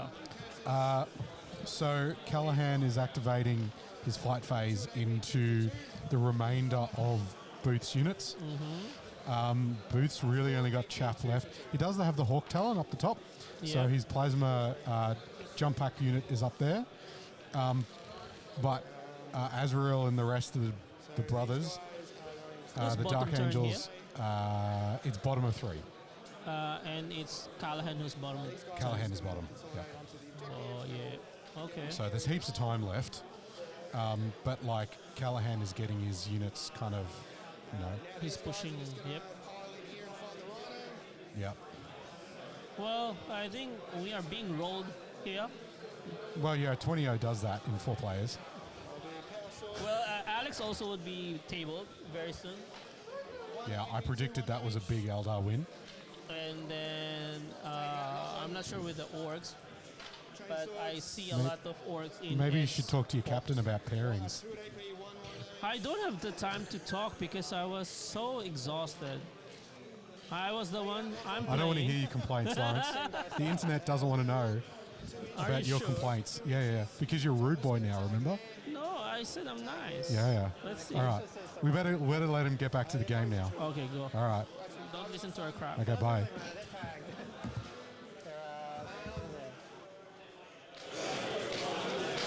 So Callahan is activating his fight phase into the remainder of Booth's units. Booth's really only got chaff left. He does have the Hawk Talon up the top, so his plasma jump pack unit is up there. But Azrael and the rest of the brothers, the Dark Angels, it's bottom of 3. And it's Callahan who's bottom. Callahan is bottom, yeah. Oh, yeah. Okay. So there's heaps of time left. But like Callahan is getting his units kind of, He's pushing, yep. Yep. Well, I think we are being rolled here. Well, yeah, 20-0 does that in 4 players. Well, Alex also would be tabled very soon. Yeah, I predicted that was a big Eldar win. And then, I'm not sure with the orcs, but I see a lot of orcs in Maybe you X should talk to your box. captain about pairings. I don't have the time to talk because I was so exhausted. I was the one I don't want to hear your complaints, Lawrence. The internet doesn't want to know about your complaints. Yeah, because you're a rude boy now, remember? No, I said I'm nice. Yeah. Let's see. All right. We better let him get back to the game now. Okay, go. All right. Don't listen to our crap. Okay, bye.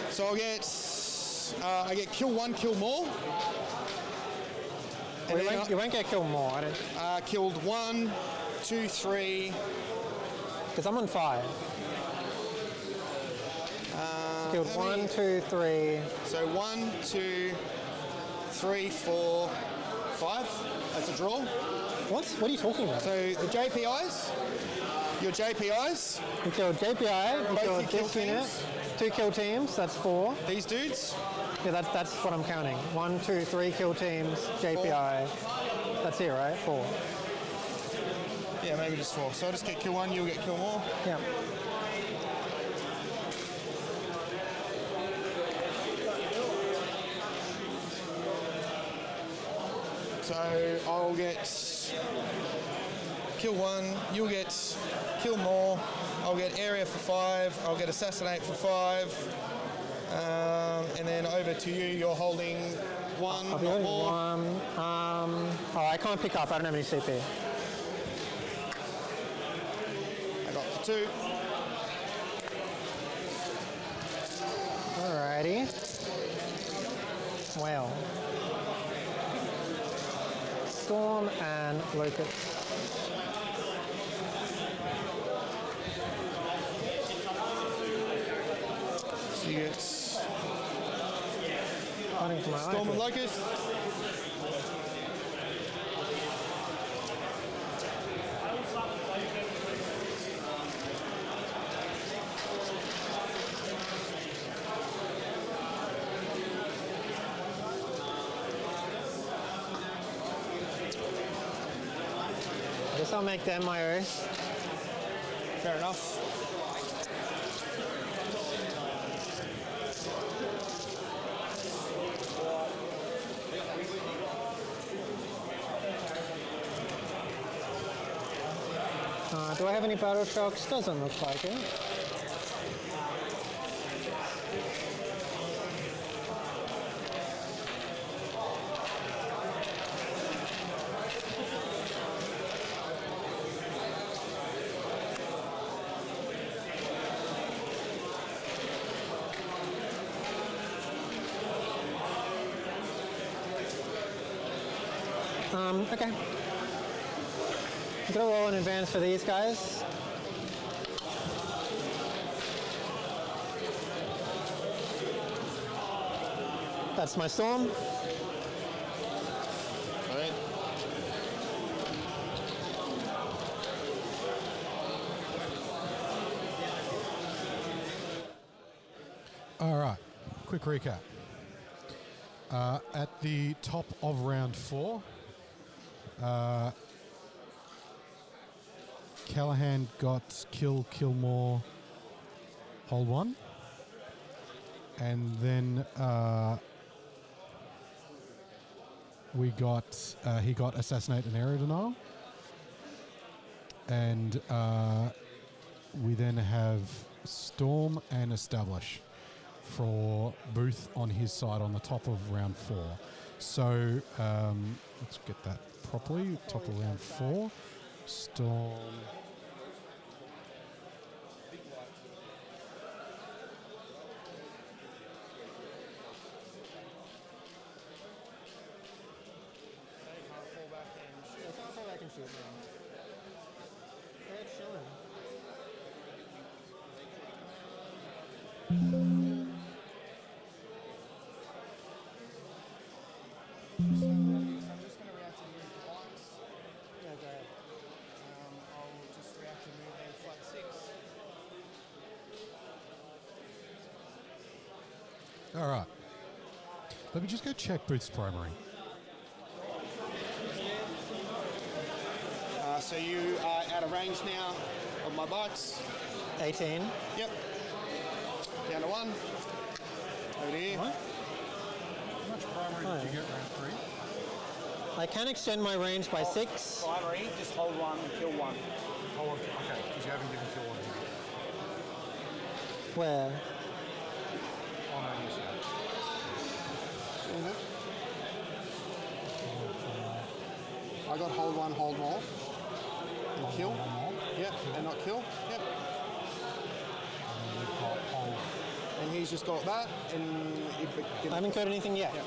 So I get kill 1, kill more. Well, you won't get killed more. I don't. Killed 1, 2, 3. Because I'm on 5. Killed 1, 2, 3. So 1, 2, 3, 4, 5. That's a draw. What are you talking about? So the JPIs. Your JPIs. You killed JPI. You killed this unit. 2 kill teams. That's 4. These dudes. Yeah, that's what I'm counting. 1, 2, 3 kill teams. JPI. 4. That's it, right? 4. Yeah, maybe just 4. So I'll just get kill 1. You'll get kill more. Yeah. So I'll get kill 1, you'll get kill more, I'll get area for 5, I'll get assassinate for 5, and then over to you, you're holding 1 I'll be or holding more. 1. I can't pick up, I don't have any CP. I got the 2. Alrighty. Well. Storm and Locust. So you get Storm and Locust. I guess I'll make them my oath. Fair enough. Do I have any battle shocks? Doesn't look like it. Okay. I'm gonna roll in advance for these guys. That's my storm. Alright. All right, quick recap. At the top of round 4, Callahan got kill more, hold 1, and then he got assassinate and area denial, and we then have storm and establish for Booth on his side on the top of round 4. So let's get that properly. Top of round 4, storm. All right. Let me just go check Booth's primary. So you are out of range now of my bikes. 18. Yep. Down to 1. Over to you. What? How much primary did you get round 3? I can extend my range by 6. Primary, just hold 1 and kill 1. Oh, okay, because you haven't given kill 1 yet. Where? Oh, no, yes, I got hold 1, hold more. And kill. Yep, and not kill. Yep. And he's just got that, and I haven't coded anything yet. Yep.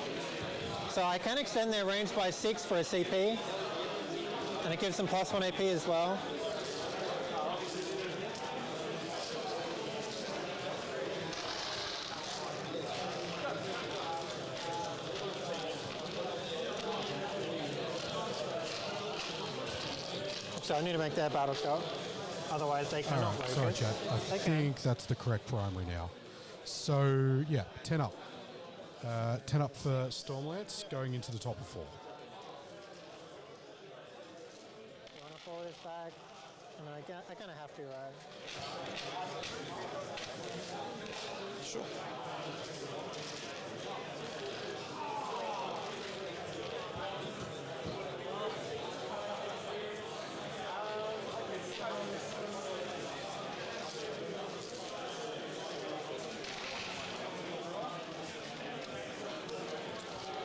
So I can extend their range by 6 for a CP, and it gives them +1 AP as well. So I need to make their battle shot, otherwise they cannot All right, sorry, Chad. I think that's the correct primary now. So, yeah, 10 up. 10 up for Stormlance, going into the top of 4. You want to forward this back? I kind of have to, right? Sure.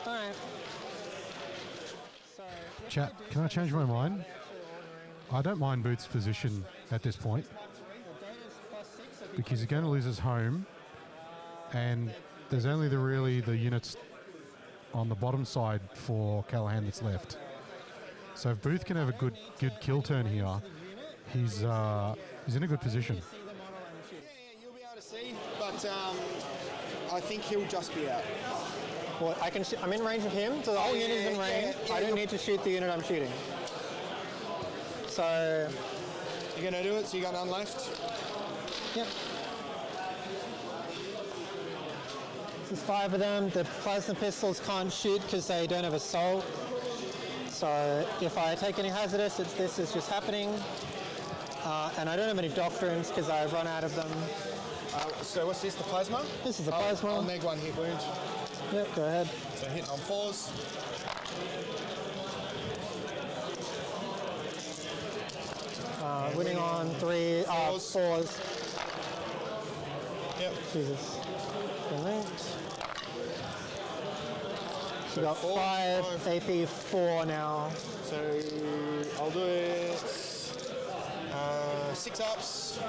All right. So, Chat, can I change my mind? I don't mind Booth's position at this point because he's going to lose his home, and there's only the units on the bottom side for Callahan that's left. So if Booth can have a good kill turn here, he's in a good position. Yeah, you'll be able to see, but I think he'll just be out. well, I'm in range of him, so the whole unit is in range. I don't need to shoot the unit I'm shooting. So you're going to do it, so you got none left? Yep. There's 5 of them. The plasma pistols can't shoot because they don't have assault. So if I take any hazardous, this is just happening. And I don't have any doctrines because I've run out of them. So what's this, the plasma? This is the plasma. I'll neg 1 hit wound. Yep, go ahead. So hitting on 4s. Winning on 3, 4s. Yep. Jesus. So you got 5 AP 4 now. So I'll do it 6 ups,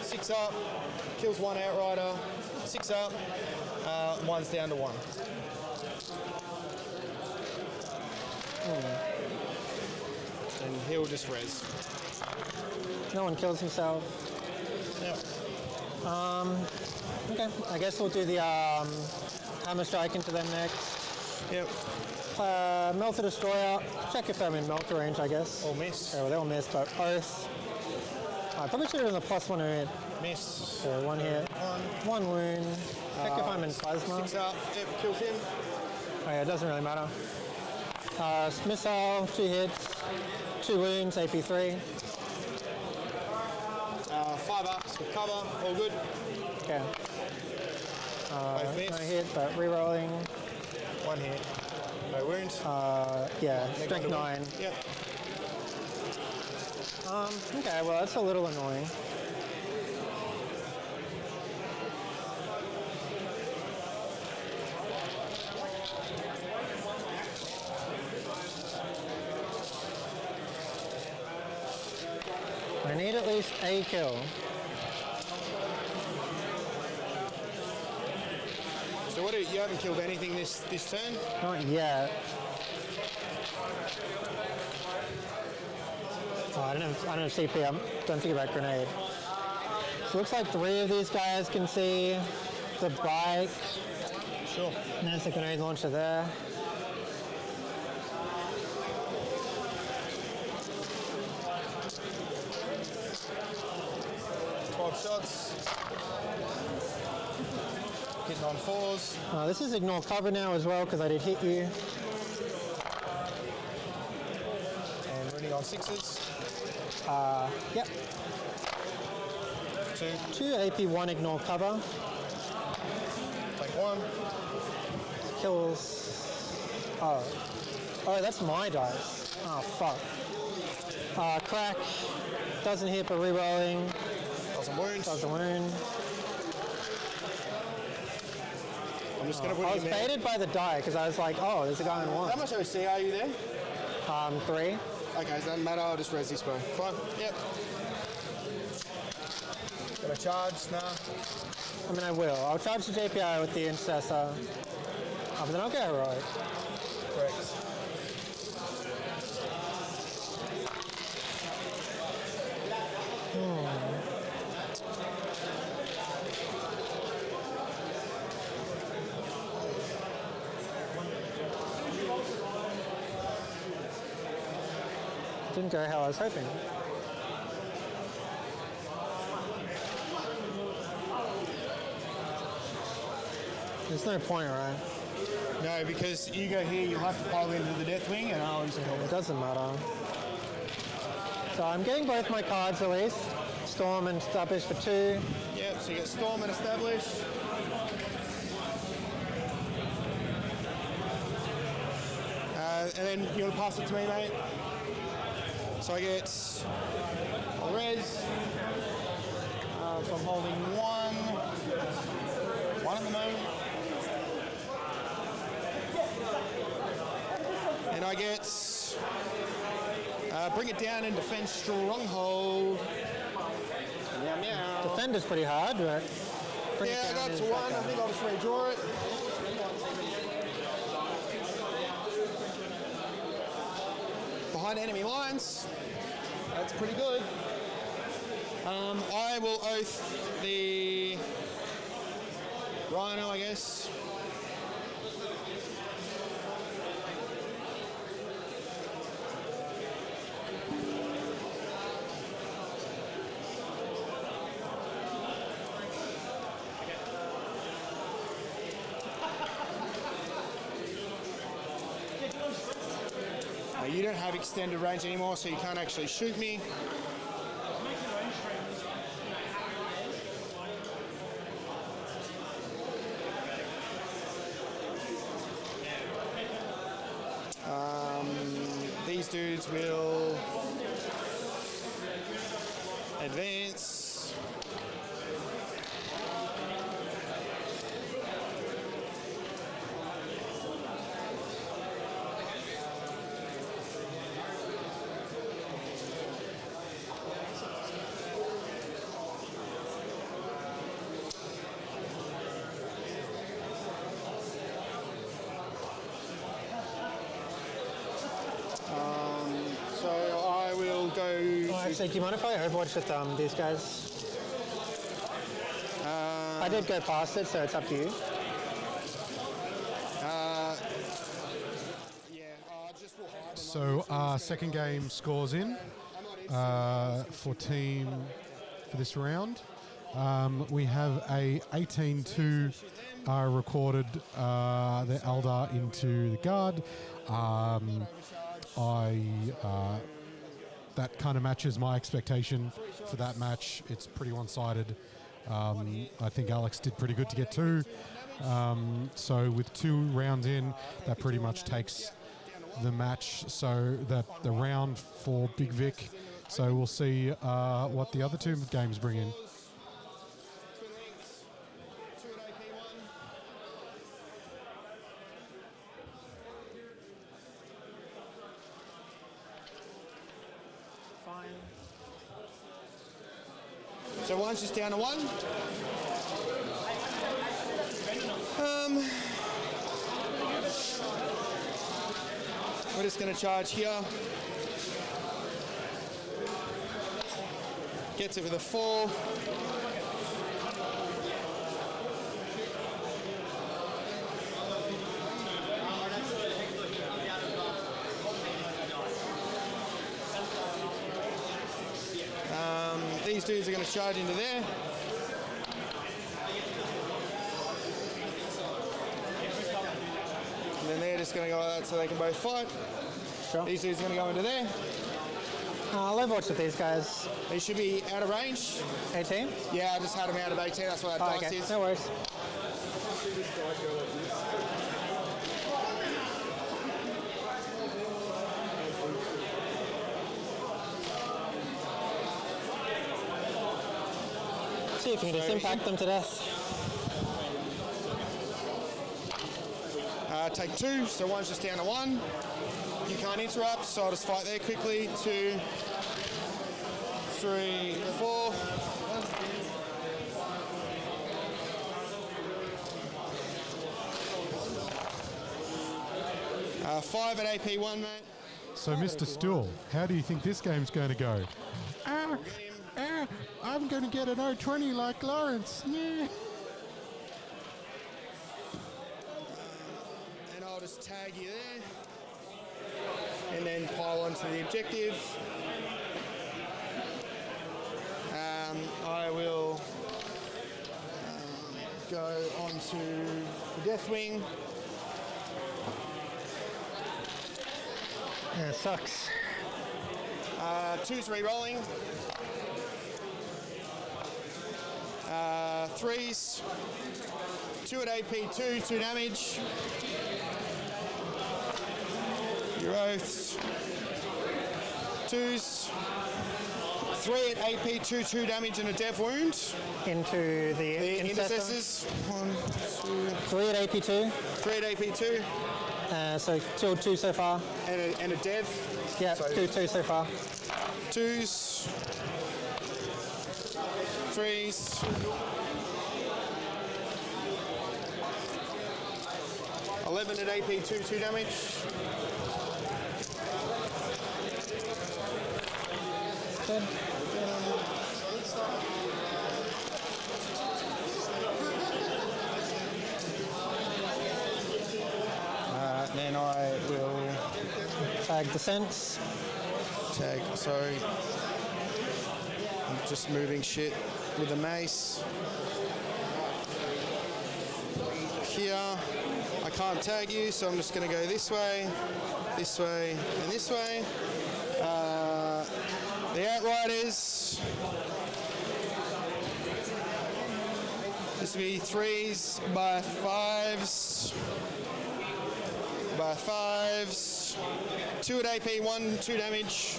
6 up, kills 1 outrider, 6 up, 1's down to 1. he'll just res. No one kills himself. Yep. Okay, I guess we'll do the hammer strike into them next. Yep. Melter Destroyer. Check if I'm in melter range, I guess. All miss. Oh, well, they all missed, but Oath. I probably should have done the +1 hit. Miss. So 1 hit. 1 wound. Check if I'm in plasma. 6 up. Yep, kills him. Oh yeah, it doesn't really matter. Missile, 2 hits, 2 wounds, AP3. 5 ups with cover, all good. Okay. Both No miss. hit, but rerolling. 1 hit. No wound. Yeah, strength 9. Yep. Okay, well that's a little annoying. I need at least a kill. So what? You haven't killed anything this turn? Not yet. Oh, I don't have CP. Don't think about grenade. So it looks like 3 of these guys can see the bike. Sure. And there's the grenade launcher there. Shots. Hitting on 4s. This is ignore cover now as well because I did hit you. And running on 6s. Yep. 2 AP1 ignore cover. Take 1. Kills. Oh, that's my dice. Oh fuck. Crack. Doesn't hit but rerolling. Doesn't wound. I'm just going to put I you was in there. baited by the die because I was like, oh, there's a guy in 1. How much OC are you there? 3. Okay, so it doesn't matter. I'll just res this bow. Fine. Yep. Gonna charge? Nah. I mean, I will. I'll charge the JPI with the Intercessor. But then I'll go heroic. Correct. Didn't go how I was hoping. There's no point, right? No, because you go here, you'll have to pile into the Deathwing, and I'll just It doesn't matter. So I'm getting both my cards at least. Storm and Establish for 2. Yep, so you get Storm and Establish. And then you want to pass it to me, mate. So I get a res. So I'm holding 1. 1 at the moment. And I get bring it down and defend Stronghold. Meow meow. Defend is pretty hard, but Yeah, I got to 1. I think I'll just redraw it. Behind enemy lines. That's pretty good. I will oath the Rhino, I guess. You don't have extended range anymore, so you can't actually shoot me. These dudes will advance. So I will Actually, do you mind if I Overwatch with these guys? I did go past it, so it's up to you. So second game scores in for this round. We have a 18-2 recorded the Eldar into the guard. That kind of matches my expectation for that match. It's pretty one-sided. I think Alex did pretty good to get 2. So with 2 rounds in, that pretty much takes the match. So the round for Big Vic. So we'll see what the other 2 games bring in. So one's just down to 1. We're just going to charge here. Gets it with a 4. These dudes are going to charge into there. And then they're just going to go like that so they can both fight. Sure. These dudes are going to go into there. I'll Overwatch with these guys. They should be out of range. 18? Yeah, I just had them out of 18. That's what that dice is. No worries. See if you can just impact them to death. Take 2, so one's just down to 1. You can't interrupt, so I'll just fight there quickly. 2, 3, 4. Five at AP 1, mate. So Mr. Stool, how do you think this game's going to go? I'm going to get an 0-20 like Lawrence. Yeah. And I'll just tag you there. And then pile onto the objective. I will go onto the Deathwing. Yeah, it sucks. 2's re-rolling. 3's. 2 at AP 2, 2 damage. Your oaths. 2's. 3 at AP 2, 2 damage and a dev wound. Into the intercessors. 1, 2. 3 at AP 2. 3 at AP 2. So killed 2 so far. And a dev. Yeah, so 2 so far. 2's. 3's. 11 at AP 2, 2 damage. Good. Then I will tag Descents. Tag, sorry. I'm just moving shit with a mace. Here, I can't tag you, so I'm just going to go this way, and this way. The Outriders. This will be 3s by 5s. By 5s. 2 at AP, 1, 2 damage.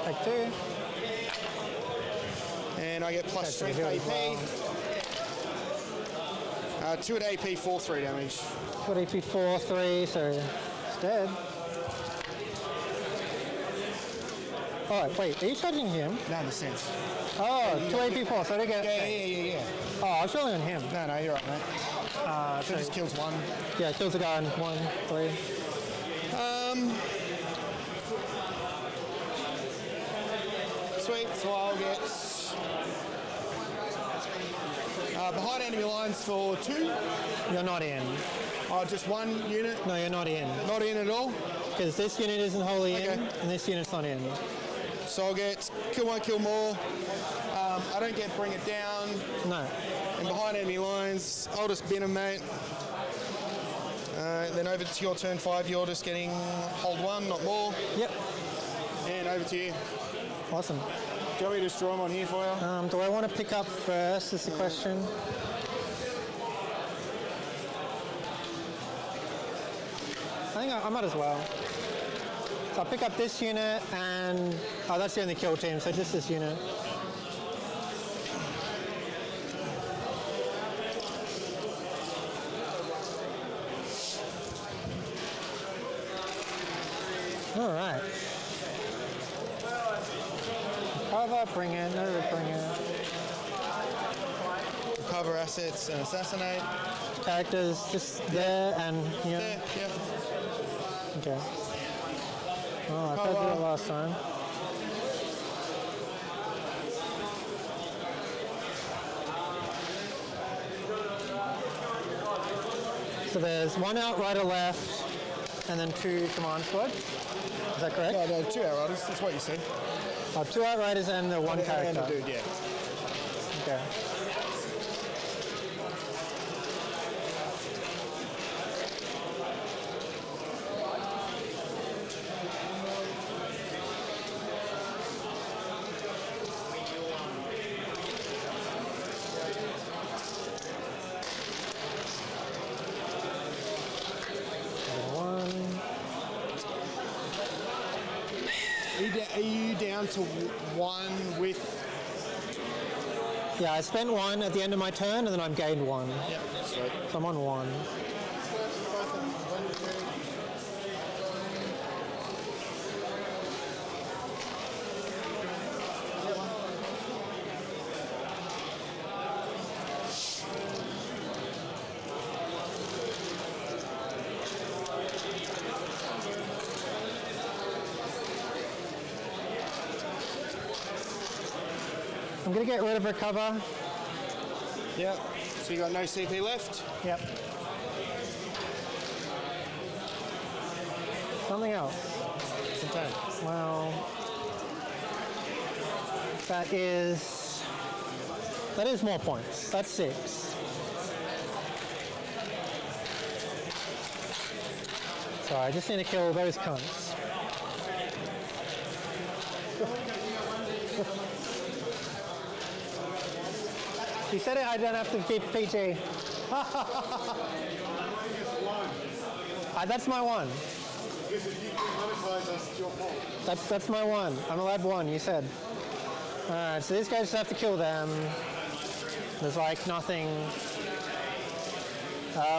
Take 2. And I get plus strength AP. 2 at AP, 4, 3 damage. 2 at AP, 4, 3, so it's dead. Oh, wait, are you charging him? No, in the sense. Oh, 2 AP, 4, so I don't get... Yeah. Oh, I was rolling on him. No, you're right, mate. So just kills 1. Yeah, kills a guy in 1, 3. So I'll get behind enemy lines for 2. You're not in. Oh, just 1 unit? No, you're not in. Not in at all? Because this unit isn't wholly in, and this unit's not in. So I'll get kill 1, kill more. I don't get bring it down. No. And behind enemy lines, I'll just bin them, mate. Then over to your turn 5, you're just getting hold 1, not more. Yep. And over to you. Awesome. Do you want me to just draw them on here for you? Do I want to pick up first is the question. I think I might as well. So I'll pick up this unit and... Oh, that's the only kill team, so just this unit. All right. Cover, bring it, no, bring it. Cover assets and assassinate. Characters just there and here. There, yeah. Okay. Oh, I tried to do it last time. So there's 1 outrider left, and then 2 command squads. Is that correct? No, 2 outriders. That's what you said. Oh, 2 outriders and the 1 character. And a dude, yeah. Okay. Are you down to 1 with... Yeah, I spent 1 at the end of my turn, and then I've gained 1. Yeah, that's right. So I'm on 1. I'm going to get rid of her cover. Yep. So you got no CP left? Yep. Something else. Well, that is more points. That's 6. So I just need to kill those cunts. You said it, I don't have to keep PG. That's my 1. That's my 1. I'm allowed 1, you said. Alright, so these guys just have to kill them. There's like nothing.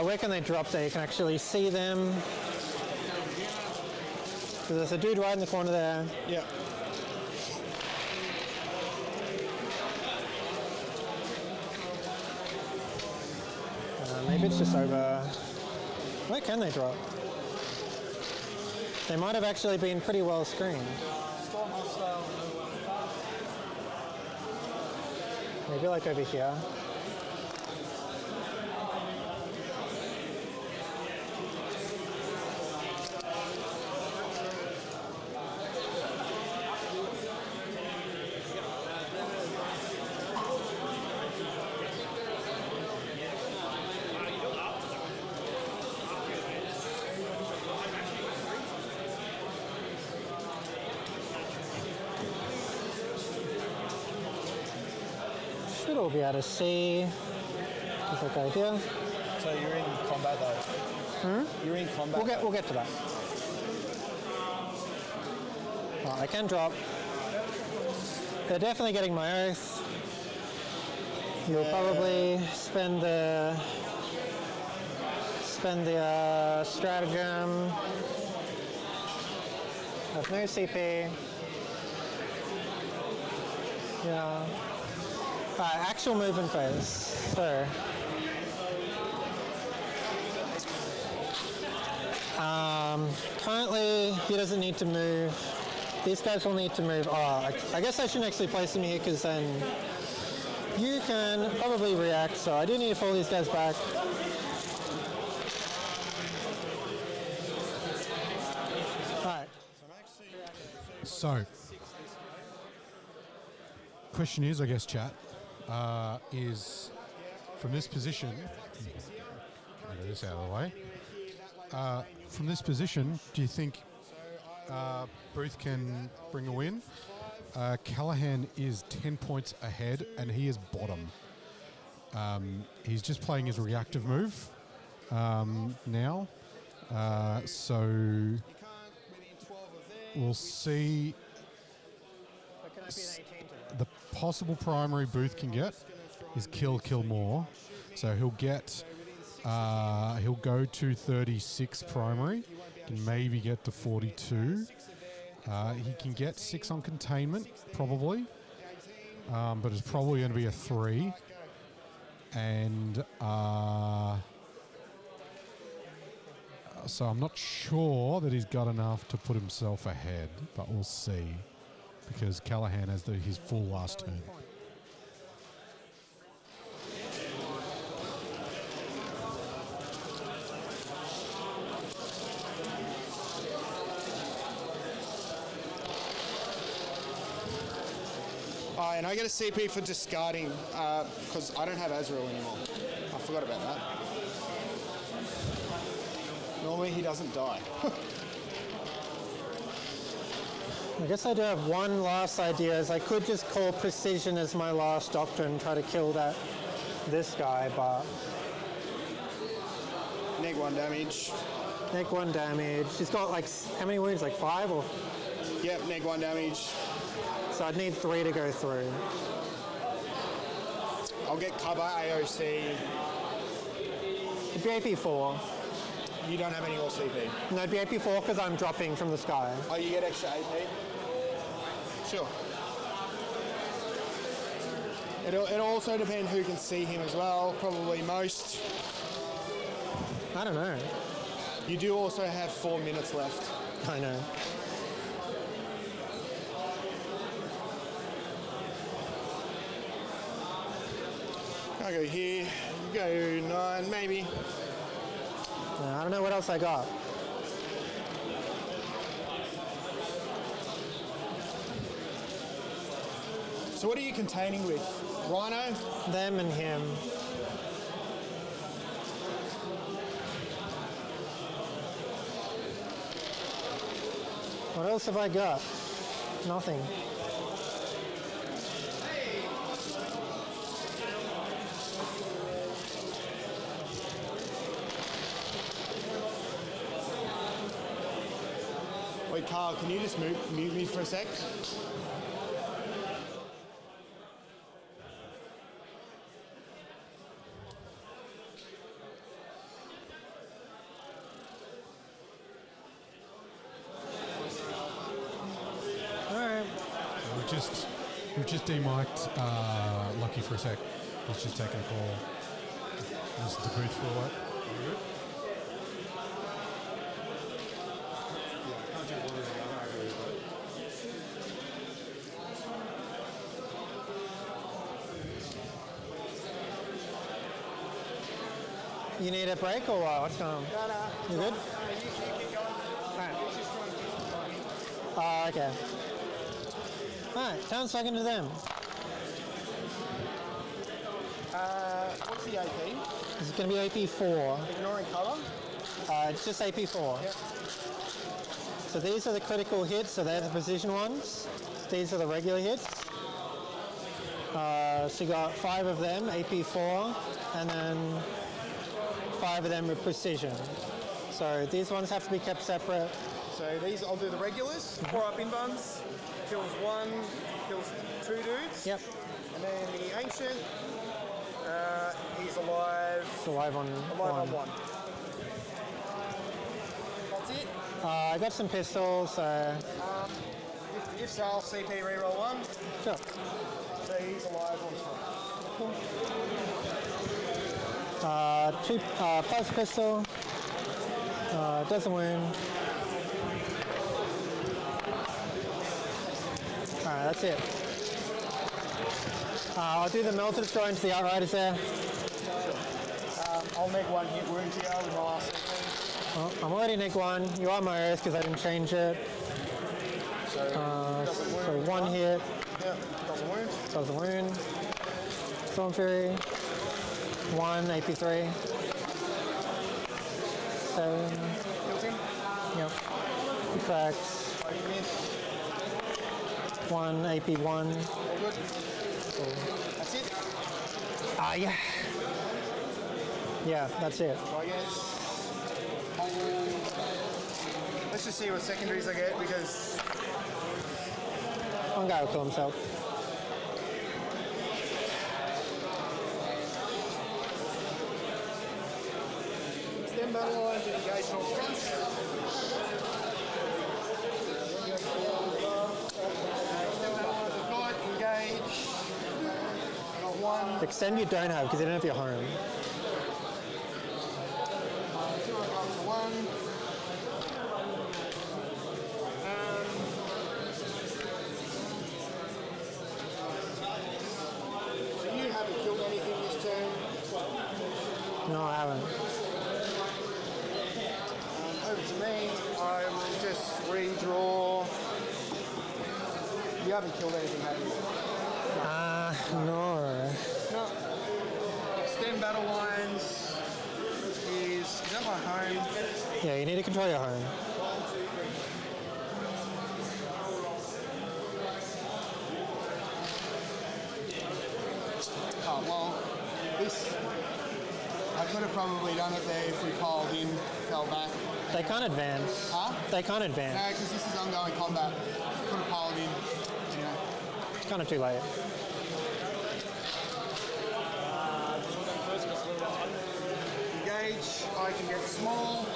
Where can they drop there? You can actually see them. So there's a dude right in the corner there. Yeah. Maybe it's just over. Where can they drop? They might have actually been pretty well screened. Maybe like over here. Should all be able to see. Just like right here. So you're in combat though? You're in combat. We'll get to that. Oh, I can drop. They're definitely getting my oath. You'll probably spend the stratagem. Have no CP. Yeah. Actual movement phase. So. Currently, he doesn't need to move. these guys will need to move. Oh, I guess I shouldn't actually place them here because then you can probably react. So I do need to pull these guys back. Alright. So, question is, I guess, chat, is from this position. Get this out of the way. From this position, do you think Booth can bring a win? Callahan is 10 points ahead, and he is bottom. He's just playing his reactive move now. So we'll see. The possible primary Booth can get is kill more. So he'll get. He'll go to 36 primary, can maybe get to 42. He can get 6 on containment, probably, but it's probably going to be a 3. And so I'm not sure that he's got enough to put himself ahead, but we'll see, because Callahan has his full last turn. And I get a CP for discarding because I don't have Azrael anymore. I forgot about that. Normally he doesn't die. I guess I do have one last idea, is I could just call Precision as my last Doctor and try to kill this guy, but... Neg 1 damage. Neg 1 damage. He's got like, how many wounds? Like 5 or...? Yep, neg 1 damage. So I'd need 3 to go through. I'll get cover, AOC. It'd be AP4. You don't have any more CP? No, it'd be AP4 because I'm dropping from the sky. Oh, you get extra AP? Sure. It'll also depend who can see him as well. Probably most. I don't know. You do also have 4 minutes left. I know. I'll go here, go 9 maybe. I don't know what else I got. So what are you containing with? Rhino? Them and him. What else have I got? Nothing. Wait, Carl, can you just mute me for a sec? We've just demiked Lucky for a sec. He's just taking a call. This is the booth for what? You need a break or what? What's going on? No. You good? You keep going. Alright. Okay. Alright, turn second to them. What's the AP? This is going to be AP4. Ignoring cover? It's just AP4. Yep. So these are the critical hits, so they're the precision ones. These are the regular hits. So you got 5 of them, AP4, and then 5 of them with precision. So these ones have to be kept separate. So these, I'll do the regulars, 4 up in buns, kills 1, kills 2 dudes. Yep. And then the ancient, he's alive. It's alive on one. That's it. I got some pistols, so... If so, I'll CP reroll 1. Sure. So he's alive on 2 pulse pistol. Doesn't win. Alright, that's it. I'll do the melted throw into the outriders there. I'll make one hit wound here with my last CP. Oh, I'm already nick one. You are my earth because I didn't change it. So, doesn't wound. So one hit. Yeah, doesn't wound. Doesn't wound. Storm Fury. 1 AP3. 7. Kills him. Yep. He cracks. Both miss. 1 AP1. All good. That's it. Ah, yeah. Yeah, that's it. So I guess I will. Let's just see what secondaries I get because One guy will kill himself. extend battle lines and engage on front. Extend battle lines I've got, engage. I got one. Extend you don't have because you don't have your home. 2 up to 1. So you haven't killed anything this turn. No, I haven't. Over to me. I will just redraw. You haven't killed anything, have you? No. No. Extend battle lines is that my home? Yeah, you need to control your home. Oh, well, this, I could have probably done it there if we piled in, fell back. They can't advance. Huh? They can't advance. No, because this is ongoing combat. Could have piled in, anyway. It's kind of too late. Engage, I can get small.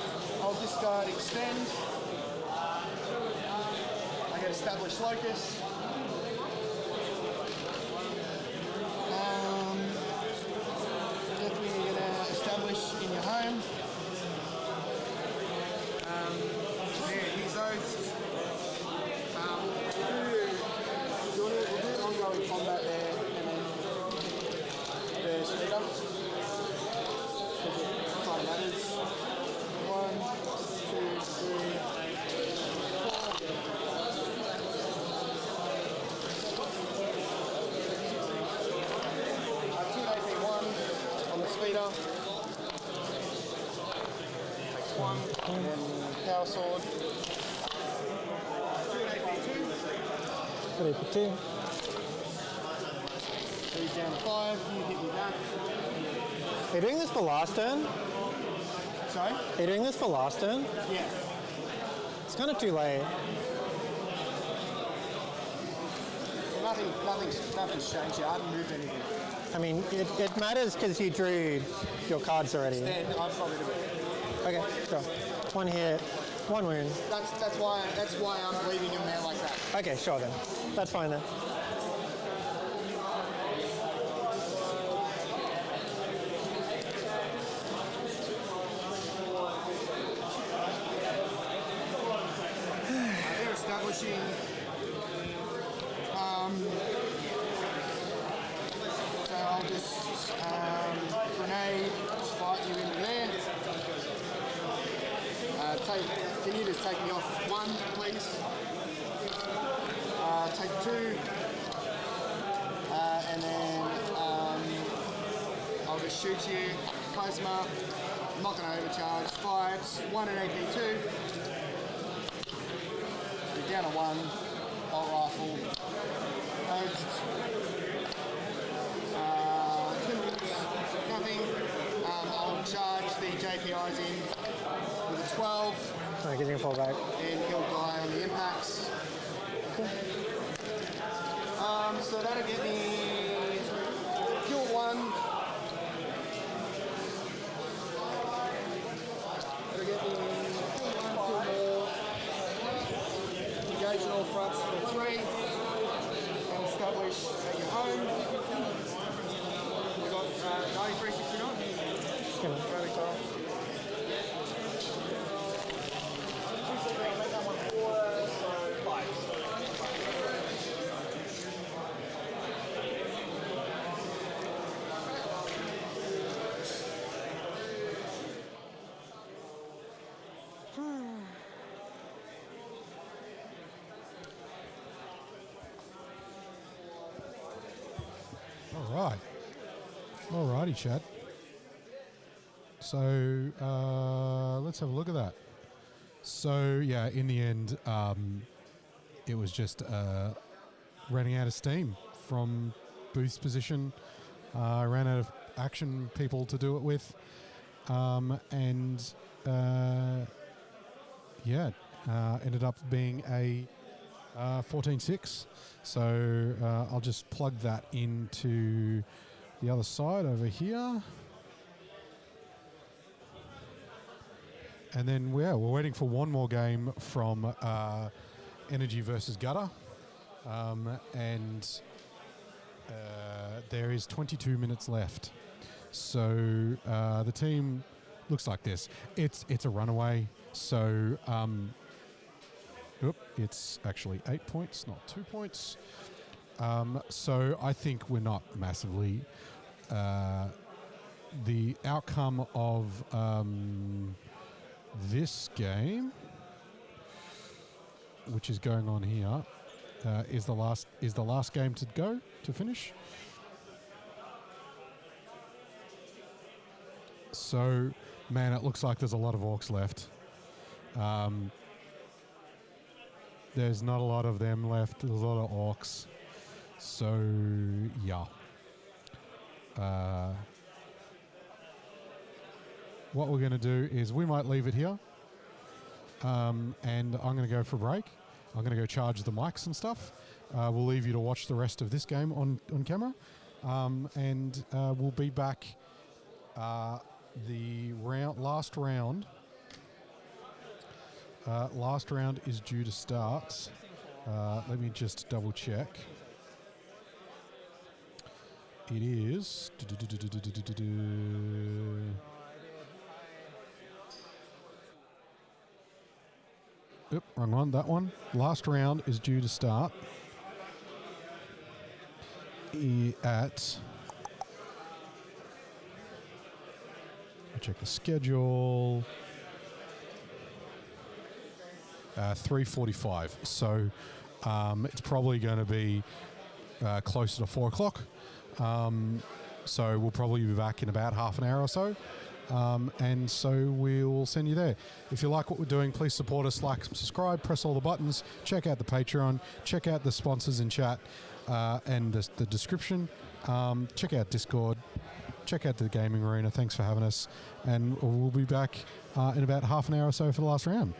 I'll discard extend. I get established locus. Definitely you're gonna establish in your home. Yeah, use those. We'll do ongoing combat there, and then the speed up. Kind of matters. 1, 2, 3, 4. 2 AP1 on the speeder. Takes 1, and then power sword. 2 AP2. 3 for 2. He's down to 5. You hit me back. Are you doing this for last turn? Sorry? Are you doing this for last turn? Yeah. It's kind of too late. Nothing's changed yet. I haven't moved anything. I mean, it matters because you drew your cards already. Then I've probably do it. Okay, sure. 1 hit, 1 wound. That's why I'm leaving him there like that. Okay, sure then. That's fine then. They're establishing so I'll just grenade, just fight you into there. Can you just take me off 1, please? Take 2. And then I'll just shoot you. Plasma. I'm not going to overcharge. 5. 1 and AP2. You're down to 1. Bolt rifle. Nothing. I'll charge the JPIs in with a 12. Alright, give me a fall back. And he'll die on the impacts. So that'll get me kill 1. That'll get me kill 1, kill more. Engage on all fronts for 3. And establish at your home. We've got 9369. Very tall. right. Alrighty, Chad. So let's have a look at that. So yeah, in the end, it was just running out of steam from Booth's position. Ran out of action people to do it with, and ended up being a 14-6. So I'll just plug that into the other side over here. And then we're waiting for one more game from Energy versus Gutter. And there is 22 minutes left. So the team looks like this. It's a runaway. So it's actually 8 points, not 2 points. So I think we're not massively... the outcome of this game, which is going on here, is the last game to finish. So, man, it looks like there's a lot of orcs left. There's not a lot of them left. There's a lot of orcs. So, yeah. What we're going to do is we might leave it here. And I'm going to go for a break. I'm going to go charge the mics and stuff. We'll leave you to watch the rest of this game on camera. And we'll be back the last round. Last round is due to start. Let me just double check. It is... Yep, wrong one, that one. Last round is due to start at... I'll check the schedule. 3:45. So it's probably going to be closer to 4 o'clock. So we'll probably be back in about half an hour or so. And so we'll send you there. If you like what we're doing, please support us, like, subscribe, press all the buttons, check out the Patreon, check out the sponsors in chat and the description. Check out Discord, check out the gaming arena. Thanks for having us. And we'll be back in about half an hour or so for the last round.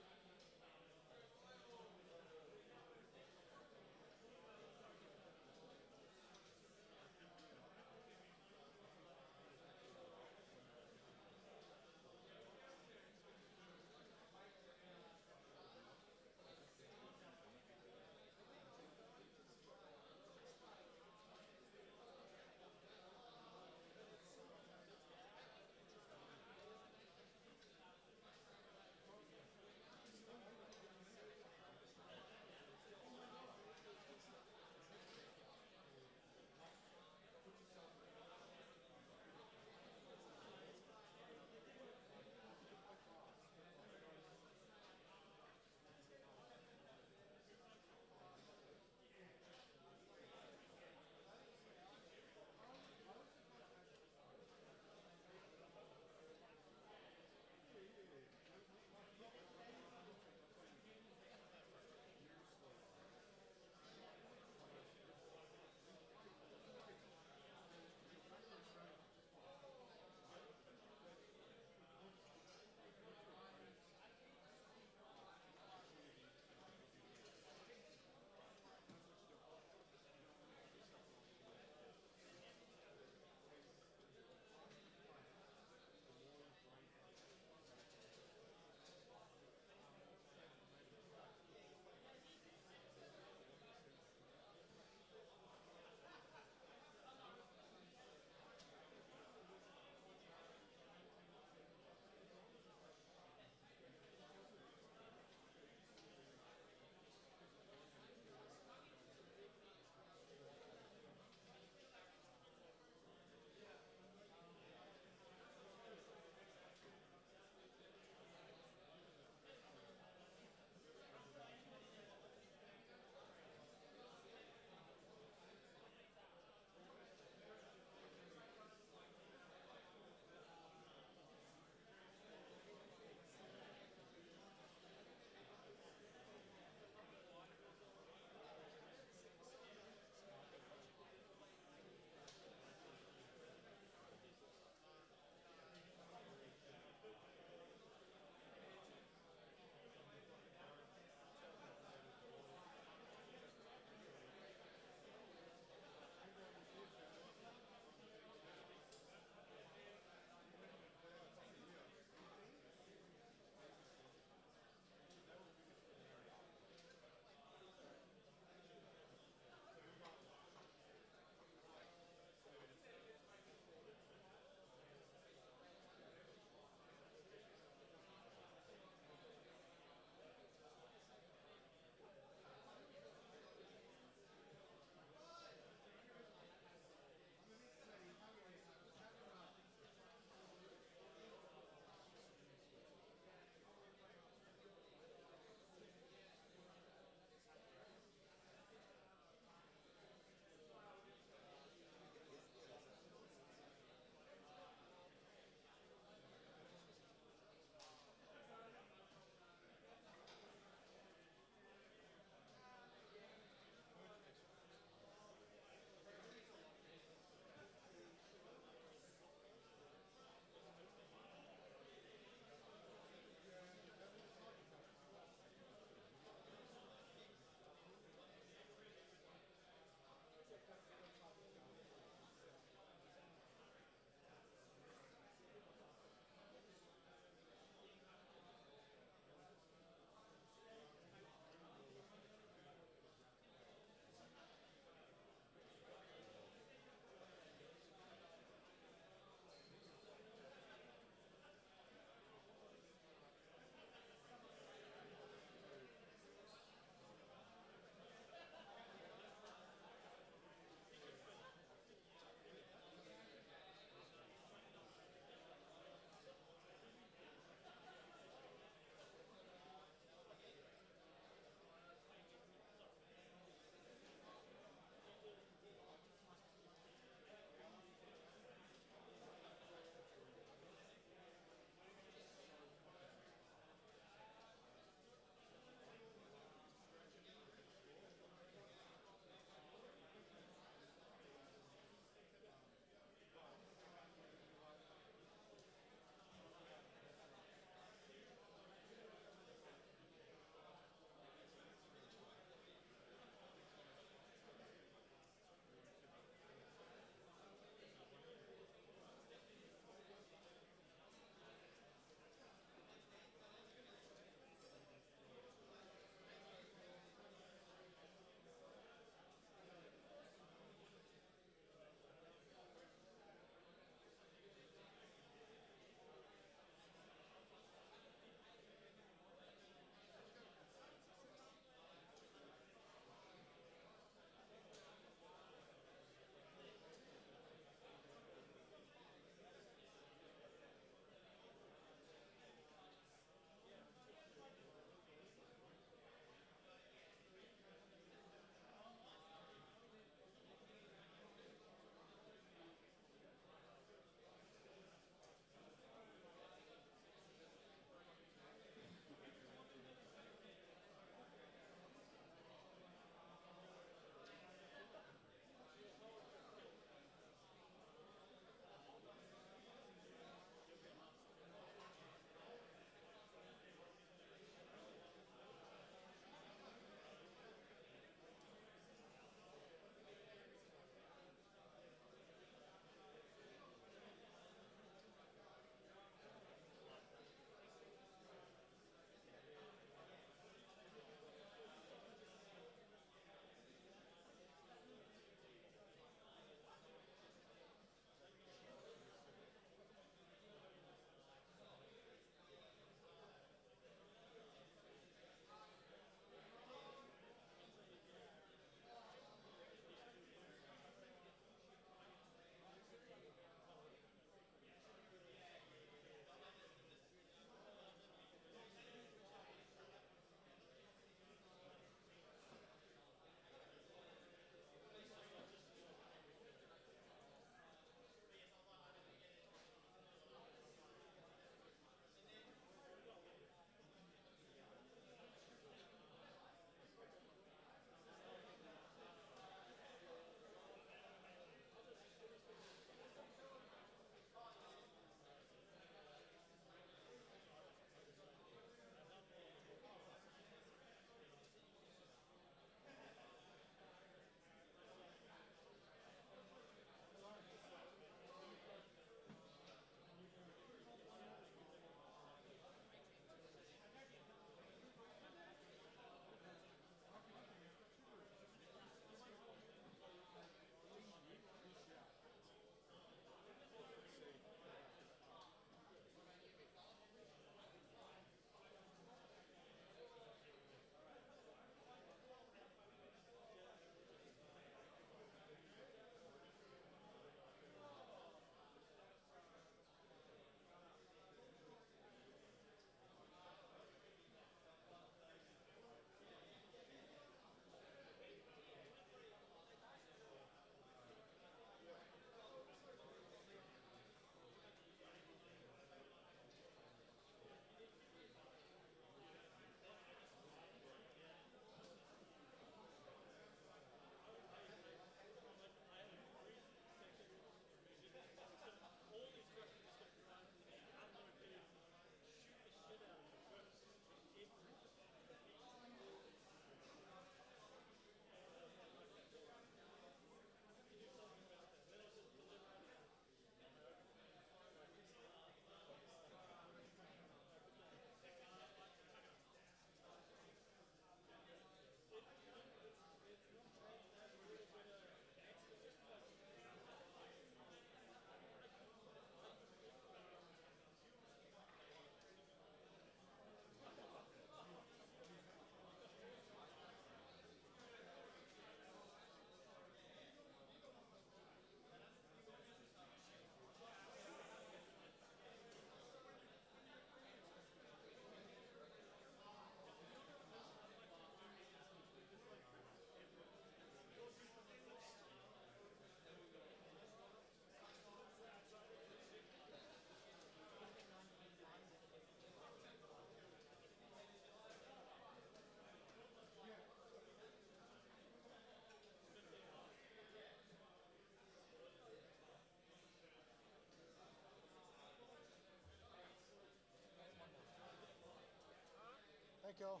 kill.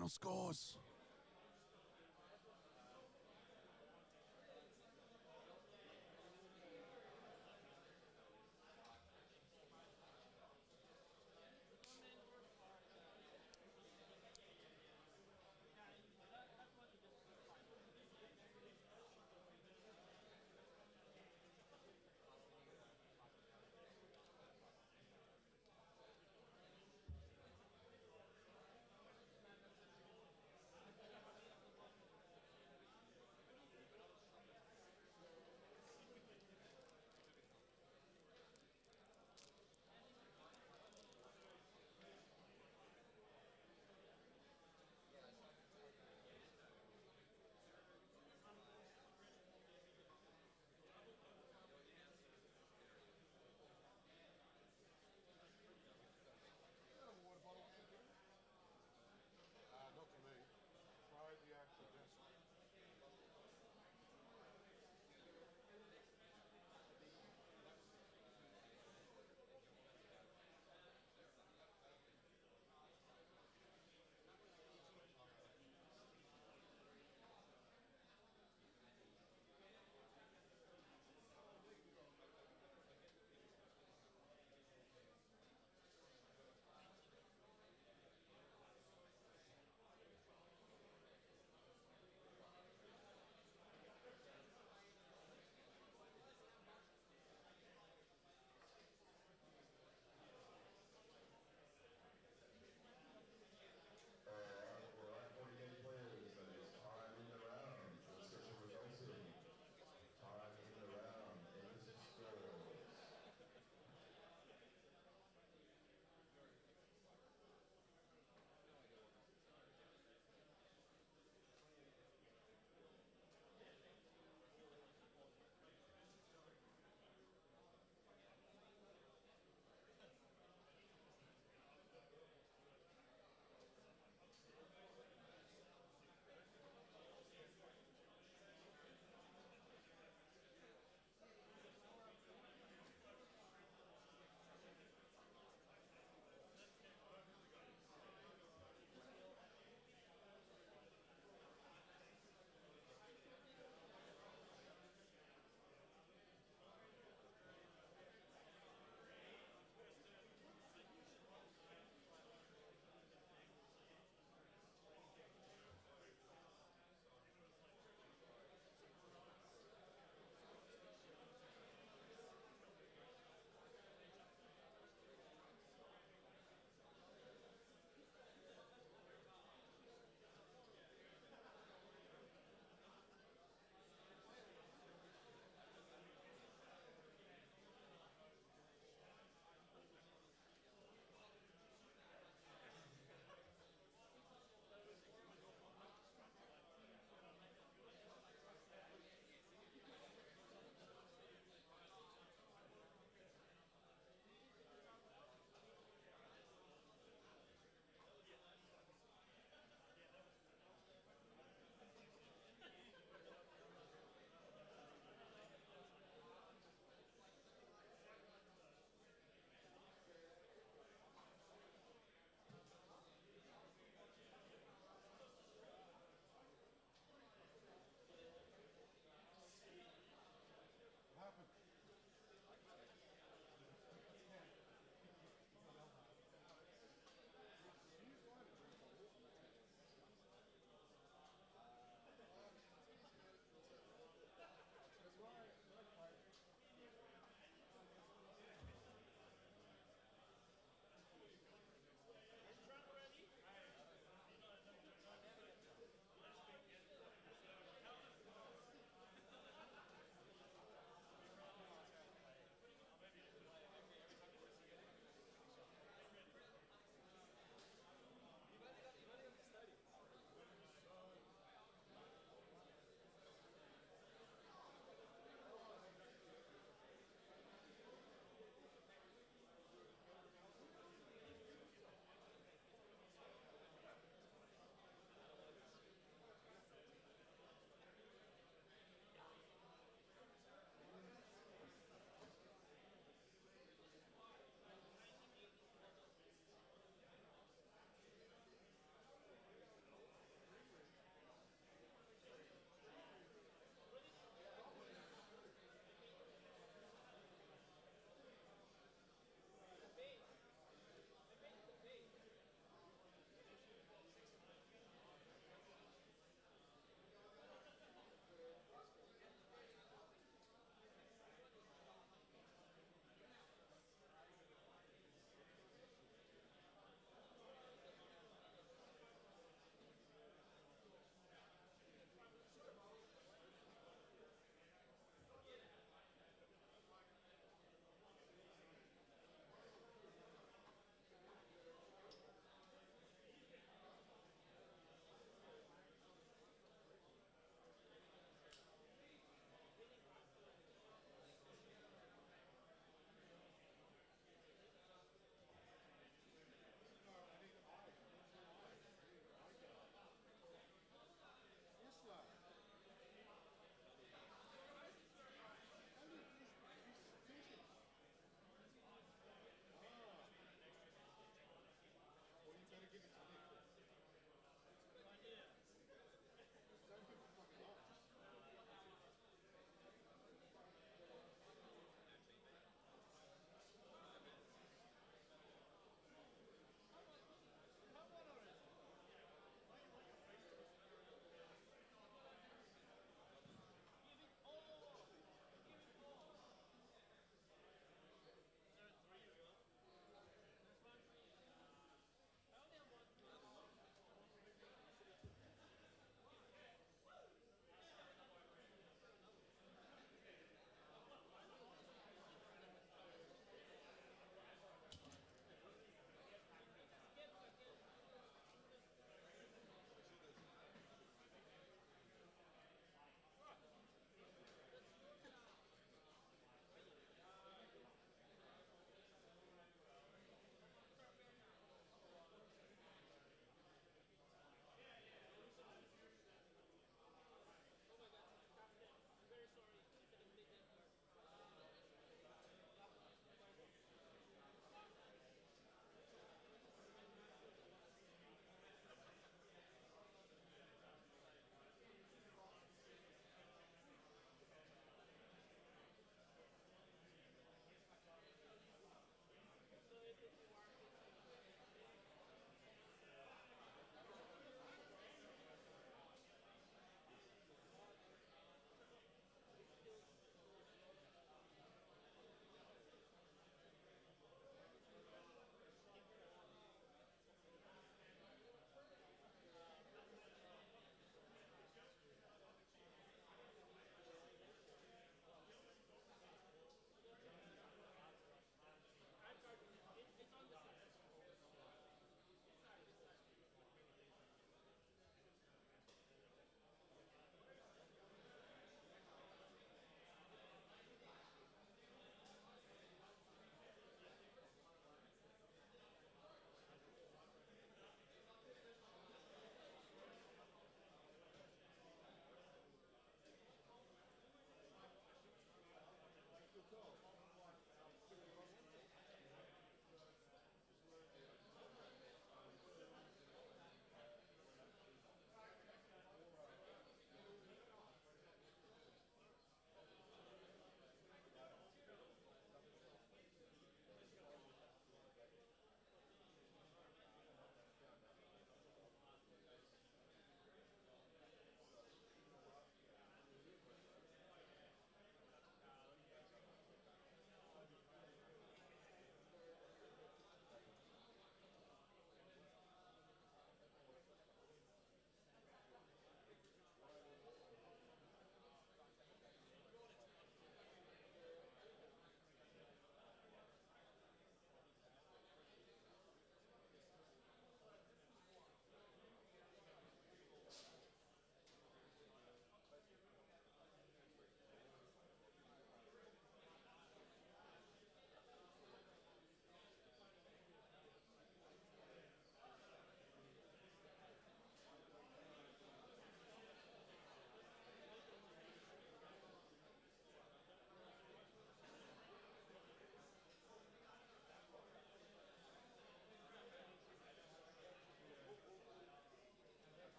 Final scores.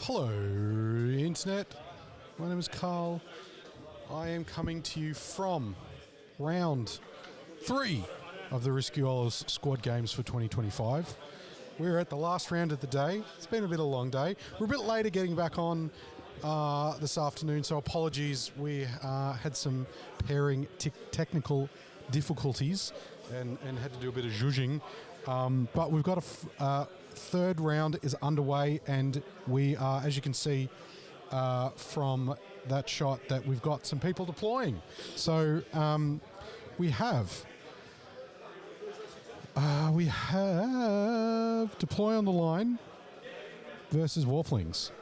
Hello, Internet. My name is Carl. I am coming to you from round 3 of the Riscuola's squad games for 2025. We're at the last round of the day. It's been a bit of a long day. We're a bit later getting back on this afternoon, so apologies. We had some pairing technical difficulties and had to do a bit of zhuzhing. But we've got a third round is underway, and we are, as you can see from that shot, that we've got some people deploying. So we have deploy on the line versus Warplings.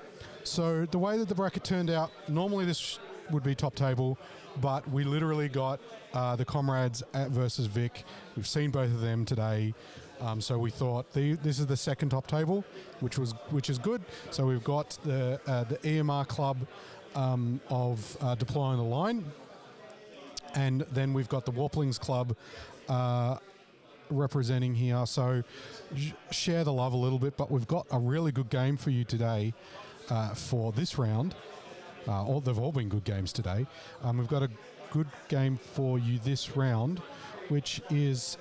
So the way that the bracket turned out, normally this would be top table, but we literally got the Comrades versus Vic. We've seen both of them today. So we thought this is the second top table, which is good. So we've got the EMR club of Deploy on the Line, and then we've got the Warplings club representing here. So share the love a little bit, but we've got a really good game for you today for this round. They've all been good games today. We've got a good game for you this round, which is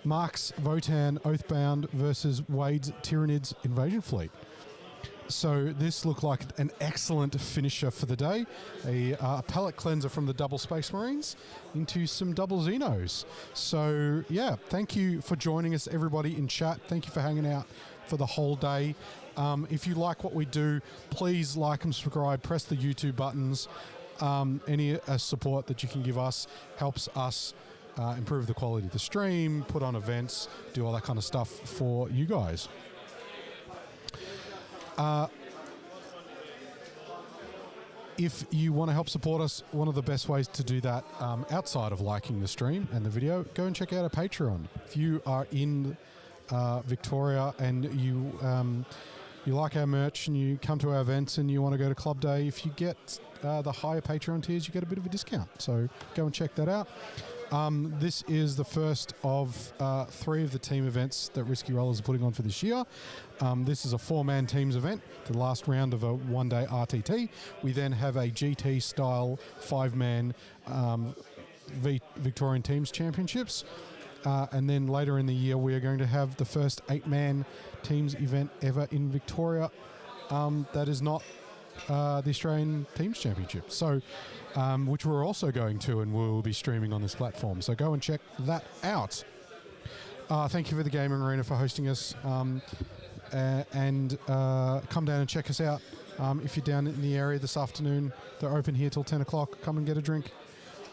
Mark's Votan Oathbound versus Wade's Tyranids Invasion Fleet. So this looked like an excellent finisher for the day. A palette cleanser from the double Space Marines into some double Xenos. So yeah, thank you for joining us, everybody in chat. Thank you for hanging out for the whole day. If you like what we do, please like and subscribe, press the YouTube buttons. Any support that you can give us helps us improve the quality of the stream, put on events, do all that kind of stuff for you guys. If you want to help support us, one of the best ways to do that outside of liking the stream and the video, go and check out our Patreon. If you are in Victoria and you like our merch and you come to our events and you want to go to Club Day, if you get the higher Patreon tiers, you get a bit of a discount. So go and check that out. This is the first of 3 of the team events that Risky Rollers are putting on for this year. This is a 4-man teams event, the last round of a one-day RTT. We then have a GT-style 5-man Victorian Teams Championships. And then later in the year, we are going to have the first 8-man teams event ever in Victoria that is not the Australian Teams Championship. So, which we're also going to, and we'll be streaming on this platform. So go and check that out. Thank you for the Gaming Arena for hosting us. And come down and check us out. If you're down in the area this afternoon, they're open here till 10 o'clock. Come and get a drink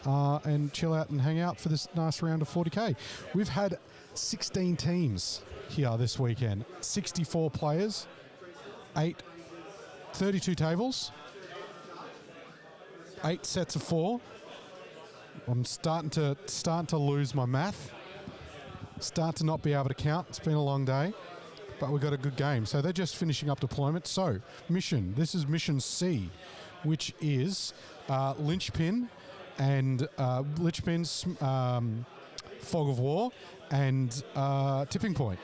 and chill out and hang out for this nice round of 40K. We've had 16 teams here this weekend. 64 players, 32 tables, 8 sets of 4. I'm starting to lose my math. Start to not be able to count. It's been a long day, but we've got a good game. So they're just finishing up deployment. So mission. This is mission C, which is Linchpin and Linchpin's Fog of War and Tipping Point.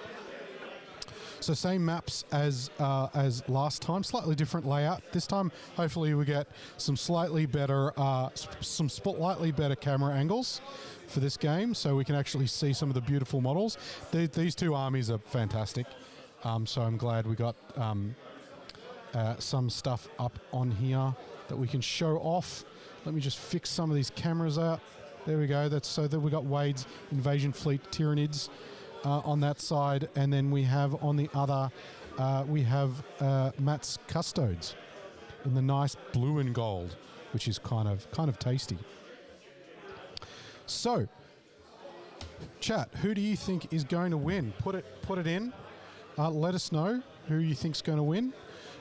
So same maps as last time, slightly different layout. This time, hopefully, we get some slightly better camera angles for this game, so we can actually see some of the beautiful models. These 2 armies are fantastic, so I'm glad we got some stuff up on here that we can show off. Let me just fix some of these cameras out. There we go. That's so that we got Wade's Invasion Fleet Tyranids on that side, and then we have on the other, we have Matt's Custodes in the nice blue and gold, which is kind of tasty. So, chat, who do you think is going to win? Put it in. Let us know who you think's going to win.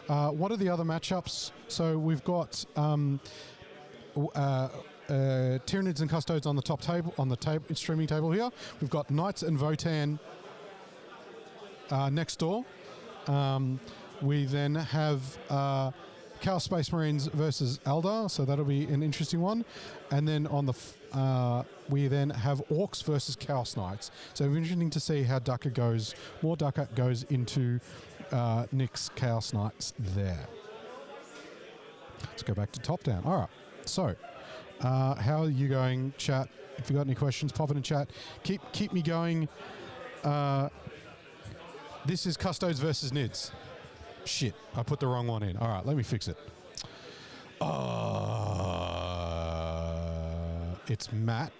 What are the other matchups? So we've got Tyranids and Custodes on the top table, streaming table here. We've got Knights and Votan next door. We then have Chaos Space Marines versus Aeldari, so that'll be an interesting one. And then on the we then have Orcs versus Chaos Knights. So it'll be interesting to see how Ducker goes. More Ducker goes into Nick's Chaos Knights there. Let's go back to top down. All right. So, how are you going, chat? If you got any questions, pop it in chat. Keep me going. This is Custodes versus Nids. Shit, I put the wrong one in. All right, let me fix it. It's Matt.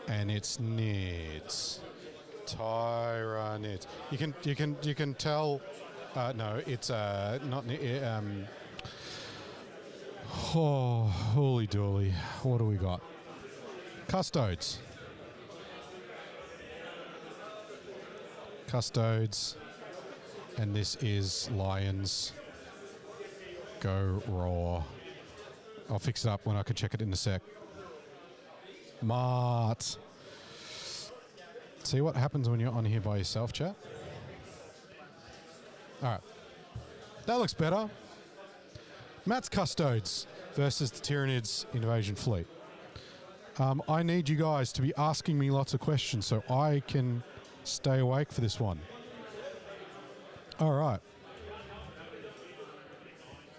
And it's Nids. Tyranids. You can tell. No, it's not. Oh, holy dooly! What do we got? Custodes. And this is Lions. Go Raw. I'll fix it up when I can check it in a sec. Mart. See what happens when you're on here by yourself, chat? All right. That looks better. Matt's Custodes versus the Tyranids invasion fleet. I need you guys to be asking me lots of questions so I can stay awake for this one. All right.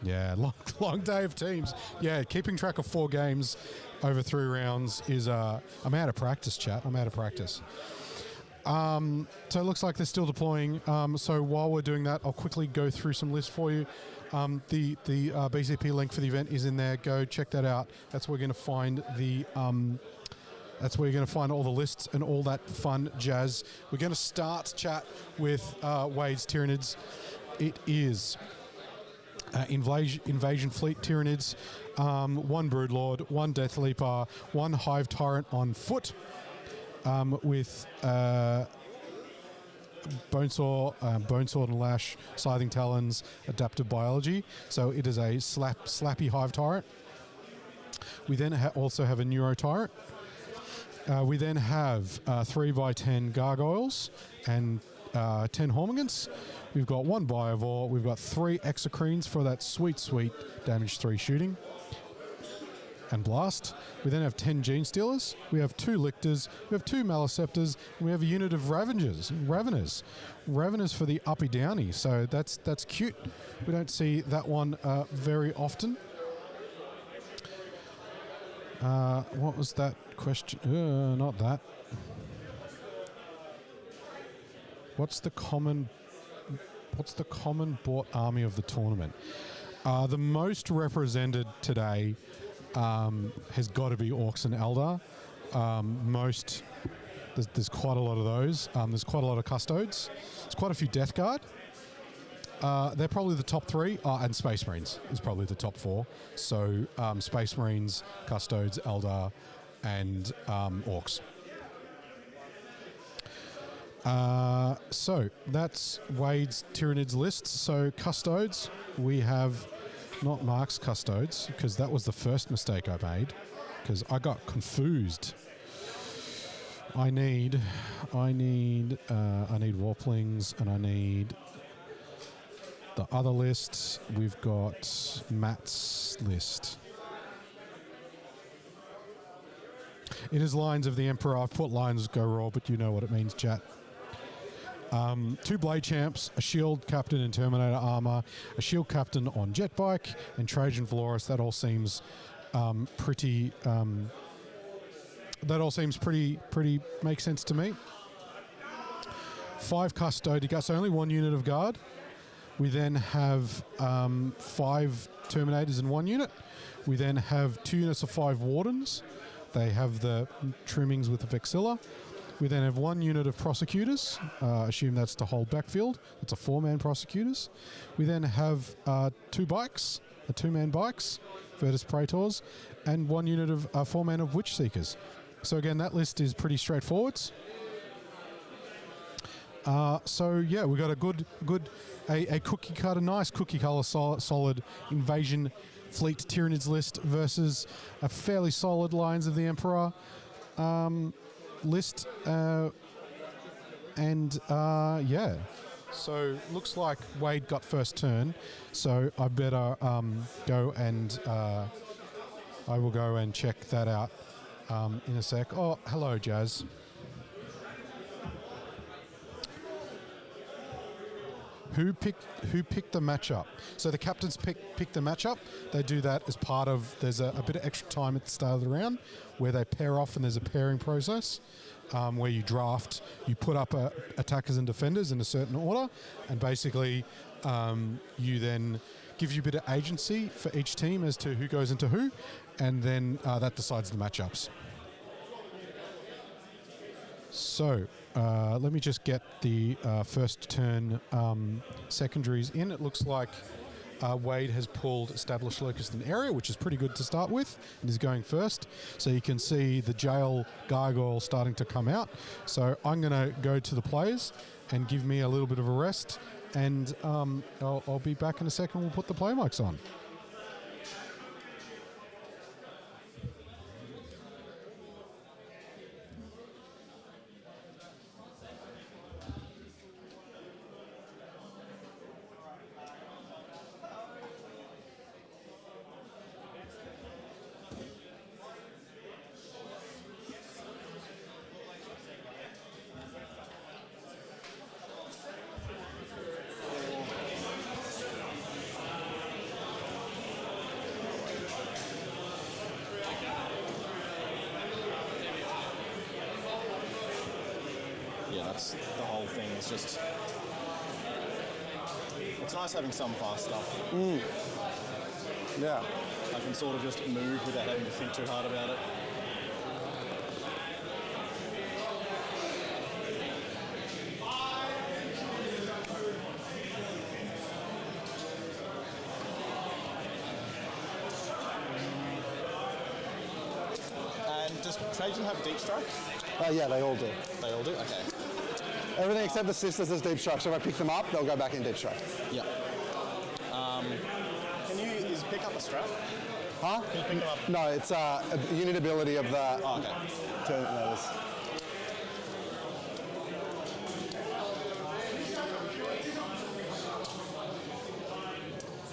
Yeah, long day of teams. Yeah, keeping track of 4 games over 3 rounds is... I'm out of practice, chat. I'm out of practice. So it looks like they're still deploying. So while we're doing that, I'll quickly go through some lists for you. The BCP link for the event is in there. Go check that out. That's where we're going to find the... that's where you're going to find all the lists and all that fun jazz. We're going to start, chat, with Wade's Tyranids. It is Invasion Fleet Tyranids, 1 Broodlord, 1 Death Leaper, 1 Hive Tyrant on foot, with Bonesword and Lash, Scything Talons, Adaptive Biology. So it is a slappy Hive Tyrant. We then also have a Neuro Tyrant. We then have 3x10 Gargoyles and 10 Hormigants. We've got 1 Biovore. We've got 3 Exocrines for that sweet damage 3 shooting and blast. We then have 10 Gene Stealers. We have 2 Lictors. We have 2 Maleceptors. And we have a unit of Raveners. Raveners for the uppy downy. So that's cute. We don't see that one very often. What was that question? Not that. What's the common bought army of the tournament? The most represented today has got to be Orcs and Eldar. There's quite a lot of those. There's quite a lot of Custodes. There's quite a few Death Guard. They're probably the top 3, and Space Marines is probably the top 4. So Space Marines, Custodes, Eldar, and Orcs. So that's Wade's Tyranids list. So Custodes, we have not Mark's Custodes, because that was the first mistake I made, because I got confused. I need Warplings, and I need the other lists. We've got Matt's list. It is Lines of the Emperor. I've put Lines Go Raw, but you know what it means, chat. 2 Blade Champs, a Shield Captain in Terminator armor, a Shield Captain on Jetbike, and Trajan Valoris. That all seems pretty. That all seems pretty makes sense to me. 5 Custodians, only 1 unit of guard. We then have 5 Terminators in 1 unit. We then have 2 units of 5 Wardens. They have the trimmings with the Vexilla. We then have 1 unit of Prosecutors. Assume that's to hold backfield. It's a 4-man Prosecutors. We then have 2 bikes, 2-man bikes, Virtus Praetors, and 1 unit of 4-man of Witch Seekers. So again, that list is pretty straightforward. So yeah, we got a cookie cutter, nice cookie color, solid Invasion Fleet Tyranids list versus a fairly solid Lines of the Emperor list. Yeah, So looks like Wade got first turn, so I better go and I will go and check that out in a sec. Oh, hello, Jazz. Who picked the matchup? So the captains pick the matchup. They do that as part of, there's a bit of extra time at the start of the round where they pair off, and there's a pairing process where you draft, you put up attackers and defenders in a certain order, and basically you then gives you a bit of agency for each team as to who goes into who, and then that decides the matchups. So let me just get the first turn secondaries in. It looks like Wade has pulled Established Locust and Area, which is pretty good to start with, and is going first. So you can see the jail gargoyle starting to come out. So I'm going to go to the players and give me a little bit of a rest, and I'll be back in a second. We'll put the play mics on. That's the whole thing. It's just, it's nice having some fast stuff. Yeah. I can sort of just move without having to think too hard about it. And does Trajan have deep strike? Yeah, they all do. They all do? Okay. Everything except the sisters has deep strike, so if I pick them up, they'll go back in deep strike. Yeah. Can you pick up a strap? Huh? Can you pick them up? No, it's a unit ability of the okay. turn those.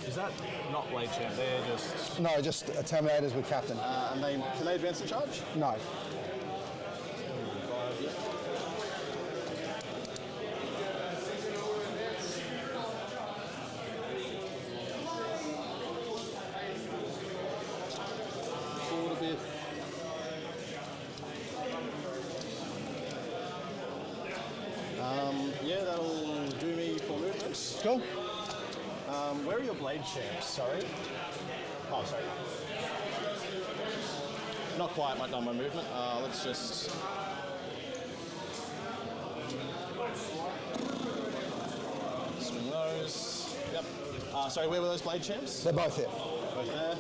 Is that not blade champ? They're just... No, just Terminators with captain. And can they advance and charge? No. Yeah, that'll do me for movements. Cool. Where are your blade champs? Sorry. Oh, sorry. Not quite done my movement. Let's just... swing those. Yep. Sorry, where were those blade champs? They're both here. Both there.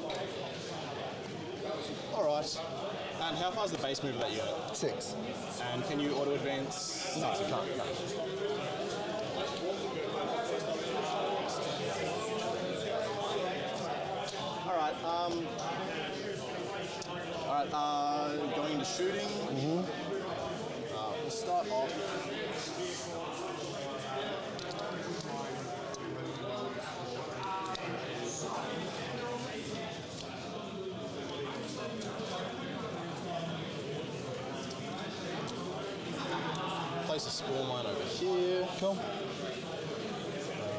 All right. And how far is the base move of that unit? 6. And can you auto advance? No, you can't. No. All right. Going into shooting. We'll start off. Place a spore mine over here. Cool.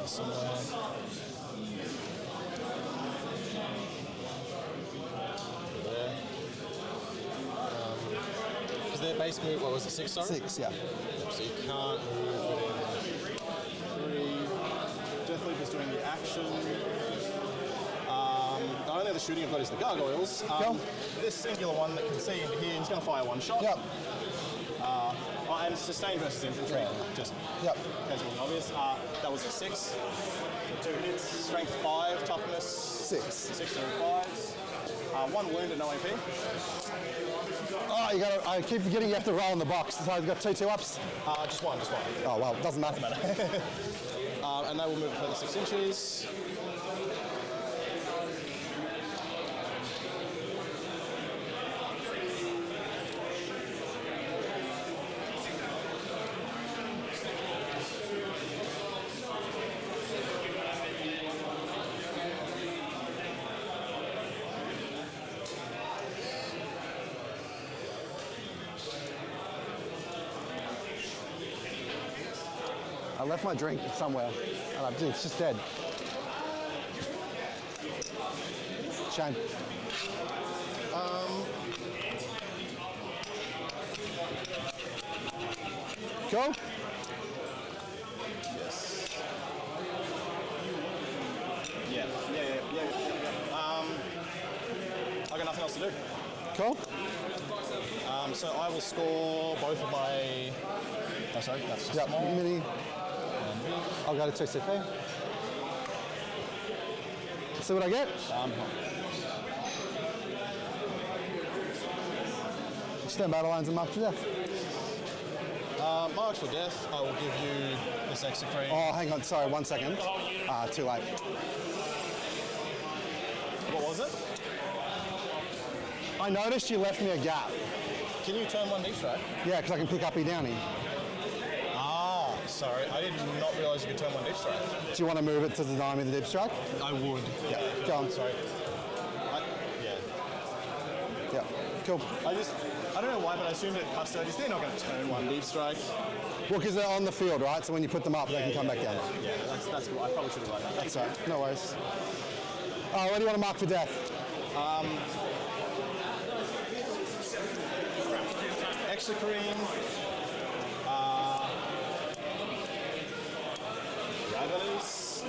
Somewhere. There. Is their base move, what was it, 6, sorry? 6, yeah. So you can't move within 3. Deathleap is doing the action. The only other shooting I've got is the gargoyles. This singular one that can see into here, he's going to fire 1 shot. Yep. And sustain versus infantry, just casual and obvious. That was a 6. So 2 hits, strength 5, toughness 6. 6 and 5s. 1 wound and no AP. Oh, you got. I keep forgetting you have to roll in the box. So I've got 2 ups. Just one. Oh well, it doesn't matter. And they will move further 6 inches. I left my drink somewhere, and it's just dead. Shame. Cool. Yes. Yeah. I got nothing else to do. Cool. So I will score both of my. Oh, sorry, that's just small. Mini. I'll go to 2 CP. See what I get? Extend battle lines and mark to death. Marks for death, I will give you this extra cream. Oh, hang on, sorry, 1 second. Too late. What was it? I noticed you left me a gap. Can you turn one deep strike? Yeah, because I can pick up your downy. Ah, sorry, I did not realise you could turn one deep strike. Do you want to move it to deny me the deep strike? I would. Yeah. Go on. Sorry. Yeah. Cool. I don't know why, but I assumed that Custodes, they're not going to turn one deep strike. Well, because they're on the field, right? So when you put them up, they can come back down. Yeah, that's cool. I probably should have done that. That's all right. No worries. What do you want to mark for death? Extra cream. Ravens.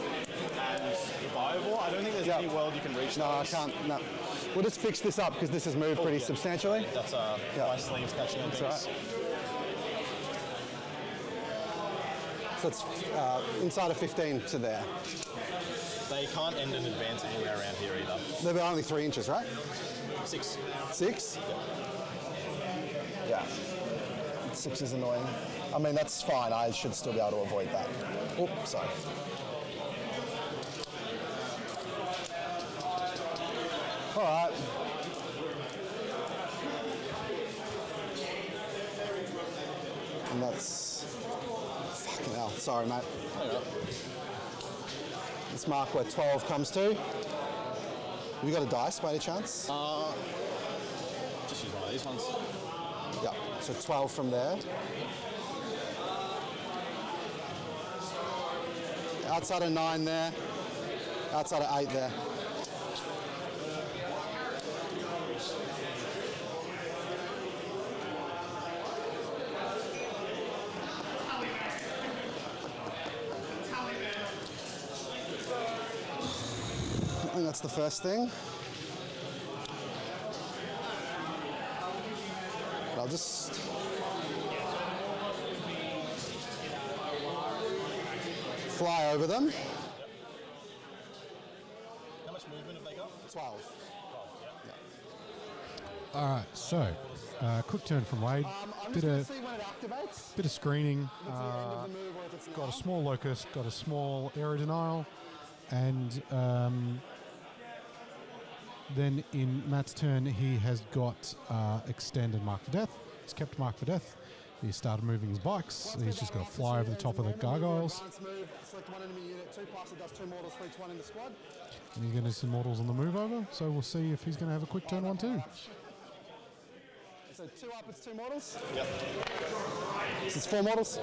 And Biovore. I don't think there's any world you can reach. No, I can't. No. We'll just fix this up because this has moved pretty substantially. That's my sleeves catching on things. Right. So it's inside of 15 to there. They can't end in advance anywhere around here either. They're only 3 inches, right? 6. 6? Yeah. 6 is annoying. I mean, that's fine. I should still be able to avoid that. Oops, sorry. All right. And that's... Fucking hell. Sorry, mate. Let's mark where 12 comes to. Have you got a dice by any chance? Just use one of these ones. Yeah, so 12 from there. Outside of 9 there. Outside of 8 there. I think that's the first thing. I'll just fly over them. How much movement have they got? 12. All right, so quick turn from Wade. Bit of screening. Got a small locust, got a small area denial, and then in Matt's turn, he has got extended mark for death. He's kept mark for death. He started moving his bikes. He's just got to fly over the top of the gargoyles. And he's going to do some mortals on the move over. So we'll see if he's going to have a quick turn 1 too. So 2 up, it's 2 mortals? Yep. This is 4 mortals?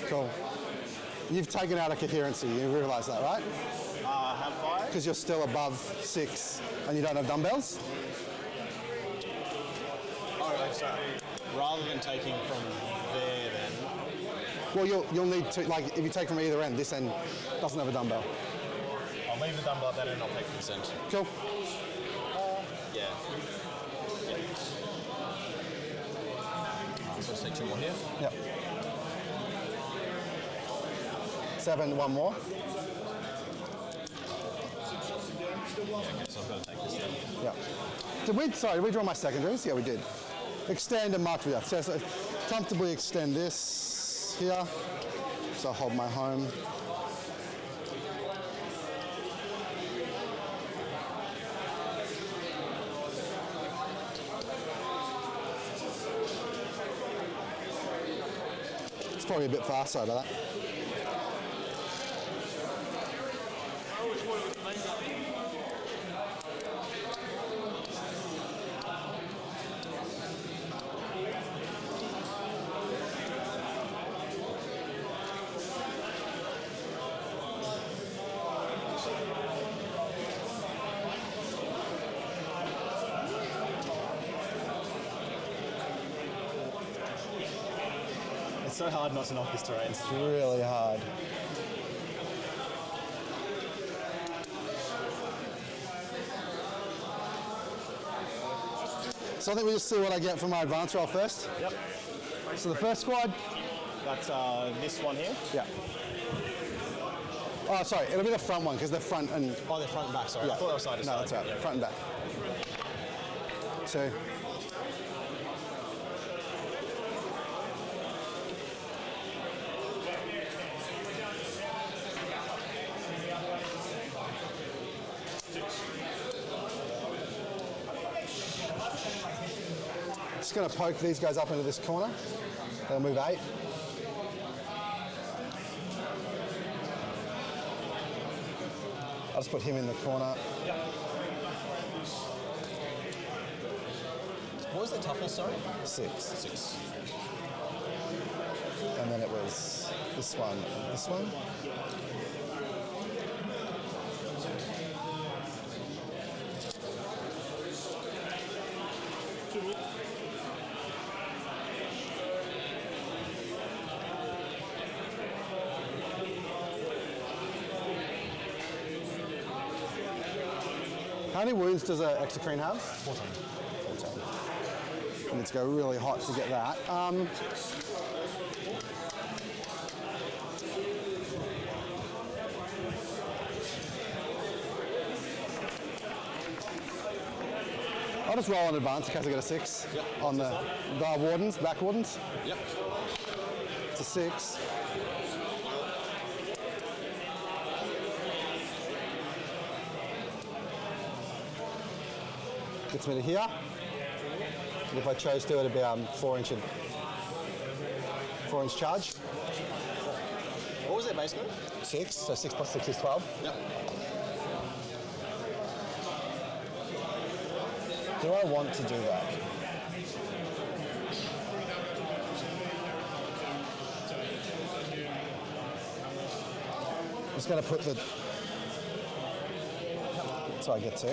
Cool. You've taken out a coherency, you realise that, right? Have I? Because you're still above 6 and you don't have dumbbells? Oh, right, so rather than taking from there then... Well, you'll need to, like, if you take from either end, this end doesn't have a dumbbell. I'll leave the dumbbell at that end and I'll take from this end. Cool. Yeah. So let's take 2 more here. Yep. 7, 1 more. Okay, so I've got to take this then. Yeah. Did we draw my secondaries? Yeah, we did. Extend and mark for death. So comfortably extend this here. So I'll hold my home. It's probably a bit fast, sorry about that. It's so hard not to knock this terrain. It's really hard. So I think we just see what I get from my advance roll first. Yep. So the first squad. That's this one here. Yeah. Oh, sorry, it'll be the front one because they're front and. Oh, they're front and back. Sorry, Yeah. I thought they were side to side. No, that's right. Yeah. Front and back. 2. Just going to poke these guys up into this corner. They'll move 8. I'll just put him in the corner. What was the toughness, sorry? 6. 6. And then it was this one and this one. How many wounds does an Exocrine have? 14. 14. I need to go really hot to get that. I'll just roll in advance in case I get a 6 on the wardens, back wardens. Yep. It's a 6. Gets me to here. And if I chose to, it'd be 4-inch charge. What was their base move? 6. So 6 plus 6 is 12. Yep. Do I want to do that? I'm just going to put the. So I get 2.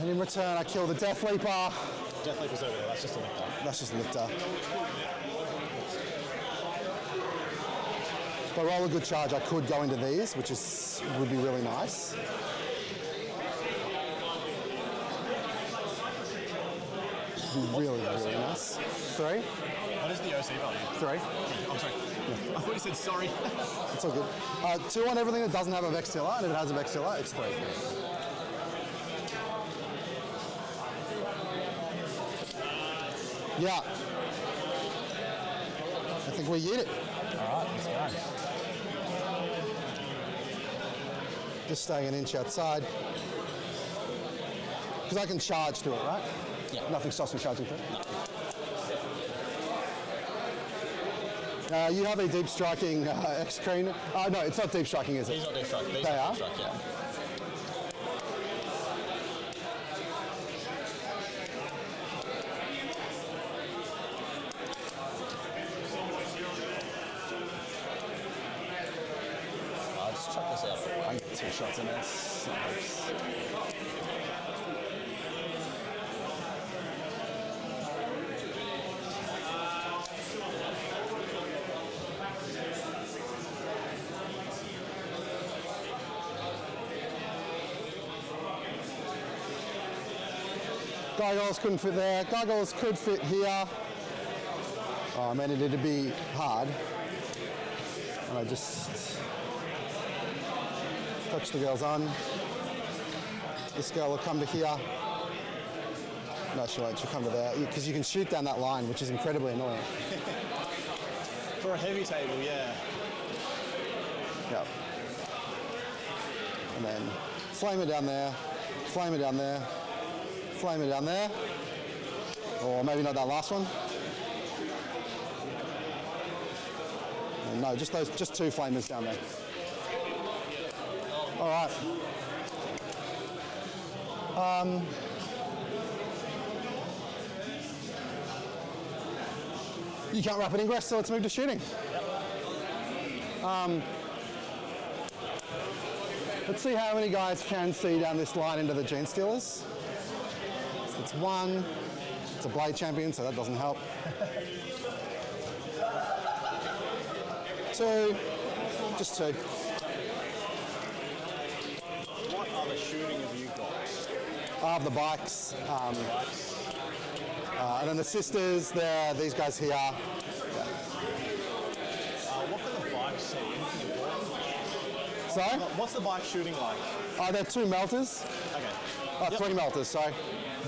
And in return, I kill the Death Leaper. Death Leaper's over there. That's just a lictor. That's just a lictor. If I roll a good charge, I could go into these, which would be really nice. Really nice. 3. What is the OC value? 3. I'm sorry. Yeah. I thought you said sorry. It's all good. 2 on everything that doesn't have a Vexilla, and if it has a Vexilla, it's 3. Yeah. I think we get it. All right, let's go. Just staying an inch outside. Because I can charge through it, right? Yeah. Nothing stops me charging through it. No. You have a deep striking Exocrine. No, it's not deep striking, is it? He's not deep striking. They are? Deep strike, yeah. I'll just chuck this out. I can get 2 shots in there. Gargoyles couldn't fit there. Gargoyles could fit here. Oh man, it'd be hard. And I just touch the girls on. This girl will come to here. No, she won't. She'll come to there. Because you can shoot down that line, which is incredibly annoying. For a heavy table, yeah. Yep. And then flame it down there, flame it down there, flame it down there. Or maybe not that last one. No, just two flamers down there. All right. You can't wrap it in grass, so let's move to shooting. Let's see how many guys can see down this line into the Gene Stealers. So it's one. It's a Blade Champion, so that doesn't help. Two. Just two. What other shooting have you got? I have the bikes. And then the sisters, they're these guys here. Yeah. What kind of bikes seem important? Sorry? What's the bike shooting like? They're 2 melters. Okay. 3 melters, sorry,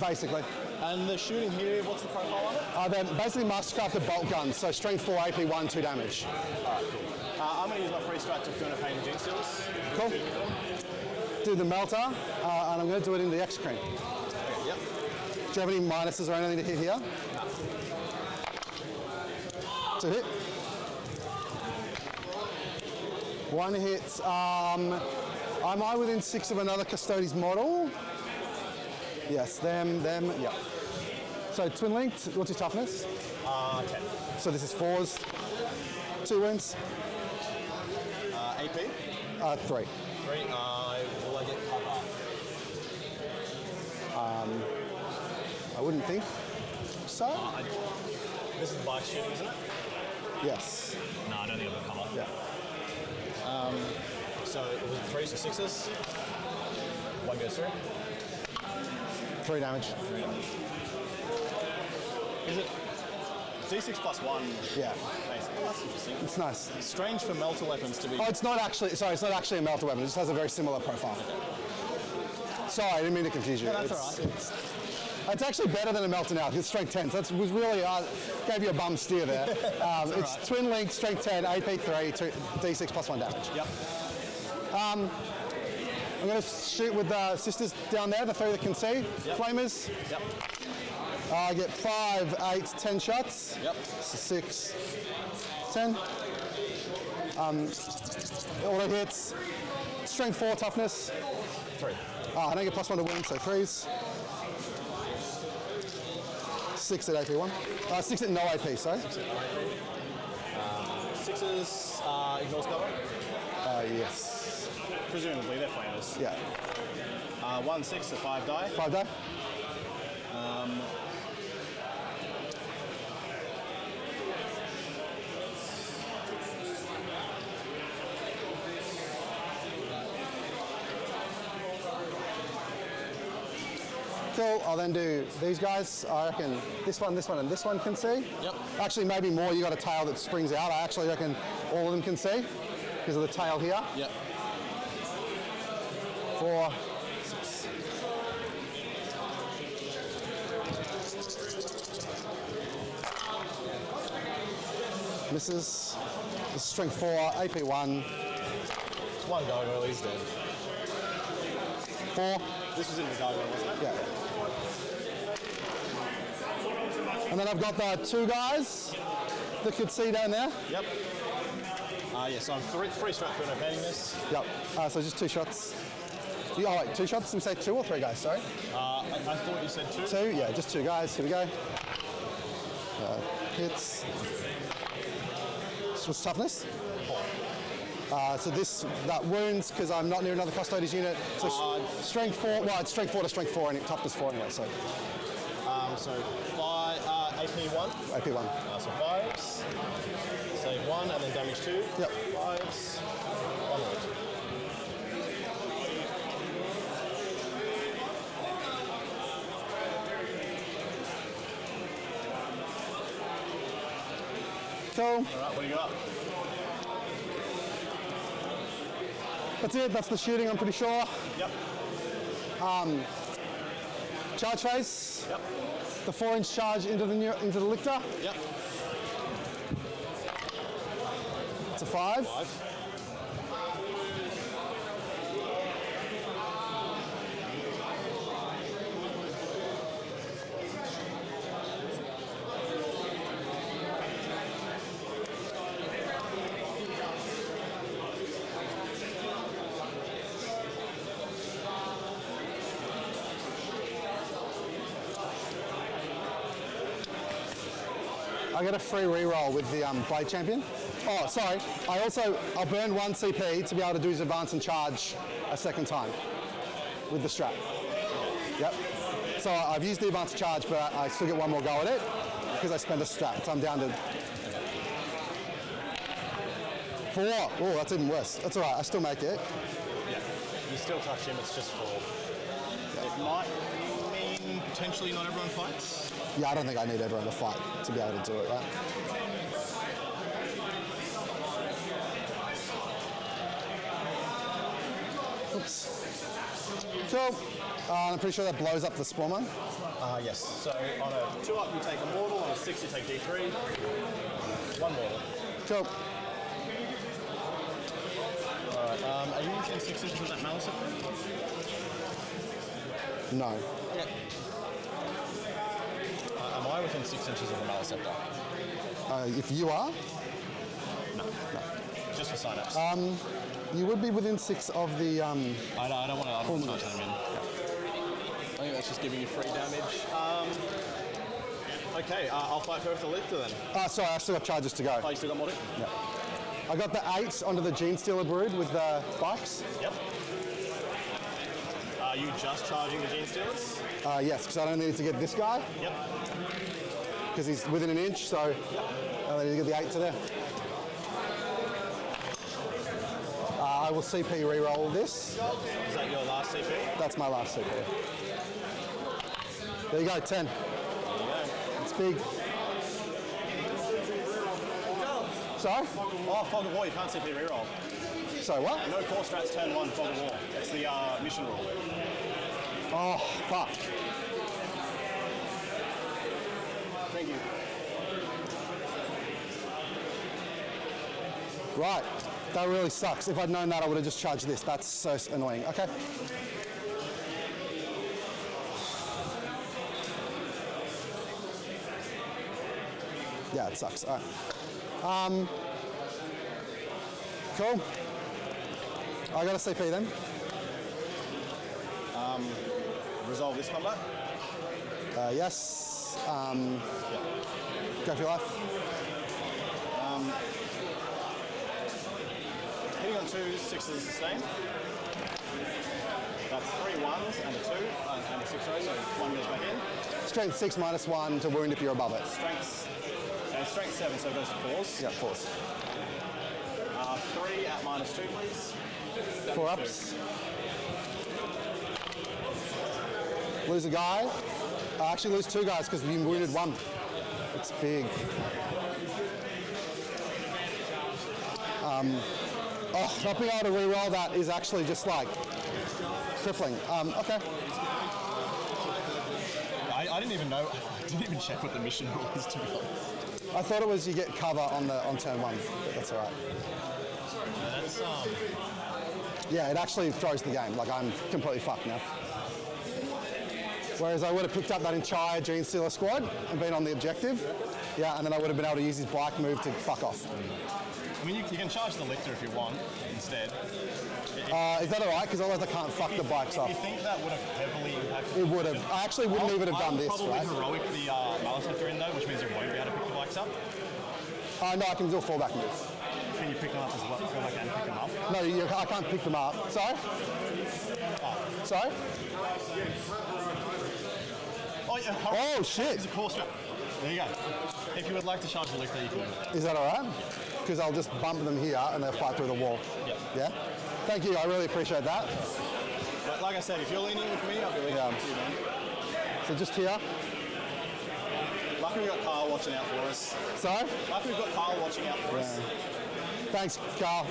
basically. And the shooting here, what's the profile on it? They're basically mastercrafted bolt guns, so strength 4, AP 1, 2 damage. Alright, cool. I'm going to use my free strat to if you want to paint the Gene Stealers. Cool. Do the melter, and I'm going to do it in the X-Crane. Okay, yep. Do you have any minuses or anything to hit here? No. To hit. 1 hit. Am I within 6 of another Custodes model? Yes, them, yeah. So twin linked, what's your toughness? 10. So this is 4s. 2 wounds. AP? 3. 3. Will I get cover? I wouldn't think so. This is the bike shooting, isn't it? Yes. No, I don't think I've got cover. Yeah. So it was 3, so 6s. 1 goes through. 3 damage. 3 damage. Is it D6 plus 1? Yeah. Basically. Oh, that's interesting. It's nice. It's strange for melter weapons to be. Oh, it's not actually a melter weapon. It just has a very similar profile. Sorry, I didn't mean to confuse you. No, that's all right. It's actually better than a melter now. It's strength 10. So that was really gave you a bum steer there. It's right. Twin link, strength 10, AP 3, D6 plus 1 damage. Yep. I'm going to shoot with the sisters down there, the 3 that can see. Yep. Flamers. Yep. I get 5, 8, 10 shots. Yep. So 6, 10. Auto hits. Strength 4, toughness. 3. I don't get plus 1 to win, so 3s. 6 at AP 1. 6 at no AP, sorry. 6 at no AP. 6s ignores cover? Yes. Presumably they're flamers. Yeah. 1 6 to 5 die. 5 die. Cool, I'll then do these guys. I reckon this one, and this one can see. Yep. Actually, maybe more. You got a tail that springs out. I actually reckon all of them can see because of the tail here. Yep. 4, 6. Misses. This is strength 4, AP 1. It's 1 gargoyle, he's dead. 4. This was in the gargoyle, wasn't it? Yeah. And then I've got the 2 guys that could see down there. Yep. So I'm 3 straight through painting this. Yep. So just 2 shots. Oh wait, 2 shots? Did we say 2 or 3 guys, sorry? I thought you said 2. 2, yeah, just 2 guys. Here we go. Hits. This was toughness. 4. So that wounds because I'm not near another Custodes unit. So strength 4. Well, it's strength 4 to strength 4 and toughness 4 anyway. So. So 5 AP 1. AP 1. So 5s. Say 1 and then damage 2. Yep. 5s. 1 wound. Cool. All right, what do you got? That's it. That's the shooting. I'm pretty sure. Yep. Charge phase. Yep. The 4-inch charge into the lictor. Yep. It's a 5. 5. I get a free reroll with the Blade Champion. Oh, sorry. I'll burn 1 CP to be able to do his advance and charge a second time with the strap. Yep. So I've used the advance charge, but I still get 1 more go at it because I spent a strap. So I'm down to 4. Oh, that's even worse. That's all right. I still make it. Yeah. You still touch him. It's just 4. It might mean potentially not everyone fights. Yeah, I don't think I need everyone to fight to be able to do it, right? Oops. Cool. I'm pretty sure that blows up the Spormer. Yes. So on a 2 up, you take a mortal. On a 6, you take D3. 1 mortal. Cool. Alright. Are you within 6 inches of that Malice? No. Yeah. Am I within 6 inches of the Maliceptor? If you are? No. Just for sign-ups. You would be within 6 of the... I don't want to touch them in. I think that's just giving you free damage. Okay, I'll fight first the Lictor then. Sorry, I still got charges to go. Oh, you still got Morty? Yeah. I got the 8 onto the Gene Stealer Brood with the spikes. Yep. Are you just charging the Gene Stealers? Yes, because I don't need to get this guy. Yep. Because he's within an inch, so I only need to get the 8 to there. I will CP reroll this. Is that your last CP? That's my last CP. There you go, 10. There you go. It's big. Sorry? Oh, Fog of War, you can't CP reroll. Sorry, what? No core strats turn 1 Fog of War. It's the mission rule. Oh, fuck. Thank you. Right. That really sucks. If I'd known that, I would have just charged this. That's so annoying. Okay. Yeah, it sucks. All right. Cool. I got a CP then. Resolve this combat? Yes. Go for your life. Hitting on 2s, 6s sustained. That's 3 1s and a 2, and a 6 sorry, so 1 goes back in. Strength 6 minus 1 to wound if you're above it. Strength 7, so it goes to 4s. Yeah, 4s. 3 at minus 2, please. 4 ups. Lose a guy. I actually lose 2 guys because you wounded 1. It's big. Not being able to reroll that is actually just like crippling. Okay. I didn't even know. I didn't even check what the mission rule is, to be honest. I thought it was you get cover on turn 1, but that's all right. Yeah, that's Yeah, it actually throws the game. Like I'm completely fucked now. Whereas I would have picked up that entire Gene Stealer squad and been on the objective. Yeah, and then I would have been able to use his bike move to fuck off. I mean, you can charge the Lictor if you want instead. Is that alright? Because otherwise I can't fuck the bikes up. Do you think that would have heavily impacted? It would have. I actually wouldn't even have done this, probably right? heroic the Maliceptor in though, which means you won't be able to pick the bikes up. No, I can do a fallback move. Can you pick them up as well? Feel like I can pick them up? No, I can't pick them up. Sorry? Sorry? Oh, yeah. Oh, shit. It's a core strap. There you go. If you would like to charge the Lictor, you can. Is that alright? Because I'll just bump them here and they'll fight through the wall. Yep. Yeah? Thank you, I really appreciate that. But like I said, if you're leaning with me, I'll be leaning with you, man. So just here. Lucky we've got Carl watching out for us. Sorry? Lucky we've got Carl watching out for us. Thanks, Carl.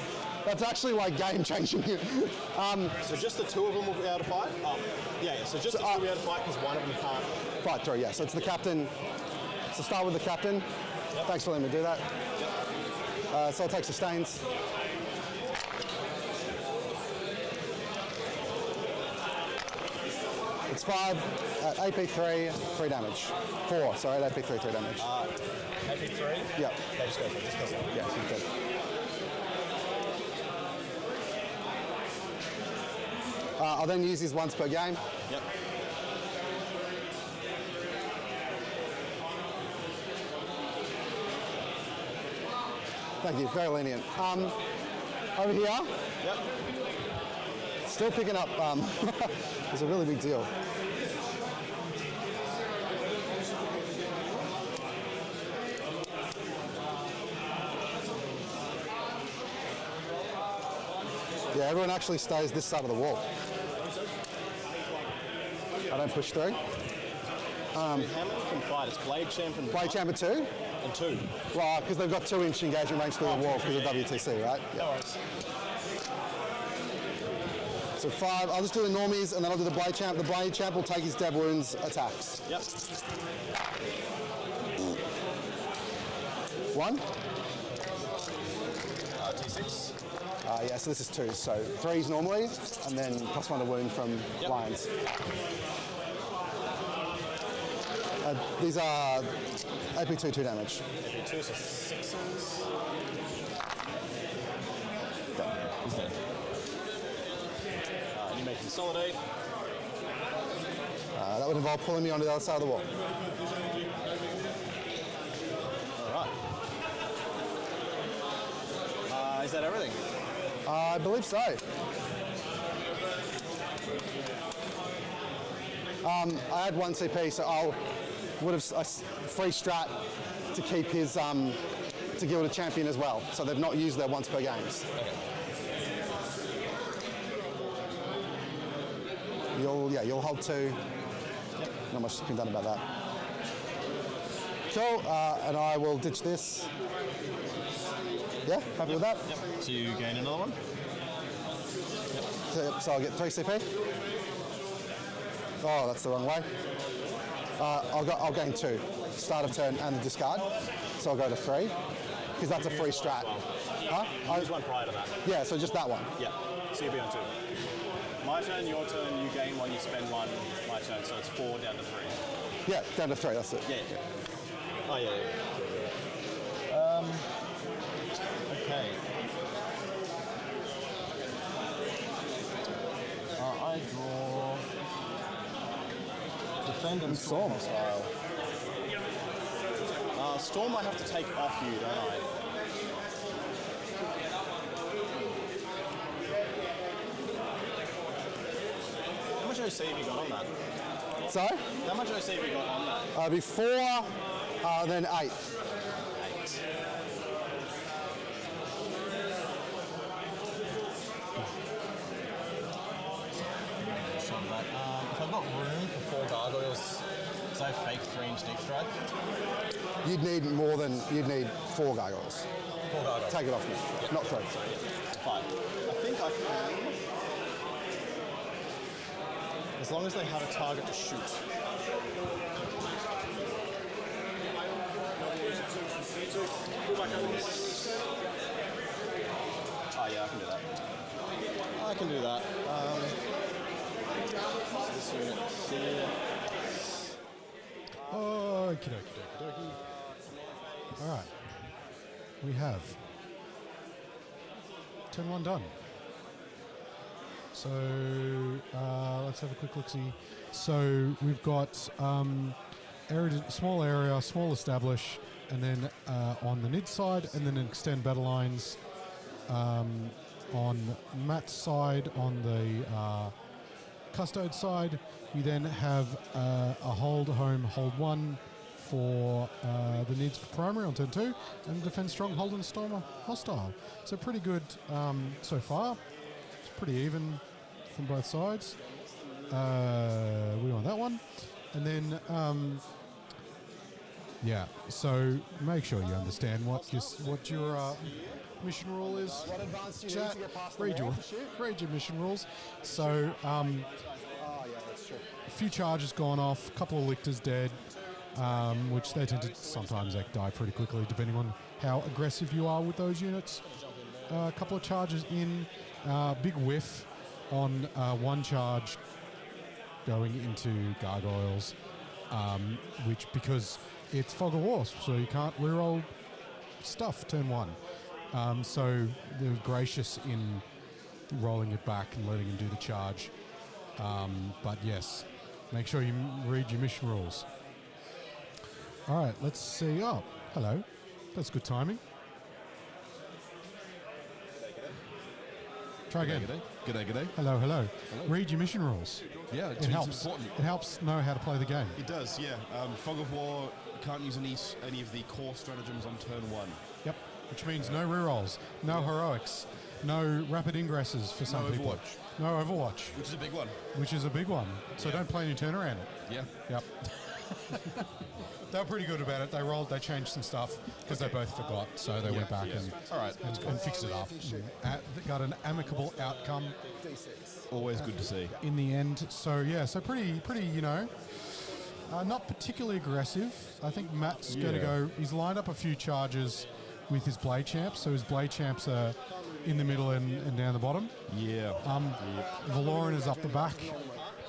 That's actually like game changing. So just the 2 of them will be able to fight? Yeah, so just the 2 will be able to fight because 1 of them can't. Fight through, yeah. So it's the captain. So start with the captain. Yep. Thanks for letting me do that. Yep. So I'll take sustains. It's 5 at AP3, 3 damage. 4, sorry, at AP3, 3 damage. AP3? Yep. Okay, just go for it, just go for it. Yeah, she's dead. I'll then use these once per game. Yep. Thank you, very lenient. Over here. Yep. Still picking up. It's a really big deal. Yeah, everyone actually stays this side of the wall. I don't push through. How many can fight? It's Blade Champ and Blade Champ 2? And 2. Well, because they've got 2-inch engagement range through the wall because of WTC, right? No worries. So 5, I'll just do the normies and then I'll do the Blade Champ. The Blade Champ will take his dev wounds attacks. Yep. 1. D6. Yeah, so this is 2. So 3s normally and then +1 to wound from lions. These are AP2, 2 damage. AP2, so 6s. He's dead. You may consolidate. That would involve pulling me onto the other side of the wall. Alright. Is that everything? I believe so. I had 1 CP, so I would have a free strat to keep his to gild a champion as well. So they've not used their once per games. Okay. You'll hold 2. Yep. Not much can be done about that. Cool, and I will ditch this. Yeah, happy with that? Yep. So you gain another one? Yep. So I'll get 3 CP. Oh, that's the wrong way. I'll gain 2. Start of turn and the discard. So I'll go to 3. Because that's a free strat. Huh? I use one prior to that. Yeah, so just that one. Yeah. So you'll be on 2. My turn, your turn, you gain 1, you spend 1. My turn, so it's 4 down to 3. Yeah, down to 3, that's it. Yeah. Oh, yeah. Okay. I draw Defend and Storm style. Storm I have to take off you, don't I? How much OC have you got on that? Sorry? How much OC have you got on that? Before, then 8. 8. If I've got room for 4 gargoyles, so I fake 3-inch deep strike. You'd need 4 gargoyles. 4 gargoyles. Take it off me, not 3. Sorry, 5. I think I can. As long as they have a target to shoot. Oh yeah, I can do that. I can do that. So this unit here. Oh, okie dokie. All right. We have turn 1 done. So let's have a quick look-see. So we've got small area, small establish, and then on the NID side, and then extend battle lines on Matt's side, on the Custodes side. We then have a hold home, hold 1 for the needs for primary on turn 2, and defend strong, hold and storm hostile. So pretty good so far. It's pretty even from both sides. We want that one. And then, yeah, so make sure you understand what your mission rule is. What advance do you Chat, need to get past the read wall to shoot? your mission rules. So, Oh, yeah, that's true. a few charges gone off, a couple of lictors dead, which they tend to sometimes die pretty quickly depending on how aggressive you are with those units. A couple of charges in, big whiff on 1 charge going into gargoyles, which because it's Fog of War, so you can't reroll stuff turn 1. So they're gracious in rolling it back and letting him do the charge. But yes, make sure you read your mission rules. All right, let's see. Oh, hello. That's good timing. Try again. G'day. Hello, hello. Read your mission rules. Yeah, It helps. important. It helps know how to play the game. It does, yeah. Fog of War can't use any of the core stratagems on turn 1. Yep. Which means no rerolls, no heroics, no rapid ingresses for some people. Overwatch. No Overwatch. Which is a big one. Which is a big one. So don't play any turnaround it. Yeah. Yep. They were pretty good about it. They changed some stuff because they both forgot. So they went back and fixed it up. They got an amicable outcome. Always good to see. In the end. So pretty, not particularly aggressive. I think Matt's going to go, he's lined up a few charges with his blade champs. So his blade champs are in the middle and down the bottom. Yeah. Valoran is up the back.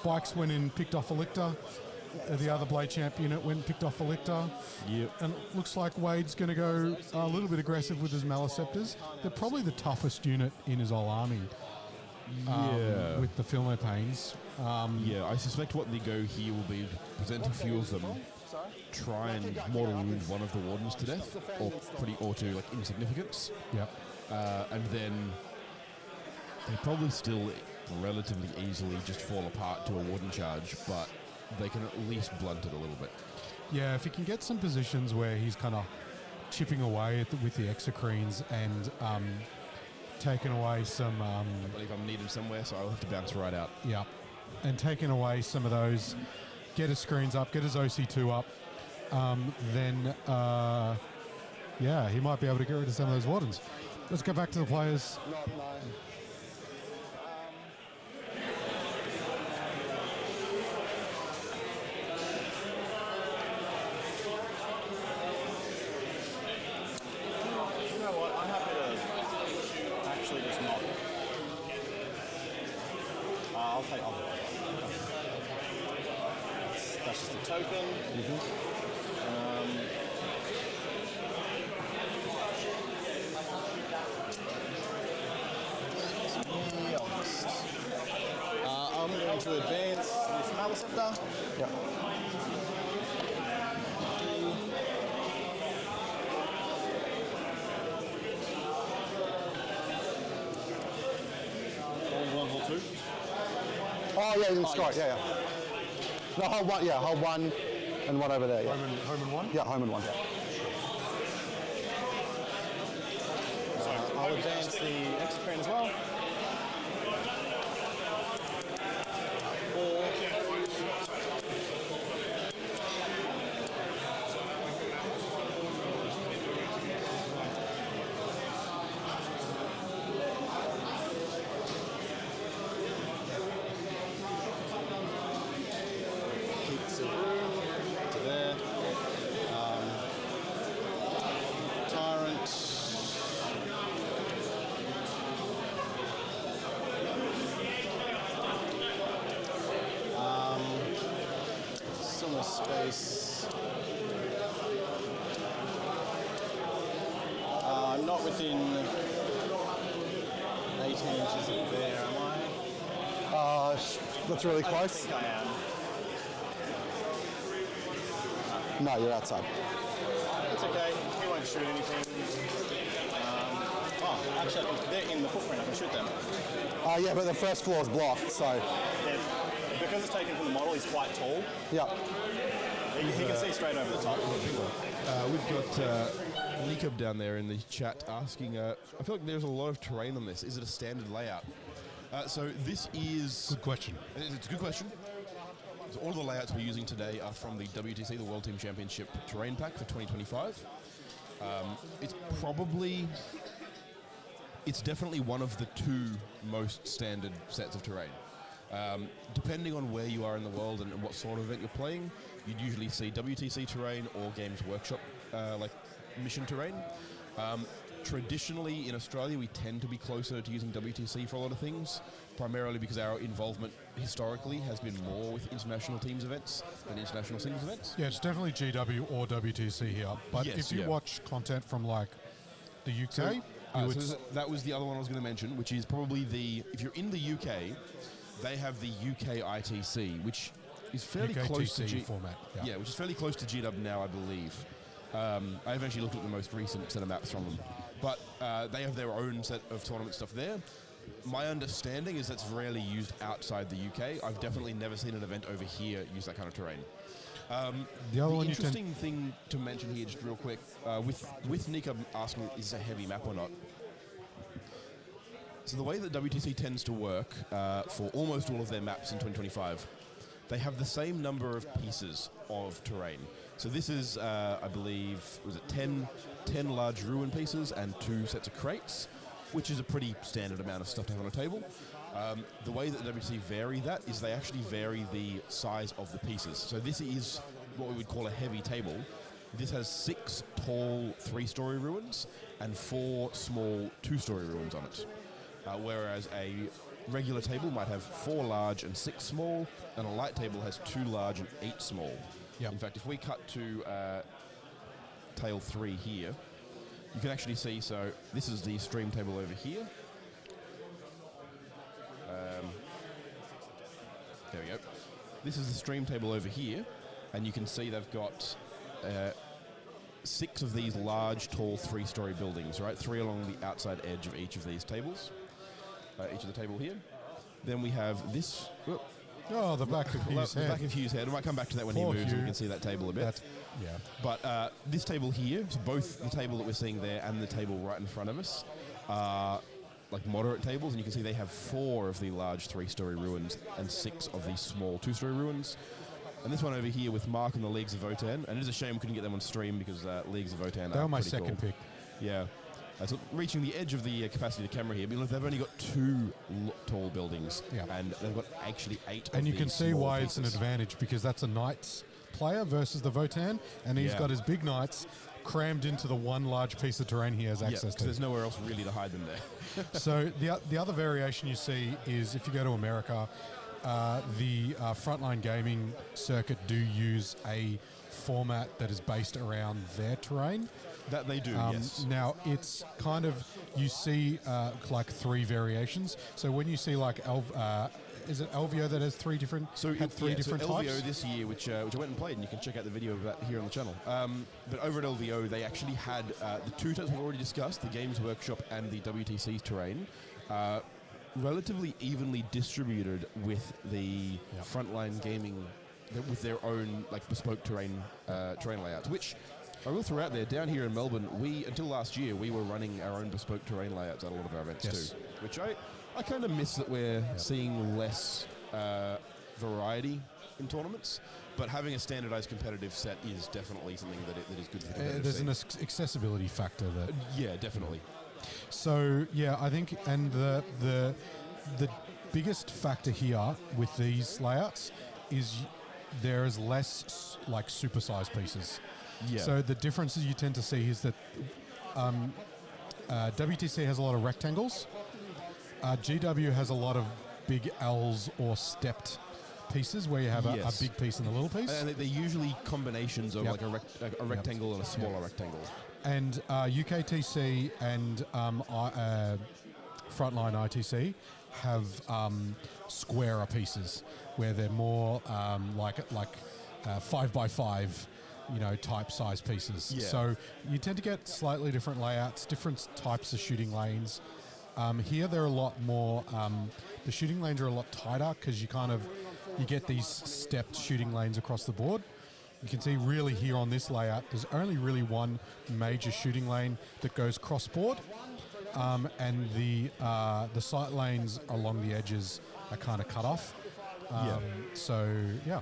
Bikes went in, picked off a lictor. The other blade champ unit went and picked off a lictor. Yep. And it looks like Wade's going to go a little bit aggressive with his Maleceptors. They're probably the toughest unit in his whole army. With the Filmo Pains. I suspect what they go here will be present a few of them, try and mortal wound one of the wardens to death, or to like insignificance. Yep. And then they probably still relatively easily just fall apart to a warden charge, but they can at least blunt it a little bit. Yeah, if he can get some positions where he's kind of chipping away with the exocrines and taking away some... I believe I'm needed somewhere, so I'll have to bounce right out. Yeah, and taking away some of those, get his screens up, get his OC2 up, then, he might be able to get rid of some of those wardens. Let's go back to the players. That's just a token. I'm going to advance this Maleceptor. Yep. Hold 1, hold 2. Oh, yeah, you can strike. Yeah. No, hold one. Yeah, hold one and one over there. Yeah. Home and one? Yeah, home and one. I'll advance the exocrine as well. 4. Space. I'm not within 18 inches of there, am I? That's really close. I think I am. No, you're outside. It's okay. He won't shoot anything. Actually, they're in the footprint. I can shoot them. Yeah, but the first floor is blocked, so... Because it's taken from the model, he's quite tall. Yeah. He can see straight over the top. We've got Nikub down there in the chat asking, I feel like there's a lot of terrain on this. Is it a standard layout? So this is... Good question. It's a good question. So all of the layouts we're using today are from the WTC, the World Team Championship Terrain Pack for 2025. It's definitely one of the two most standard sets of terrain. Depending on where you are in the world and what sort of event you're playing, you'd usually see WTC terrain or Games Workshop mission terrain. Traditionally in Australia we tend to be closer to using WTC for a lot of things, primarily because our involvement historically has been more with international teams events than international singles events. Yeah, it's definitely GW or WTC here. But if you watch content from like the UK, that was the other one I was going to mention, which is probably if you're in the UK, they have the UK ITC, which is fairly close to format. Yeah, which is fairly close to GW now, I believe. I've actually looked at the most recent set of maps from them, but they have their own set of tournament stuff there. My understanding is that's rarely used outside the UK. I've definitely never seen an event over here use that kind of terrain. The other one interesting thing to mention here, just real quick, with Nika asking, is this a heavy map or not? So the way that WTC tends to work for almost all of their maps in 2025, they have the same number of pieces of terrain. So this is, I believe, was it 10 large ruin pieces and 2 sets of crates, which is a pretty standard amount of stuff to have on a table. The way that WTC vary that is they actually vary the size of the pieces. So this is what we would call a heavy table. This has 6 tall 3-story ruins and 4 small 2-story ruins on it. Whereas a regular table might have 4 large and 6 small, and a light table has 2 large and 8 small. Yep. In fact, if we cut to tale 3 here, you can actually see, so this is the stream table over here. There we go. This is the stream table over here, and you can see they've got 6 of these large, tall 3-story buildings, right? 3 along the outside edge of each of these tables. Each of the table here. Then we have this. Oh, the back of Hugh's head. The back of Hugh's head. I might come back to that when he moves, and we can see that table a bit. Yeah. But this table here, so both the table that we're seeing there and the table right in front of us, are like moderate tables, and you can see they have 4 of the large 3-story ruins and 6 of these small 2-story ruins. And this one over here with Mark and the Leagues of Votan, and it is a shame we couldn't get them on stream because Leagues of Votan they are were my pretty second cool. pick. Yeah. So reaching the edge of the capacity of the camera here, but they've only got 2 tall buildings, and they've got actually 8 And of you can these see small why pieces. it's an advantage, because that's a Knights player versus the Votan, and he's got his big Knights crammed into the one large piece of terrain he has access to. There's nowhere else really to hide them there. So the other variation you see is if you go to America, the frontline gaming circuit do use a format that is based around their terrain. That they do, yes. Now, it's kind of, you see like 3 variations. So when you see like, is it Elvio that has 3 different, different Elvio types? this year, which I went and played, and you can check out the video of that here on the channel. But over at Elvio, they actually had the 2 types we've already discussed, the Games Workshop and the WTC terrain, relatively evenly distributed with the frontline gaming, with their own like bespoke terrain layouts, which I will throw out there, down here in Melbourne, until last year, we were running our own bespoke terrain layouts at a lot of our events too, which I kind of miss that we're seeing less variety in tournaments, but having a standardized competitive set is definitely something that is good for the competitive There's scene. an accessibility factor that... yeah, definitely. So, yeah, I think, and the biggest factor here with these layouts is there is less like supersized pieces. Yeah. So the differences you tend to see is that WTC has a lot of rectangles. GW has a lot of big L's or stepped pieces where you have a big piece and a little piece. And they're usually combinations of like a rectangle and a smaller rectangle. And UKTC and Frontline ITC have squarer pieces where they're more like 5x5, type size pieces. Yeah. So you tend to get slightly different layouts, different types of shooting lanes. Here they're a lot more, the shooting lanes are a lot tighter because you get these stepped shooting lanes across the board. You can see really here on this layout, there's only really one major shooting lane that goes cross-board, and the sight lanes along the edges are kind of cut off. So, yeah.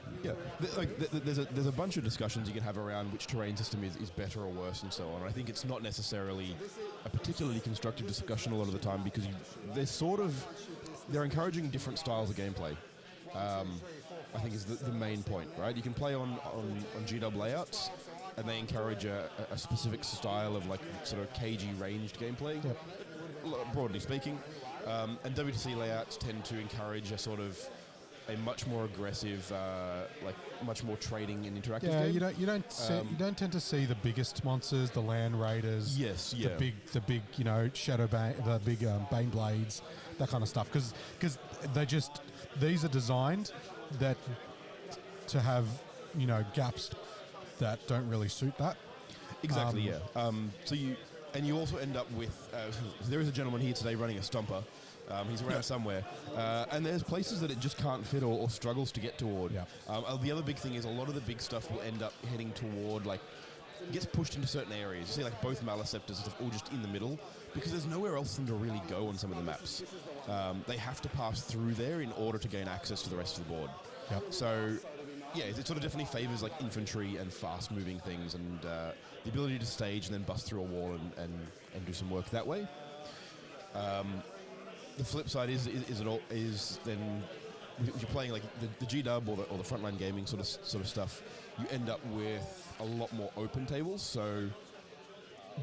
There's a bunch of discussions you can have around which terrain system is better or worse and so on. I think it's not necessarily a particularly constructive discussion a lot of the time because they're encouraging different styles of gameplay. I think is the main point, right? You can play on GW layouts, and they encourage a specific style of like sort of cagey ranged gameplay, broadly speaking. And WTC layouts tend to encourage a sort of a much more aggressive, much more trading and interactive game. You don't tend to see the biggest monsters, the land raiders. Yes, yeah. The big shadow the big bane blades, that kind of stuff. Because these are designed to have gaps that don't really suit that. Exactly. So you also end up with there is a gentleman here today running a stomper. He's around somewhere. And there's places that it just can't fit or struggles to get toward. The other big thing is a lot of the big stuff will end up heading toward, like, gets pushed into certain areas. You see, like, both Maliceptors and stuff all just in the middle, because there's nowhere else for them to really go on some of the maps. They have to pass through there in order to gain access to the rest of the board. So, yeah, it sort of definitely favours, like, infantry and fast-moving things, and the ability to stage and then bust through a wall and do some work that way. The flip side is then if you're playing like the G-Dub or the frontline gaming sort of stuff, you end up with a lot more open tables. So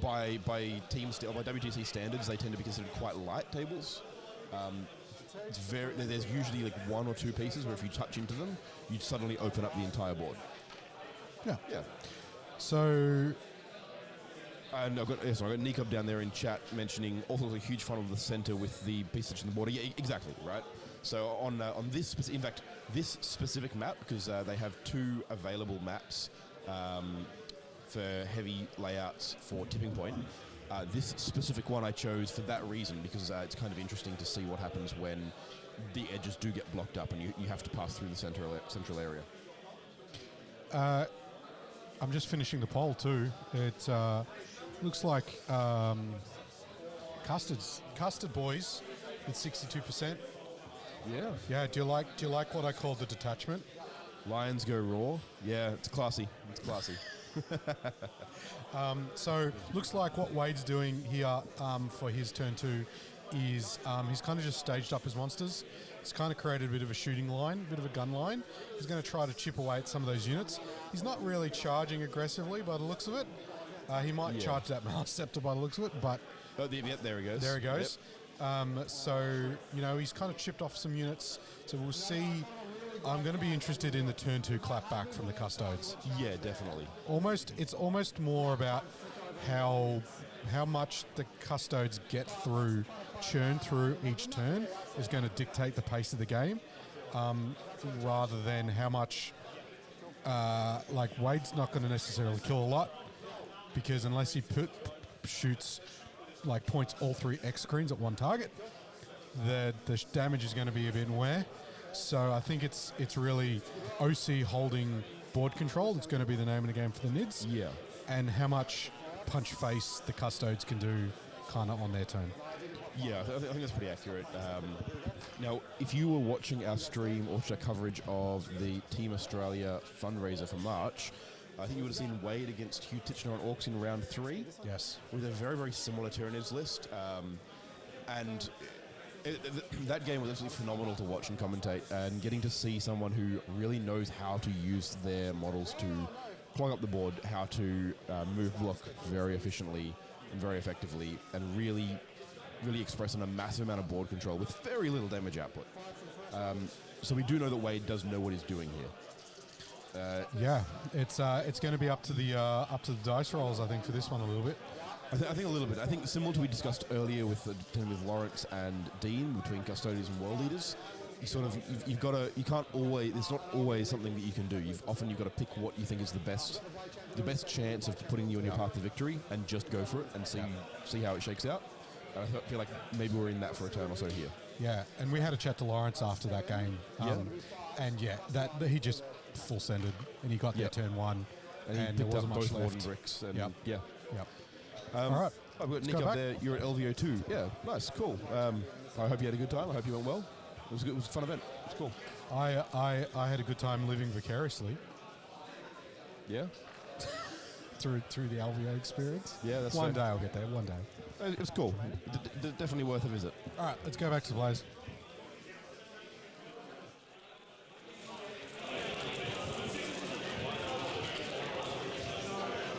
by WGC standards, they tend to be considered quite light tables. There's usually like one or two pieces where if you touch into them, you suddenly open up the entire board. Yeah. So. And I've got Nicob down there in chat mentioning also a huge funnel of the center with the pieces in the border. Yeah, exactly, right? So on this, in fact, this specific map, because they have two available maps for heavy layouts for Tipping Point. This specific one I chose for that reason, because it's kind of interesting to see what happens when the edges do get blocked up and you have to pass through the central area. I'm just finishing the poll too. It looks like Custard boys with 62%. Yeah. Do you like what I call the detachment? Lions go raw. Yeah, it's classy. So looks like what Wade's doing here for his turn 2 is he's kind of just staged up his monsters. He's kind of created a bit of a shooting line, a bit of a gun line. He's going to try to chip away at some of those units. He's not really charging aggressively by the looks of it. He might charge that Maliceptor by the looks of it, but... there he goes. There he goes. Yep. So, he's kind of chipped off some units. So we'll see. I'm going to be interested in the turn 2 clapback from the Custodes. Yeah, definitely. It's almost more about how much the Custodes churn through each turn is going to dictate the pace of the game, rather than how much... Wade's not going to necessarily kill a lot, because unless he shoots points all 3 X screens at one target, the damage is going to be a bit wear. So I think it's really OC holding board control that's going to be the name of the game for the Nids. Yeah. And how much punch face the Custodes can do kind of on their turn. Yeah, I think that's pretty accurate. Now, if you were watching our stream or our coverage of the Team Australia fundraiser for March, I think you would have seen Wade against Hugh Titchener on Orcs in round 3. Yes. With a very, very similar Tyranids list. And that game was absolutely phenomenal to watch and commentate, and getting to see someone who really knows how to use their models to clog up the board, how to move block very efficiently and very effectively, and really express on a massive amount of board control with very little damage output. So we do know that Wade does know what he's doing here. It's going to be up to the dice rolls, I think, for this one a little bit. I think a little bit. I think similar to what we discussed earlier with Lawrence and Dean between Custodians and World Leaders. You've got to. You can't always. There's not always something that you can do. You've got to pick what you think is the best chance of putting you on your path to victory, and just go for it and see how it shakes out. And I feel like maybe we're in that for a turn or so here. Yeah, and we had a chat to Lawrence after that game. And that he just full sended, and he got there turn 1, and there wasn't much left. Warden bricks. And Yep. All right. I've got Nick up there. You're at LVO 2. Yeah, nice, cool. I hope you had a good time. I hope you went well. It was good. It was a fun event. It was cool. I had a good time living vicariously. Yeah. through the LVO experience. Yeah, that's one day I'll get there. One day. It was cool. Definitely worth a visit. All right, let's go back to the Blaze.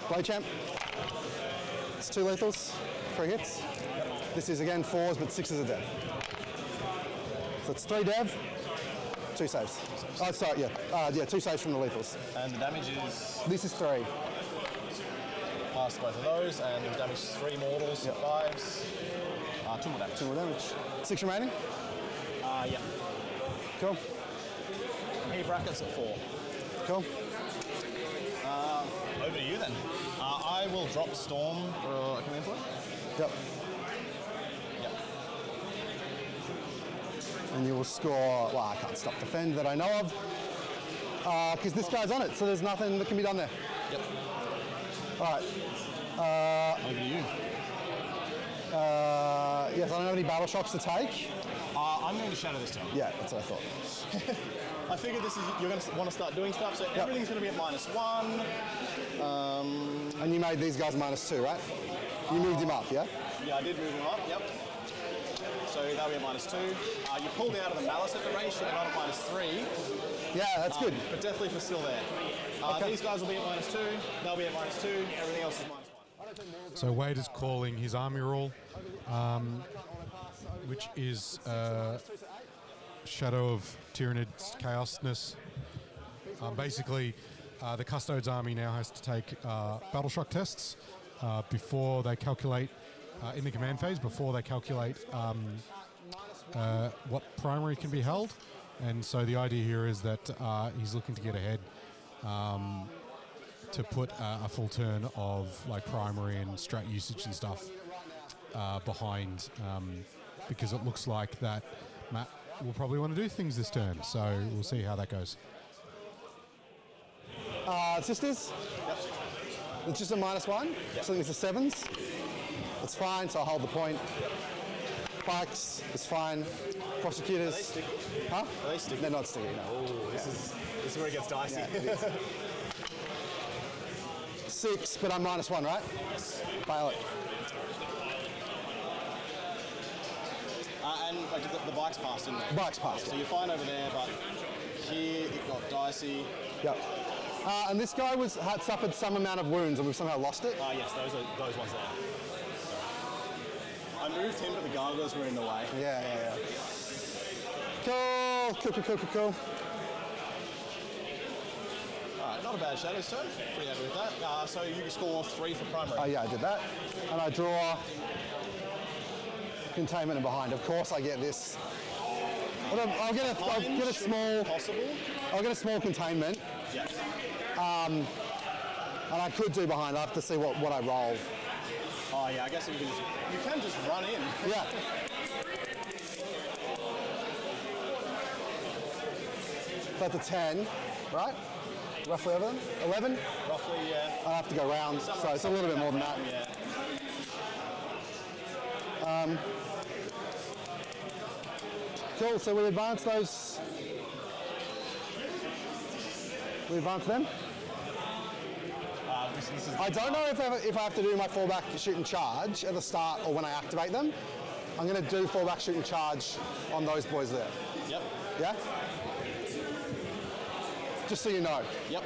Blade champ. It's 2 lethals, 3 hits. This is again 4s, but 6s are dead. So it's 3 dev, 2 saves. Oh, sorry, yeah. 2 saves from the lethals. And the damage is? This is 3. Past both of those, and the damage is 3 mortals, 5s. 2 more damage. 2 more damage. 6 remaining? Yeah. Cool. He brackets at 4. Cool. Over to you then. I will drop Storm for a command point. Yep. and you will score, well, I can't stop defend that I know of, because this guy's on it, so there's nothing that can be done there. Yep. All right. Over to you. Yes, I don't have any battle shocks to take. I'm going to shadow this turn. Yeah, that's what I thought. I figured this is you're going to want to start doing stuff, so everything's going to be at -1. And you made these guys -2, right? You moved him up, yeah? Yeah, I did move him up, yep. So that'll be at -2. You pulled me out of the malice at the range, so they're not at -3. Yeah, that's good. But definitely for still there. These guys will be at -2, they'll be at -2, everything else is -1. So Wade is calling his army rule, which is Shadow of Tyranids Chaosness. Basically, the Custodes army now has to take battle shock tests before they calculate, in the command phase, before they calculate what primary can be held. And so the idea here is that he's looking to get ahead to put a full turn of like primary and strat usage and stuff behind, because it looks like that Matt will probably want to do things this turn. So we'll see how that goes. Sisters? Yep. It's just a -1, so it's a 7s. It's fine, so I'll hold the point. Bikes, it's fine. Prosecutors. Are they sticky? Huh? Are they sticky? They're not sticky, no. Oh, this is where it gets dicey. Yeah, it is. 6, but I'm -1, right? Yes. Fail it. And the bike's passed, didn't it? Bike's passed. So you're fine over there, but here it got dicey. Yep. And this guy had suffered some amount of wounds, and we've somehow lost it. Yes, those ones there. I moved him, but the gargoyles were in the way. Yeah. Cool. Alright, not a bad shadows turn. Pretty happy with that. So you score 3 for primary. Yeah, I did that. And I draw containment and behind. Of course I get this. I'll get a small... Possible? I'll get a small containment. Yes. And I could do behind. I have to see what I roll. Oh yeah, I guess you can just run in. Yeah. That's a 10, right? Roughly 11? Roughly, yeah. I'll have to go round, so it's a little bit more than that. Yeah. Cool, so we advance those. We advance them? I don't know if I have to do my fallback shoot and charge at the start or when I activate them. I'm going to do fallback shoot and charge on those boys there. Yep. Yeah? Just so you know. Yep.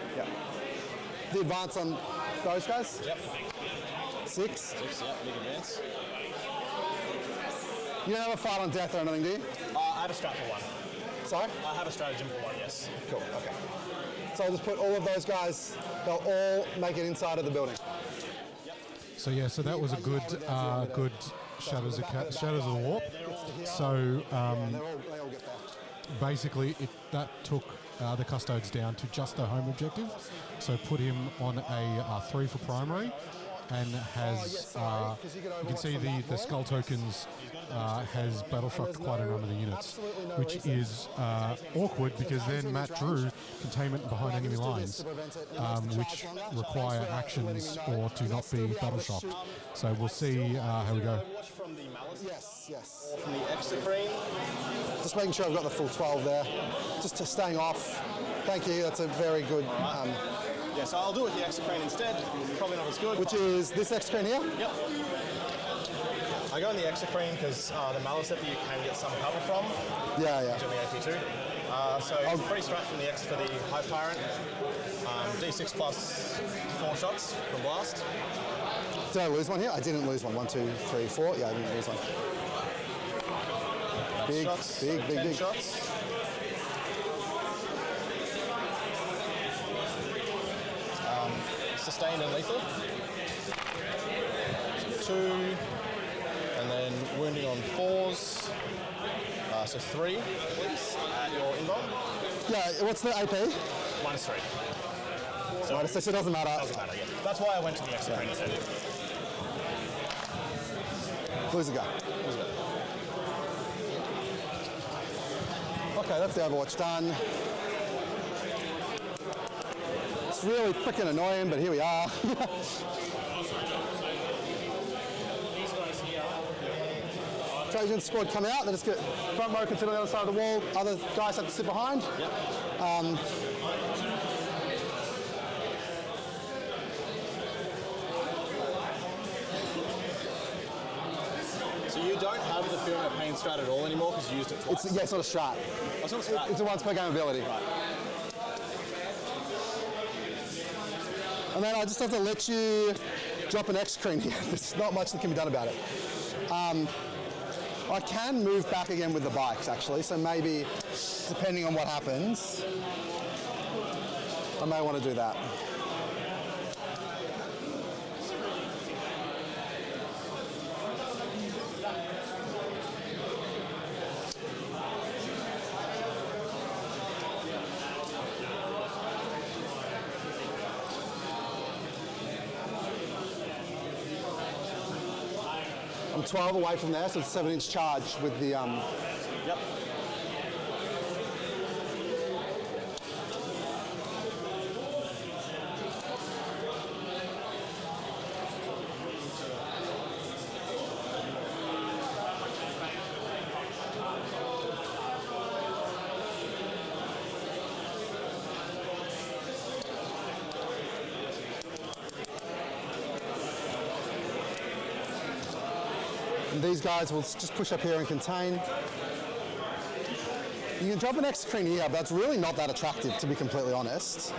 The advance on those guys? Yep. 6? 6, yep, big advance. You don't have a fight on death or anything, do you? I have a strat for 1. Sorry? I have a stratagem for 1, yes. Cool, okay. So I'll just put all of those guys, they'll all make it inside of the building. So yeah, so that was a good Shadows of the Warp. So basically that took the Custodes down to just the home objective. So put him on a 3 for primary, and has you can see the skull tokens has battle shocked quite a number of the units, which is awkward because then Matt drew containment behind enemy lines, which require actions or to not be battle shocked. So we'll see how we go. Yes. From the exocrine. Just making sure I've got the full 12 there. Just to staying off. Thank you, that's a very good... yeah, so I'll do it with the exocrine instead. Probably not as good. Which is this exocrine here? Yep. I go in the exocrine because the malice that you can get some cover from. Yeah. Which on the AP2. So free strat from the X for the Hive Tyrant. D6 plus 4 shots from blast. Did I lose one here? I didn't lose one. 1, 2, 3, 4. Yeah, I didn't lose one. Big shots. Big shots. Sustained and lethal. 2, and then wounding on 4s. So 3, please, at your invuln. Yeah, what's the AP? -3. So it doesn't matter. Doesn't matter, yeah. That's why I went to the exocrine instead. Lose a go. Okay, that's the Overwatch done. It's really freaking annoying, but here we are. Trajan squad come out, they just get front row considered on the other side of the wall, other guys have to sit behind. Yep. So you don't have the Fear No Pain strat at all anymore because you used it twice? It's not a strat. Oh, it's not a strat? It's a once per game ability. Right. And then I just have to let you drop an X screen here. There's not much that can be done about it. I can move back again with the bikes actually, so maybe depending on what happens, I may want to do that. I'm 12 away from there, so it's a 7-inch charge with the... Yep. And these guys will just push up here and contain. You can drop an X screen here, but that's really not that attractive, to be completely honest,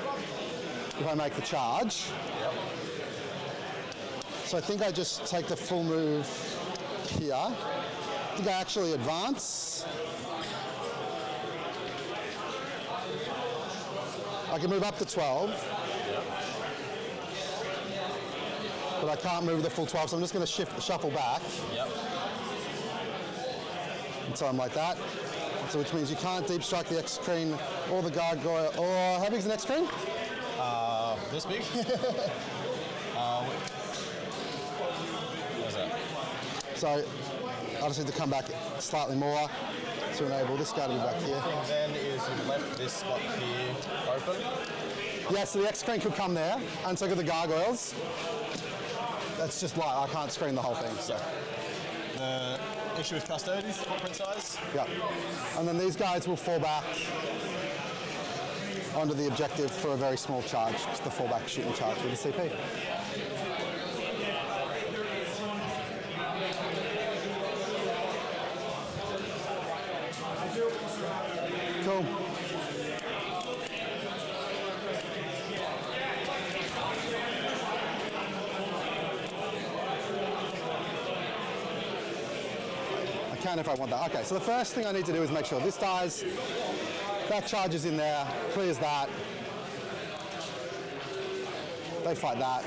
if I make the charge. Yep. So I think I just take the full move here. I think I actually advance. I can move up to 12. Yep. But I can't move the full 12, so I'm just going to shuffle back. Yep. Until I'm like that. So which means you can't deep strike the X screen or the gargoyle. Or how big is the X screen? This big? What's that? So I just need to come back slightly more to enable this guy to be back here. The thing then is you've left this spot here open. Yeah, so the X screen could come there, and so could the gargoyles. That's just light. I can't screen the whole thing. So. The issue with Custodes, footprint size. Yeah. And then these guys will fall back onto the objective for a very small charge, just the fallback shooting charge with the CP. Cool. I can if I want that. Okay, so the first thing I need to do is make sure this dies. That charge is in there, clears that. They fight that.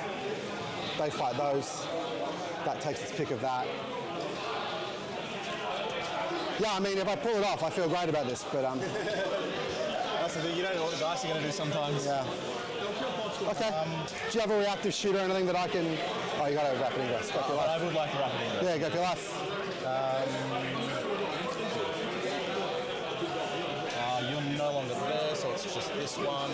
They fight those. That takes its pick of that. Yeah, I mean, if I pull it off, I feel great about this, but That's the thing, you don't know what the dice are going to do sometimes. Yeah. Okay. Do you have a reactive shooter or anything that I can... Oh, you got a rapid ingress. Go for your life. I would like a rapid ingress. Yeah, go for your life. You're no longer there, so it's just this one.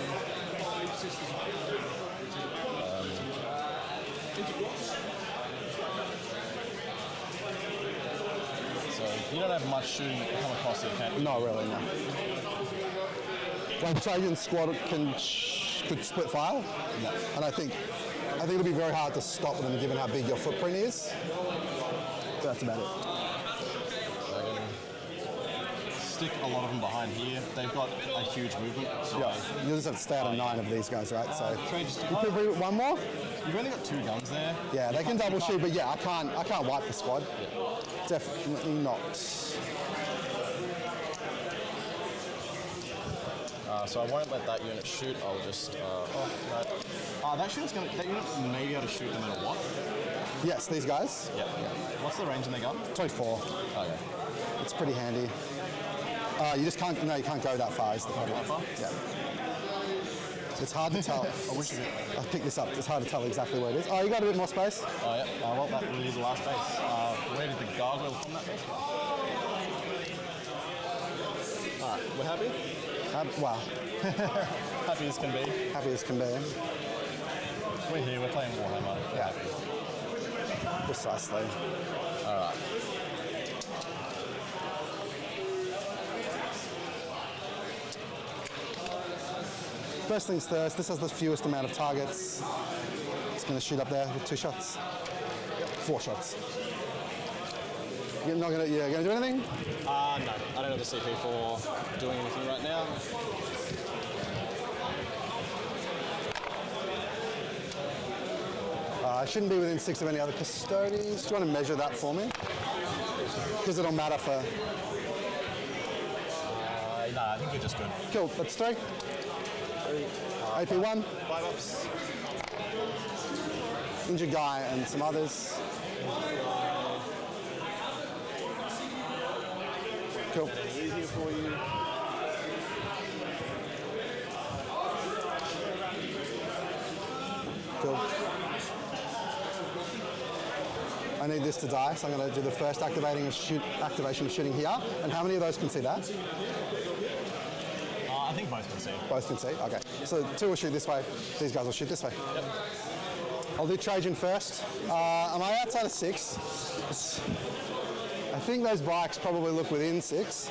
So you don't have much shooting that can come across here, can you? Not really, no. Like Trajan squad could split fire, No. and I think it'll be very hard to stop them given how big your footprint is. So that's about it. Stick a lot of them behind here. They've got a huge movement. So Yeah, you'll just have to stay out of 9 of these guys, right? So just you could be one more. You've only got 2 guns there. Yeah, they can double shoot, but yeah, I can't wipe the squad. Yeah. Definitely not. So I won't let that unit shoot. I'll just. That unit may be able to shoot no matter what. Yes, these guys. Yeah. What's the range on their gun? 24. Okay. It's pretty handy. You just can't. No, you can't go that far. Is the problem? That far? Yeah. It's hard to tell. I wish I picked this up. It's hard to tell exactly where it is. Oh, you got a bit more space. Oh yeah. Well, that really is the last base. Where did the gargoyle from that base? All right, we're happy? Well, Happy as can be. happy as can be. We're here, we're playing Warhammer. We're Yeah. happy. Precisely. All right. First things first, this has the fewest amount of targets. It's going to shoot up there with 2 shots. 4 shots. You're not going to do anything? No, I don't have the CP for doing anything right now. I shouldn't be within 6 of any other Custodes. Do you want to measure that for me? Because it'll matter for... No, I think you're just good. Cool, that's 3. AP 1. 5 ups. Injured guy and some others. Cool. Easier for you. Cool. I need this to die, so I'm going to do the first activation of shooting here. And how many of those can see that? I think both can see. Both can see? Okay. So 2 will shoot this way, these guys will shoot this way. Yep. I'll do Trajan first. Am I outside of 6? I think those bikes probably look within 6.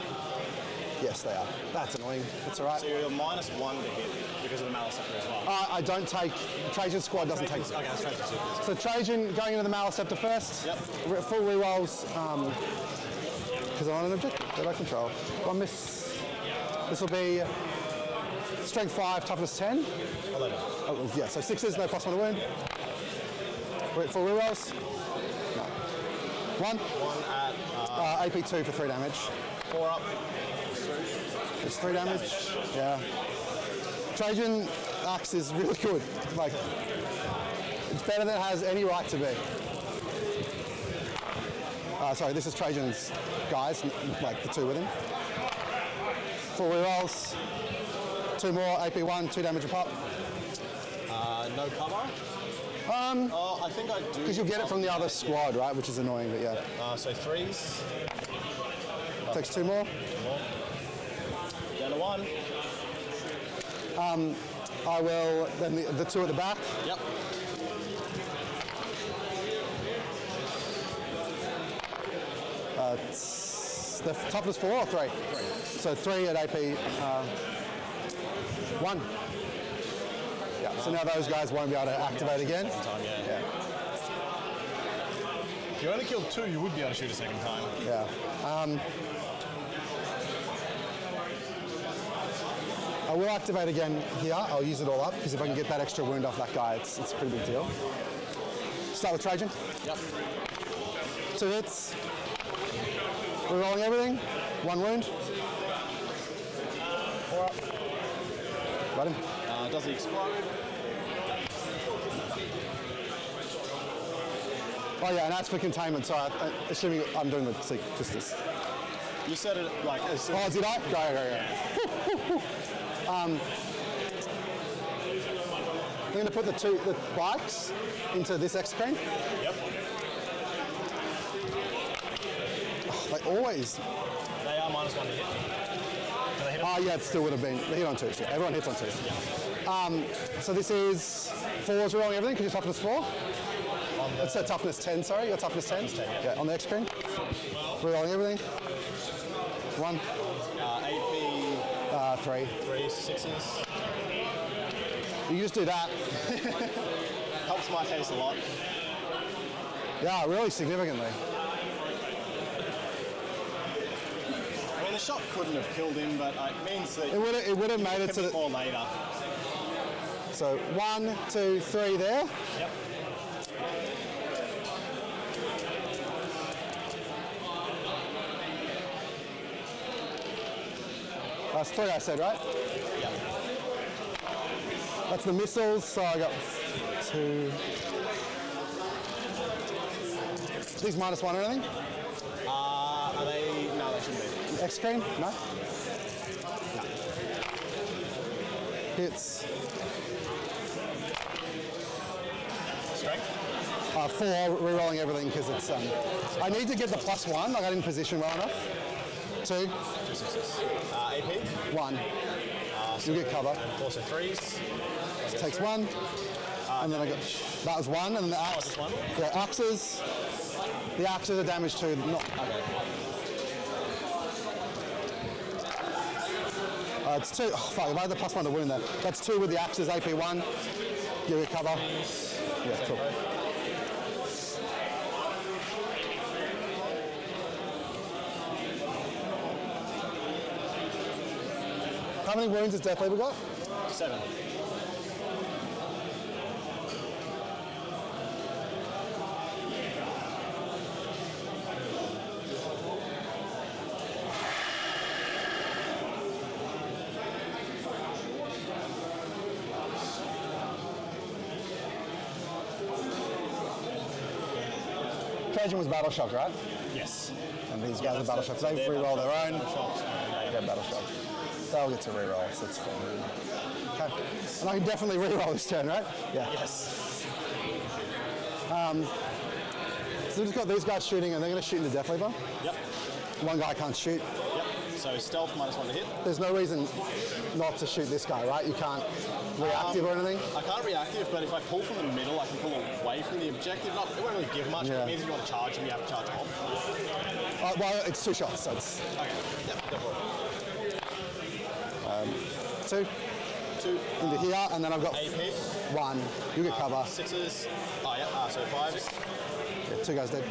Yes, they are. That's annoying. That's all right. So you're -1 to hit because of the Maliceptor as well. I don't take... Trajan squad doesn't take... Okay, that's Trajan. So Trajan going into the Maliceptor first. Yep. Full rerolls. Because I'm on an objective. They're by control. 1 miss. This will be strength 5, toughness 10. 11. Oh, yeah, so 6s, no +1 to wound. Full rerolls. No. 1. 1 at... AP 2 for 3 damage. 4 up. It's 3 damage. Yeah. Trajan axe is really good. Like, it's better than it has any right to be. Sorry, this is Trajan's guys, like the 2 with him. 4 rerolls. 2 more, AP 1, 2 damage a pop. No cover? I think I do. Because you'll get it from the other squad, right? Which is annoying, but yeah. So 3s. Takes 2 more. Down to 1. I will, then the 2 at the back. Yep. The toughness 4 or 3? 3. So 3 at AP 1. Yeah, so now those guys won't be able to activate again. Yeah. If you only killed 2, you would be able to shoot a second time. Yeah. I will activate again here. I'll use it all up, because if I can get that extra wound off that guy, it's a pretty big deal. Start with Trajan. Yep. 2 hits. We're rolling everything. 1 wound. 4 up. Got him. Does he explode? Oh yeah, and that's for containment. So assuming I'm doing the Custodes. You said it like... Oh, did I? Go. I'm going to put the bikes into this X screen. Yep. Oh, they always... They are -1 to hit. Do they hit? Oh yeah, it still would have been. They hit on 2s. Yeah. Everyone hits on 2s. So this is 4s rolling everything. Could you toughness 4? It's a toughness 10, sorry. Your toughness 10? Yeah, on the X screen. Rerolling everything. 1. AP... 3. 3, 6s. You can just do that. Helps my case a lot. Yeah, really significantly. I mean, the shot couldn't have killed him, but it means that it would have made it to the... more later. So 1, 2, 3 there. Yep. That's 3 I said, right? Yeah. That's the missiles, so I got 2. These -1 or anything? Are they... No, they shouldn't be. X screen? No? No. Hits. Strength? 4, re-rolling everything because it's... I need to get the +1, like I didn't position well enough 2. 2 6s. AP. 1. So you get cover. And 4 so 3s. Takes 1. And then I got, that was 1, and then the axe. Just 1? The axes. The axes are damaged too. Not, it's 2. Oh, fuck, if I had the +1 to wound there. That's 2 with the axes, AP 1. You get cover. Yeah, cool. How many wounds has Death Leaper got? 7. Cajun was Battle Shock, right? Yes. And these guys are Battle Shocks. They re-roll their own. Yeah, Battle Shock. They'll get to re-roll, so it's fine. Okay. And I can definitely re-roll this turn, right? Yeah. Yes. So we've just got these guys shooting, and they're going to shoot into Death Leaper. Yep. One guy can't shoot. Yep. So stealth -1 to hit. There's no reason not to shoot this guy, right? You can't reactive or anything? I can't reactive, but if I pull from the middle, I can pull away from the objective. Not, it won't really give much, but it means if you want to charge him, you have to charge off. Well, it's 2 shots, so it's... Okay, yep, definitely. 2. 2. Into here, and then I've got AP. 1. You get cover. 6s. Oh, yeah, so 5s. Yeah, 2 guys dead.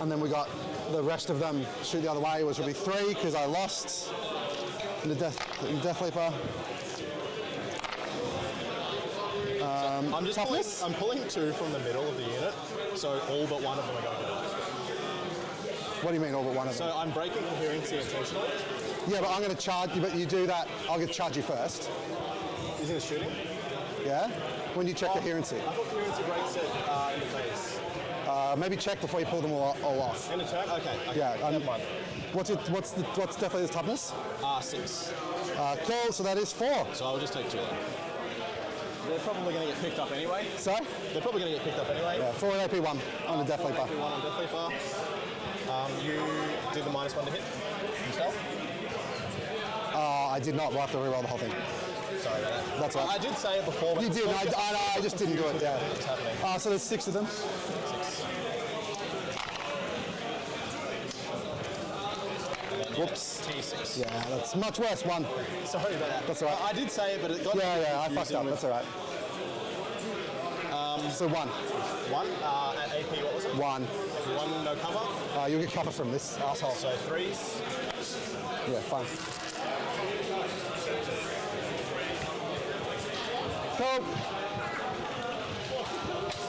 And then we got the rest of them shoot the other way, which will be 3, because I lost in the Death Leaper. I'm just pulling 2 from the middle of the unit, so all but one of them are going to die. What do you mean, all but one of them? So I'm breaking coherency intentionally. Yeah, but I'm going to charge you, but you do that, I'll get to charge you first. Using the shooting? Yeah? When you check coherency. I thought coherency breaks it in the face. Maybe check before you pull them all off. In the turn? Okay. Yeah. Never mind. What's definitely the toughness? 6. Cool, so that is 4. So I'll just take 2 then. They're probably going to get picked up anyway. Sorry? They're probably going to get picked up anyway. Yeah, 4 and AP1 on the Death Leaper. AP1 on Death Leaper. You did the -1 to hit yourself? I did not. We'll have to re-roll the whole thing. Sorry about that. That's right. I did say it before. But you did. I just didn't do it. Yeah. What's happening? So there's 6 of them. 6. Whoops. T6. Yeah, that's much worse. 1. Sorry about that. That's all right. I did say it, but it got Yeah, I fucked up. That's all right. So 1. 1 at AP. What was it? 1. 1 no cover. You'll get cover from this asshole. So 3s. Yeah, fine. Cool.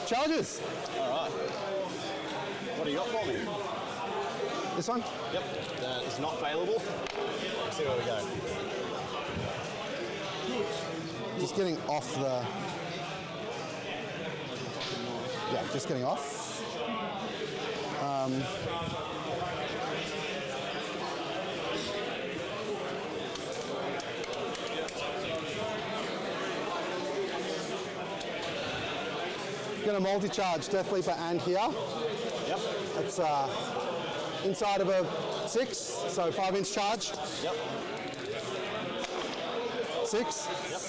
Charges. All right. What do you got for me? This one? Yep. It's not failable. Let's see where we go. Just getting off the... Yeah, just getting off. Going to multi-charge Death Leaper and here. Yep. It's inside of a 6, so 5-inch charge. Yep. 6. Yep.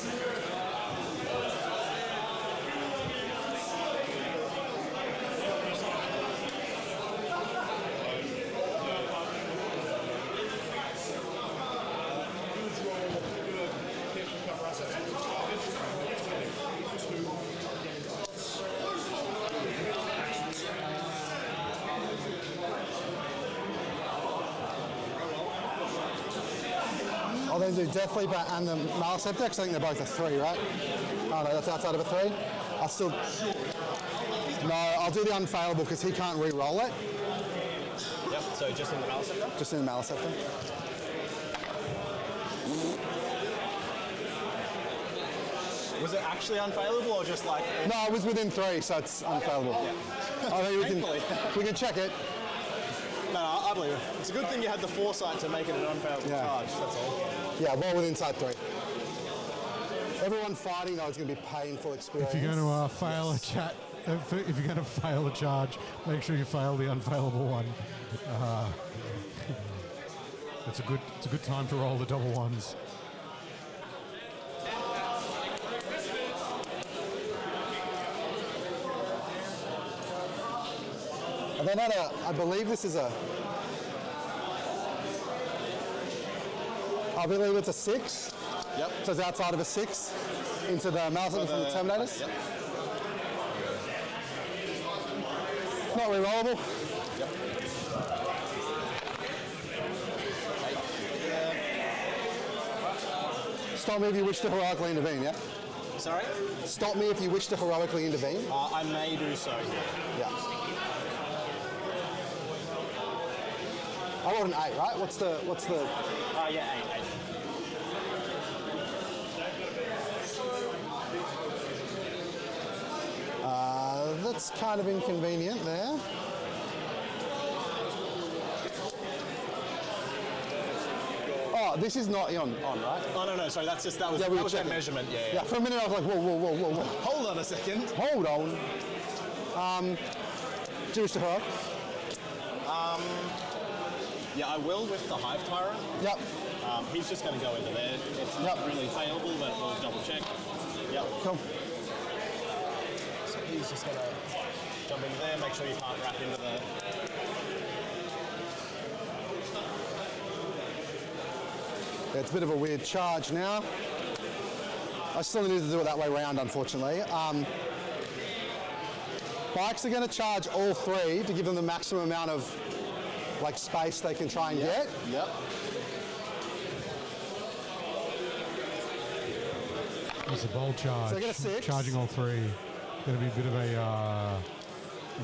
I'll then do Death Leaper and the Maliceptor, because I think they're both a 3, right? Oh no, that's outside of a 3. I'll still... No, I'll do the Unfailable, because he can't re-roll it. Yep, so just in the Maliceptor? Just in the Maliceptor. Was it actually unfailable or just like... No, it was within 3, so it's unfailable. Yeah. I think we can check it. No, I believe it. It's a good thing you had the foresight to make it an unfailable charge, that's all. Yeah, well within inside 3. Everyone fighting though is going to be painful experience. If you're going to fail a chat, if you're going to fail a charge, make sure you fail the unfailable one. It's a good time to roll the double ones. And then I believe this is I believe it's a 6. Yep. So it's outside of a 6 into the Malison from the Terminators. Yep. Not re-rollable. Yep. Stop me if you wish to heroically intervene, yeah? Sorry? Stop me if you wish to heroically intervene. I may do so. Yeah. I rolled an 8, right? What's the? Yeah, 8. That's kind of inconvenient there. Oh, this is not on, right? Oh no, sorry, that was that measurement, Yeah, for a minute I was like, whoa. Hold on a second. Hold on. Jewish to heroic. Yeah, I will with the Hive Tyrant. Yep. He's just going to go into there. It's not really failable, but we'll double check. Yep. Cool. So he's just going to jump into there, make sure you can't wrap into the... Yeah, it's a bit of a weird charge now. I still need to do it that way round, unfortunately. Bikes are going to charge all 3 to give them the maximum amount of space they can try and get. Yep. It's a bold charge. So I get a 6. Charging all 3. Going to be a bit of a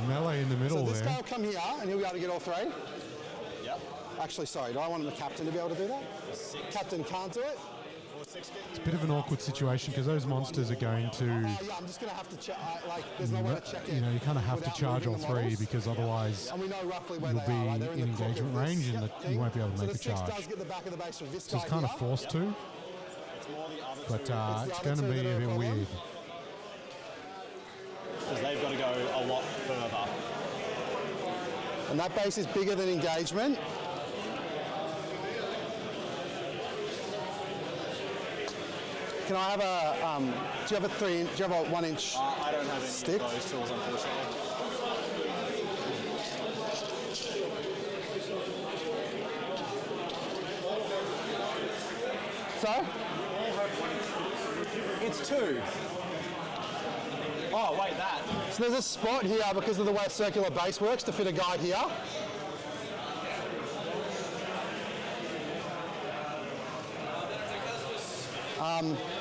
melee in the middle there. So this guy will come here and he'll be able to get all 3. Yep. Actually, sorry, do I want the captain to be able to do that? 6. Captain can't do it? It's a bit of an awkward situation because those monsters are going to... yeah, I'm just going to have to check, there's no way to check it. You know, you kind of have to charge all 3 because otherwise and we know roughly where you'll they are, right? They're be in engagement range and you won't be able to make a charge. So the 6 does get the back of the base from this So guy it's kind of here. forced to, but it's going to be a bit weird. Because they've got to go a lot further. And that base is bigger than engagement. Can I have a, do you have a 1 inch I don't have any stick? of those tools, unfortunately. So? It's 2. Oh, wait, that. So there's a spot here because of the way a circular base works to fit a guy here.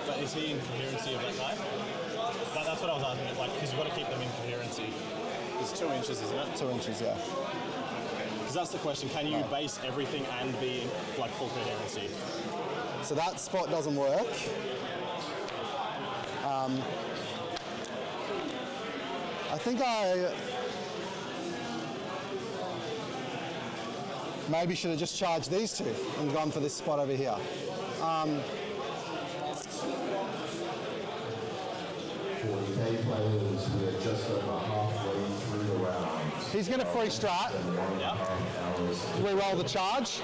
But is he in coherency of that guy? That's what I was asking, because you've got to keep them in coherency. It's 2 inches, isn't it? 2 inches, yeah. Because that's the question, can you base everything and be in full coherency? So that spot doesn't work. I think I maybe should have just charged these 2 and gone for this spot over here. 40k players, we are just over halfway through the round. He's going to free strat. Re-roll the charge.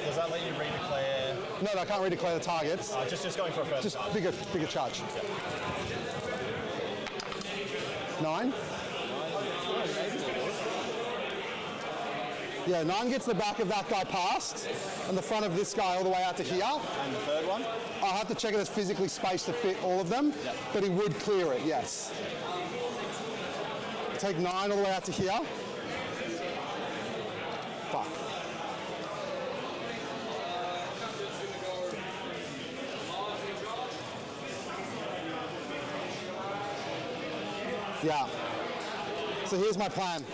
Does that let you redeclare? No, I can't redeclare the targets. Just going for a first charge. Just bigger charge. Yeah. 9. Yeah, 9 gets the back of that guy past, and the front of this guy all the way out to here. And the third one? I'll have to check if it's physically spaced to fit all of them, but he would clear it, yes. Take 9 all the way out to here. Fuck. Yeah. So here's my plan.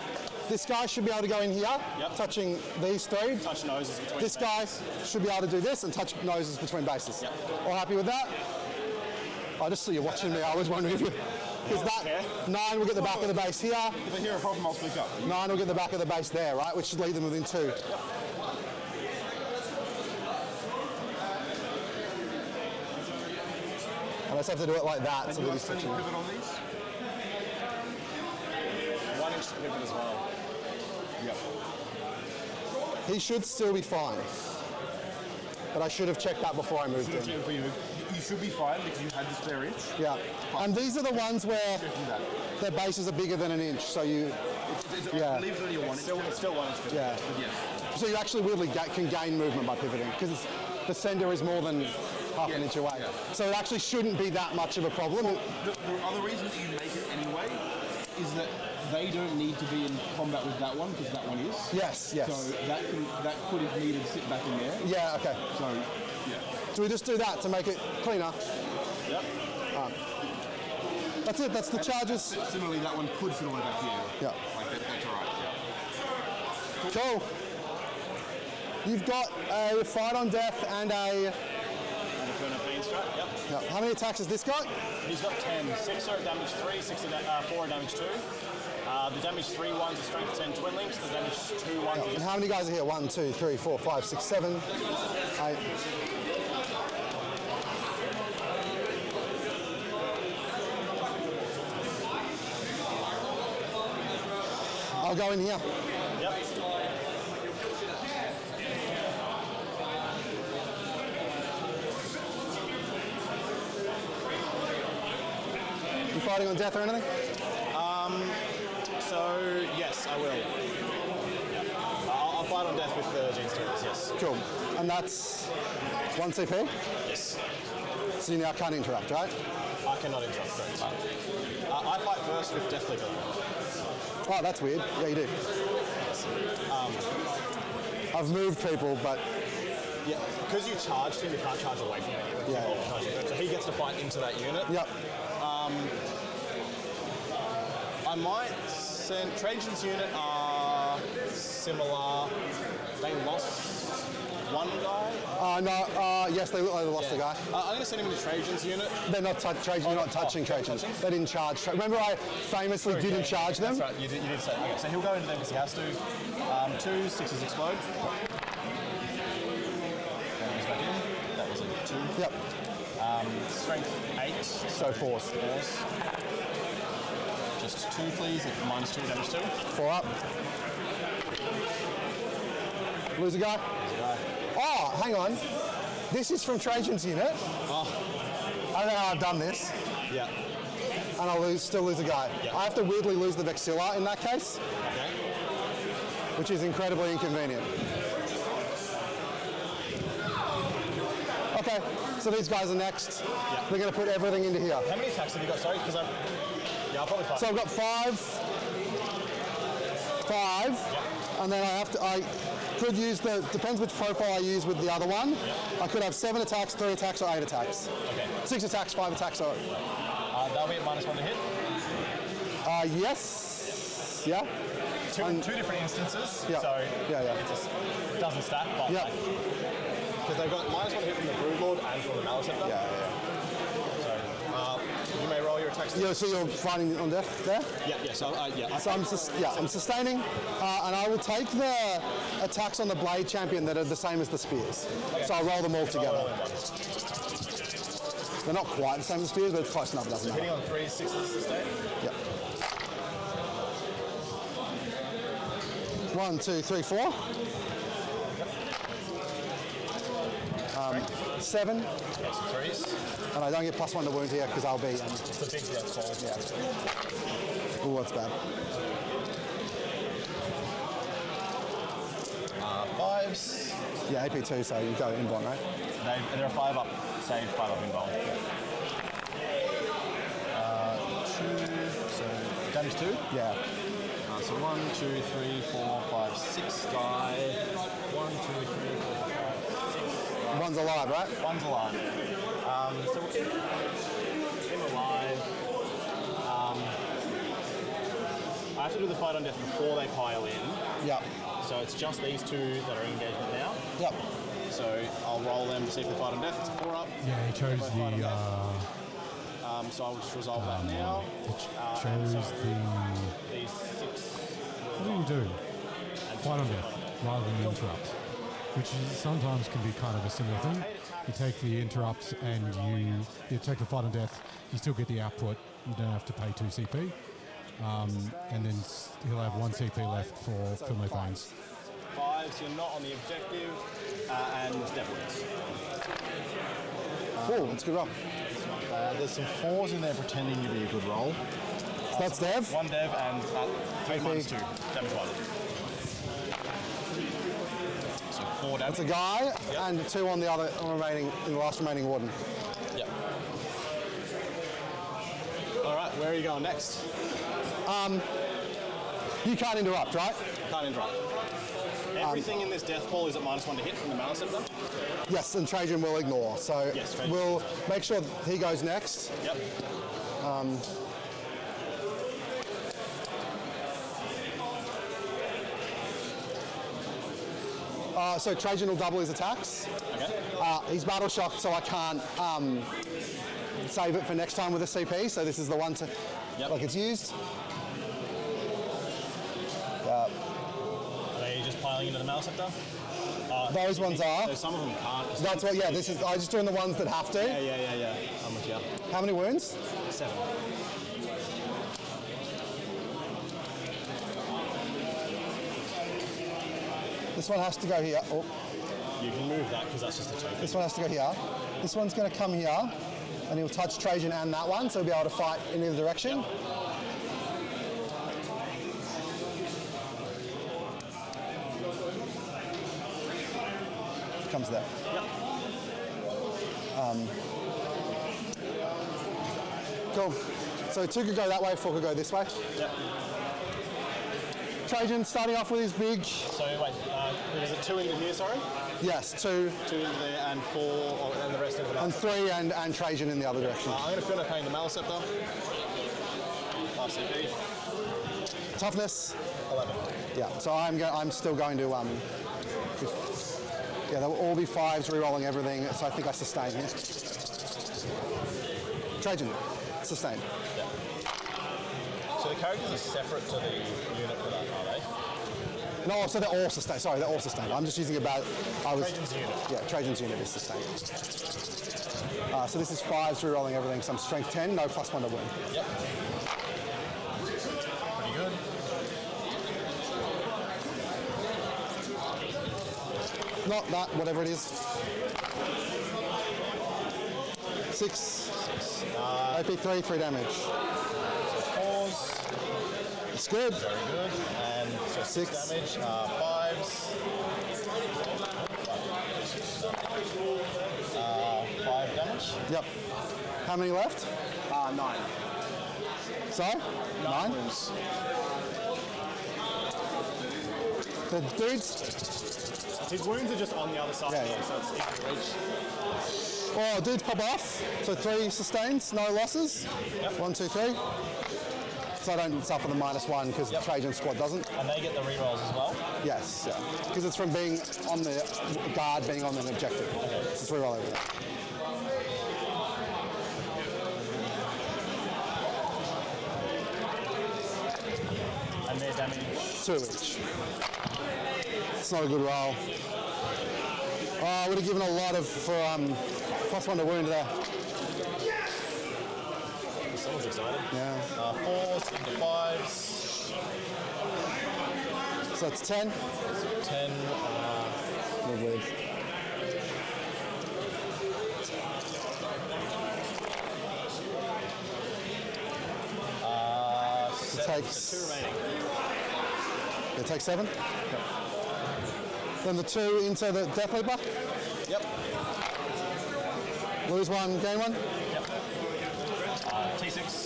This guy should be able to go in here, touching these 3. Touch noses between This guy should be able to do this and touch noses between bases. Yep. All happy with that? I just saw you watching me. I was wondering if you... Because that 9 will get the back of the base here. If I hear a problem, I'll speak up. 9 will get the back of the base there, right? Which should leave them within 2. I just have to do it like that. So that he's touching. Pivot on these? 1 inch to pivot as well. Yep. He should still be fine. but I should have checked that before I moved in. You should be fine because you had the spare inch. Yeah, and these are the ones where their bases are bigger than an inch, so you... I believe it's only a 1 inch. It's still 1 inch. Yeah. Yes. So you actually weirdly can gain movement by pivoting, because the sender is more than half an inch away. Yeah. So it actually shouldn't be that much of a problem. Well, the other reason that you make it anyway is that they don't need to be in combat with that one, because that one is. Yes. So that could, if needed, sit back in there. Yeah, okay. So, yeah. So we just do that to make it cleaner? Yep. That's it, that's the charges. Similarly, that one could sit all the way back here. Yeah. Like that's all right. Yeah. Cool. You've got a fight on death and a... Yep. How many attacks has this got? He's got 10. 6 are at damage 3, 4 are damage 2. The damage 3 ones are strength 10 twin links, the damage 2 ones are And how many guys are here? 1, 2, 3, 4, 5, 6, 7, 8. I'll go in here. Yep. You fighting on death or anything? So, yes, I will. I'll fight on death with the Gene Stealers, yes. Cool. And that's 1 CP? Yes. So you now can't interrupt, right? I cannot interrupt, correct. I fight first with Death Leaper. Oh, that's weird. Yeah, you do. I've moved people, but... Yeah, because you charged him, you can't charge away from him. Yeah. So he gets to fight into that unit. Yep. I might send... Trajan's unit are similar. They lost one guy? Yes, they look like they lost a guy. I'm going to send him into Trajan's unit. They're not Trajan. You're not touching Trajans. They didn't charge. Remember, I famously didn't charge them. That's right. You did say. Okay, so he'll go into them because he has to. 2 6s explode. Goes back in. That was a 2. Yep. Strength 8. So force. Just 2, please. At -2 damage 2. 4 up. Lose a guy. Oh, hang on. This is from Trajan's unit. Oh. I don't know how I've done this. Yeah. And I'll still lose a guy. Yeah. I have to weirdly lose the Vexilla in that case. Okay. Which is incredibly inconvenient. Okay, so these guys are next. Yeah. They're going to put everything into here. How many attacks have you got? Sorry, because I'll probably fight. So I've got 5. 5. Yeah. And then I could use depends which profile I use with the other one. Yeah. I could have 7 attacks, 3 attacks, or 8 attacks. Okay. 6 attacks, 5 attacks, or... That'll be at -1 to hit? Yes. Yeah. Two different instances. Yeah. So yeah. It doesn't stack, but yeah. Because they've got -1 to hit from the Broodlord and from the Maleceptor. Yeah. So you may roll your attacks. Yeah, so you're fighting on death there? Yeah. So So I'm sustaining, and I will take the attacks on the Blade Champion that are the same as the spears. Okay. So I'll roll them all together. They're not quite the same as spears, but it's close enough. It doesn't matter. Hitting on 3 6s sustain. Yep. 1, 2, 3, 4. 7. Yes, 3s. And I don't get +1 to wound here because I'll be... It's a big fall. Yeah. Oh, that's bad. 5s. Yeah, AP2, so you go inbound, right? They're a 5 up, save 5 up inbound. 2, so damage 2? Yeah. So 1, 2, 3, 4, 5, 6 guy. 1, 2, 3, 4, 5, 6. One's alive, right? One's alive. So we'll keep him alive. I have to do the fight on death before they pile in. Yep. So it's just these 2 that are in engagement now. Yep. So I'll roll them to see if they fight on death. It's a 4 up. Yeah, he chose the... so I'll just resolve that now. Chose so these 6. What do you do? Fight on death rather than interrupt, which sometimes can be kind of a similar thing. You take the interrupt and you take the fight on death. You still get the output. You don't have to pay 2 CP, and then he'll have 1 CP left for Finley Fines. 5s, you're not on the objective, and death wounds. Oh, that's a good roll. There's some 4s in there pretending to be a good roll. So that's dev? 1 dev and 3 minus 2, damage 1. So 4 damage. That's a guy, and 2 on the other the last remaining warden. Yep. Alright, where are you going next? You can't interrupt, right? Can't interrupt. Everything in this death ball is at -1 to hit from the Malice Scepter? Yes, and Trajan will ignore. So yes, Trajan. we'll make sure he goes next. Yep. So Trajan will double his attacks. Okay. He's battle shocked, so I can't save it for next time with a CP. So this is the one to, like it's used. Are they just piling into the Malice Scepter? Those ones are. So some of them can't. That's what. Yeah, this is. I'm just doing the ones that have to. Yeah. I'm with you. How many wounds? 7. This one has to go here. Oh. You can move that because that's just a token. This one has to go here. This one's going to come here, and he'll touch Trajan and that one, so he'll be able to fight in either direction. Comes there. Cool. So 2 could go that way, 4 could go this way. Yep. Trajan starting off with his big. So wait, is it 2 into here? Sorry. Yes, 2. 2 into there and 4, and the rest into the. And 3 and Trajan in the other direction. I'm going to feel like paying the Malice Scepter. RCP. Toughness. 11. Yeah. So I'm still going to yeah, they'll all be 5s, re-rolling everything. So I think I sustain here. Trajan, sustained. Yeah. So the characters are separate to the unit for that, are they? No, so they're all sustained. Sorry, they're all sustained. I'm just using about. Trajan's unit. Yeah, Trajan's unit is sustained. So this is 5s, re-rolling everything. So I'm strength 10, no +1 to win. Yep. Pretty good. Not that, whatever it is. 6. AP3, 3 damage. 4s. It's good. Very good. And so 6 damage. 5s. 5 damage. Yep. How many left? 9. Sorry? 9? Wounds. The dudes. His wounds are just on the other side, so it's easy to reach. Oh, dudes pop off. So 3 sustains, no losses. Yep. 1, 2, 3. So I don't suffer the -1 because the Trajan squad doesn't. And they get the rerolls as well? Yes, yeah. Because it's from being on the guard, being on an objective. Okay. It's reroll everything. And their damage? 2 each. It's not a good roll. Oh, I would have given a lot of for +1 to wound there. Someone's excited. Yeah. 4s into 5s. So it's 10. 10. Lovely. It takes. 2 remaining. It takes 7. Yep. Then the 2 into the Death Leaper. Yep. Lose 1, gain 1. Yep. T6.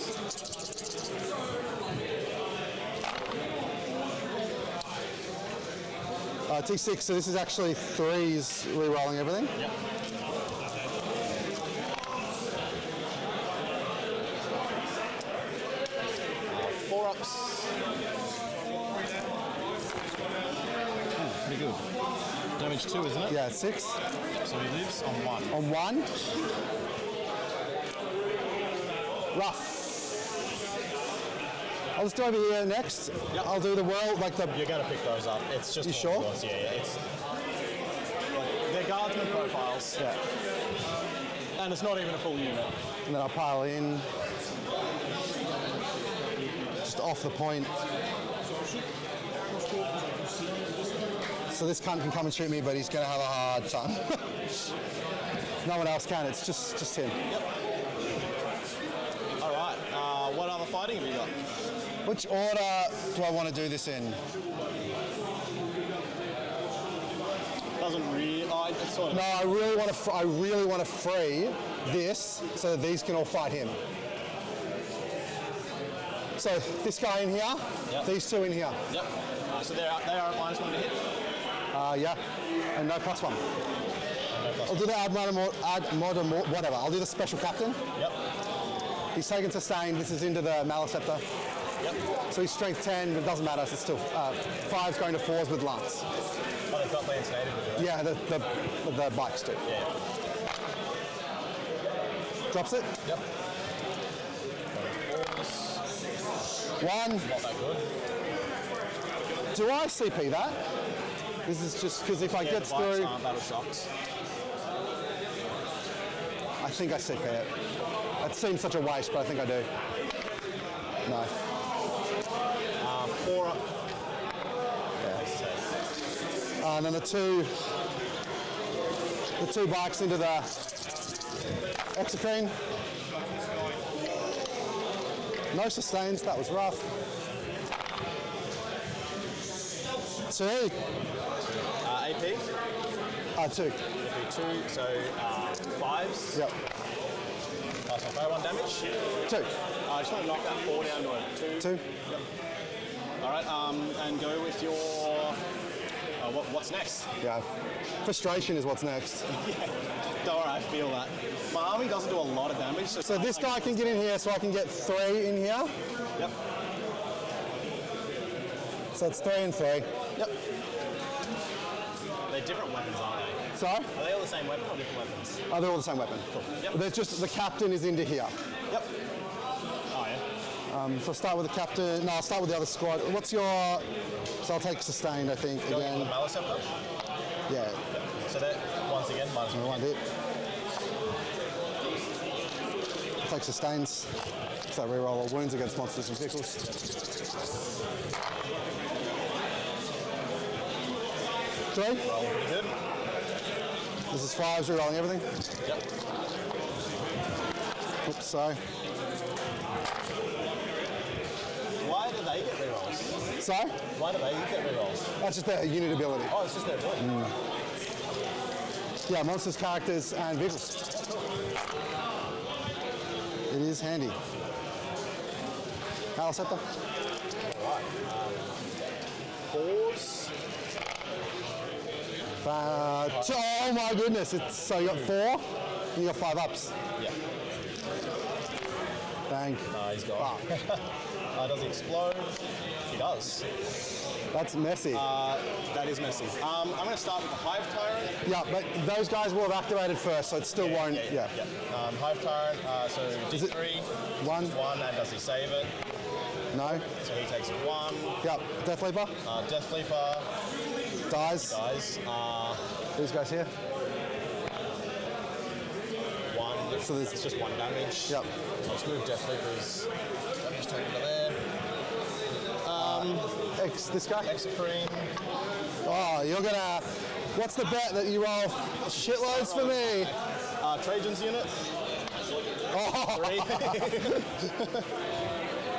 T6, so this is actually 3s re-rolling everything. Yep. Four ups. Pretty good. Damage 2, isn't it? Yeah, 6. So he lives on 1. On 1. Rough. I'll just do over here next. Yep. I'll do the world, like the... You're going to pick those up. It's just... You sure? Yeah. It's... They're guardsman profiles. Yeah. And it's not even a full unit. And then I'll pile in. Just off the point. So this cunt can come and shoot me, but he's going to have a hard time. No one else can. It's just him. Yep. All right. What other fighting have you got? Which order do I want to do this in? Doesn't really. It's sort of. No, I really want to free this so that these can all fight him. So this guy in here, these two in here. Yep. So they are at -1 to hit. Yeah, and no +1. I'll do the add modern, whatever. I'll do the special captain. Yep. He's taken sustained. This is into the Maliceptor. Yep. So he's strength 10, but it doesn't matter. It's still 5's going to 4s with lance. Oh, they've got Lance native with it. Yeah, the bikes do. Yeah. Drops it. Yep. 1. Not that good. Do I CP that? This is just because if I get through... battle shocks. I think I CP it. That seems such a waste, but I think I do. No. 4 up. Yeah. And then the two bikes into the Exocrine. No sustains, that was rough. 2. AP? 2. AP 2, so 5s. Yep. So 1 damage. 2. I just want to knock that 4 down to a 2. 2. Yep. All right, and go with your... what's next? Yeah. Frustration is what's next. Yeah. Don't worry, I feel that. My army doesn't do a lot of damage. So this guy can get in here, so I can get 3 in here. Yep. So it's 3 and 3. Yep. They're different weapons, aren't they? Sorry? Are they all the same weapon or different weapons? Oh, they're all the same weapon. Cool. Yep. There's just the captain is into here. Yep. Oh, yeah. So I'll start with the captain. No, I'll start with the other squad. What's your... So I'll take sustained, I think, again. The Maliceptor? Yeah. So that, once again, minus 1 hit. I'll take sustains. So reroll all wounds against monsters and vehicles. 3. Roll pretty good. This is 5s, rerolling everything. Yep. Oops, sorry. Why do they get rerolls? Sorry? Why do they get rerolls? That's just their unit ability. Oh, it's just their ability. Yeah, monsters, characters, and vehicles. It is handy. Maliceptor. Alright. 4s. Oh my goodness! So you got 4, and you got 5 ups. Yeah. Bang. He's gone. Does he explode? He does. That's messy. That is messy. I'm going to start with the Hive Tyrant. Yeah, but those guys will have activated first, so it still won't. Yeah. Hive Tyrant, so D3. 1. 1, and does he save it? No. So he takes 1. Yep. Death Leaper. Death Leaper. Dies. Dies. These guys here. 1. So there's just 1 damage. Yep. I'll just move Death Leapers. I'll just take it to there. This guy. Exocrine. Oh, you're gonna. What's the bet that you roll shitloads for me? Trajan's unit. Oh. 3.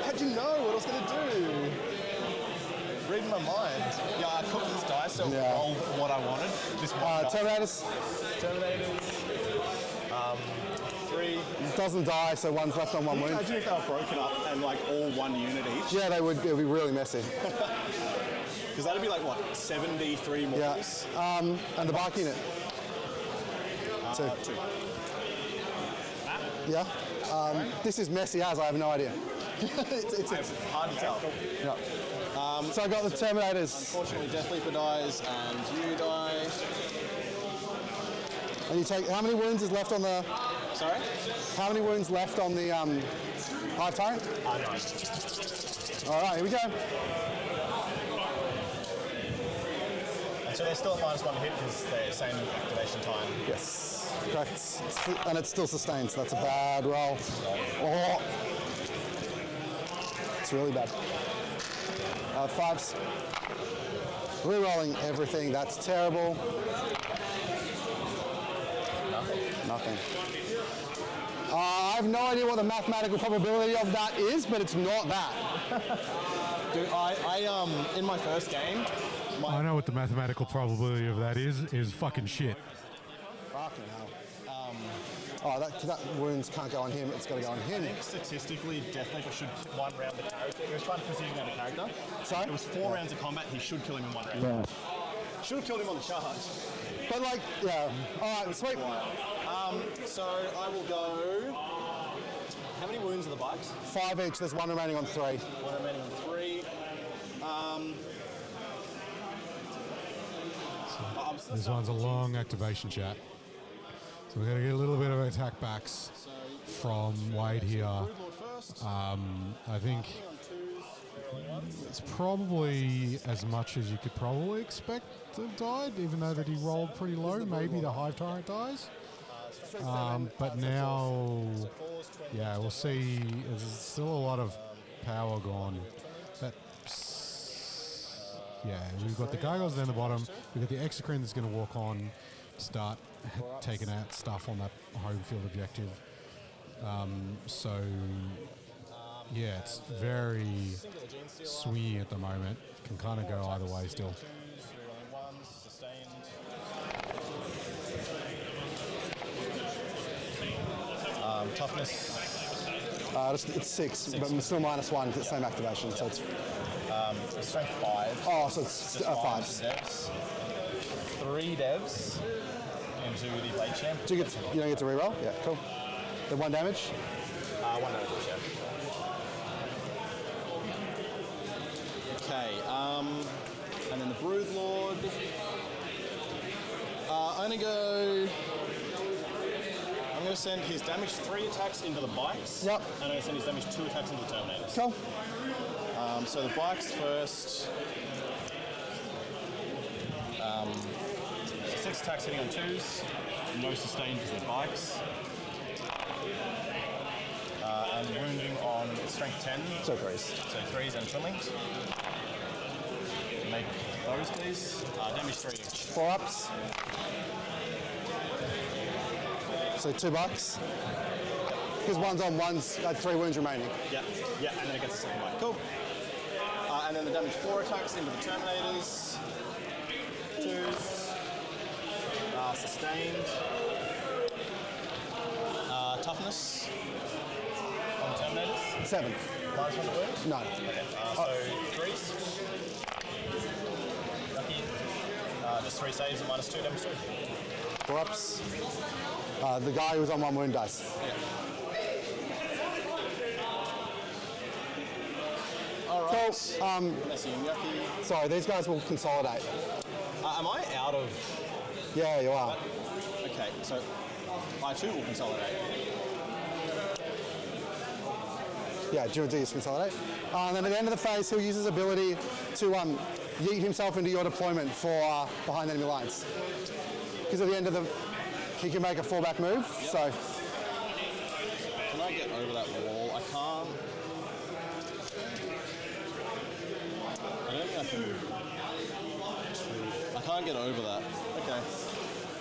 How'd you know what I was gonna do? Reading my mind. Yeah, I cooked this dice, so rolled what I wanted. This one. Terminators. 3. Doesn't die, so 1's left on 1 wound. Imagine if they were broken up and like all 1 unit each. Yeah, they would. It would be really messy. Because that'd be like what, 73 mortals? Yeah. And the bark unit. 2. 2. Yeah. This is messy as I have no idea. it's hard to tell. Yeah. So I got the Terminators. Unfortunately, Death Leaper dies and you die. And you take, how many wounds is left on the... Sorry? How many wounds left on the Hive Tyrant? 9. All right, here we go. And so they're still at -1 hit because they're same activation time. Yes. Correct. And it still sustains. That's a bad roll. Oh. It's really bad. 5s. Rerolling everything. That's terrible. Nothing. I have no idea what the mathematical probability of that is, but it's not that. Dude, I in my first game, I know what the mathematical probability of that is fucking shit. Fucking hell. That wounds can't go on him, it's got to go on him. I think statistically, Deathleaper should one round the character. He was trying to precision out a character. Sorry? It was 4 rounds of combat, he should kill him in 1 round. Yeah. Should have killed him on the charge. But like, yeah. Alright, sweet. So I will go. How many wounds are the bikes? 5 each, there's 1 remaining on 3. 1 remaining on 3. This one's a long activation chat. So we're going to get a little bit of attack backs from Wade here. I think it's probably as much as you could probably expect to have died, even though that he rolled pretty low. Maybe the Hive Tyrant dies. But now, yeah, we'll see. There's still a lot of power gone. Yeah, we've got the gargoyles down the bottom. We've got the exocrine that's going to walk on, start taking out stuff on that home field objective. So, yeah, it's very swingy at the moment. Can kind of go either way still. Toughness. It's 6, but still -1 to the same activation, so it's... Strength 5. Oh, so it's 5. Devs. 3 devs into the blade champ. You don't get to reroll? Yeah, cool. The 1 damage? 1 damage, yeah. Okay, and then the Broodlord. I'm going to send his damage 3 attacks into the bikes. Yep. And I'm going to send his damage 2 attacks into the Terminators. Cool. So the bikes first. 6 attacks hitting on 2s. No sustained because they're bikes. And wounding on strength 10. So 3s. So 3s and twinlings. Make those, please. Damage 3 each. 4 ups. So $2. Because one's on, one's 3 wounds remaining. Yeah, and then it gets a second bite. Cool. And then the damage 4 attacks into the Terminators. 2s. Sustained. Toughness on the Terminators. 7. -1 to wound? No. Okay. So 3s. Lucky. Just 3 saves and -2 damage 2. 4 ups. The guy who's on 1 wound dice. Yeah. Alright. Cool. Sorry, these guys will consolidate. Am I out of... Yeah, you are. Okay, so I too will consolidate. Yeah, do you want to do his consolidate? And then at the end of the phase, he'll use his ability to yeet himself into your deployment for behind enemy lines. Because at the end of the... He can make a fallback move, so... Can I get over that wall? I can't... I don't think I can... I can't get over that. Okay.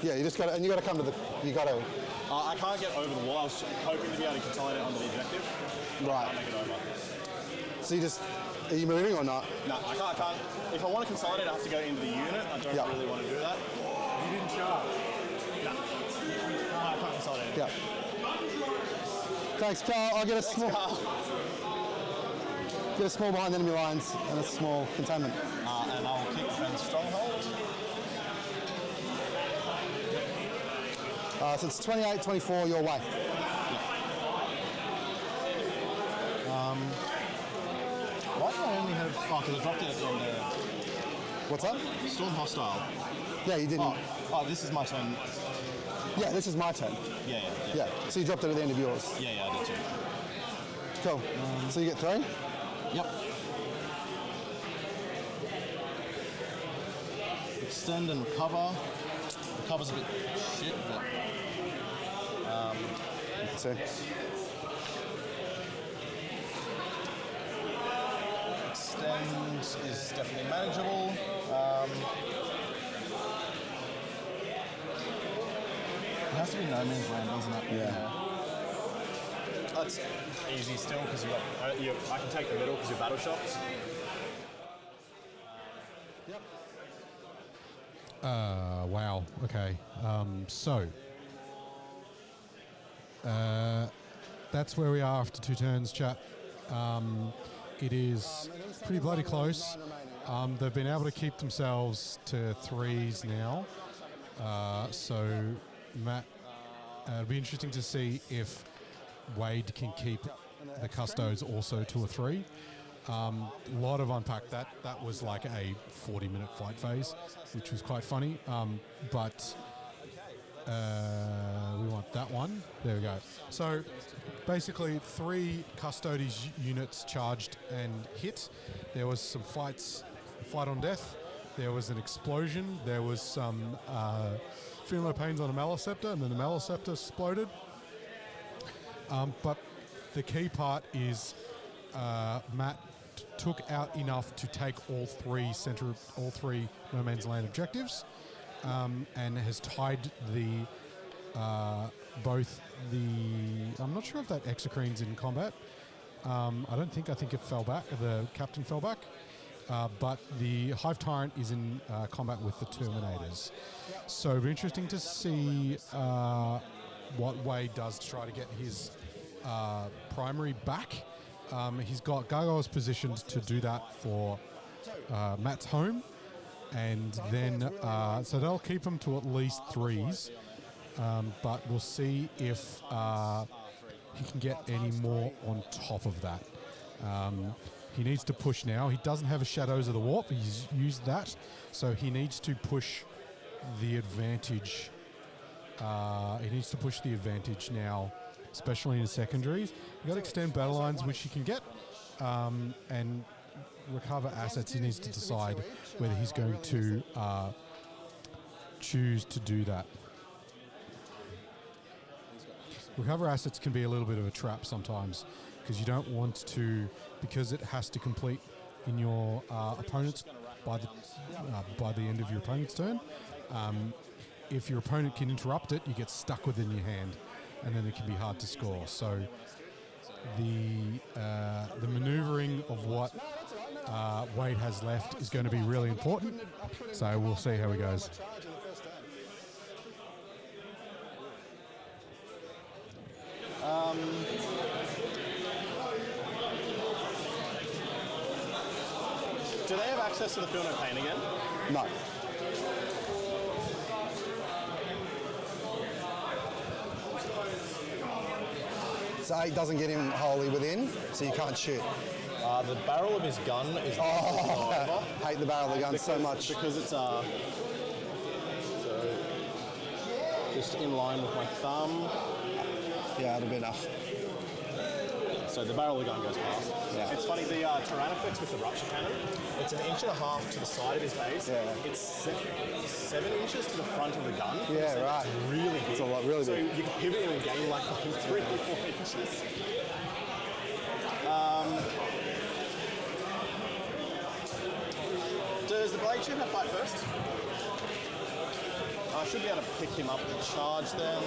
Yeah, you just got to... And you got to come to the... You got to... I can't get over the wall. I was hoping to be able to consolidate onto the objective. Right. I can't make it over. So you just... Are you moving or not? No, I can't. If I want to consolidate, I have to go into the unit. I don't really want to do that. You didn't charge. No. I can't consolidate. Yeah. Thanks, Carl. I'll get a small... Get a small behind enemy lines and a small containment. And I'll keep Friend's Stronghold. So it's 28, 24 your way. Why do I only have... Oh, because I dropped it at the end there. What's that? Storm Hostile. Yeah, you didn't. Oh, this is my turn. Yeah, this is my turn. Yeah. So you dropped it at the end of yours. Yeah, I did too. Cool. So you get 3? Yep. Extend and recover. Recover's a bit shit, but... So. Extend is definitely manageable. It has to be no man's land, doesn't it? Yeah. That's easy still because I can take the middle because you're battle shocked. Wow. Okay. That's where we are after 2 turns, chat. It is pretty bloody close. They've been able to keep themselves to 3s now. So, Matt, it'll be interesting to see if Wade can keep the Custodes also to a 3. A lot of unpack. That was like a 40-minute fight phase, which was quite funny. But we want that one. There we go. So basically 3 Custodes units charged and hit. There was some fight on death. There was an explosion. There was some feeling no pains on a Maliceptor, and then the Maliceptor exploded. But the key part is Matt took out enough to take all 3 no man's land objectives, and has tied both the. I'm not sure if that Exocrine's in combat. I think it fell back. The captain fell back, but the Hive Tyrant is in combat with the Terminators. So it'll be interesting to see what Wade does to try to get his primary back. He's got Gargoyles positioned to do that for Matt's home, and then so they'll keep him to at least 3s, but we'll see if he can get any more on top of that. He needs to push now. He doesn't have a Shadows of the Warp. He's used that, so he needs to push the advantage. He needs to push the advantage now, especially in the secondaries. You've got to extend battle lines, which he can get, and recover assets. He needs to decide whether he's going to choose to do that. Recover assets can be a little bit of a trap sometimes, because you don't want to, because it has to complete in your opponent's by the end of your opponent's turn. If your opponent can interrupt it, you get stuck within your hand, and then it can be hard to score. So the maneuvering of what Wade has left is going to be really important. So we'll see how he goes. Do they have access to the Feel No Pain again? No. So 8 doesn't get him wholly within, so you can't shoot. The barrel of his gun is I hate the barrel of the gun so much. Because it's so just in line with my thumb. Yeah, it'll be enough. So the barrel of the gun goes past. Yeah. It's funny, the Tyranids with the rupture cannon, it's 1.5 inches to the side of his base. Yeah. It's 7 inches to the front of the gun. Yeah, so right. It's really big. It's a lot, really so big. So you can pivot him and gain like 3 or 4 inches. Does the blade champ have fight first? I should be able to pick him up and charge them.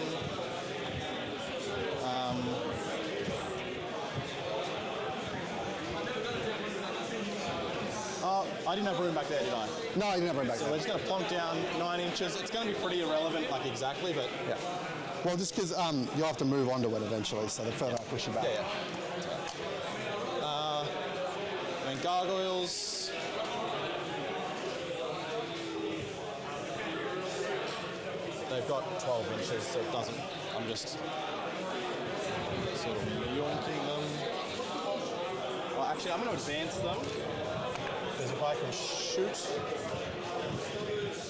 I didn't have room back there, did I? No, you didn't have room back there. So we're just going to plonk down 9 inches. It's going to be pretty irrelevant, like exactly, but... Yeah. Well, just because you'll have to move onto it eventually, so the further I push you back. Yeah. And gargoyles. They've got 12 inches, so it doesn't... I'm just sort of yoinking them. Well, actually, I'm going to advance them. Because if I can shoot...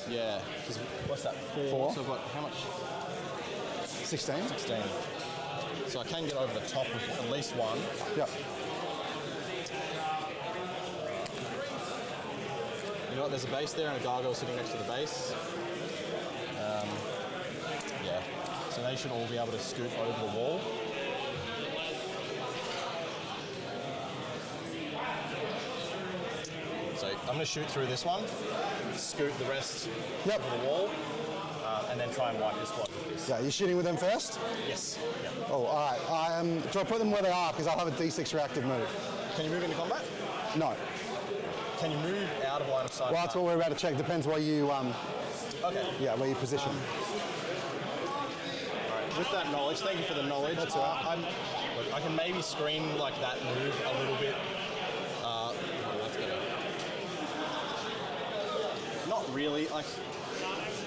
Yeah, because what's that? 4. So I've got how much? 16? 16. So I can get over the top with at least one. Yep. You know what? There's a base there and a gargoyle sitting next to the base. Yeah. So they should all be able to scoot over the wall. So I'm going to shoot through this one, scoot the rest over the wall, and then try and wipe your squad with this. Yeah, you're shooting with them first? Yes. Yep. Oh, all right. Do I put them where they are? Because I'll have a D6 reactive move. Can you move into combat? No. Can you move out of line of sight? Well, that's what we're about to check. Depends where you, okay. Yeah, where you position. All right. With that knowledge, thank you for the knowledge. That's all right. Look, I can maybe screen like that move a little bit. Not really. Like,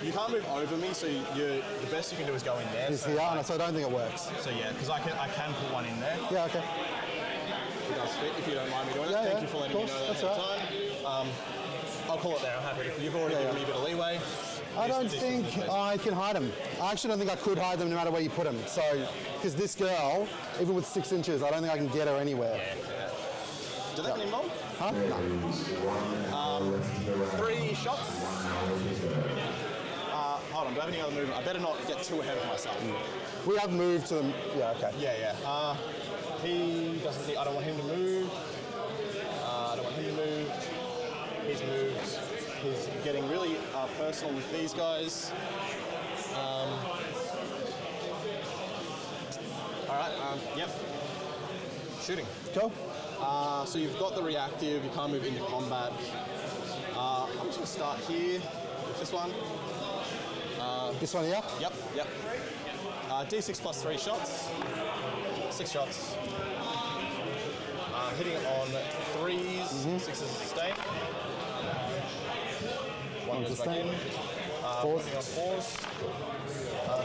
you can't move over me, so the best you can do is go in there. Is here, so I don't think it works. So yeah, because I can put one in there. Yeah, okay. It does fit, if you don't mind me doing that. Thank you for letting me know that ahead of time. I'll call it there. I'm happy. You've already given me a bit of leeway. I don't think I can hide them. I actually don't think I could hide them no matter where you put them. So, because this girl, even with 6 inches, I don't think I can get her anywhere. Yeah. Do they have any mom? Huh? No. 3 shots. Hold on, do I have any other movement? I better not get too ahead of myself. We have moved to them. Yeah, okay. Yeah. He doesn't need, I don't want him to move. I don't want him to move. He's moved. He's getting really personal with these guys. Alright, yep. Shooting. Cool. So you've got the reactive, you can't move into combat. I'm just going to start here with this one. This one here? Yep. D6 plus 3 shots. 6 shots. Hitting on 3s, 6s sustain. 1 goes back in. 4s. Hitting on 4s.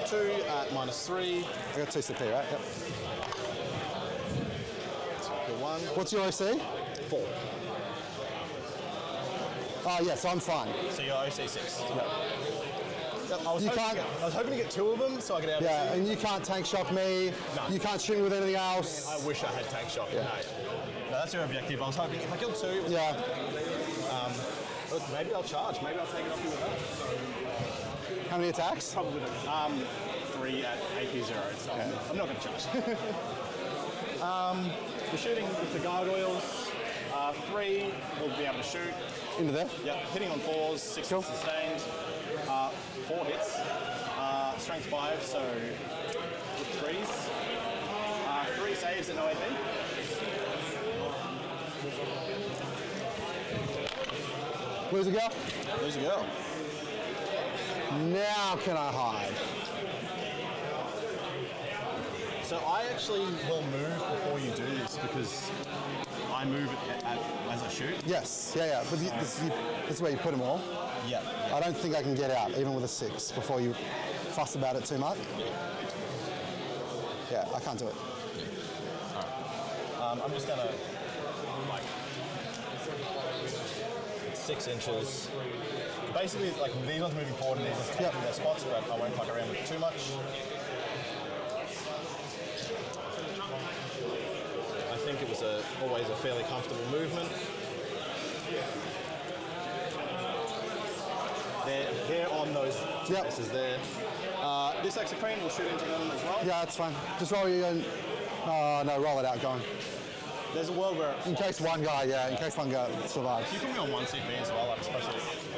2 at -3. I got 2 CP, right? Yep. Good 1. What's your OC? 4. Oh, yes, I'm fine. So you're OC 6. Yep. I was hoping to get 2 of them so I could have. Yeah, and you can't tank shock me. No. You can't shoot me with anything else. I wish I had tank shock. Yeah. No, that's your objective. I was hoping if I killed 2. Yeah. Look, maybe I'll charge. Maybe I'll take it off you with that. How many attacks? Probably 3 at AP 0. So I'm not going to charge. We're shooting with the gargoyles. 3 will be able to shoot. Into there? Yep. Hitting on 4s. 6 cool. sustained. 4 hits. Strength 5, so with 3s. 3 saves at no AP. Where's the girl? There's a girl. Now can I hide? So I actually will move before you do this because I move as I shoot. Yes, yeah. But this is where you put them all. Yeah. I don't think I can get out, even with a 6, before you fuss about it too much. Yeah, I can't do it. Alright. I'm just gonna, 6 inches. Basically, these ones moving forward and these ones taking their spots, but I won't fuck around with it too much. I think it was always a fairly comfortable movement. They're on those spaces there. This exocrine will shoot into them as well. Yeah, that's fine. Just roll your own. Oh, no, roll it out, go on. There's a world where... In case one guy, in case one guy survives. If you put me on 1 CP as well, I'm supposed to...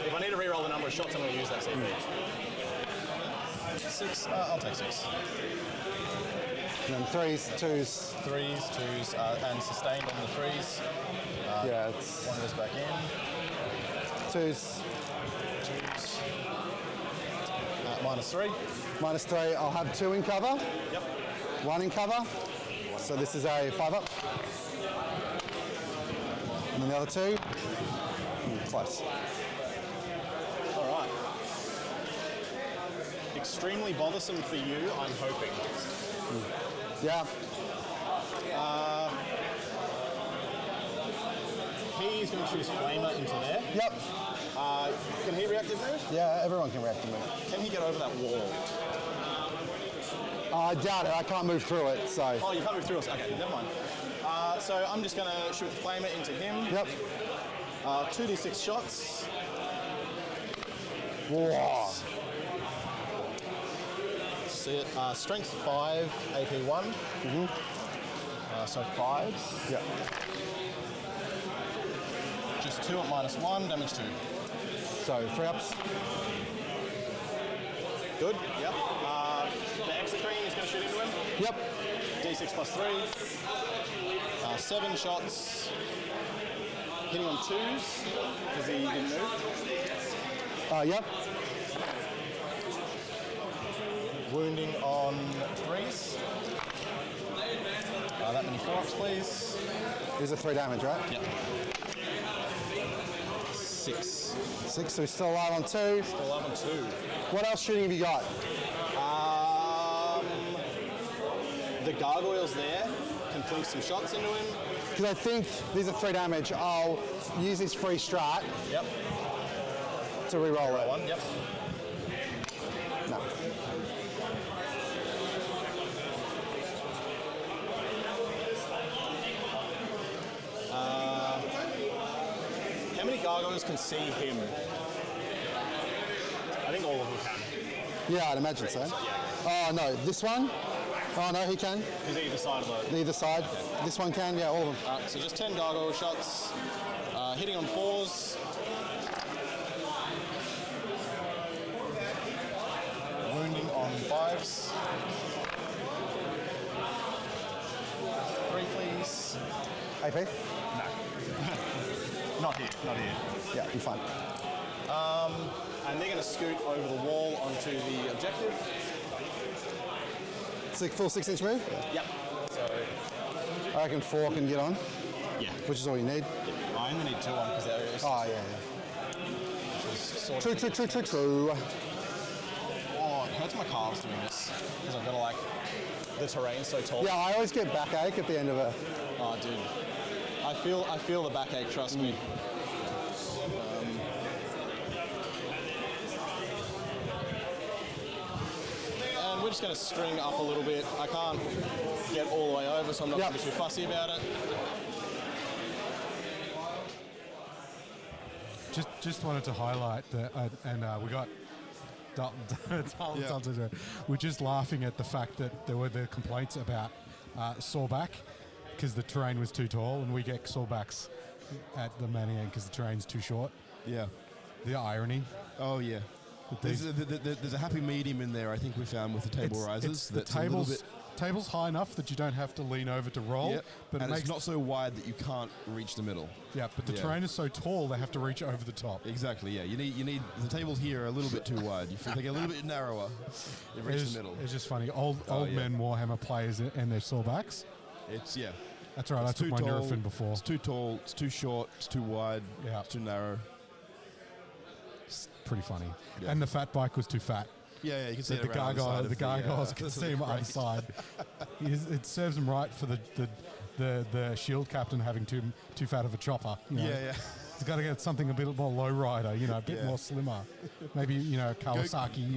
If I need to re-roll the number of shots, I'm going to use that CP. 6, I'll take 6. And then 3s, 2s. 3s, 2s, and sustained on the 3s. Yeah, it's... 1 goes back in. 2s. 2s. -3. -3, I'll have 2 in cover. Yep. 1 in cover. So this is a 5 up. And then the other 2. Close. All right. Extremely bothersome for you, I'm hoping. Yeah. He's going to choose Flamer into there. Yep. Can he reactive move? Yeah, everyone can reactive move. Can he get over that wall? I doubt it. I can't move through it, so... Oh, you can't move through us? Okay, never mind. So I'm just going to shoot the Flamer into him. Yep. 2d6 shots. Whoa. See it. Strength 5, AP 1. So 5s. Yep. Just 2 at -1, damage 2. So 3 ups. Good, yep. The exit cream is going to shoot into him. Yep. D6 +3. 7 shots. Hitting on 2s, because he didn't move. Yep. Wounding on 3s. That many 4-ups, please. These are 3 damage, right? Yep. 6. 6, so he's still alive on 2. Still alive on 2. What else shooting have you got? The gargoyles there can plink some shots into him. Because I think these are 3 damage. I'll use this free strat. Yep. To reroll it. 1, yep. No. How many gargoyles can see him? I think all of them can. Yeah, I'd imagine so. Oh, no, this one? Oh, no, he can. Is either side of the... Either side. This one can, yeah, all of them. So just 10 gargoyle shots. Hitting on 4s. Wounding on 5s. 3, please. AP? No. Not here, not here. Yeah, you're fine. And they're going to scoot over the wall onto the objective. Full 6-inch move? Yep. So I reckon 4 can get on. Yeah. Which is all you need. Yeah. I only need 2 on because they're... Oh, yeah. True. Oh, it hurts my calves doing this because I've got to, like, the terrain's so tall. Yeah, I always get backache at the end of it. Oh, dude. I feel the backache, trust me. And we're just going to string up a little bit. I can't get all the way over, so I'm not going to be too fussy about it. Just wanted to highlight that, we got Dalton. We're just laughing at the fact that there were the complaints about sore back because the terrain was too tall, and we get sore backs at the Manny end because the terrain's too short. Yeah. The irony. Oh, yeah. There's a happy medium in there, I think we found with the table risers. The table's high enough that you don't have to lean over to roll. Yep. But and it's not so wide that you can't reach the middle. Yeah, but the terrain is so tall they have to reach over the top. Exactly, yeah. You need the tables here are a little bit too wide. You think a little bit narrower. You reach the middle. It's just funny. Old men Warhammer players and their sore backs. It's, yeah. That's right, I took my Nurofen before. It's too tall, it's too short, it's too wide, it's too narrow. It's pretty funny. Yeah. And the fat bike was too fat. Yeah, you can see the gargoyles can see him on the side. It serves him right for the shield captain having too fat of a chopper. You know? Yeah. He's got to get something a bit more lowrider, a bit more slimmer. Maybe, Kawasaki,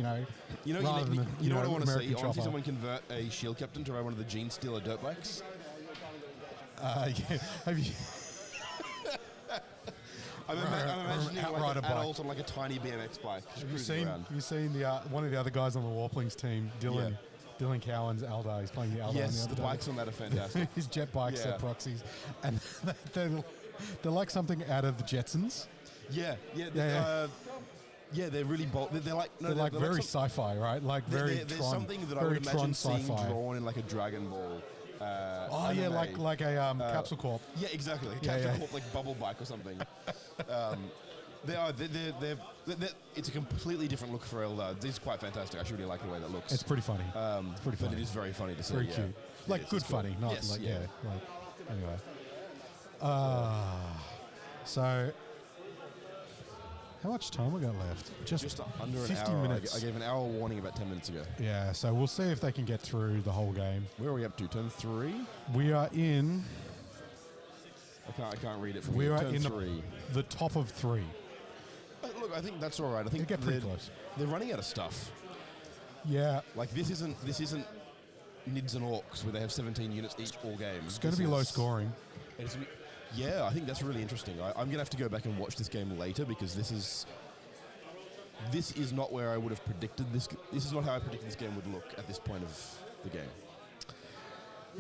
You know what I want to see? I want to see someone convert a shield captain to ride one of the Gene Stealer dirt bikes. Yeah. Have you... I'm imagining like an adult on like a tiny BMX bike. Have you seen one of the other guys on the Warplings team, Dylan Cowan's Aeldari? He's playing the Aeldari. Yes, the bikes on that are fantastic. His jet bikes are proxies, and they're like something out of the Jetsons. Yeah, they're really bold. They're like very sci-fi, right? Like very there's Tron, something that I very would imagine seeing sci-fi. drawn in like a Dragon Ball. Like a Capsule Corp. Yeah, exactly. Capsule Corp, like Bubble Bike or something. They're it's a completely different look for Aeldari. This is quite fantastic. I actually really like the way that looks. It's pretty funny. But it is very funny to see. Very cute. Like good funny, not like anyway. So how much time we got left? Just under 50 an hour. minutes. I gave an hour warning about 10 minutes ago. Yeah, so we'll see if they can get through the whole game. Where are we up to? Turn 3? We are in... I can't read it from here. Turn 3. The top of 3. Look, I think that's all right. I think they get pretty close. They're running out of stuff. Yeah. Like, this isn't Nids and Orcs where they have 17 units each all game. It's going to be low scoring. Yeah, I think that's really interesting. I'm going to have to go back and watch this game later because this is not where I would have predicted this. This is not how I predicted this game would look at this point of the game.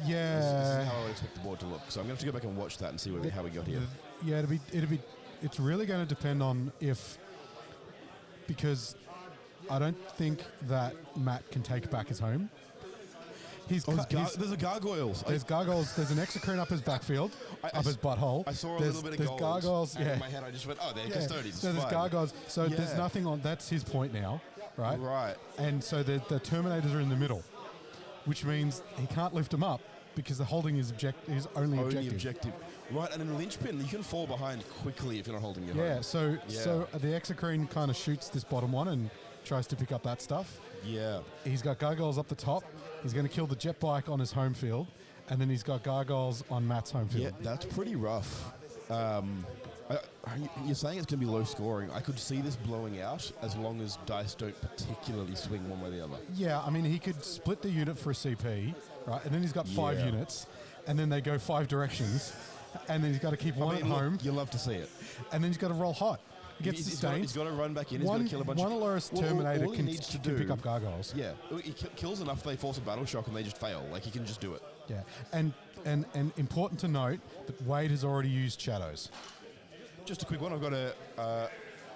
Yeah. This is how I would expect the board to look. So I'm going to have to go back and watch that and see how we got here. Yeah, it'd be it's really going to depend on because I don't think that Matt can take back his home. There's a gargoyles. There's gargoyles. There's an exocrine up his backfield, up his butthole. I saw a little bit of there's gold. gargoyles. And Yeah. in my head, I just went, oh, they're Custodes. So there's gargoyles. So there's nothing on. That's his point now, right? Right. And so the Terminators are in the middle, which means he can't lift them up because they're holding his only objective. Right, and in linchpin, you can fall behind quickly if you're not holding your Yeah. home. So the exocrine kind of shoots this bottom one and tries to pick up that stuff. Yeah. He's got gargoyles up the top. He's going to kill the jet bike on his home field, and then he's got gargoyles on Matt's home field. Yeah, that's pretty rough. You're saying it's going to be low scoring. I could see this blowing out as long as dice don't particularly swing one way or the other. Yeah, I mean, he could split the unit for a CP, right? And then he's got 5 units, and then they go 5 directions, and then he's got to keep one at home. You'll love to see it. And then he's got to roll hot. He gets sustained. He's got to run back in. He's got to kill a bunch one of... Alloris Terminator all he can needs to do, pick up gargoyles. Yeah. He kills enough, they force a battle shock, and they just fail. Like, he can just do it. Yeah. And important to note that Wade has already used shadows. Just a quick one. I've got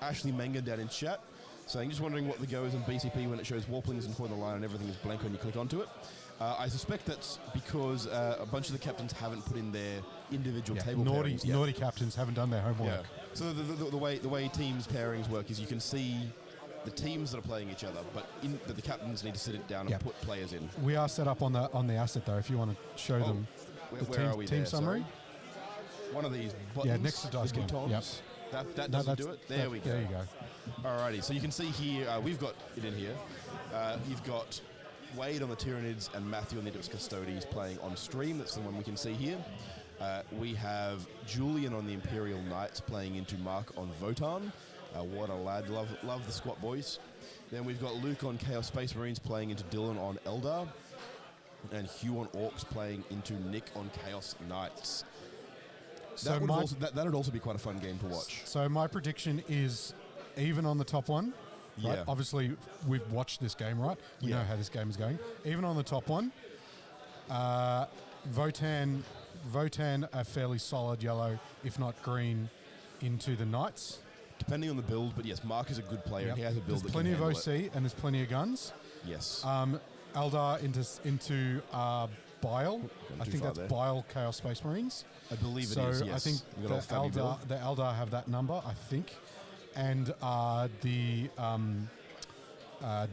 Ashley Mengen down in chat saying, just wondering what the go is in BCP when it shows warplings and corner line and everything is blank when you click onto it. I suspect that's because a bunch of the captains haven't put in their individual table pairings yet. Naughty captains haven't done their homework. Yeah. So the way teams pairings work is you can see the teams that are playing each other, but the captains need to sit it down and put players in. We are set up on the asset though. If you want to show them the team summary. Sorry? One of these buttons. Yeah, next to dice game. Yep. That doesn't do it. There we go. There you go. Alrighty. So you can see here we've got it in here. You've got Wade on the Tyranids and Matthew on the Custodes playing on stream. That's the one we can see here. We have Julian on the Imperial Knights playing into Mark on Votan. What a lad. Love the squat boys. Then we've got Luke on Chaos Space Marines playing into Dylan on Eldar. And Hugh on Orcs playing into Nick on Chaos Knights. So that would also be quite a fun game to watch. So my prediction is even on the top one. Right? Yeah. Obviously, we've watched this game, right? We know how this game is going. Even on the top one, Votan a fairly solid yellow, if not green, into the Knights. Depending on the build, but yes, Mark is a good player. Yep. He has a build there's that plenty can of handle OC it. and there's plenty of guns. Yes. Eldar into Bile. I think that's there. Bile Chaos Space Marines. I believe it so is, yes. I think the Eldar have that number, I think. And the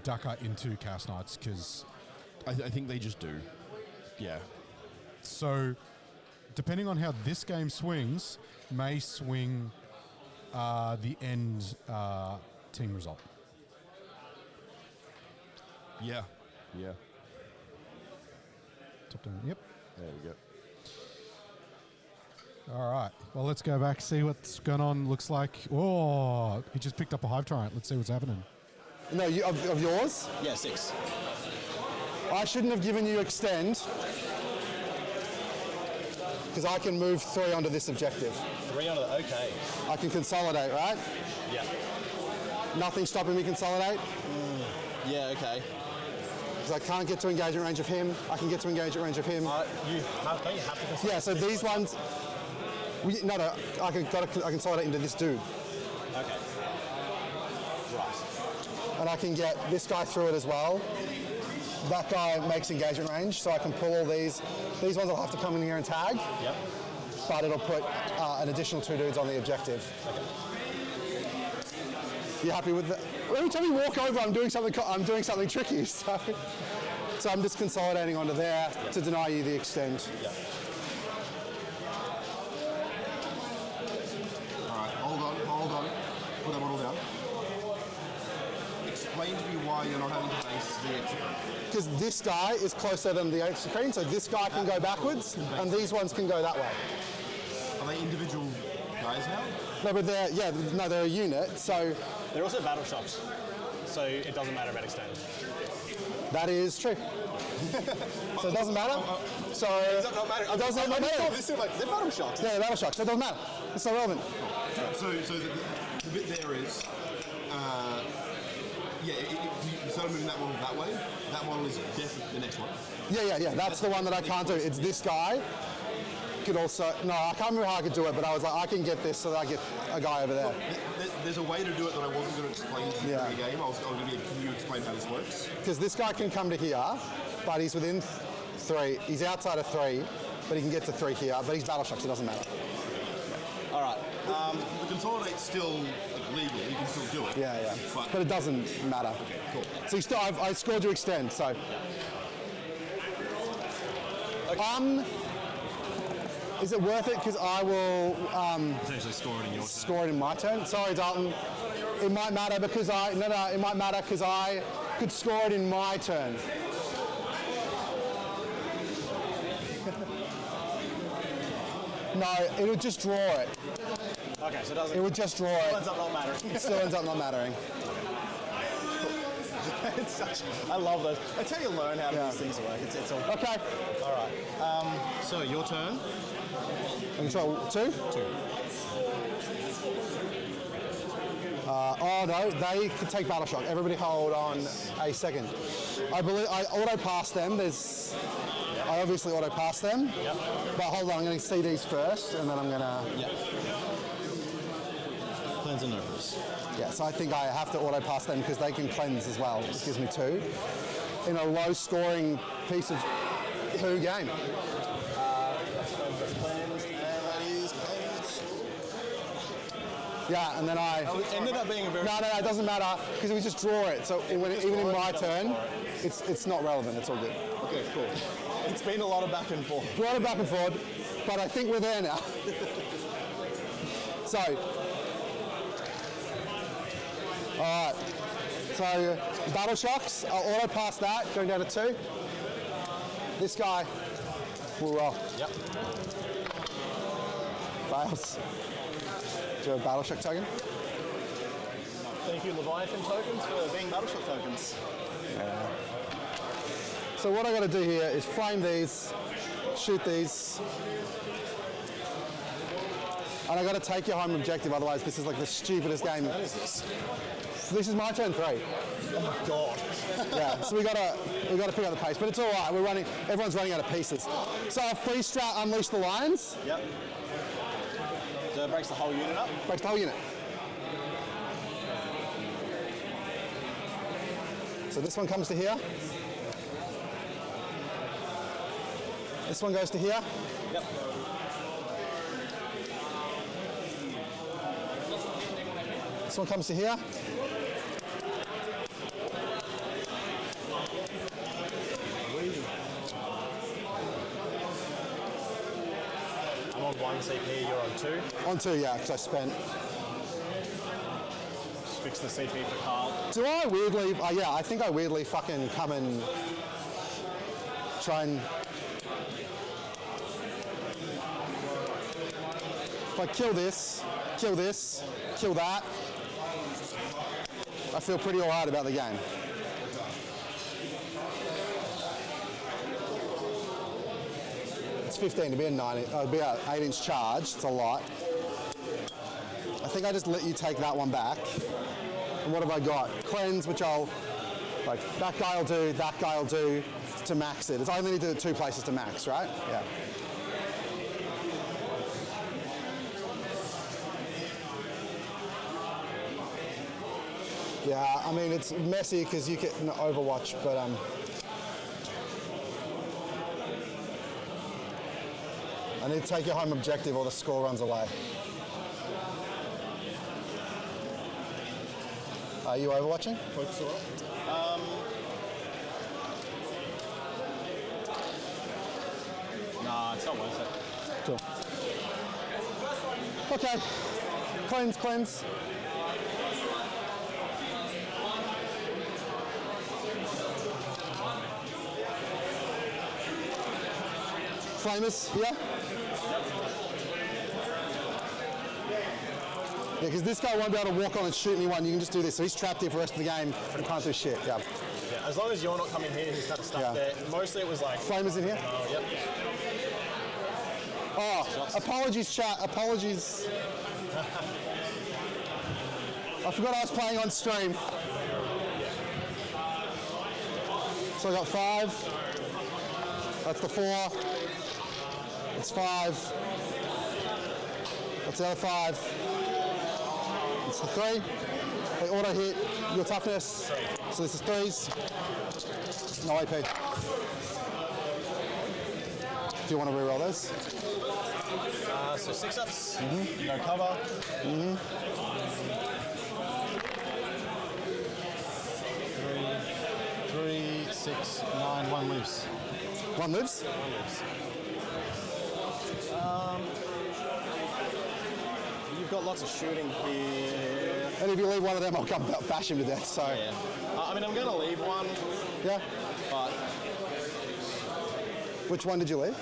Ducker into Chaos Knights, because... I think they just do. Yeah. So, depending on how this game swings, may swing the end team result. Yeah. Yeah. Top down. Yep. There we go. All right. Well, let's go back, see what's going on. Looks like... Oh, he just picked up a Hive Tyrant. Let's see what's happening. No, of yours? Yeah, 6. I shouldn't have given you extend because I can move 3 onto this objective. 3 onto the... Okay. I can consolidate, right? Yeah. Nothing stopping me consolidate? Yeah, okay. Because I can't get to engagement range of him. I can get to engagement range of him. You have to consolidate. Yeah, so these ones... I can consolidate into this dude. Okay. Right. And I can get this guy through it as well. That guy makes engagement range, so I can pull all these. These ones will have to come in here and tag. Yep. But it'll put an additional 2 dudes on the objective. Okay. You happy with that? Every time you walk over, I'm doing something tricky. So I'm just consolidating onto there to deny you the extend. Yep. Hold on. Put that model down. Explain to me why you're not having to base the exocrine. Because this guy is closer than the exocrine, so this guy can go backwards, and these ones can go that way. Are they individual guys now? No, but they're a unit, so... They're also battle shocks, so it doesn't matter about extend. That is true. So it doesn't matter? So... Does that not matter? It does not matter. This is like, they're battle shocks. Yeah, they're battle shocks, so it doesn't matter. It's not relevant. So the bit there is, you started moving that model that way. That model is definitely the next one. Yeah. That's the one that I can't do. It's this guy. could also, no, I can't remember how I could do it, but I was like, I can get this so that I get a guy over there. There's a way to do it that I wasn't going to explain to you in the game. I was going to can you explain how this works? Because this guy can come to here, but he's within 3. He's outside of 3, but he can get to 3 here, but he's battle shocked, so it doesn't matter. All right. The consolidate's still legal. You can still do it. Yeah. But it doesn't matter. Okay, cool. So you still, I scored to extend, so. Okay. Is it worth it? Because I will Potentially score it in your turn. Score it in my turn. Sorry, Dalton. It might matter because it might matter because I could score it in my turn. No, it would just draw it. Okay, so it doesn't. It would just draw it. Ends up not mattering. It still ends up not mattering. It's such. I love those. That's how you learn how these things work. It's all. Okay. All right. So your turn. Control 2. 2. Oh no, they could take battle shock. Everybody hold on a second. I believe I auto pass them. I obviously auto pass them. Yep. But hold on, I'm going to see these first, and then I'm going to. Yep. Cleanse and nervous. Yeah, so I think I have to auto pass them because they can cleanse as well. It gives me 2 in a low scoring piece of poo game. Yeah, and then I... It ended up being a very... No, it doesn't matter, because we just draw it. So even in my turn, it's not relevant. It's all good. Okay, cool. It's been a lot of back and forth. A lot of back and forth, but I think we're there now. So... Alright. So, battle shocks, I'll auto pass that, going down to 2. This guy will roll. Yep. Fails. Do a battle shock token? Thank you, Leviathan tokens, for being battle shock tokens. Yeah. So what I got to do here is flame these, shoot these, and I got to take your home objective. Otherwise, this is like the stupidest game. What is this? This is my turn 3. Oh my god. Yeah. So we got to pick up the pace, but it's all right. Everyone's running out of pieces. So I'll free strat, unleash the lions. Yep. So it breaks the whole unit up? Breaks the whole unit. So this one comes to here. This one goes to here. Yep. This one comes to here. I'm on 1 CP, you're on 2. On 2, yeah, because I spent. Just fix the CP for Carl. Do I weirdly, yeah, I think I weirdly fucking come and try and... If I kill this, kill that, I feel pretty alright about the game. It's 15 to be a 9, be an 8-inch charge. It's a lot. I think I just let you take that one back. And what have I got? Cleanse, which I'll like. That guy will do. That guy will do to max it. It's only need to do 2 places to max, right? Yeah. Yeah, I mean, it's messy because you can Overwatch, but I need to take your home objective or the score runs away. Are you Overwatching? Focus all right. Nah, it's not worth it. Cool. Okay. Cleanse. Flamers, yeah? Yeah, because this guy won't be able to walk on and shoot me one. You can just do this. So he's trapped here for the rest of the game and can't do shit. Yeah. Yeah, as long as you're not coming here, he's kind of stuck there. Mostly it was like... Flamers in here? Oh, yep. Oh, apologies, chat. Apologies. I forgot I was playing on stream. So I got 5. That's the 4. It's 5. That's the other 5. It's the 3. They auto hit your toughness. So this is 3s. No AP. Do you want to reroll those? So 6 ups, no cover. 3, 6, 9, 1 lives. 1 lives? 1 lives. You've got lots of shooting here. And if you leave one of them, I'll come bash him to death. So yeah. I mean, I'm going to leave one. Yeah. But which one did you leave?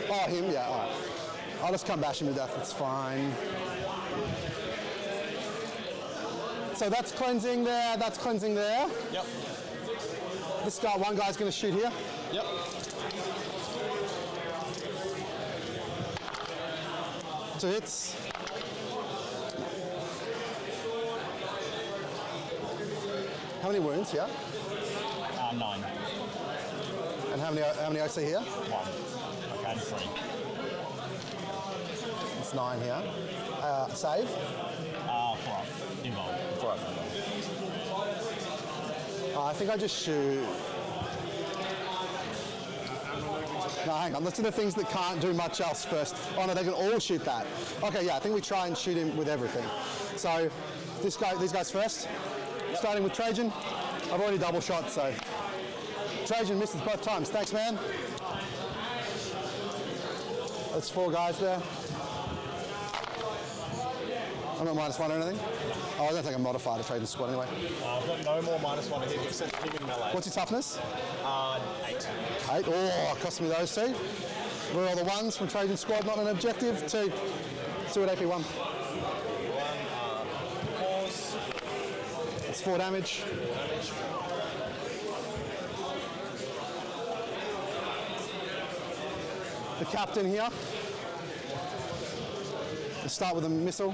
Oh, him. Yeah. All right. I'll just come bash him to death. It's fine. So that's cleansing there. That's cleansing there. Yep. This guy, one guy's going to shoot here. Yep. Two hits. How many wounds here? 9. And how many OC here? 1. Okay, 3. It's 9 here. Save? 4 up. Involved. 4 up. I think I just shoot. No, hang on. Let's do the things that can't do much else first. Oh no, they can all shoot that. Okay, yeah, I think we try and shoot him with everything. So these guys first. Yep. Starting with Trajan. I've already double shot, so Trajan misses both times. Thanks, man. That's 4 guys there. I'm not -1 or anything. Oh, I don't think I modified a Trajan squad anyway. I've got no more -1 to hit except him in melee. What's your toughness? 8. 8. Oh, cost me those 2. We're all the 1s from Trajan squad, not an objective. 2. See what AP 1. 4s. It's 4 damage. The captain here. Let's start with a missile.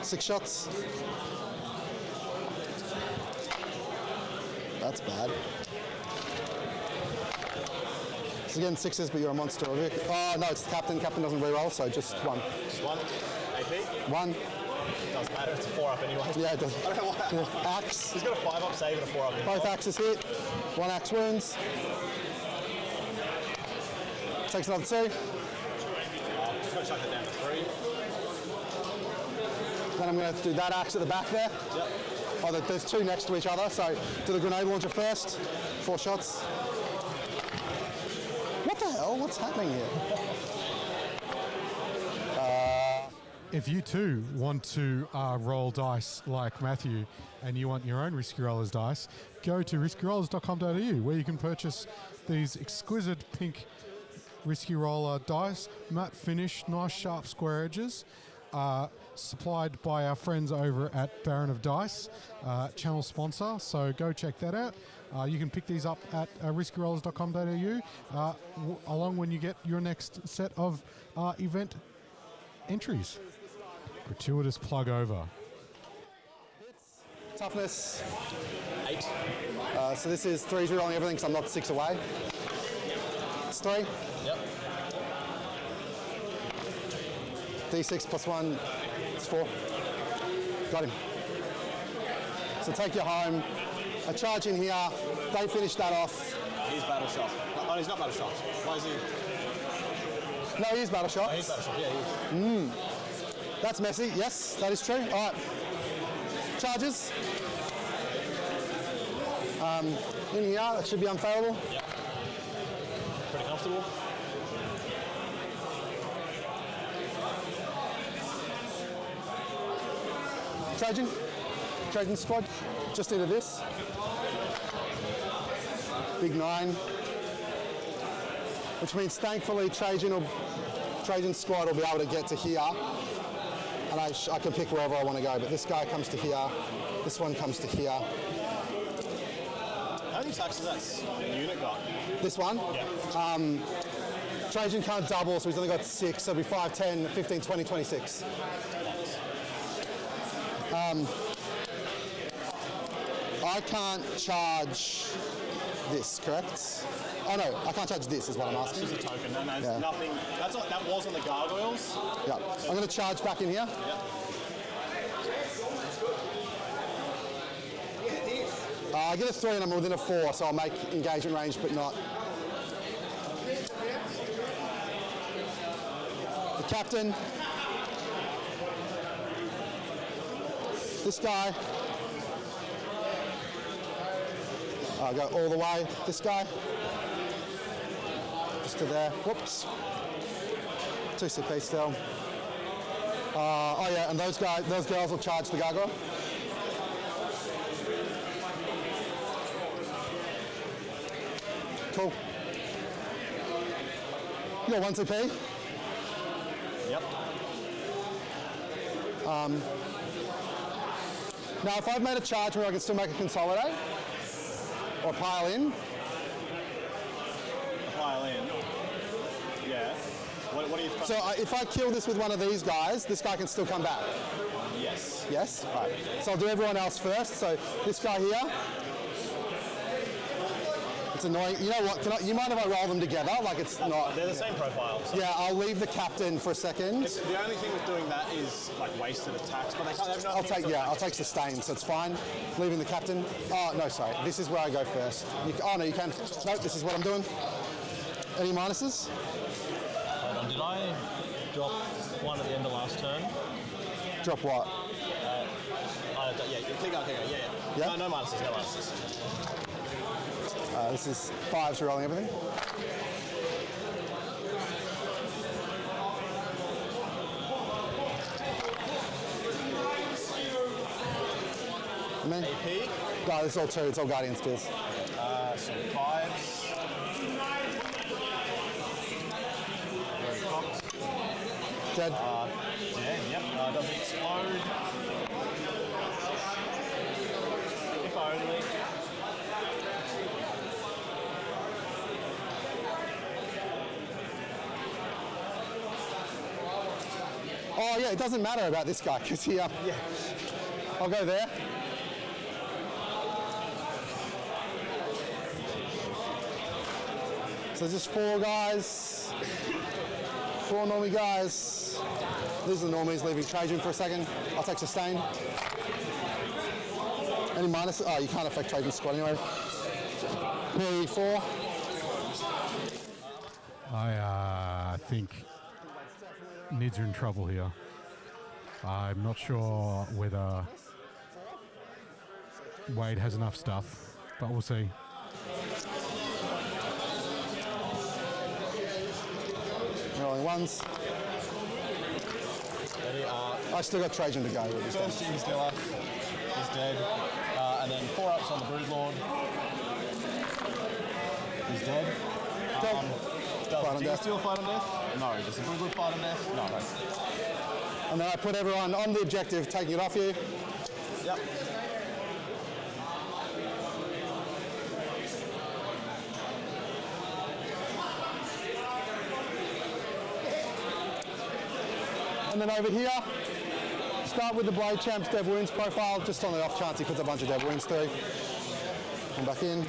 6 shots. That's bad. It's again 6s, but you're a monster. Oh no, it's the captain. Captain doesn't reroll, so just 1. Just 1. AP? 1. Doesn't matter, it's a 4 up anyway. Yeah, it does. I don't know why. Yeah. Axe. He's got a 5 up save and a 4 up. Both axes hit. 1 axe wounds. Takes another 2. Just got to chuck it down to 3. Then I'm going to do that axe at the back there. Yep. Oh, there's 2 next to each other, so do the grenade launcher first. 4 shots. What the hell? What's happening here? If you too want to roll dice like Matthew and you want your own Risky Rollers dice, go to riskyrollers.com.au where you can purchase these exquisite pink Risky Roller dice, matte finish, nice sharp square edges, supplied by our friends over at Baron of Dice, channel sponsor, so go check that out. You can pick these up at riskyrollers.com.au along when you get your next set of event entries. Gratuitous plug over. Toughness. 8. So this is 3 rerolling everything because I'm not 6 away. It's 3. Yep. D6 +1. It's 4. Got him. So take you home. A charge in here. They finish that off. He's battle shot. Oh, he's not battle shot. Why is he? No, he is battle shot. Oh, he's battle shot. Yeah, he is. That's messy. Yes, that is true. All right. Charges. In here, that should be unfailable. Yep. Pretty comfortable. Trajan squad, just into this. Big 9. Which means thankfully Trajan squad will be able to get to here. And I can pick wherever I want to go, but this guy comes to here, this one comes to here. How many attacks has that unit got? This one? Yeah. Trajan can't double, so he's only got 6, so it'll be 5, 10, 15, 20, 26. I can't charge this, correct? Oh no, I can't charge this is what I'm asking. It's just a token, and there's nothing, that was on the gargoyles. Yeah, I'm going to charge back in here. I get a 3 and I'm within a 4, so I'll make engagement range, but not. The captain. This guy. I'll go all the way. This guy. Just to there. Whoops. 2 CP still. Oh yeah, and those girls will charge the gargoyle. Cool. You got 1 CP? Yep. Now, if I've made a charge where I can still make a consolidate or pile in. Pile in. Yeah. What do you? So if I kill this with one of these guys, this guy can still come back. Yes. Yes. Right. So I'll do everyone else first. So this guy here. It's annoying. You know what? You mind if I roll them together? Like it's not. They're the same profile. So yeah, I'll leave the captain for a second. The only thing with doing that is like wasted attacks, but they can't have I'll take sustain, so it's fine. Leaving the captain. Oh no, sorry. This is where I go first. Oh no, you can. Nope. This is what I'm doing. Any minuses? Hold on. Did I drop one at the end of last turn? Drop what? Yeah. Keep going. Yeah. No minuses. No minuses. This is 5s rolling everything. AP? No, this is all 2. It's all Guardian skills. So 5s. Very cocked. Dead. Dead, yep. Doesn't explode. If only. Oh yeah, it doesn't matter about this guy because he. I'll go there. So just 4 guys, 4 normie guys. These are the normies. Leaving Trajan for a second. I'll take sustain. Any minus? Oh, you can't affect Trajan's squad anyway. 3, 4. I think Nids are in trouble here. I'm not sure whether Wade has enough stuff, but we'll see. Rolling 1s. I still got Trajan to go with this. First Gene Stealer is dead. And then 4 ups on the Broodlord. He's dead. Does Gene Stealer fight on death? No. Does the Broodlord fight on death? No. And then I put everyone on the objective, taking it off you. Yep. And then over here, start with the Blade Champ's Dev Wounds profile, just on the off chance he puts a bunch of Dev Wounds through. Come back in.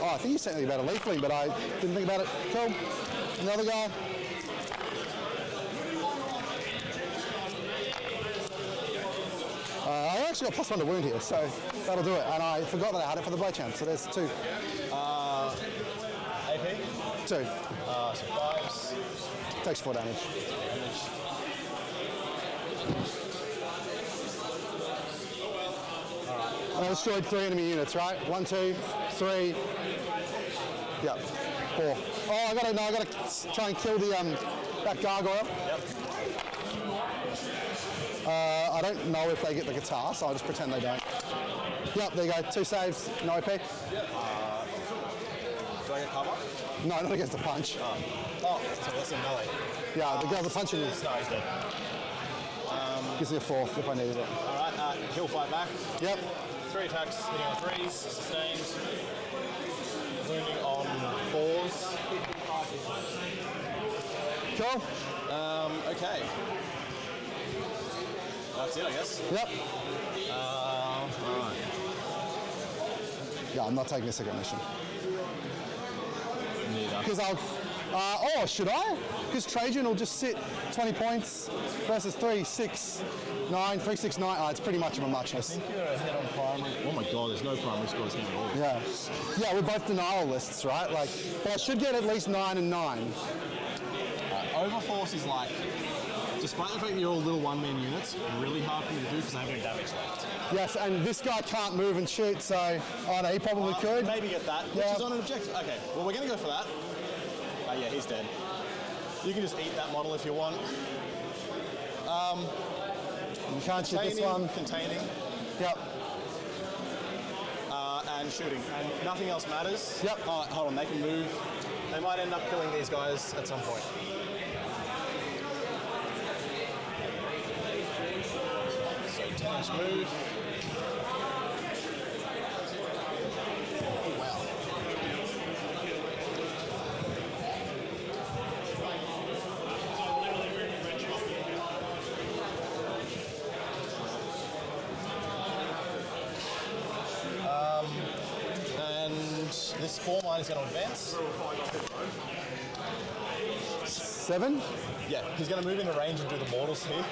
Oh, I think you sent me about a leafling, but I didn't think about it. Cool. Another guy. I actually got +1 to wound here, so that'll do it. And I forgot that I had it for the Blade Champ, so there's 2. AP? 2. So 5s. Takes 4 damage. I destroyed 3 enemy units, right? 1, 2, 3. Yep. 4. Oh, I gotta try and kill the that gargoyle. Yep. I don't know if they get the guitar, so I'll just pretend they don't. Yep, there you go. 2 saves, no AP. Do I get cover? No, not against the punch. Oh, so that's a melee. Yeah, the girls are punching you. No, he's dead. Gives me a 4th if I needed it. Alright, he'll fight back. Yep. 3 attacks, hitting on 3s, sustained. Wounding on 4s. Cool. Okay. That's it, I guess. Yep. Alright. Yeah, I'm not taking a second mission. either. Because oh, should I? Because Trajan will just sit 20 points versus 3, 6, 9, 3, 6, 9. It's pretty much of a muchness. I think you're ahead on primary. Oh my god, there's no primary scores here at all. Yeah. Yeah, we're both denial lists, right? Like, but I should get at least 9 and 9. Overforce is like, despite the fact that you're all little one-man units, really hard for me to do because I have no damage left. Yes, and this guy can't move and shoot, so oh no, he probably could. Maybe get that, which is on an objective. Okay, well we're going to go for that. Yeah, he's dead. You can just eat that model if you want. You can't shoot this one. Containing. Yep. And shooting, and nothing else matters. Yep. Hold on, they can move. They might end up killing these guys at some point. So 10-inch move. Oh wow. This spore mine is going to advance. 7? Yeah, he's going to move into range and do the mortals here.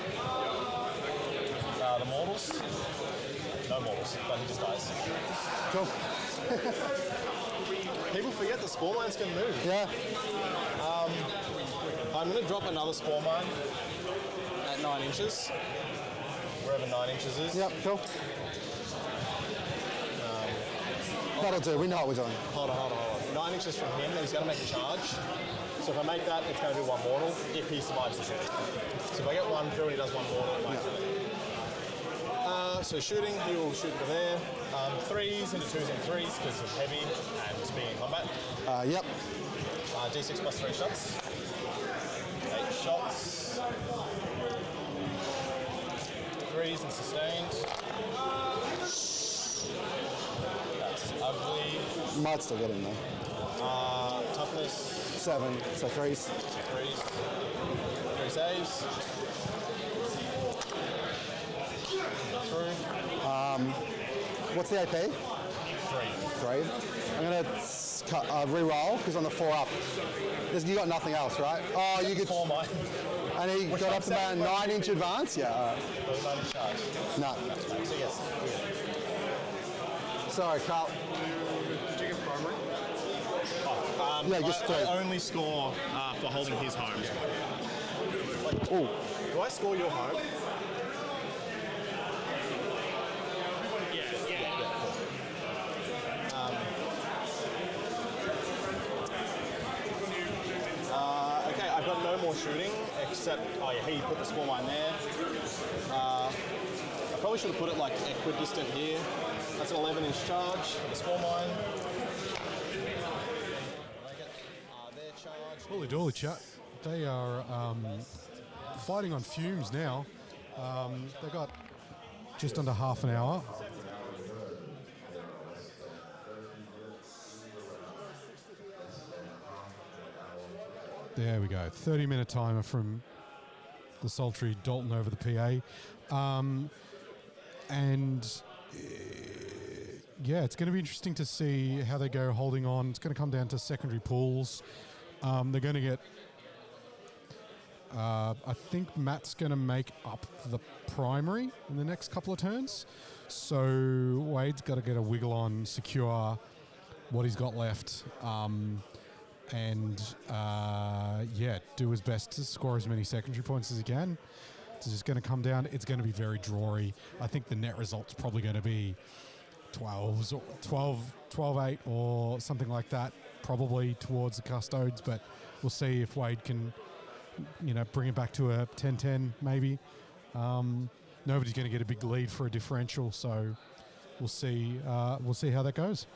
The mortals. No mortals, but he just dies. Cool. People forget the spore mines can move. Yeah. I'm going to drop another spore mine at 9 inches. Wherever 9 inches is. Yep, cool. That'll do, we know what we're doing. Hold on. 9 inches from him, and he's going to make a charge. So if I make that, it's going to do 1 mortal if he survives the shooting. So if I get 1 through and he does 1 mortal, it might kill it. So shooting, he will shoot to there. 3s into 2s and 3s because of heavy and being in combat. Yep. D6 plus 3 shots. 8 shots. 3s and sustained. Ugly. Might still get him though. Toughness. 7, so 3s. 3s. 3 saves. Through. What's the AP? 3. 3. I'm gonna re-roll because on the 4 up, you got nothing else, right? Oh, you get 4 mine. And he got up to about a 9-inch advance. Yeah. All right. 9-inch charge. No. So yes. Sorry, Carl. Did you get primary? Yeah, just 3. I only score for holding his home. Like, ooh. Do I score your home? Okay, I've got no more shooting except, he put the spore mine there. I probably should have put it like equidistant here. That's an 11-inch charge for the spore mine. Holy dolly, chat. They are fighting on fumes now. They got just under half an hour. There we go. 30-minute timer from the sultry Dalton over the PA. Yeah, it's going to be interesting to see how they go holding on. It's going to come down to secondary pools. They're going to get... I think Matt's going to make up the primary in the next couple of turns. So Wade's got to get a wiggle on, secure what he's got left. Do his best to score as many secondary points as he can. It's just going to come down. It's going to be very drawy. I think the net result's probably going to be 12-8 or something like that, probably towards the Custodes, but we'll see if Wade can, bring it back to a 10-10 maybe. Nobody's going to get a big lead for a differential, so we'll see how that goes.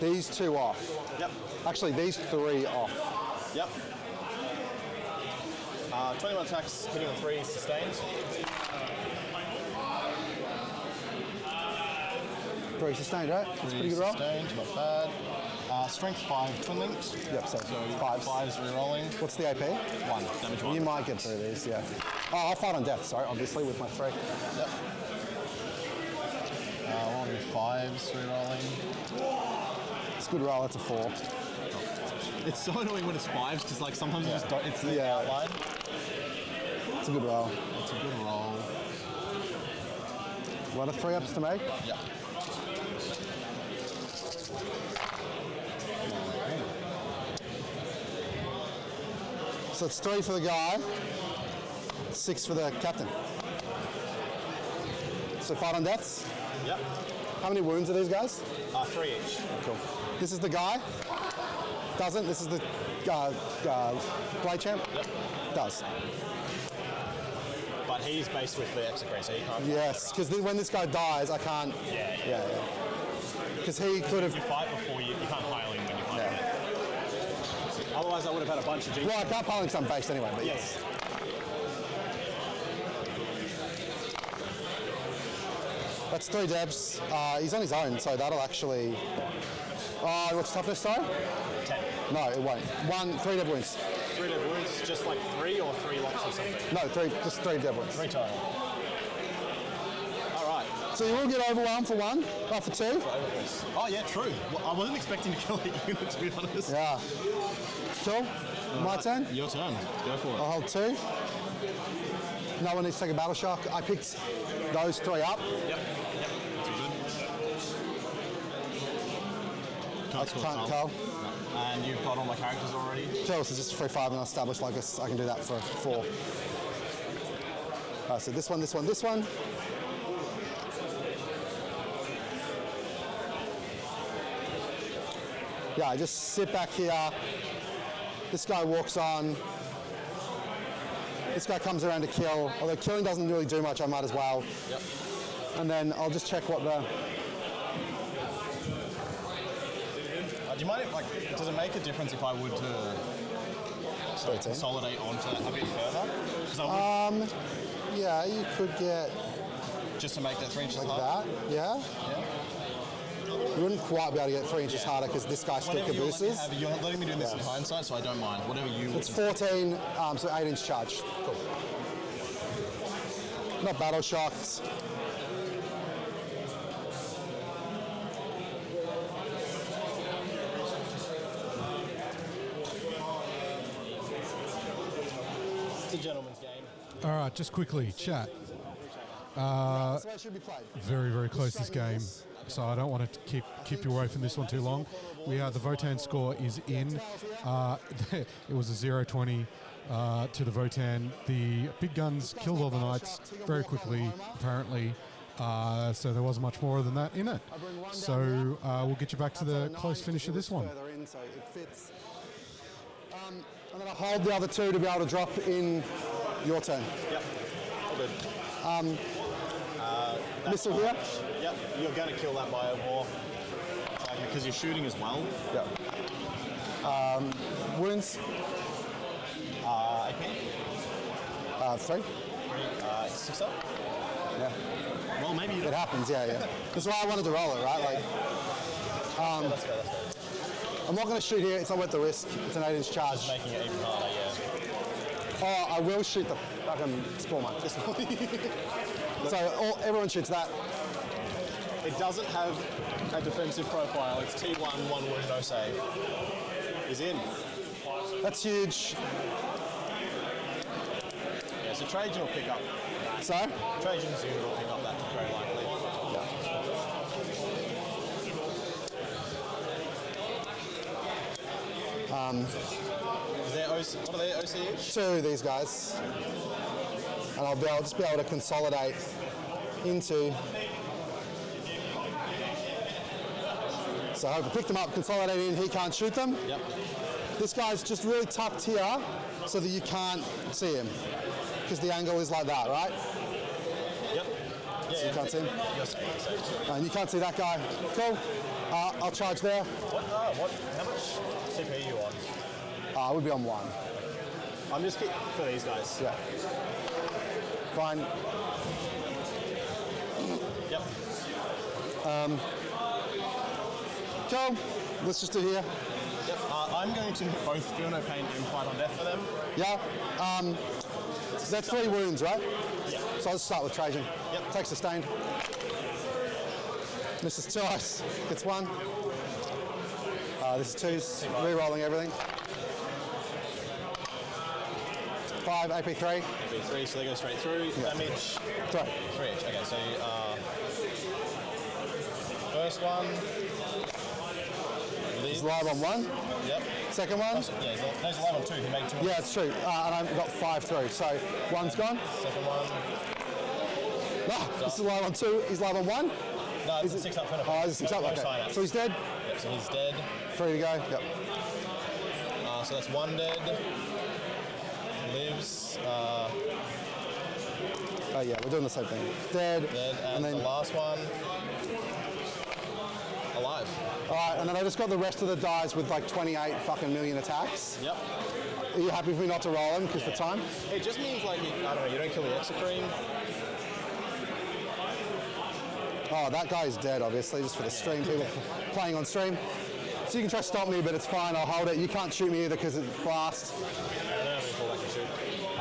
These 2 off. Yep. Actually, these 3 off. Yep. 21 attacks, hitting on 3, sustained. 3 sustained, right? That's a pretty good roll. Sustained, not bad. Strength 5, twin linked. Yep, so 5's re-rolling. What's the AP? 1, damage 1. You might get through these, yeah. Oh, I'll fight on death, sorry, obviously, with my 3. Yep. One with 5s re-rolling. It's a good roll. That's a 4. It's so annoying when it's 5s because like sometimes you just don't. It's the outline. It's a good roll. It's a good roll. What are 3-ups to make? Yeah. So it's 3 for the guy, 6 for the captain. So fight on deaths? Yep. How many wounds are these guys? 3 each. Cool. This is the guy? Doesn't? This is the blade champ? Yep. Does. But he's based with the execrate, so he can't. Yes, because when this guy dies, I can't. Yeah. Because he could have. You fight before you can't pile him when you fight. Yeah. Otherwise, I would have had a bunch of G. Well, I can't pile him because I'm based anyway, but yes. That's 3 debs. He's on his own, so that'll actually. What's toughness, sorry? 10. No, it won't. 3 deb wounds. 3 deb wounds, just like 3 or 3 lots or something? No, 3, just 3 deb wounds. 3 total. Alright. So you will get overwhelmed for 1, for 2. Oh yeah, true. Well, I wasn't expecting to kill that unit, to be honest. Yeah. Cool. My turn? Your turn. Go for it. I'll hold 2. No one needs to take a battle shock. I picked those 3 up. Yep. That's good. Can't tell. And you've got all my characters already? Cool, so just 3-5 and I'll establish like I can do that for 4. So this one. Yeah, I just sit back here. This guy walks on. This guy comes around to kill. Although killing doesn't really do much, I might as well. Yep. And then I'll just check what the... do you mind if, does it make a difference if I would consolidate onto that a bit further? Yeah, you could get... Just to make that 3 inches like harder? That, yeah. You wouldn't quite be able to get 3 inches harder because this guy still cabooses. You're letting me do this in hindsight, so I don't mind. Whatever you... It's 14, so 8-inch charge. Cool. Not battle shocked. It's a gentleman's game. All right, just quickly, chat. That's the way it should be played. Very, very close this game, so I don't want to keep you away from this one too long. The Votan score is in. It was a 0-20 to the Votan. The big guns killed all the knights very quickly, apparently. So there wasn't much more than that in it. So we'll get you back to the close finish of this one. And then I'll hold the other 2 to be able to drop in your turn. Yep, all good. Missile here? Yep, you're going to kill that by a war. Because you're shooting as well. Yep. Wounds? AP? 3. 6 up? Yeah. Well, maybe you It happens, yeah. That's why I wanted to roll it, right? Yeah. That's fair. I'm not going to shoot here. It's not worth the risk. It's an 8-inch charge. Just making it even harder, yeah. Oh, I will shoot the fucking spore mine. So everyone shoots that. It doesn't have a defensive profile. It's T1, 1 wound, no save. He's in. That's huge. Yeah, so Trajan will pick up. Sorry? Trajan's unit will pick up that very likely. What are their OCH? 2, these guys. And I'll just be able to consolidate into. So I picked them up, consolidate in, he can't shoot them. Yep. This guy's just really tucked here so that you can't see him. Because the angle is like that, right? Yep. So you can't see him. And you can't see that guy. Cool. I'll charge there. How much CP are you on? I would be on 1. I'm just for these guys. Yeah. Fine. Yep. Cool. Let's just do here. Yep. I'm going to both feel no pain and fight on death for them. Yeah. That's 3 wounds, right? Yeah. So I'll just start with Trajan. Yep. Take sustained. This is 2 ice. Gets 1. This is 2s. Re-rolling everything. 5 AP3. AP3, so they go straight through. Yeah. Damage. 3. 3 each. Okay, so first one. He's live on 1. Yep. Second one. Yeah, he's live on 2. He made 2. Yeah, it's true. And I've got 5 through. So 1's gone. Second one. No, this is live on 2. He's live on 1. No, it's a 6 up front. Oh, it's a 6 up. No Okay. sign-ups. So he's dead. Yep, so he's dead. 3 to go. Yep. So that's 1 dead. Lives. Oh yeah, we're doing the same thing. Dead. And then the last one. Alive. Alright, and then I just got the rest of the dies with like 28 fucking million attacks. Yep. Are you happy for me not to roll them because for time? It just means like, I don't know, you don't kill the exocrine. Oh, that guy's dead obviously, just for the stream, people playing on stream. So you can try to stop me, but it's fine, I'll hold it. You can't shoot me either because it's fast. I don't have any fallback to shoot.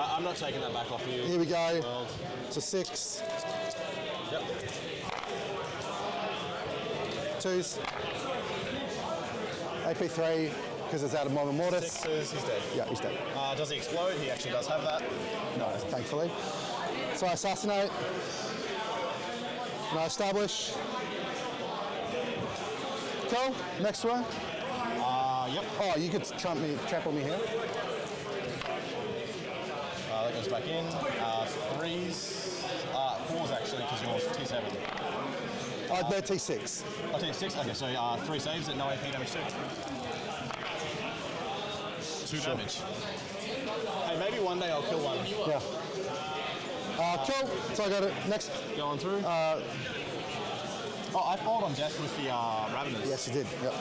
I'm not taking that back off you. Here we go. Well, So 6. Yep. 2s. AP3, because it's out of Morgan Mortis. 6s, he's dead. Yeah, he's dead. Does he explode? He actually does have that. No, thankfully. So I assassinate. And I establish. Cool. Next one. Yep. Oh, you could trample me here. That goes back in. 3s. 4s actually, because yours T7. They're T6. Oh, T6? Okay, so 3 saves at no AP damage too. 2 damage. Hey, maybe one day I'll kill one. Yeah. Cool. So I got it. Next. Go on through. I fought on death with the Raveners. Yes, you did. Yep.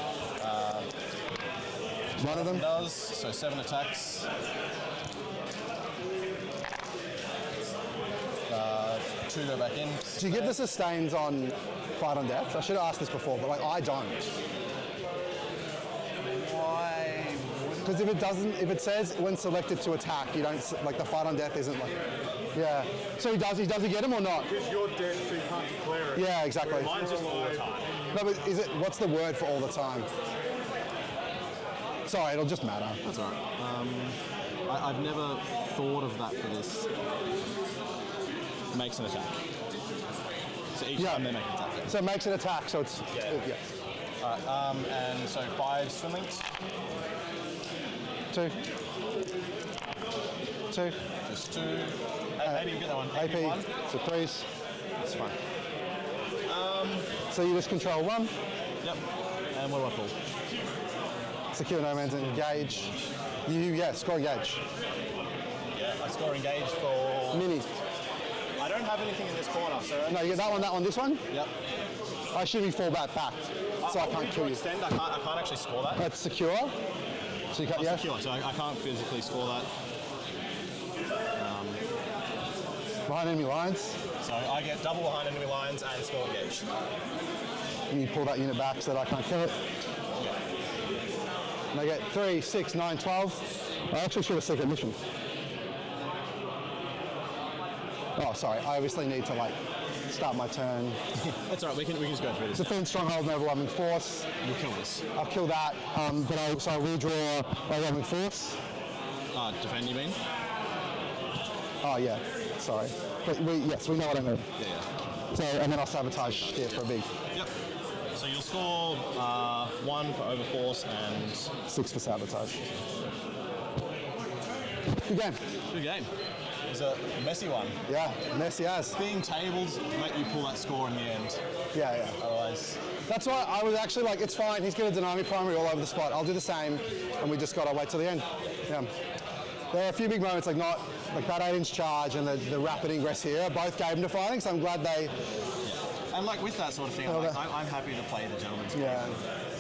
One of them does, so 7 attacks. 2 go back in. Do you get the sustains on Fight on Death? I should have asked this before, but like I don't. Why? Because if it says when selected to attack, you don't like the Fight on Death isn't like. Yeah. So he does he get him or not? Because you're dead, so you can't declare it. Yeah, exactly. Mine's just all the time. No, but what's the word for all the time? Sorry, it'll just matter. That's all right. I've never thought of that for this. Makes an attack. So each time they make an attack. So it makes an attack, so it's... Yeah. All right, and so 5 swim links. 2. 2. Just 2. Maybe you get that one. AP. 1. So 3s. It's fine. So you just control 1. Yep. And what do I pull? Secure no man's engage. Score engage. Yeah, I score engage for... Mini. I don't have anything in this corner, so... No, you get that one, this one? Yep. I assume you fall back, so I can't kill you. Extend, I can't actually score that. That's secure. So you can't, secure, so I can't physically score that. Behind enemy lines. So I get double behind enemy lines and small engage. And you pull that unit back so that I can't kill it. And I get 3, 6, 9, 12. I actually should have secret mission. Oh, sorry. I obviously need to start my turn. That's all right. We can just go through this. Defend stronghold and overwhelming force. You'll kill this. I'll kill that, but I'll redraw overwhelming force. Defend, you mean? Oh yeah. Sorry. But we know what I mean. Yeah. So and then I'll sabotage here for a big. Yep. So you'll score 1 for overforce and 6 for sabotage. Good game. Good game. It was a messy one. Yeah, messy as. Being tabled make you pull that score in the end. Yeah. Otherwise. That's why I was actually like, it's fine. He's going to deny me primary all over the spot. I'll do the same, and we just got to wait till the end. Yeah. There are a few big moments, like that 8-inch charge and the rapid ingress here. Both gave him to fighting, so I'm glad they. Yeah. And with that sort of thing, I'm happy to play the gentleman's game. Yeah.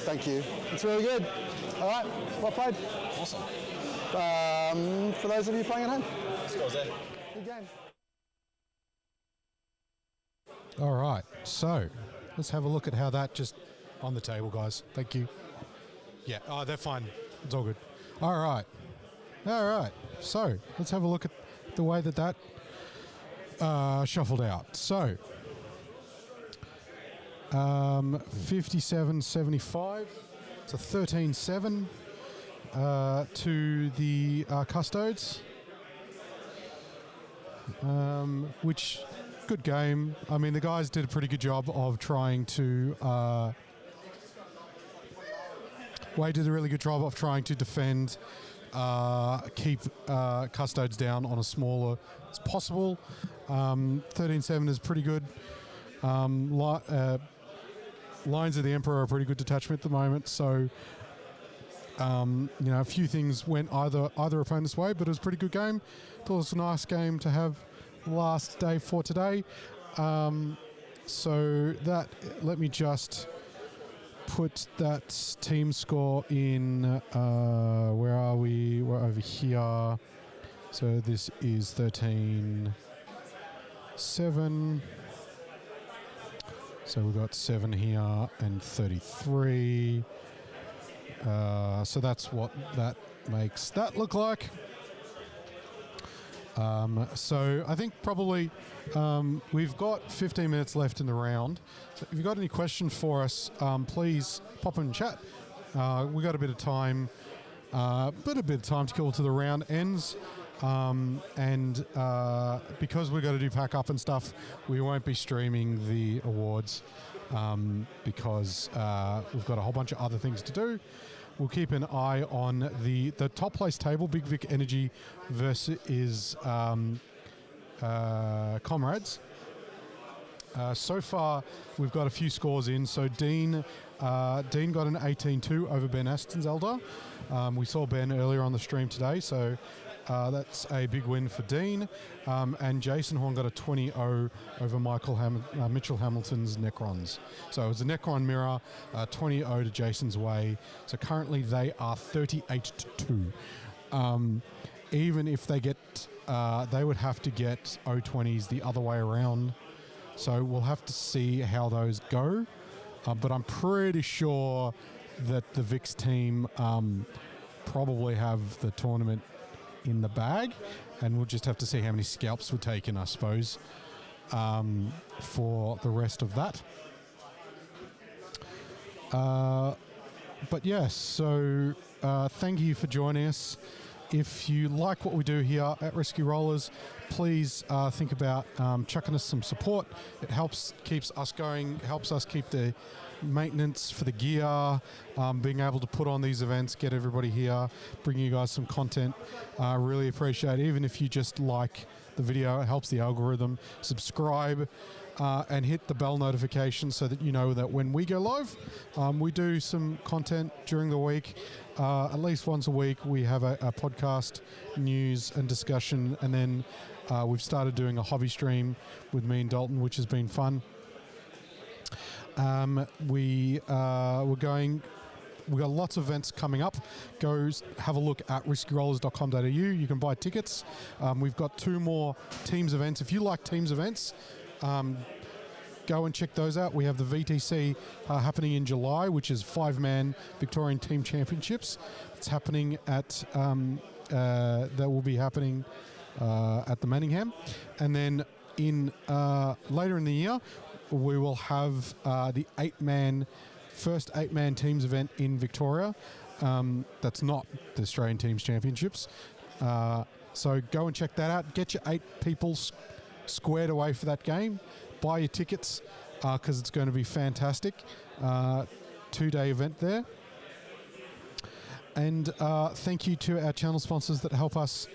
Thank you. It's really good. All right. Well played. Awesome. For those of you playing at home. Scores there. Good game. All right, so let's have a look at how that just on the table, guys. Thank you. Yeah, they're fine. It's all good. All right. So let's have a look at the way that shuffled out. So 57.75. It's a 13-7 to the Custodes. Which, good game. I mean, the guys did a pretty good job of trying to... Wade did a really good job of trying to defend, keep Custodes down on as smaller as possible. 13-7 is pretty good. Lines of the Emperor are a pretty good detachment at the moment, so a few things went either opponent's way, but it was a pretty good game. Thought it was a nice game to have last day for today. So that, let me just put that team score in. Where are we? We're over here. So this is 13-7. So we've got 7 here and 33. So that's what that makes that look like. So I think probably we've got 15 minutes left in the round. So if you've got any questions for us, please pop in chat. We've got a bit of time, to kill till the round ends. And because we've got to do pack up and stuff, we won't be streaming the awards because we've got a whole bunch of other things to do. We'll keep an eye on the top place table, Big Vic Energy versus Comrades. So far, we've got a few scores in. So Dean got an 18-2 over Ben Aston's Eldar. We saw Ben earlier on the stream today, so that's a big win for Dean. And Jason Horn got a 20-0 over Mitchell Hamilton's Necrons. So it was a Necron mirror, 20-0 to Jason's way. So currently they are 38-2. Even if they get, they would have to get 0-20s the other way around. So we'll have to see how those go. But I'm pretty sure that the VIX team probably have the tournament in the bag, and we'll just have to see how many scalps were taken, I suppose, for the rest of that. But yes, so thank you for joining us. If you like what we do here at Rescue Rollers, please think about chucking us some support. It keeps us going, helps us keep the maintenance for the gear, being able to put on these events, get everybody here, bring you guys some content. Really appreciate it. Even if you just like the video, it helps the algorithm. Subscribe and hit the bell notification so that you know that when we go live, we do some content during the week. At least once a week, we have a podcast, news and discussion, and then we've started doing a hobby stream with me and Dalton, which has been fun. We've got lots of events coming up. Go have a look at riskyrollers.com.au. You can buy tickets. We've got 2 more Teams events. If you like Teams events, go and check those out. We have the VTC happening in July, which is 5-man Victorian Team Championships. It's happening at that will be happening at the Manningham, and then in later in the year we will have the first 8-man teams event in Victoria. That's not the Australian Teams Championships. So go and check that out. Get your 8 people squared away for that game. Buy your tickets because it's going to be fantastic. 2-day event there. And thank you to our channel sponsors that help us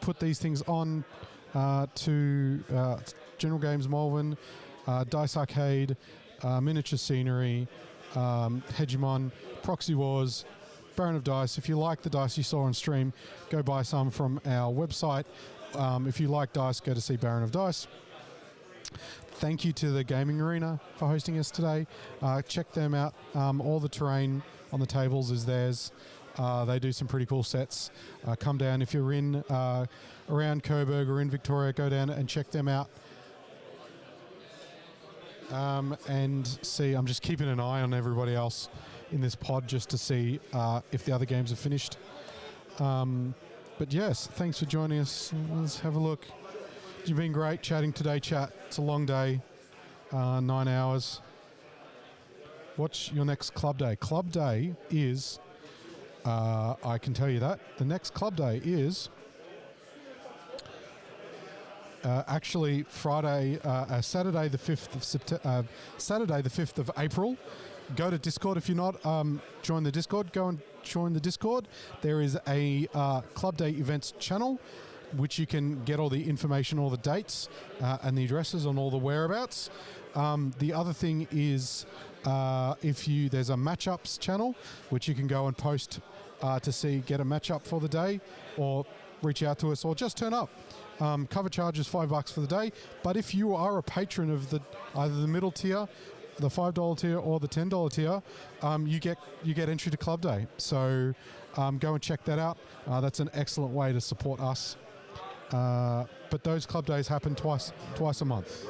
put these things on, to General Games Malvern, Dice Arcade, Miniature Scenery, Hegemon, Proxy Wars, Baron of Dice. If you like the dice you saw on stream, go buy some from our website. If you like dice, go to see Baron of Dice. Thank you to the Gaming Arena for hosting us today. Check them out. All the terrain on the tables is theirs. They do some pretty cool sets. Come down if you're in around Coburg or in Victoria. Go down and check them out. And see, I'm just keeping an eye on everybody else in this pod just to see if the other games are finished. But yes, thanks for joining us. Let's have a look. You've been great chatting today, chat. It's a long day. 9 hours. What's your next club day? Club day is, I can tell you that, the next club day is actually Friday, Saturday the 5th of Saturday the 5th of April. Go to Discord if you're not. Join the Discord. Go and join the Discord. There is a Club Day events channel, which you can get all the information, all the dates, and the addresses on all the whereabouts. The other thing is, there's a matchups channel, which you can go and post to get a matchup for the day, or reach out to us, or just turn up. Cover charge is $5 for the day, but if you are a patron of either the middle tier, the $5 tier, or the $10 tier, you get entry to Club Day. So go and check that out. That's an excellent way to support us. But those Club Days happen twice a month.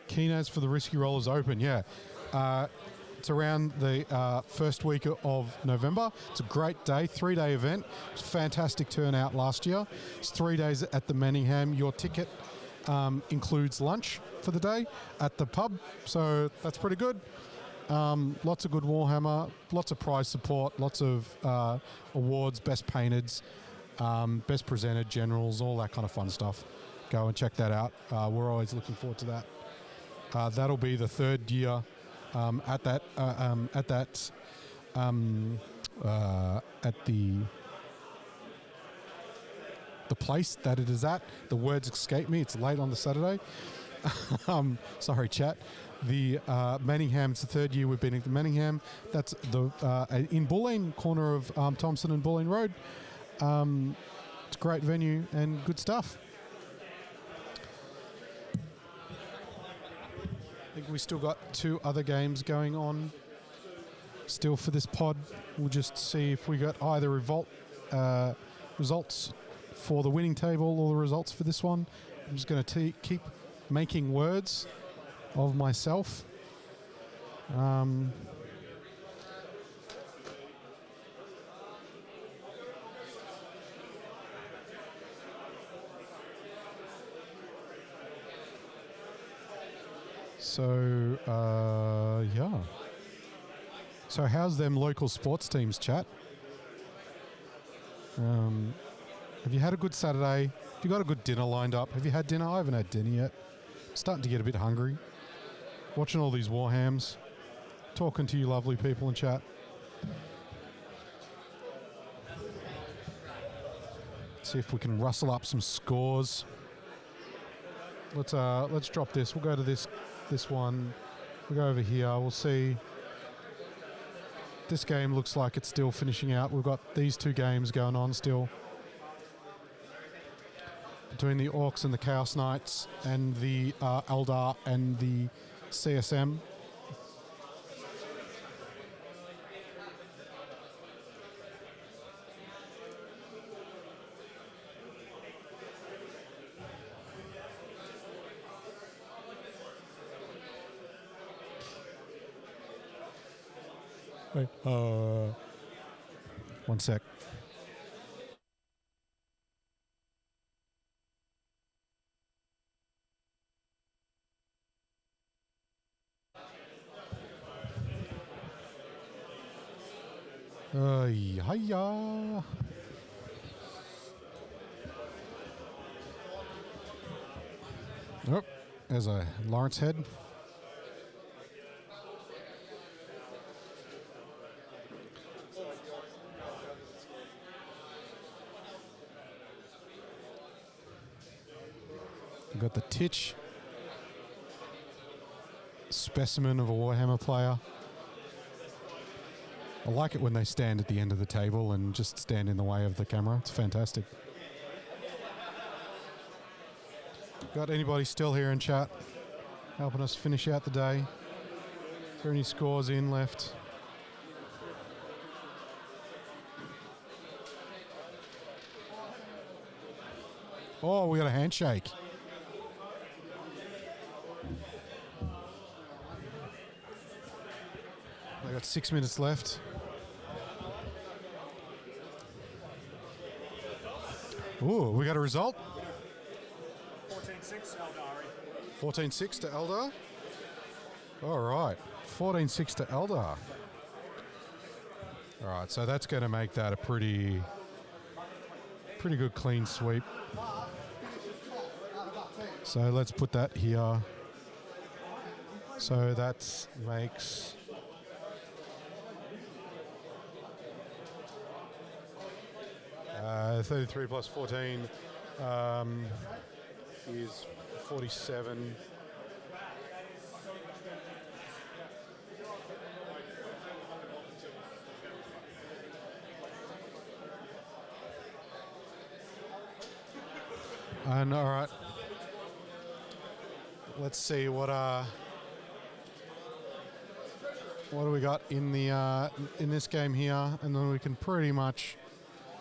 Keenaz for the Risky Rollers Open, yeah. It's around the first week of November. It's a great day, 3-day event. It's a fantastic turnout last year. It's 3 days at the Manningham. Your ticket includes lunch for the day at the pub, so that's pretty good. Lots of good Warhammer, lots of prize support, lots of awards, best painted, best presented, generals, all that kind of fun stuff. Go and check that out. We're always looking forward to that. That'll be the third year at the place that it is at. The words escape me. It's late on the Saturday. Sorry, chat. The Manningham's the third year we've been at the Manningham. That's in Bulleen, corner of Thompson and Bulleen Road. It's a great venue and good stuff. I think we still got 2 other games going on still for this pod. We'll just see if we got either results for the winning table or the results for this one. I'm just going to keep making words of myself. So, yeah. So how's them local sports teams, chat? Have you had a good Saturday? Have you got a good dinner lined up? Have you had dinner? I haven't had dinner yet. Starting to get a bit hungry. Watching all these Warhams. Talking to you lovely people in chat. See if we can rustle up some scores. Let's drop this. We'll go to this one. We'll go over here. We'll see. This game looks like it's still finishing out. We've got these 2 games going on still. Between the Orcs and the Chaos Knights and the Eldar and the CSM. Wait, one sec. Hiya. Oh, there's a Lawrence head. We've got the Titch. Specimen of a Warhammer player. I like it when they stand at the end of the table and just stand in the way of the camera. It's fantastic. Got anybody still here in chat helping us finish out the day? Is there any scores in left? Oh, we got a handshake. I got 6 minutes left. Ooh, we got a result. 14-6 Aeldari. 14-6 to Eldar. All right, 14-6 to Eldar. All right, so that's going to make that a pretty good clean sweep. So let's put that here. So that makes 33 plus 14 is 47. And all right, let's see what do we got in the in this game here, and then we can pretty much.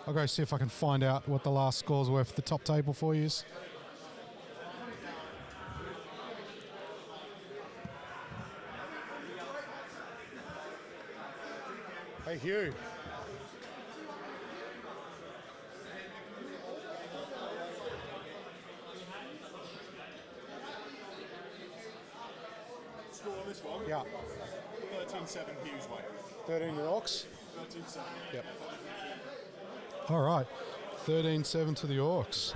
I'll go see if I can find out what the last scores were for the top table for you. Hey Hugh. Score on this one? Yeah. 13-7 Hughes way. 13 to the Orcs? 13-7. Yep. All right. 13-7 to the Orcs.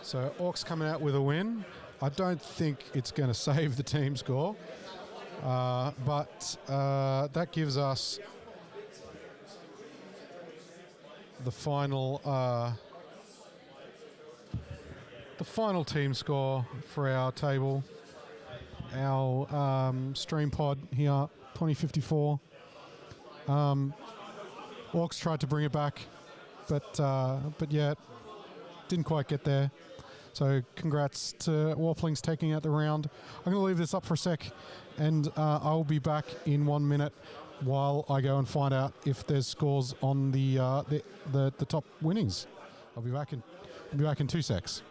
So Orcs coming out with a win. I don't think it's going to save the team score, but that gives us the final team score for our table. Our stream pod here, 2054. Orcs tried to bring it back, but yeah, didn't quite get there. So congrats to Warplings taking out the round. I'm going to leave this up for a sec, and I'll be back in 1 minute while I go and find out if there's scores on the top winnings. I'll be back in 2 secs.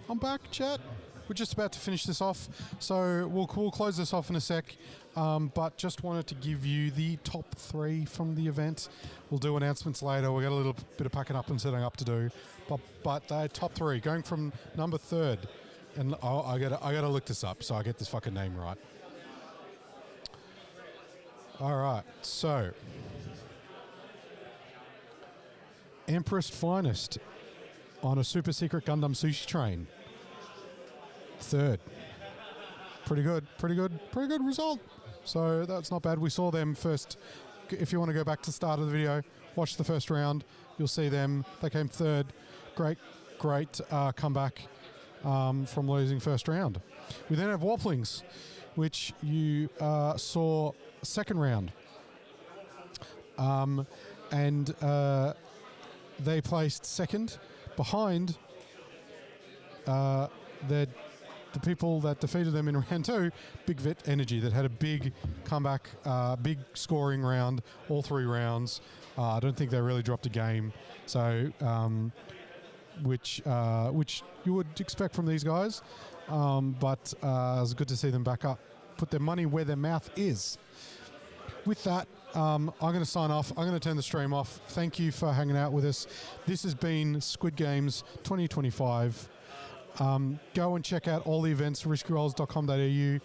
I'm back, chat. We're just about to finish this off, so we'll close this off in a sec. But just wanted to give you the top 3 from the event. We'll do announcements later. We got a little bit of packing up and setting up to do, but top 3 going from number 3rd, and I gotta look this up so I get this fucking name right. All right, so Empress Finest on a super secret Gundam sushi train. 3rd. Pretty good result. So that's not bad. We saw them first. If you want to go back to the start of the video, watch the first round. You'll see them. They came 3rd. Great comeback from losing first round. We then have Warplings, which you saw 2nd round. And they placed 2nd behind the people that defeated them in round 2, Big Vit Energy, that had a big comeback, big scoring round, all 3 rounds. I don't think they really dropped a game, so which you would expect from these guys. But it was good to see them back up, put their money where their mouth is. With that, I'm going to sign off. I'm going to turn the stream off. Thank you for hanging out with us. This has been Squid Games 2025. Go and check out all the events, riskyrolls.com.au.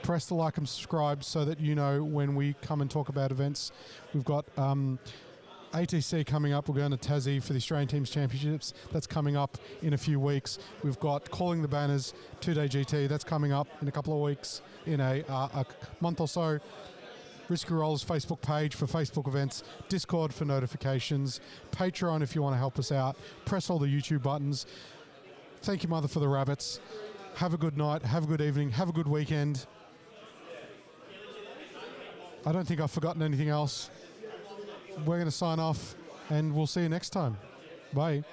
Press the like and subscribe so that you know when we come and talk about events. We've got ATC coming up. We're going to Tassie for the Australian Teams Championships. That's coming up in a few weeks. We've got Calling the Banners 2-day GT. That's coming up in a couple of weeks, in a month or so. Risky Rolls Facebook page for Facebook events, Discord for notifications, Patreon if you want to help us out. Press all the YouTube buttons. Thank you, Mother, for the rabbits. Have a good night. Have a good evening. Have a good weekend. I don't think I've forgotten anything else. We're going to sign off, and we'll see you next time. Bye.